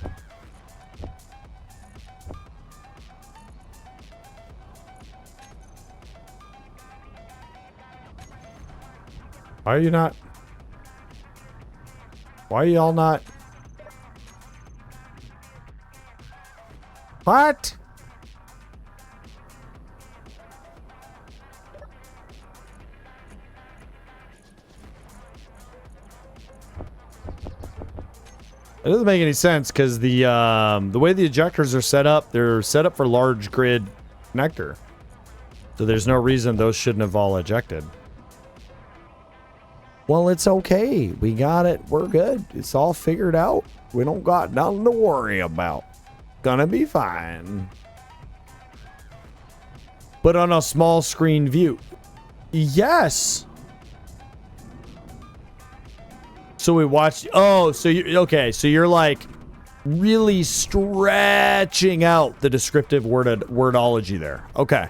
Why are you not? Why are y'all not? What? It doesn't make any sense because the way the ejectors are set up, they're set up for large grid connector. So there's no reason those shouldn't have all ejected. Well, it's okay. We got it. We're good. It's all figured out. We don't got nothing to worry about. Gonna be fine. But on a small screen view. Yes. So we watched. Oh, so you okay? So you're like really stretching out the descriptive wordology there. Okay,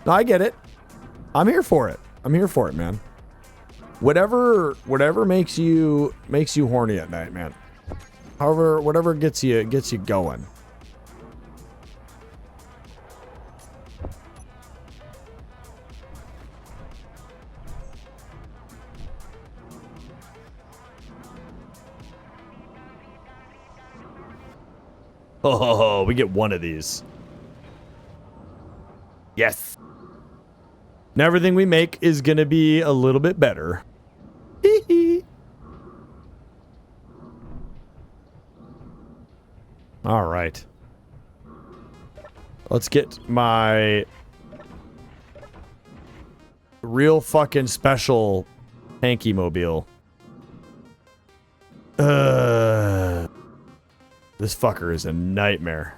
no, I get it. I'm here for it. Man. Whatever makes you horny at night, man. However, whatever gets you going. Oh, we get one of these. Yes. Now everything we make is gonna be a little bit better. Hee hee. All right. Let's get my real fucking special tanky mobile. This fucker is a nightmare.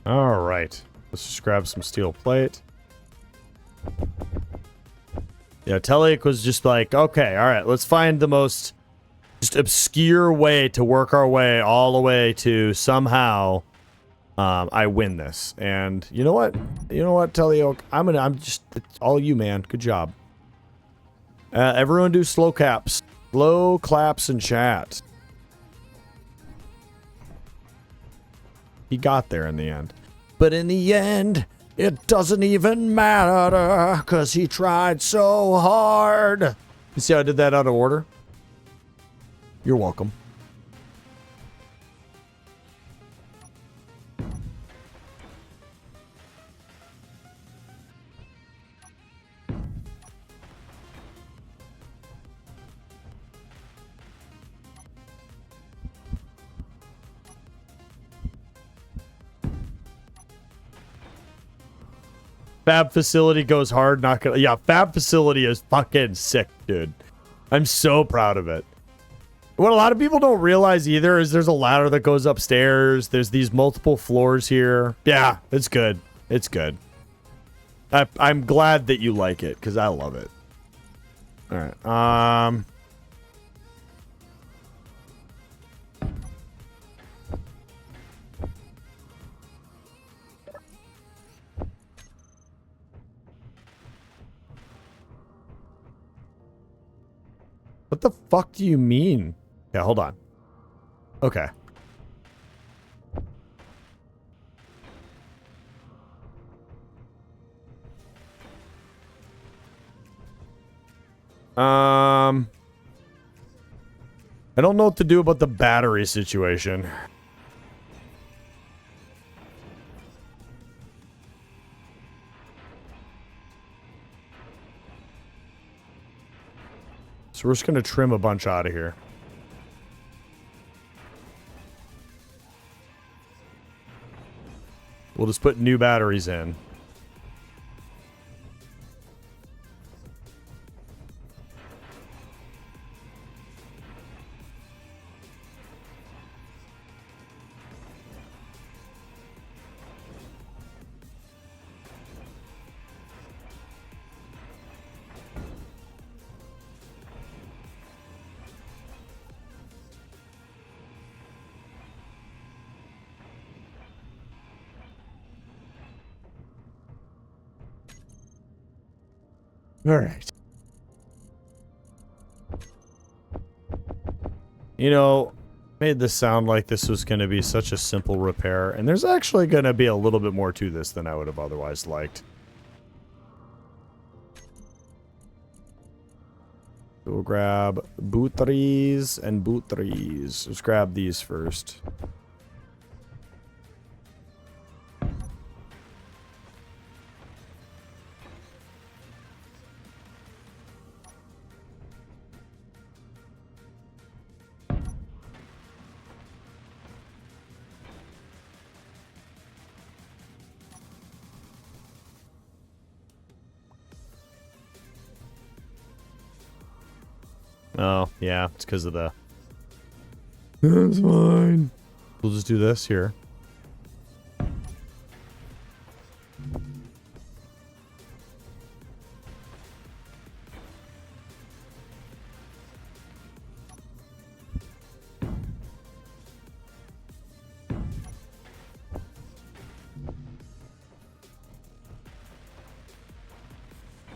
All right. Let's just grab some steel plate. Yeah, Teliak was just like, okay, all right, let's find the most just obscure way to work our way all the way to somehow I win this. And you know what? You know what, Teliak? I'm just, it's all you, man. Good job. Everyone do slow caps. Slow claps in chat. He got there in the end. But in the end, it doesn't even matter, because he tried so hard. You see how I did that out of order? You're welcome. Fab facility goes hard, not gonna. Yeah, fab facility is fucking sick, dude. I'm so proud of it. What a lot of people don't realize either is there's a ladder that goes upstairs. There's these multiple floors here. Yeah, it's good. It's good. I'm glad that you like it because I love it. All right. What the fuck do you mean? Yeah, hold on. Okay. I don't know what to do about the battery situation. So we're just going to trim a bunch out of here. We'll just put new batteries in. All right. You know, made this sound like this was going to be such a simple repair, and there's actually going to be a little bit more to this than I would have otherwise liked. We'll grab batteries and batteries. Let's grab these first. Oh, yeah, it's because of the... That's fine. We'll just do this here.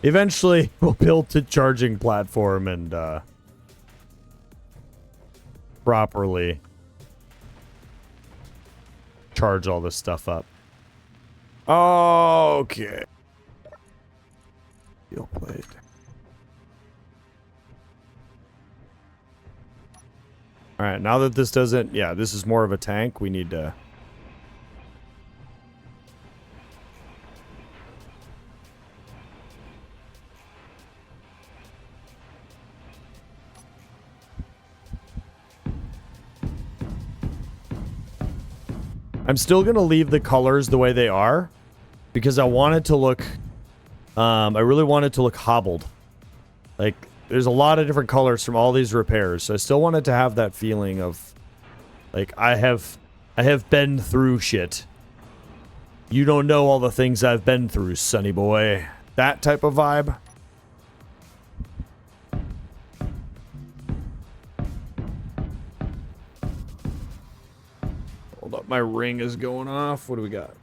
Eventually, we'll build a charging platform and, properly charge all this stuff up. Okay. Steel plate. All right, now that this doesn't, yeah, this is more of a tank, we need to... I'm still going to leave the colors the way they are because I want it to look, I really want it to look hobbled. Like, there's a lot of different colors from all these repairs. So I still want it to have that feeling of, like, I have been through shit. You don't know all the things I've been through, sonny boy. That type of vibe. Hold up, my ring is going off. What do we got?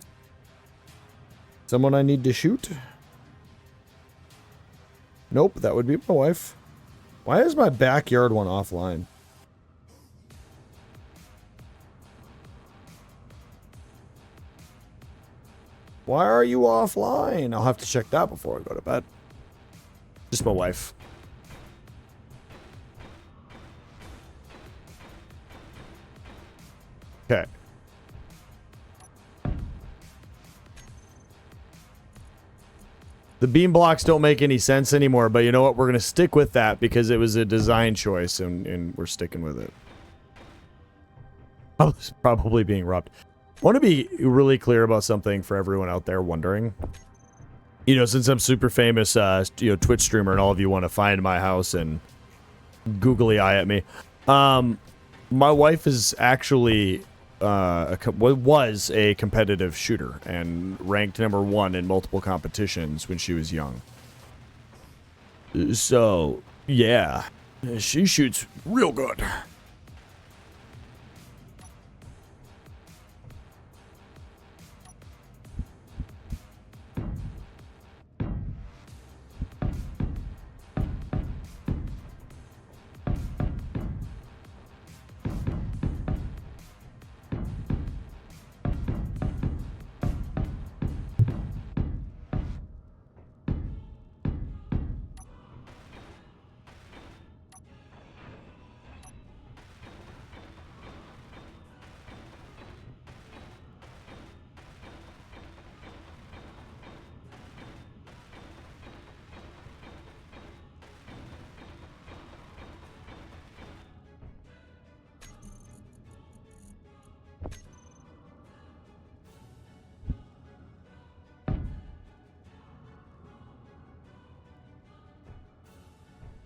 Someone I need to shoot? Nope, that would be my wife. Why is my backyard one offline? Why are you offline? I'll have to check that before I go to bed. Just my wife. Okay. The beam blocks don't make any sense anymore, but you know what? We're going to stick with that because it was a design choice, and we're sticking with it. I was probably being robbed. I want to be really clear about something for everyone out there wondering. You know, since I'm super famous, Twitch streamer, and all of you want to find my house and googly eye at me. My wife is actually was a competitive shooter and ranked #1 in multiple competitions when she was young. So, yeah, she shoots real good.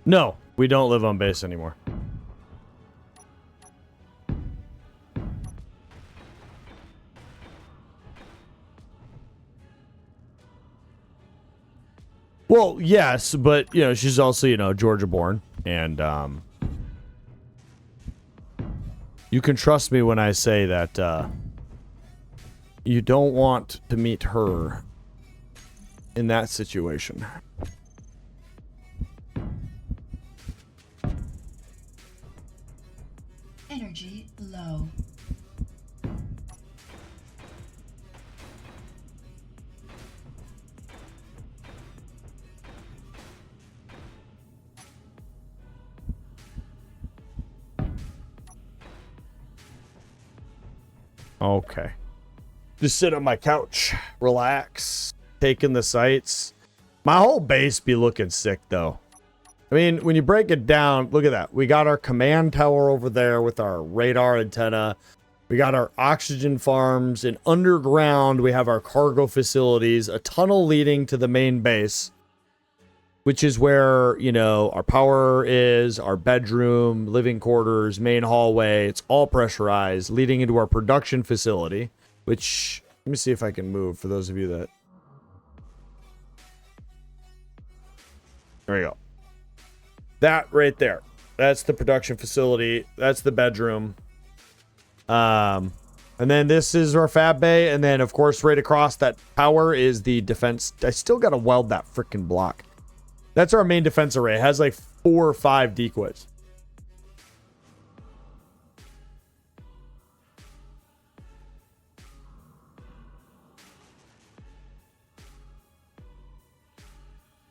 No, we don't live on base anymore. Well, yes, but, you know, she's also, you know, Georgia born. And, you can trust me when I say that, you don't want to meet her in that situation. Energy low. Okay. Just sit on my couch, relax, taking the sights. My whole base be looking sick, though. I mean, when you break it down, look at that. We got our command tower over there with our radar antenna. We got our oxygen farms, and underground we have our cargo facilities, a tunnel leading to the main base, which is where, you know, our power is, our bedroom, living quarters, main hallway. It's all pressurized, leading into our production facility, which, let me see if I can move for those of you that... There we go. That right there. That's the production facility. That's the bedroom. And then this is our fab bay. And then, of course, right across that power is the defense. I still got to weld that freaking block. That's our main defense array. It has like 4 or 5 decoys.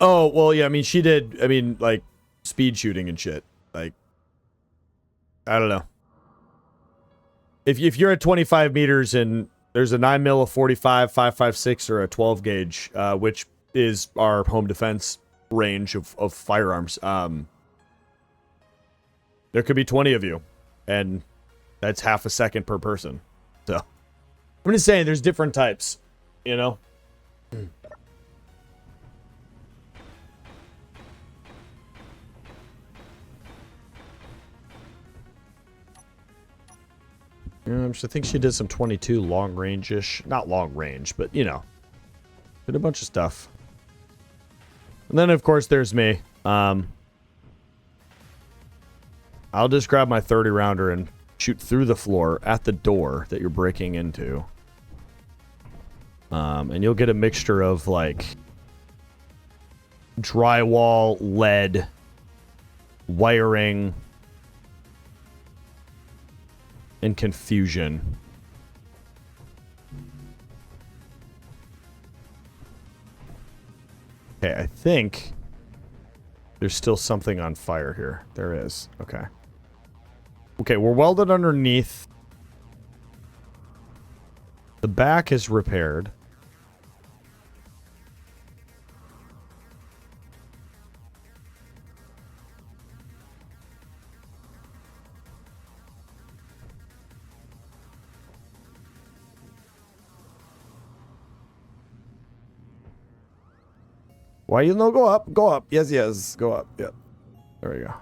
Oh, well, yeah. I mean, she did. I mean, like, speed shooting and shit. Like, I don't know. If you're at 25 meters and there's a 9mm, a 45, 5.56, or a 12 gauge, which is our home defense range of firearms, there could be 20 of you, and that's half a second per person. So I'm just saying, there's different types, you know. I think she did some 22 long range-ish. Not long range, but, you know. Did a bunch of stuff. And then, of course, there's me. I'll just grab my 30-rounder and shoot through the floor at the door that you're breaking into. And you'll get a mixture of, like, drywall, lead, wiring, and confusion. Okay, I think there's still something on fire here. There is. Okay. Okay, we're welded underneath. The back is repaired. Why you no go up? Go up. Yes, yes. Go up. Yep. There we go.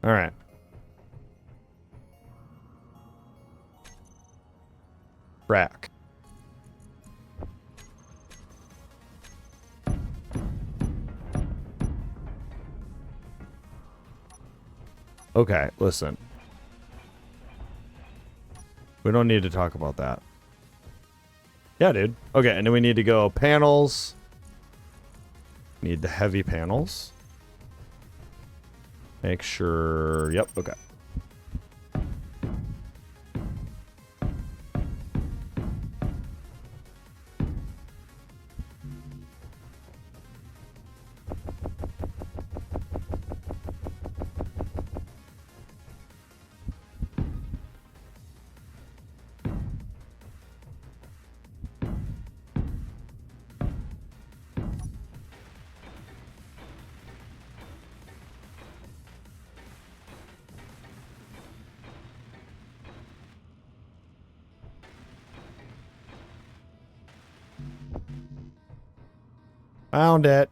All right. Rack. Okay, listen. We don't need to talk about that. Yeah, dude. Okay, and then we need to go panels. Need the heavy panels. Make sure... Yep, okay. Found it.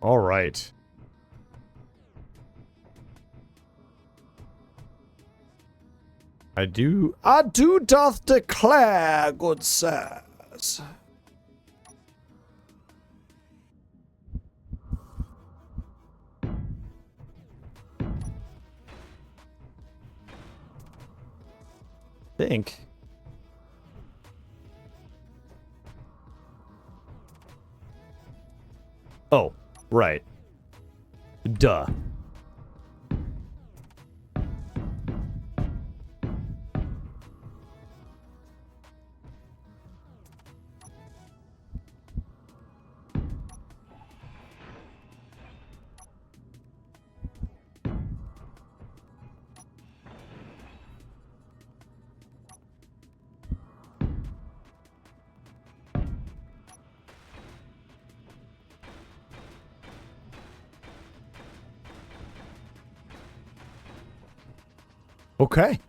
All right. I do doth declare, good sirs. Think. Oh, right. Duh. Okay.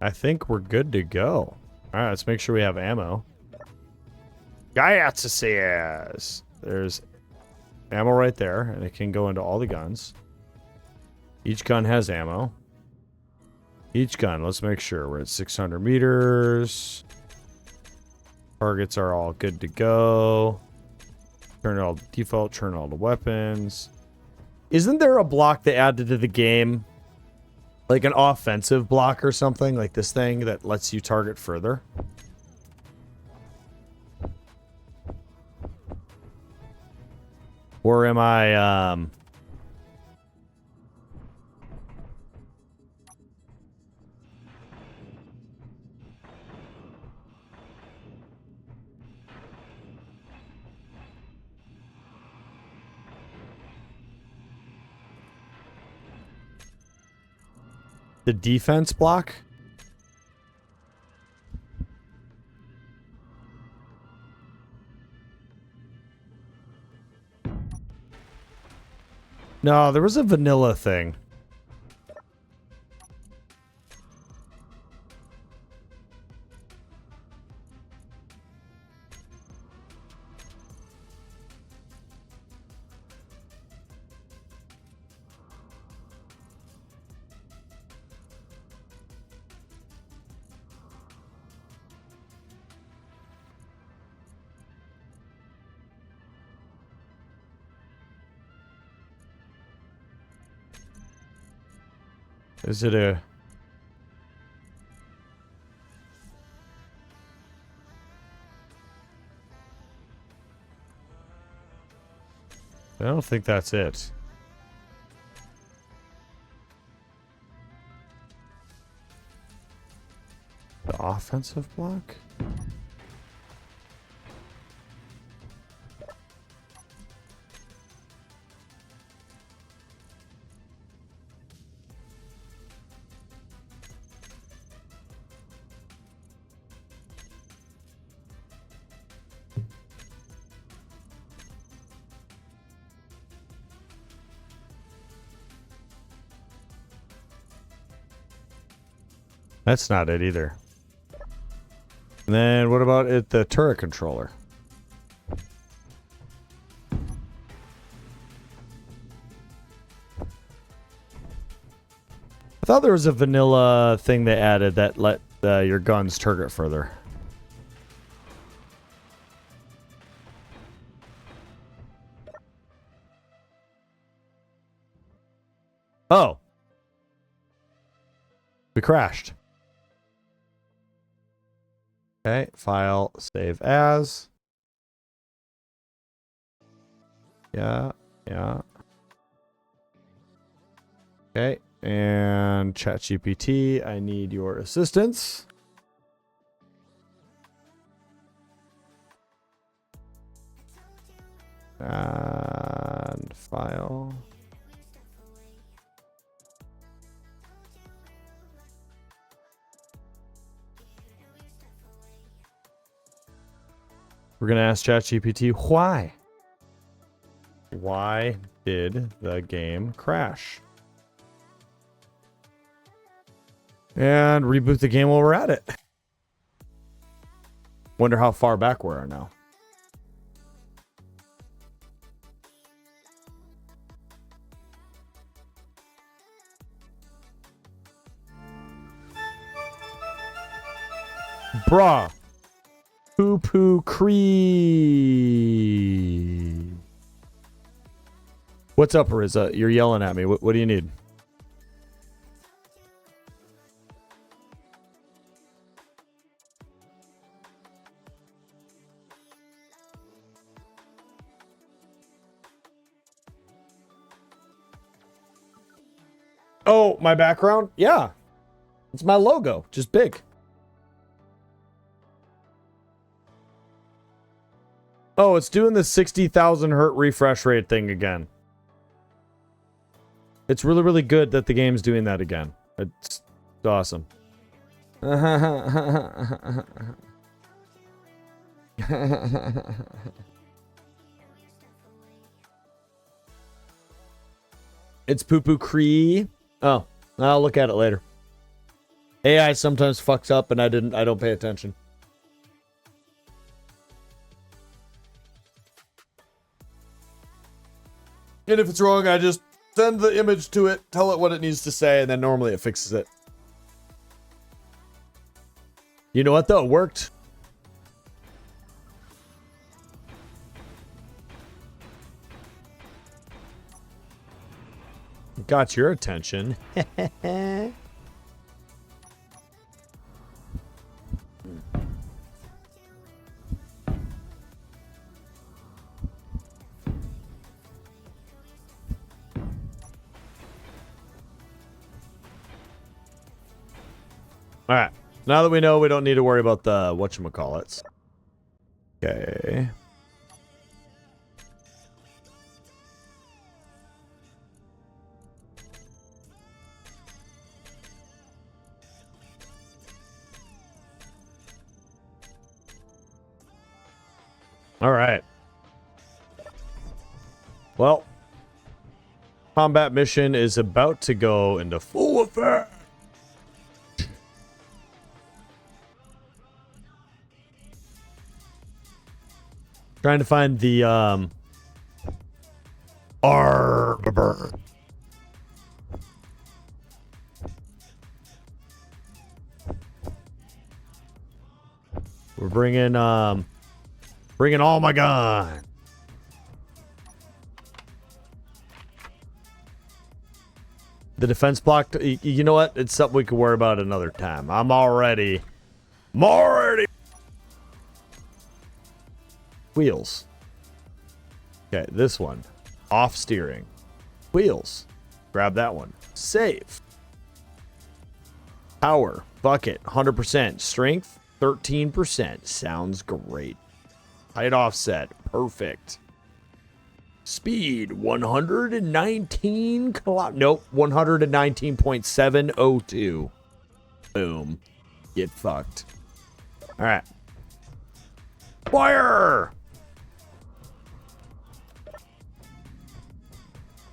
I think we're good to go. All right, let's make sure we have ammo. Gaiatsias. There's ammo right there, and it can go into all the guns. Each gun has ammo. Each gun, let's make sure we're at 600 meters. Targets are all good to go. Turn it all to default, turn all the weapons. Isn't there a block they added to the game? Like an offensive block or something? Like this thing that lets you target further? Or am I, the defense block? No, there was a vanilla thing. Is it a... I don't think that's it. The offensive block? That's not it either. And then what about it, the turret controller? I thought there was a vanilla thing they added that let your guns target further. Oh. We crashed. Okay, file, save as. Yeah. Okay, and ChatGPT, I need your assistance. And file. We're going to ask ChatGPT why. Why did the game crash? And reboot the game while we're at it. Wonder how far back we are now. Bruh. Poo poo cree. What's up, Riza? You're yelling at me. What do you need? Oh, my background? Yeah. It's my logo, just big. Oh, it's doing the 60,000 hertz refresh rate thing again. It's really, really good that the game's doing that again. It's awesome. It's poo-poo cree. Oh, I'll look at it later. AI sometimes fucks up and I don't pay attention. And if it's wrong, I just send the image to it, tell it what it needs to say, and then normally it fixes it. You know what, though? It worked. Got your attention. All right. Now that we know, we don't need to worry about the whatchamacallits. Okay. All right. Well, Combat mission is about to go into full effect. Trying to find the arbor. We're bringing all my guns. The defense block, you know what? It's something we can worry about another time. I'm already. Wheels. Okay, this one. Off steering. Wheels. Grab that one. Save. Power. Bucket. 100%. Strength. 13%. Sounds great. Height offset. Perfect. Speed 119 kilometers. Nope, 119.702. Boom. Get fucked. All right. Fire!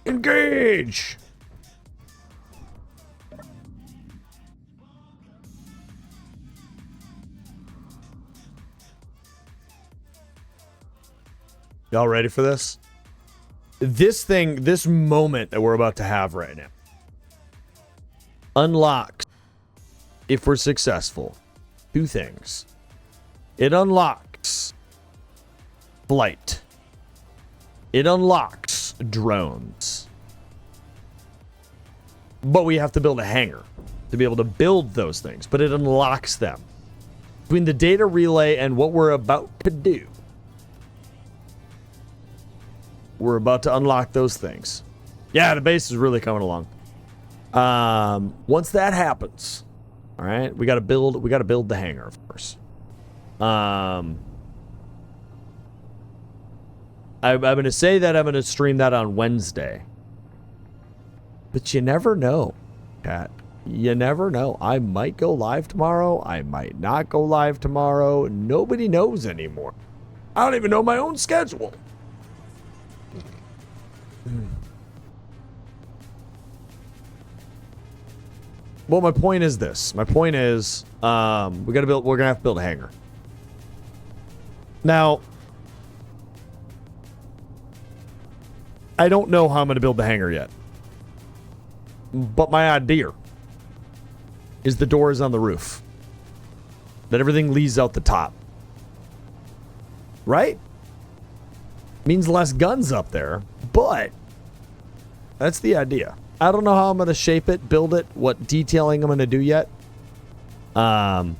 Engage! Y'all ready for this? This moment that we're about to have right now unlocks, if we're successful, two things. It unlocks flight. It unlocks drones. But we have to build a hangar to be able to build those things. But it unlocks them. Between the data relay and what we're about to do, we're about to unlock those things. Yeah, the base is really coming along. Once that happens, all right, we got to build the hangar, of course. I'm going to say that I'm going to stream that on Wednesday. But you never know, Kat. You never know. I might go live tomorrow. I might not go live tomorrow. Nobody knows anymore. I don't even know my own schedule. Well, my point is this. My point is, we're gonna have to build a hangar. Now, I don't know how I'm gonna build the hangar yet. But my idea is the doors on the roof. That everything leads out the top. Right? Means less guns up there, but that's the idea. I don't know how I'm going to shape it, build it, what detailing I'm going to do yet. I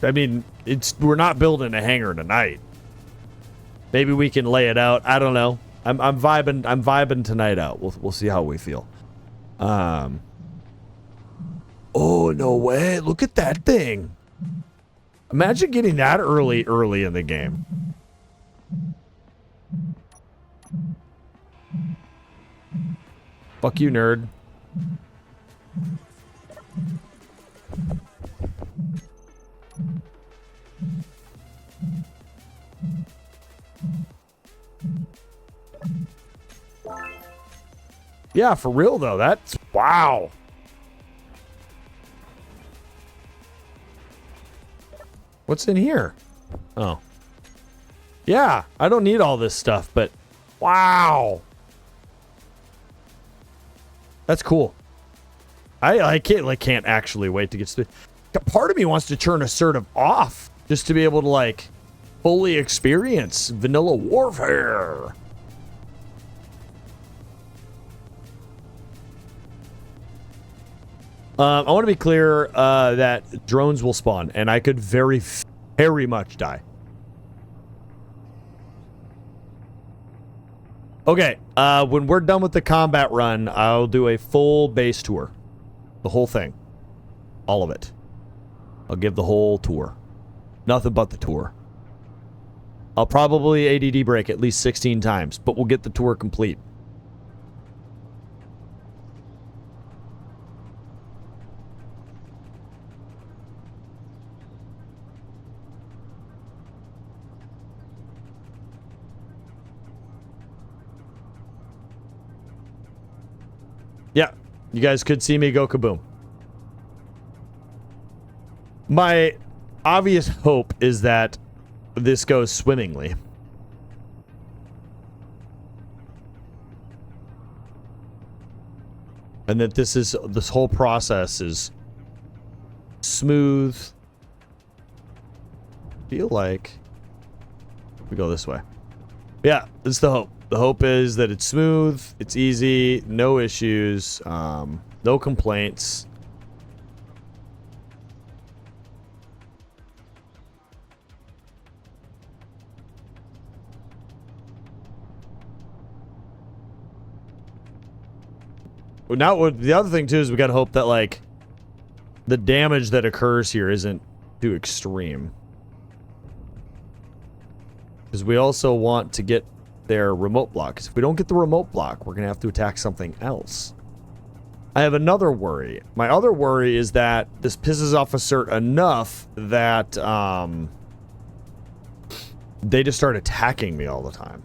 mean, we're not building a hangar tonight. Maybe we can lay it out. I don't know. I'm vibing tonight out. We'll see how we feel. Oh, no way. Look at that thing. Imagine getting that early in the game. Fuck you, nerd. Yeah, for real though. That's wow. What's in here? Oh. Yeah, I don't need all this stuff, but wow. That's cool. I can't actually wait to get started. Part of me wants to turn assertive off just to be able to like fully experience vanilla warfare. I want to be clear that drones will spawn, and I could very, very much die. Okay, when we're done with the combat run, I'll do a full base tour. The whole thing. All of it. I'll give the whole tour. Nothing but the tour. I'll probably ADD break at least 16 times, but we'll get the tour complete. You guys could see me go kaboom. My obvious hope is that this goes swimmingly. And that this whole process is smooth. Feel like we go this way. Yeah, it's the hope. The hope is that it's smooth, it's easy, no issues, no complaints. Now, what the other thing too is we gotta hope that like the damage that occurs here isn't too extreme, because we also want to get their remote block. Because if we don't get the remote block, we're gonna have to attack something else. I have another worry. My other worry is that this pisses off Assert enough that they just start attacking me all the time.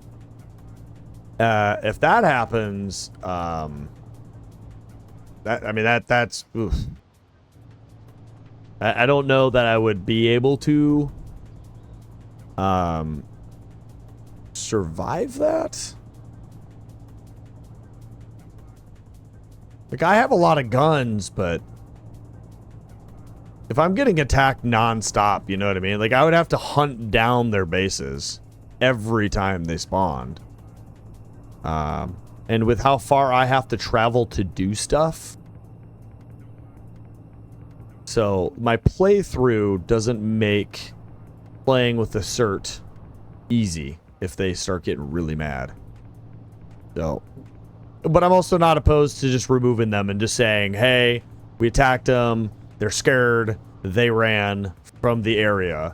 If that happens, that's oof. I don't know that I would be able to survive that. Like, I have a lot of guns, but if I'm getting attacked non-stop, you know what I mean? Like, I would have to hunt down their bases every time they spawned. And with how far I have to travel to do stuff. So, my playthrough doesn't make playing with Assert easy if they start getting really mad. So, but I'm also not opposed to just removing them and just saying, hey, we attacked them, they're scared, they ran from the area,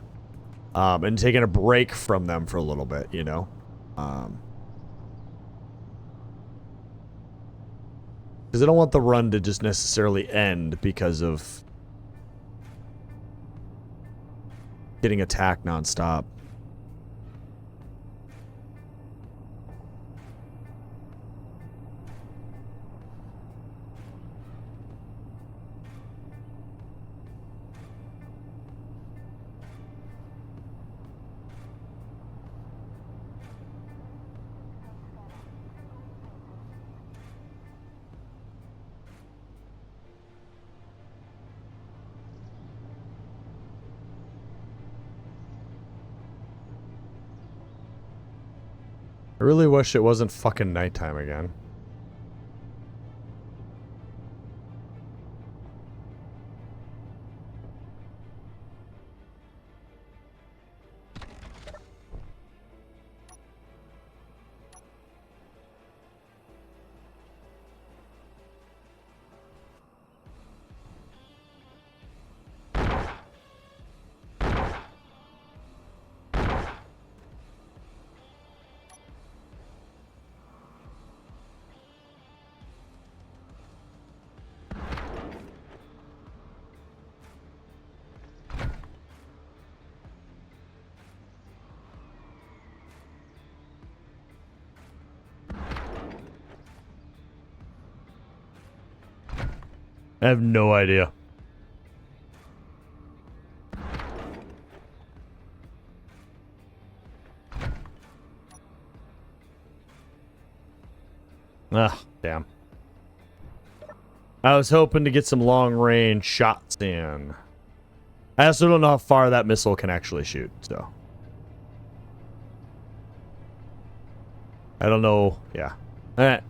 and taking a break from them for a little bit, you know? Because I don't want the run to just necessarily end because of getting attacked nonstop. I really wish it wasn't fucking nighttime again. I have no idea. Ah, damn. I was hoping to get some long-range shots in. I also don't know how far that missile can actually shoot, so. I don't know. Yeah. Alright.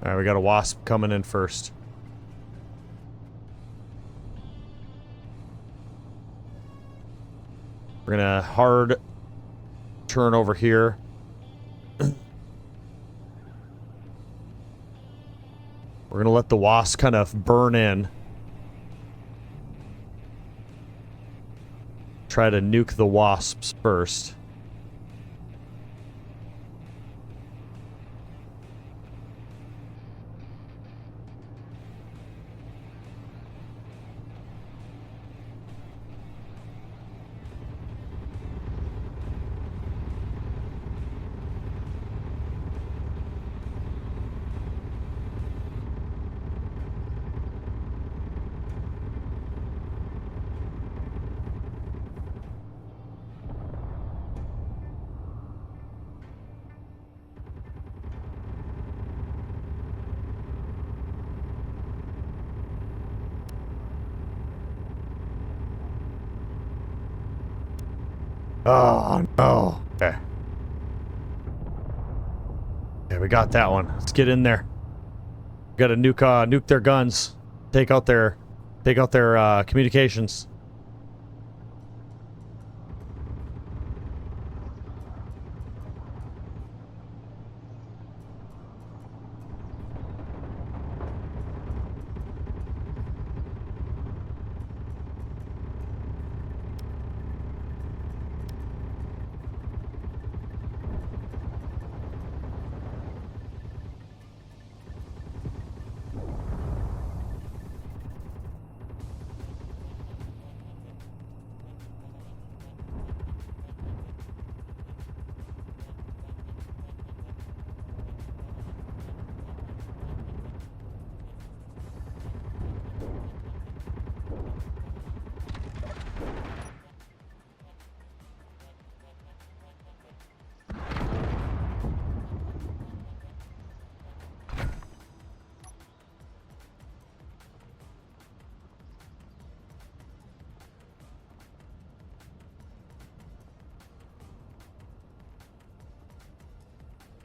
Alright, we got a wasp coming in first. We're gonna hard turn over here. We're gonna let the wasp kind of burn in. Try to nuke the wasps first. Oh, no. Okay. Okay, we got that one. Let's get in there. We gotta nuke their guns. Take out their communications.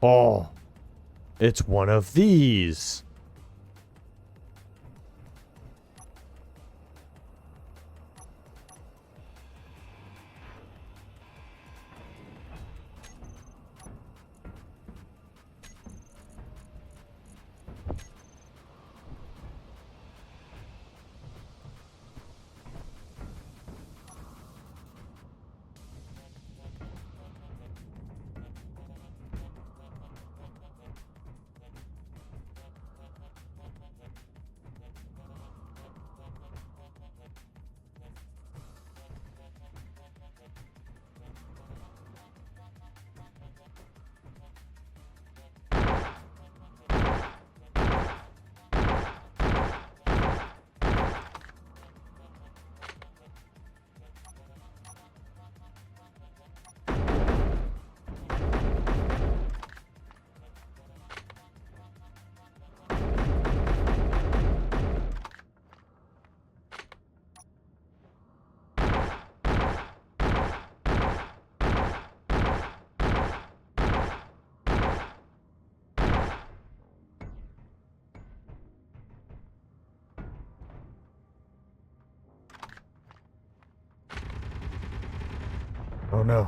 Oh, it's one of these. Oh no.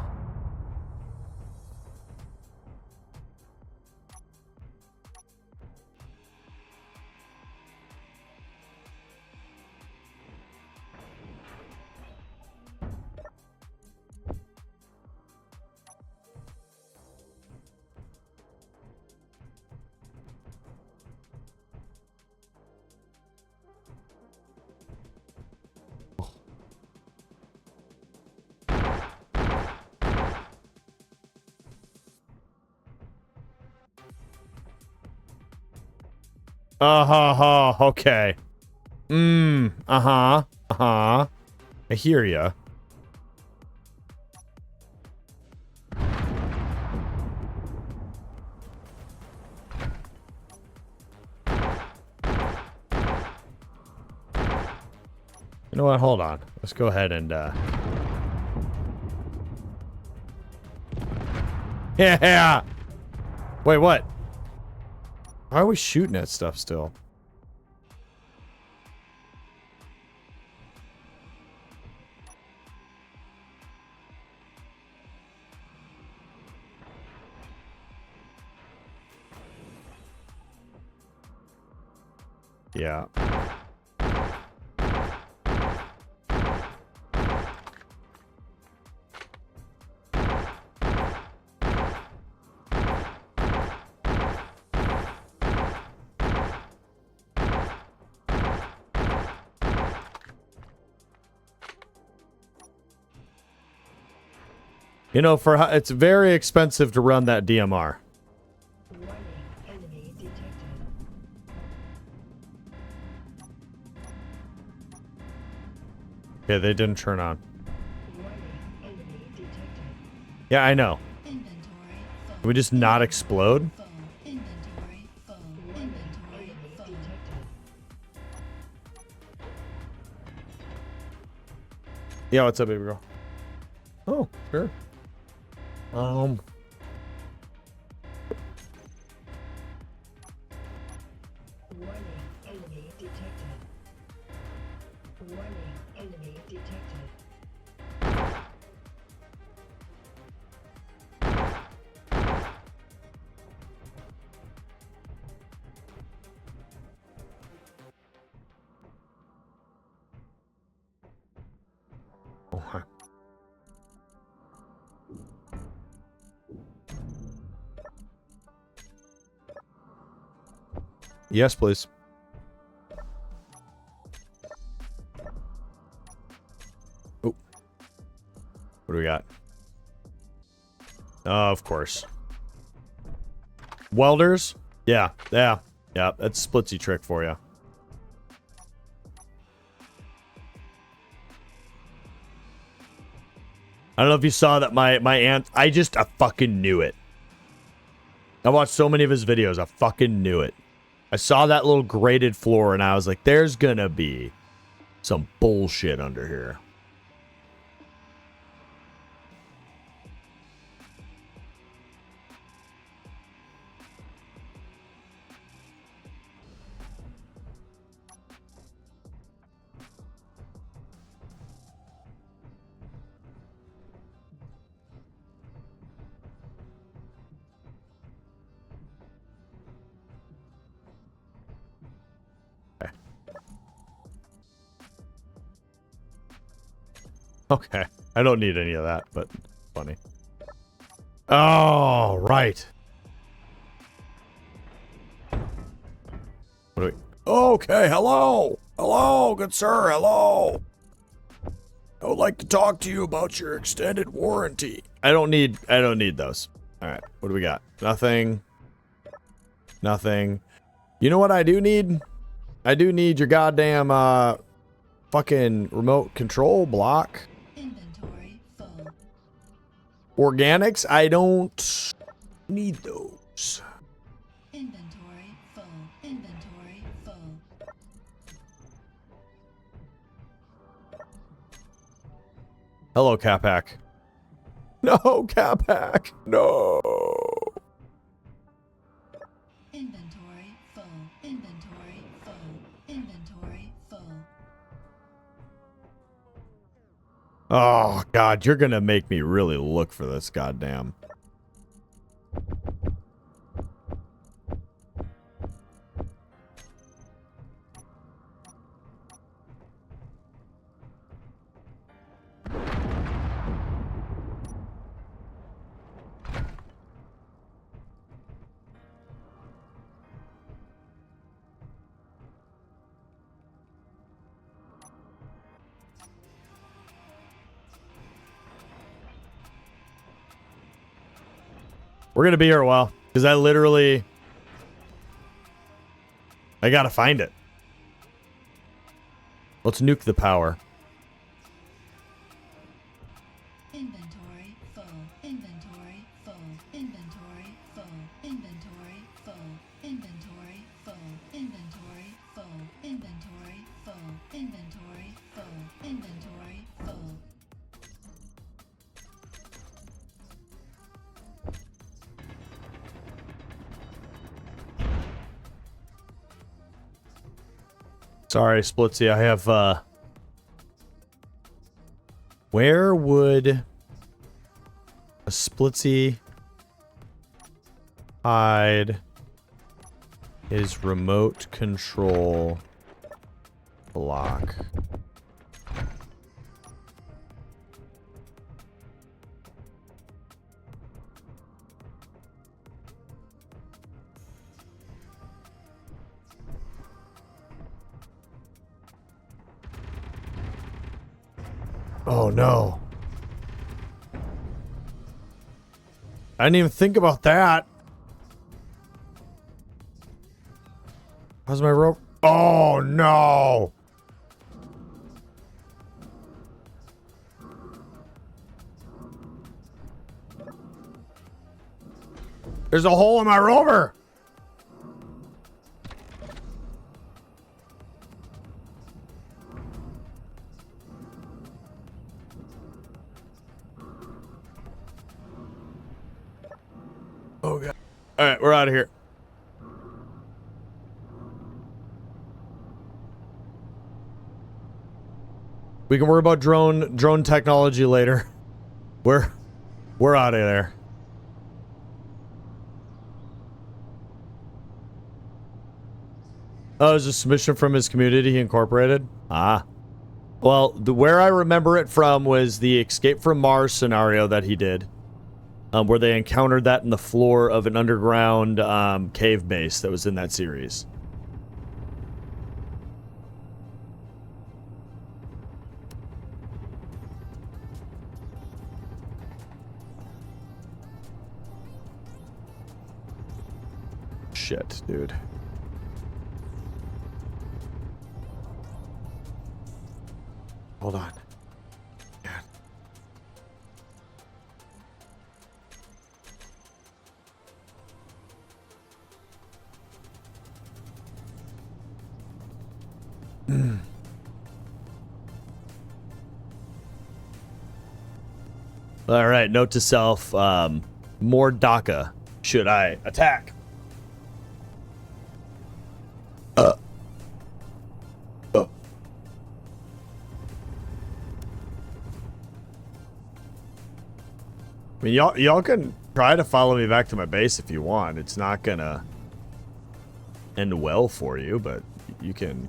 Okay. I hear ya. You know what? Hold on. Let's go ahead and, Yeah! Wait, what? Why are we shooting at stuff still? Yeah. You know, it's very expensive to run that DMR. Warning, enemy detected. Yeah, they didn't turn on. Warning, enemy detected. Yeah, I know. Inventory full. Can we just not explode? Full. Inventory full. Inventory full. Yeah, what's up, baby girl? Oh, sure. Um. Warning, enemy detected. Warning, enemy detected. Oh, yes, please. Oh. What do we got? Of course. Welders? Yeah, yeah, yeah. That's splitsy trick for you. I don't know if you saw that my aunt, I fucking knew it. I watched so many of his videos, I fucking knew it. I saw that little grated floor and I was like, there's gonna be some bullshit under here. Okay. I don't need any of that, but funny. Oh, right. What do we... Okay, hello. Hello, good sir, hello. I would like to talk to you about your extended warranty. I don't need those. All right, what do we got? Nothing. Nothing. You know what I do need? I do need your goddamn fucking remote control block. Inventory full. Organics, I don't need those. Inventory full. Inventory full. Hello, Capac. No, Capac. No. Inventory full. Inventory full. Inventory full. Oh, God, you're gonna make me really look for this goddamn. We're gonna be here a while, because I gotta find it. Let's nuke the power. Inventory full. Inventory full. Inventory full. Inventory full. Inventory full. Inventory full. Inventory full. Inventory full. Inventory full. Sorry, Splitsy, I have, where would a Splitsy hide his remote control block? Oh no. I didn't even think about that. How's my rope? Oh no. There's a hole in my rover. right, we're out of here. We can worry about drone technology later. We're out of there. Oh, it was a submission from his community he incorporated? Ah. Well, where I remember it from was the Escape from Mars scenario that he did. Where they encountered that in the floor of an underground cave base that was in that series. Shit, dude. Hold on. All right, note to self, more DACA should I attack. I mean, y'all can try to follow me back to my base if you want. It's not gonna end well for you, but you can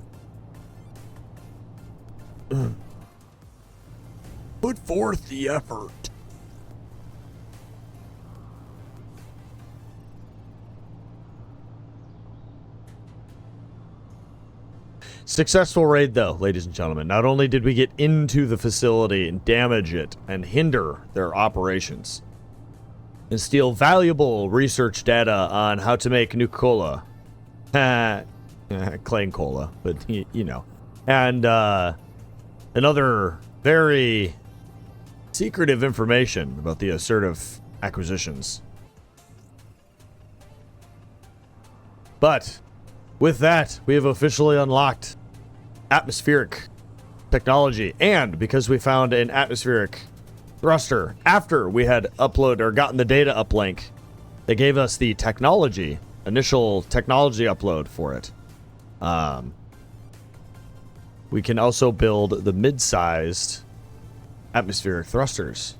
put forth the effort. Successful raid, though, ladies and gentlemen. Not only did we get into the facility and damage it and hinder their operations and steal valuable research data on how to make new cola. Claying cola, but you know. And another very secretive information about the assertive acquisitions. But with that, we have officially unlocked atmospheric technology, and because we found an atmospheric thruster after we had gotten the data uplink, they gave us the initial technology upload for it. We can also build the mid-sized atmospheric thrusters,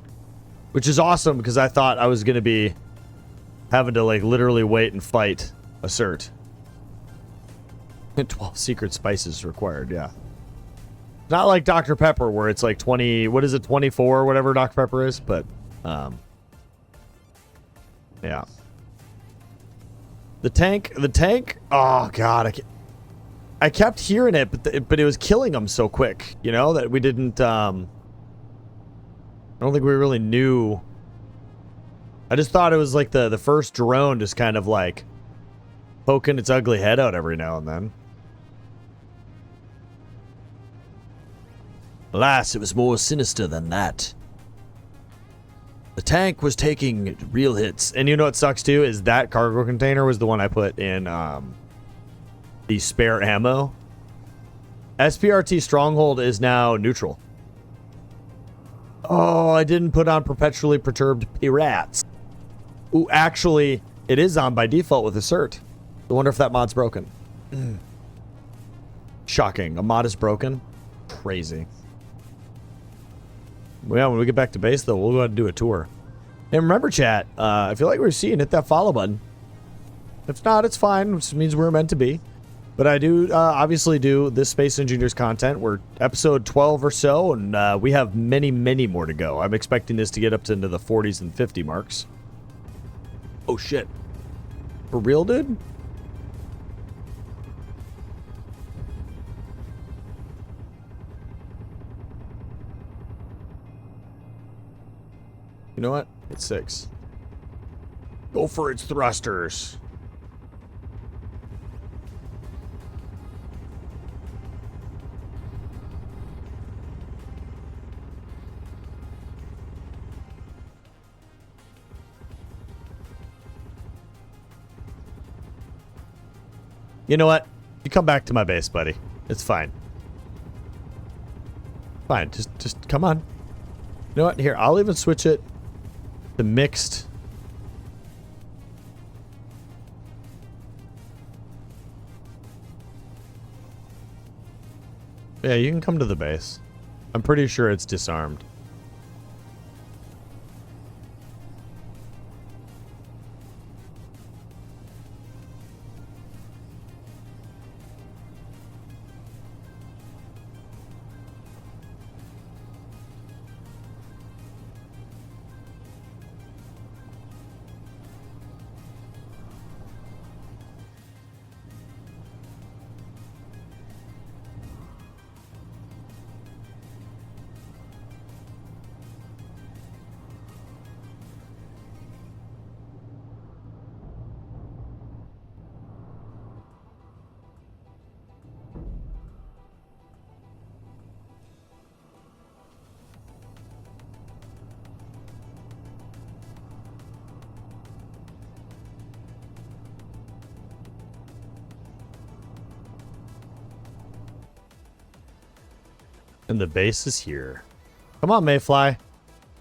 which is awesome because I thought I was going to be having to like literally wait and fight a cert. 12 secret spices required, yeah. Not like Dr. Pepper where it's like 20, what is it, 24, whatever Dr. Pepper is, but, yeah. The tank, oh god, I kept hearing it, but it was killing them so quick, you know, that we didn't, I don't think we really knew. I just thought it was like the first drone just kind of like poking its ugly head out every now and then. Alas, it was more sinister than that. The tank was taking real hits. And you know what sucks too is that cargo container was the one I put in the spare ammo. SPRT Stronghold is now neutral. Oh, I didn't put on Perpetually Perturbed Pirates. Ooh, actually, it is on by default with a cert. I wonder if that mod's broken. Shocking. A mod is broken? Crazy. Well, yeah, when we get back to base, though, we'll go ahead and do a tour. And remember, chat, if you like what you're seeing, hit that follow button. If not, it's fine. Which means we're meant to be. But I do obviously do this Space Engineers content. We're episode 12 or so, and we have many, many more to go. I'm expecting this to get up to into the 40s and 50 marks. Oh, shit. For real, dude? You know what? It's 6. Go for its thrusters. You know what? You come back to my base, buddy. It's fine. Fine. Just come on. You know what? Here, I'll even switch it to mixed. Yeah, you can come to the base. I'm pretty sure it's disarmed. And the base is here. Come on, Mayfly.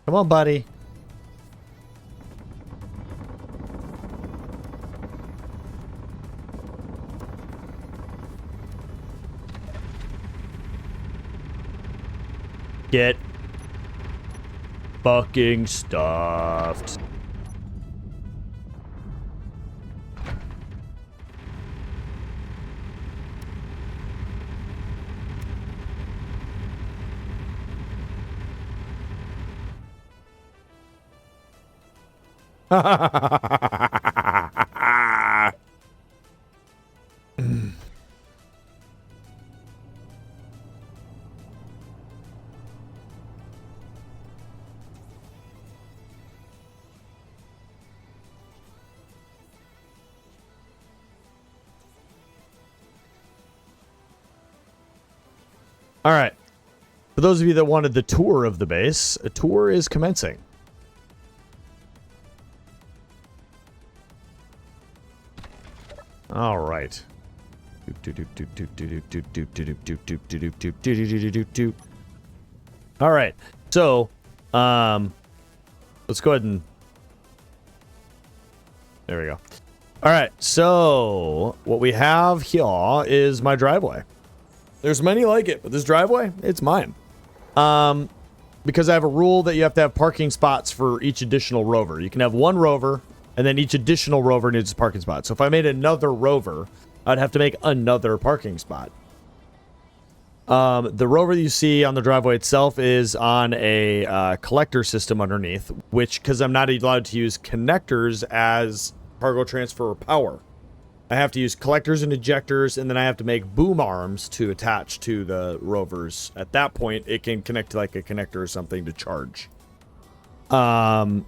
Come on, buddy. Get fucking stuffed. All right. For those of you that wanted the tour of the base, a tour is commencing. All right. All right. So, let's go ahead and... There we go. All right. So, what we have here is my driveway. There's many like it, but this driveway, it's mine. Because I have a rule that you have to have parking spots for each additional rover. You can have one rover, and then each additional rover needs a parking spot. So if I made another rover, I'd have to make another parking spot. The rover that you see on the driveway itself is on a collector system underneath, which, because I'm not allowed to use connectors as cargo transfer power, I have to use collectors and ejectors, and then I have to make boom arms to attach to the rovers. At that point, it can connect to like a connector or something to charge. Then,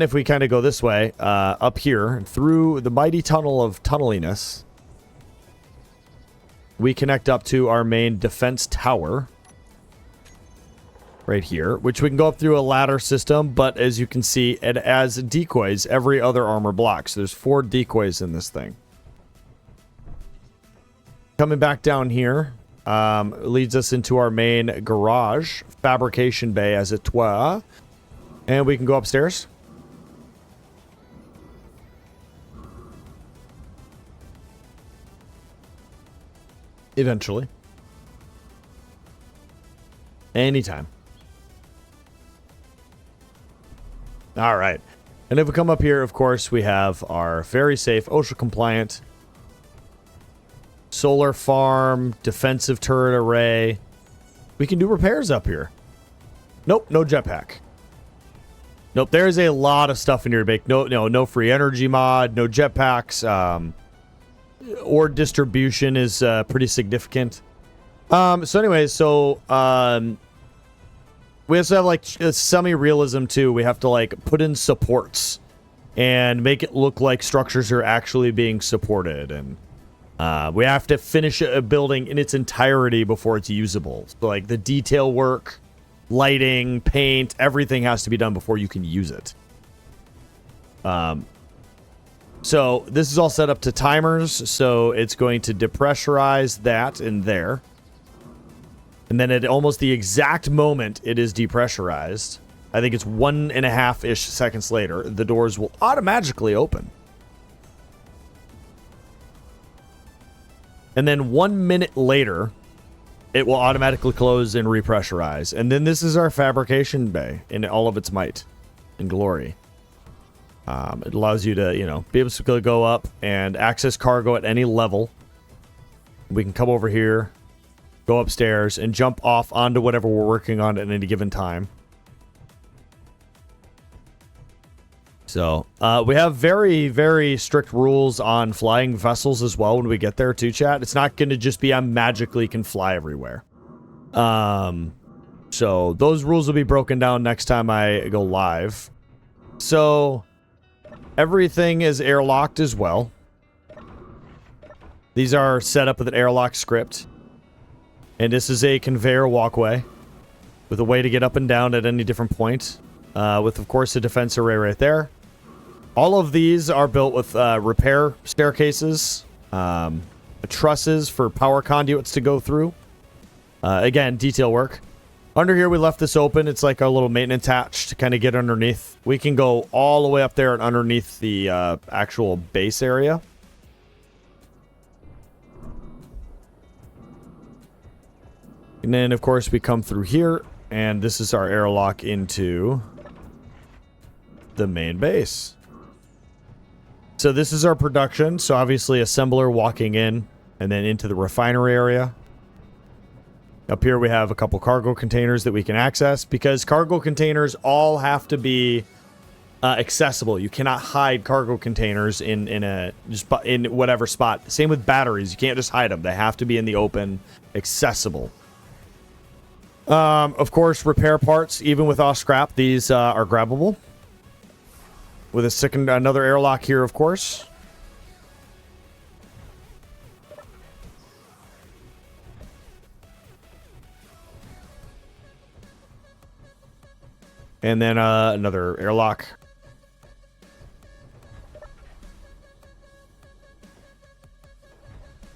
if we kind of go this way, up here, through the mighty tunnel of tunneliness, we connect up to our main defense tower. Right here, which we can go up through a ladder system, but as you can see, it has decoys every other armor block. So there's 4 decoys in this thing. Coming back down here, leads us into our main garage, fabrication bay as it were. And we can go upstairs. Eventually. Anytime. All right. And if we come up here, of course, we have our very safe, OSHA compliant solar farm, defensive turret array. We can do repairs up here. Nope, no jetpack. Nope, there's a lot of stuff in here to make. No free energy mod, no jetpacks. Ore distribution is pretty significant. So anyways, we also have like semi-realism too. We have to like put in supports and make it look like structures are actually being supported, and we have to finish a building in its entirety before it's usable. So like the detail work, lighting, paint, everything has to be done before you can use it. So this is all set up to timers, so it's going to depressurize that in there. And then at almost the exact moment it is depressurized, I think it's 1.5-ish seconds later, the doors will automatically open. And then 1 minute later, it will automatically close and repressurize. And then this is our fabrication bay in all of its might and glory. It allows you to, you know, be able to go up and access cargo at any level. We can come over here, go upstairs, and jump off onto whatever we're working on at any given time. So, we have very, very strict rules on flying vessels as well when we get there too, chat. It's not going to just be I magically can fly everywhere. So, those rules will be broken down next time I go live. So, everything is airlocked as well. These are set up with an airlock script. And this is a conveyor walkway with a way to get up and down at any different point. With, of course, a defense array right there. All of these are built with repair staircases, trusses for power conduits to go through. Again, detail work. Under here, we left this open. It's like a little maintenance hatch to kind of get underneath. We can go all the way up there and underneath the actual base area. And then, of course, we come through here, and this is our airlock into the main base. So this is our production. So obviously assembler walking in and then into the refinery area. Up here we have a couple cargo containers that we can access because cargo containers all have to be accessible. You cannot hide cargo containers in whatever spot. Same with batteries. You can't just hide them. They have to be in the open, accessible. Of course, repair parts, even with off scrap, these are grabbable. With another airlock here, of course. And then another airlock.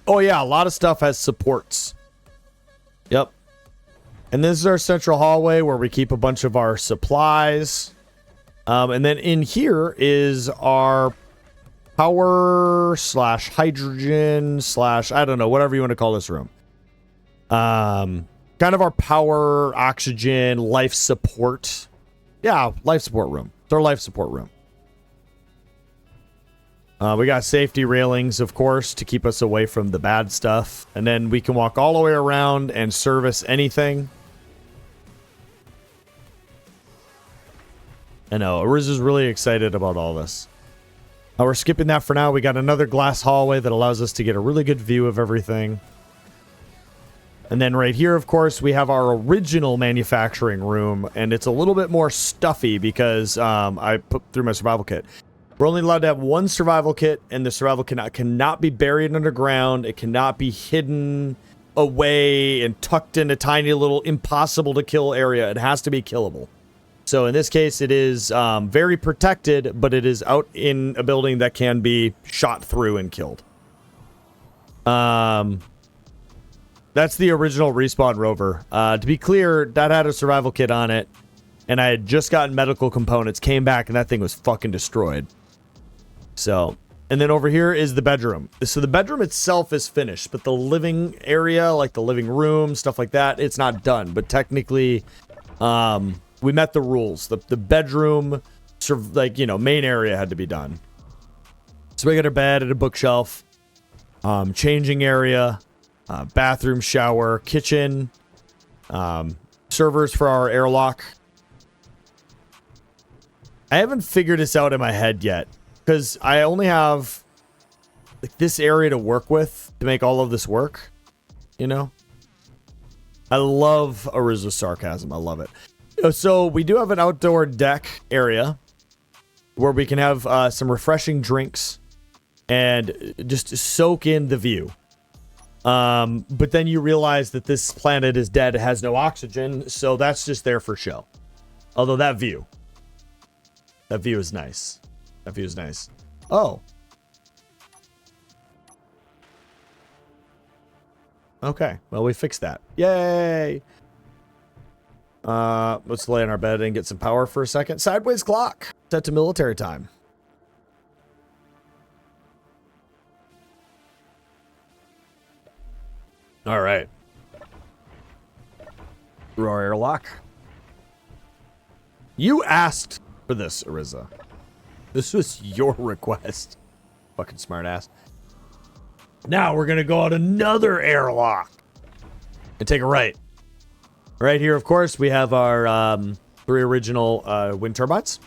Oh yeah, a lot of stuff has supports. Yep. And this is our central hallway where we keep a bunch of our supplies. And then in here is our power / hydrogen / I don't know, whatever you want to call this room. Kind of our power, oxygen, life support. Yeah, life support room. It's our life support room. We got safety railings, of course, to keep us away from the bad stuff. And then we can walk all the way around and service anything. I know, Ariz is really excited about all this. We're skipping that for now. We got another glass hallway that allows us to get a really good view of everything. And then right here, of course, we have our original manufacturing room. And it's a little bit more stuffy because I put through my survival kit. We're only allowed to have one survival kit. And the survival kit cannot be buried underground. It cannot be hidden away and tucked in a tiny little impossible to kill area. It has to be killable. So in this case, it is very protected, but it is out in a building that can be shot through and killed. That's the original Respawn rover. To be clear, that had a survival kit on it, and I had just gotten medical components, came back, and that thing was fucking destroyed. So, and then over here is the bedroom. So the bedroom itself is finished, but the living area, like the living room, stuff like that, it's not done. But technically, we met the rules. The bedroom, like, you know, main area had to be done. So we got a bed and a bookshelf, changing area, bathroom, shower, kitchen, servers for our airlock. I haven't figured this out in my head yet because I only have like this area to work with to make all of this work. You know, I love Arizo's sarcasm. I love it. So we do have an outdoor deck area where we can have some refreshing drinks and just soak in the view. But then you realize that this planet is dead. It has no oxygen. So that's just there for show. Although that view is nice. That view is nice. Oh. Okay. Well, we fixed that. Yay. Let's lay in our bed and get some power for a second. Sideways clock. Set to military time. All right. through our airlock. You asked for this, Ariza. This was your request. Fucking smart ass. Now we're gonna go out another airlock and take a right. Right here, of course, we have our 3 original wind turbines.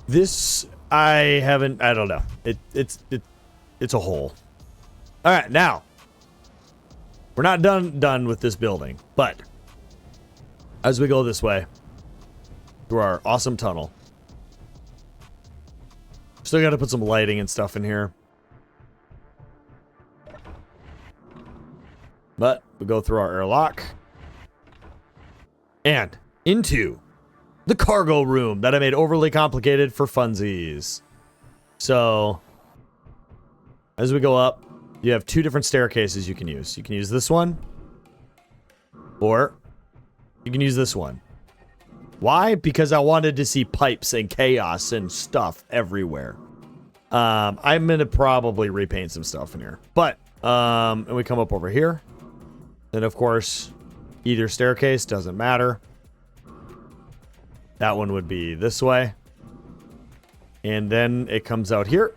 This I don't know. It's a hole. All right, now we're not done with this building, but as we go this way through our awesome tunnel, still got to put some lighting and stuff in here. But we go through our airlock and into the cargo room that I made overly complicated for funsies. So as we go up, you have 2 different staircases you can use. You can use this one, or you can use this one. Why? Because I wanted to see pipes and chaos and stuff everywhere. I'm gonna probably repaint some stuff in here, but and we come up over here. Then of course, either staircase doesn't matter. That one would be this way, and then it comes out here.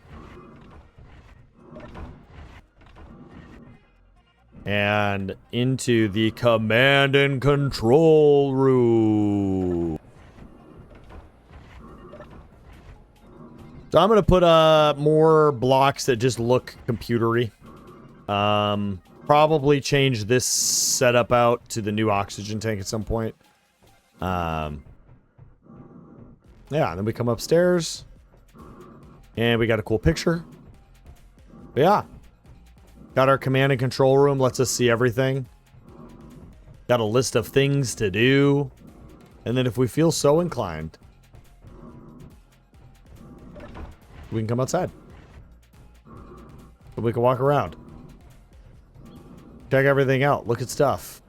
And into the command and control room. So I'm going to put more blocks that just look computery. Probably change this setup out to the new oxygen tank at some point. Yeah, and then we come upstairs. And we got a cool picture. But yeah. Got our command and control room, lets us see everything. Got a list of things to do. And then if we feel so inclined, we can come outside. But we can walk around. Check everything out. Look at stuff.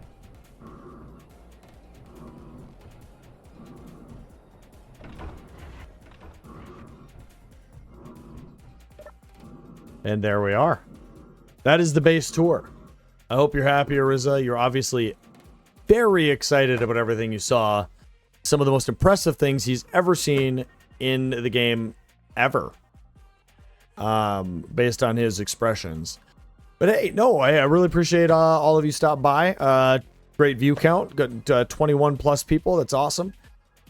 And there we are. That is the base tour. I hope you're happy, Ariza. You're obviously very excited about everything you saw. Some of the most impressive things he's ever seen in the game ever. Based on his expressions. But hey, no, I really appreciate all of you stopped by. Great view count. Got 21 plus people. That's awesome.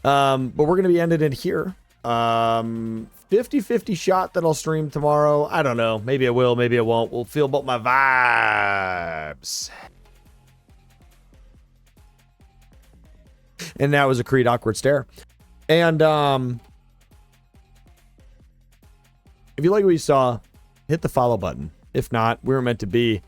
But we're going to be ending it here. 50-50 shot that I'll stream tomorrow. I don't know. Maybe I will. Maybe I won't. We'll feel about my vibes. And that was a Creed awkward stare. And if you like what you saw, hit the follow button. If not, we were meant to be.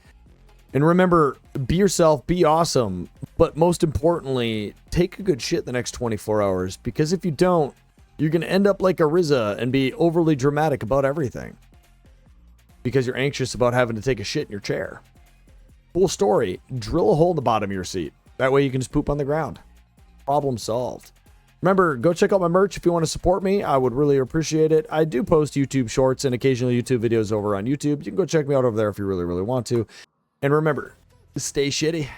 And remember, be yourself, be awesome. But most importantly, take a good shit the next 24 hours. Because if you don't, you're going to end up like Ariza and be overly dramatic about everything. Because you're anxious about having to take a shit in your chair. Cool story. Drill a hole in the bottom of your seat. That way you can just poop on the ground. Problem solved. Remember, go check out my merch if you want to support me. I would really appreciate it. I do post YouTube shorts and occasional YouTube videos over on YouTube. You can go check me out over there if you really, really want to. And remember, stay shitty.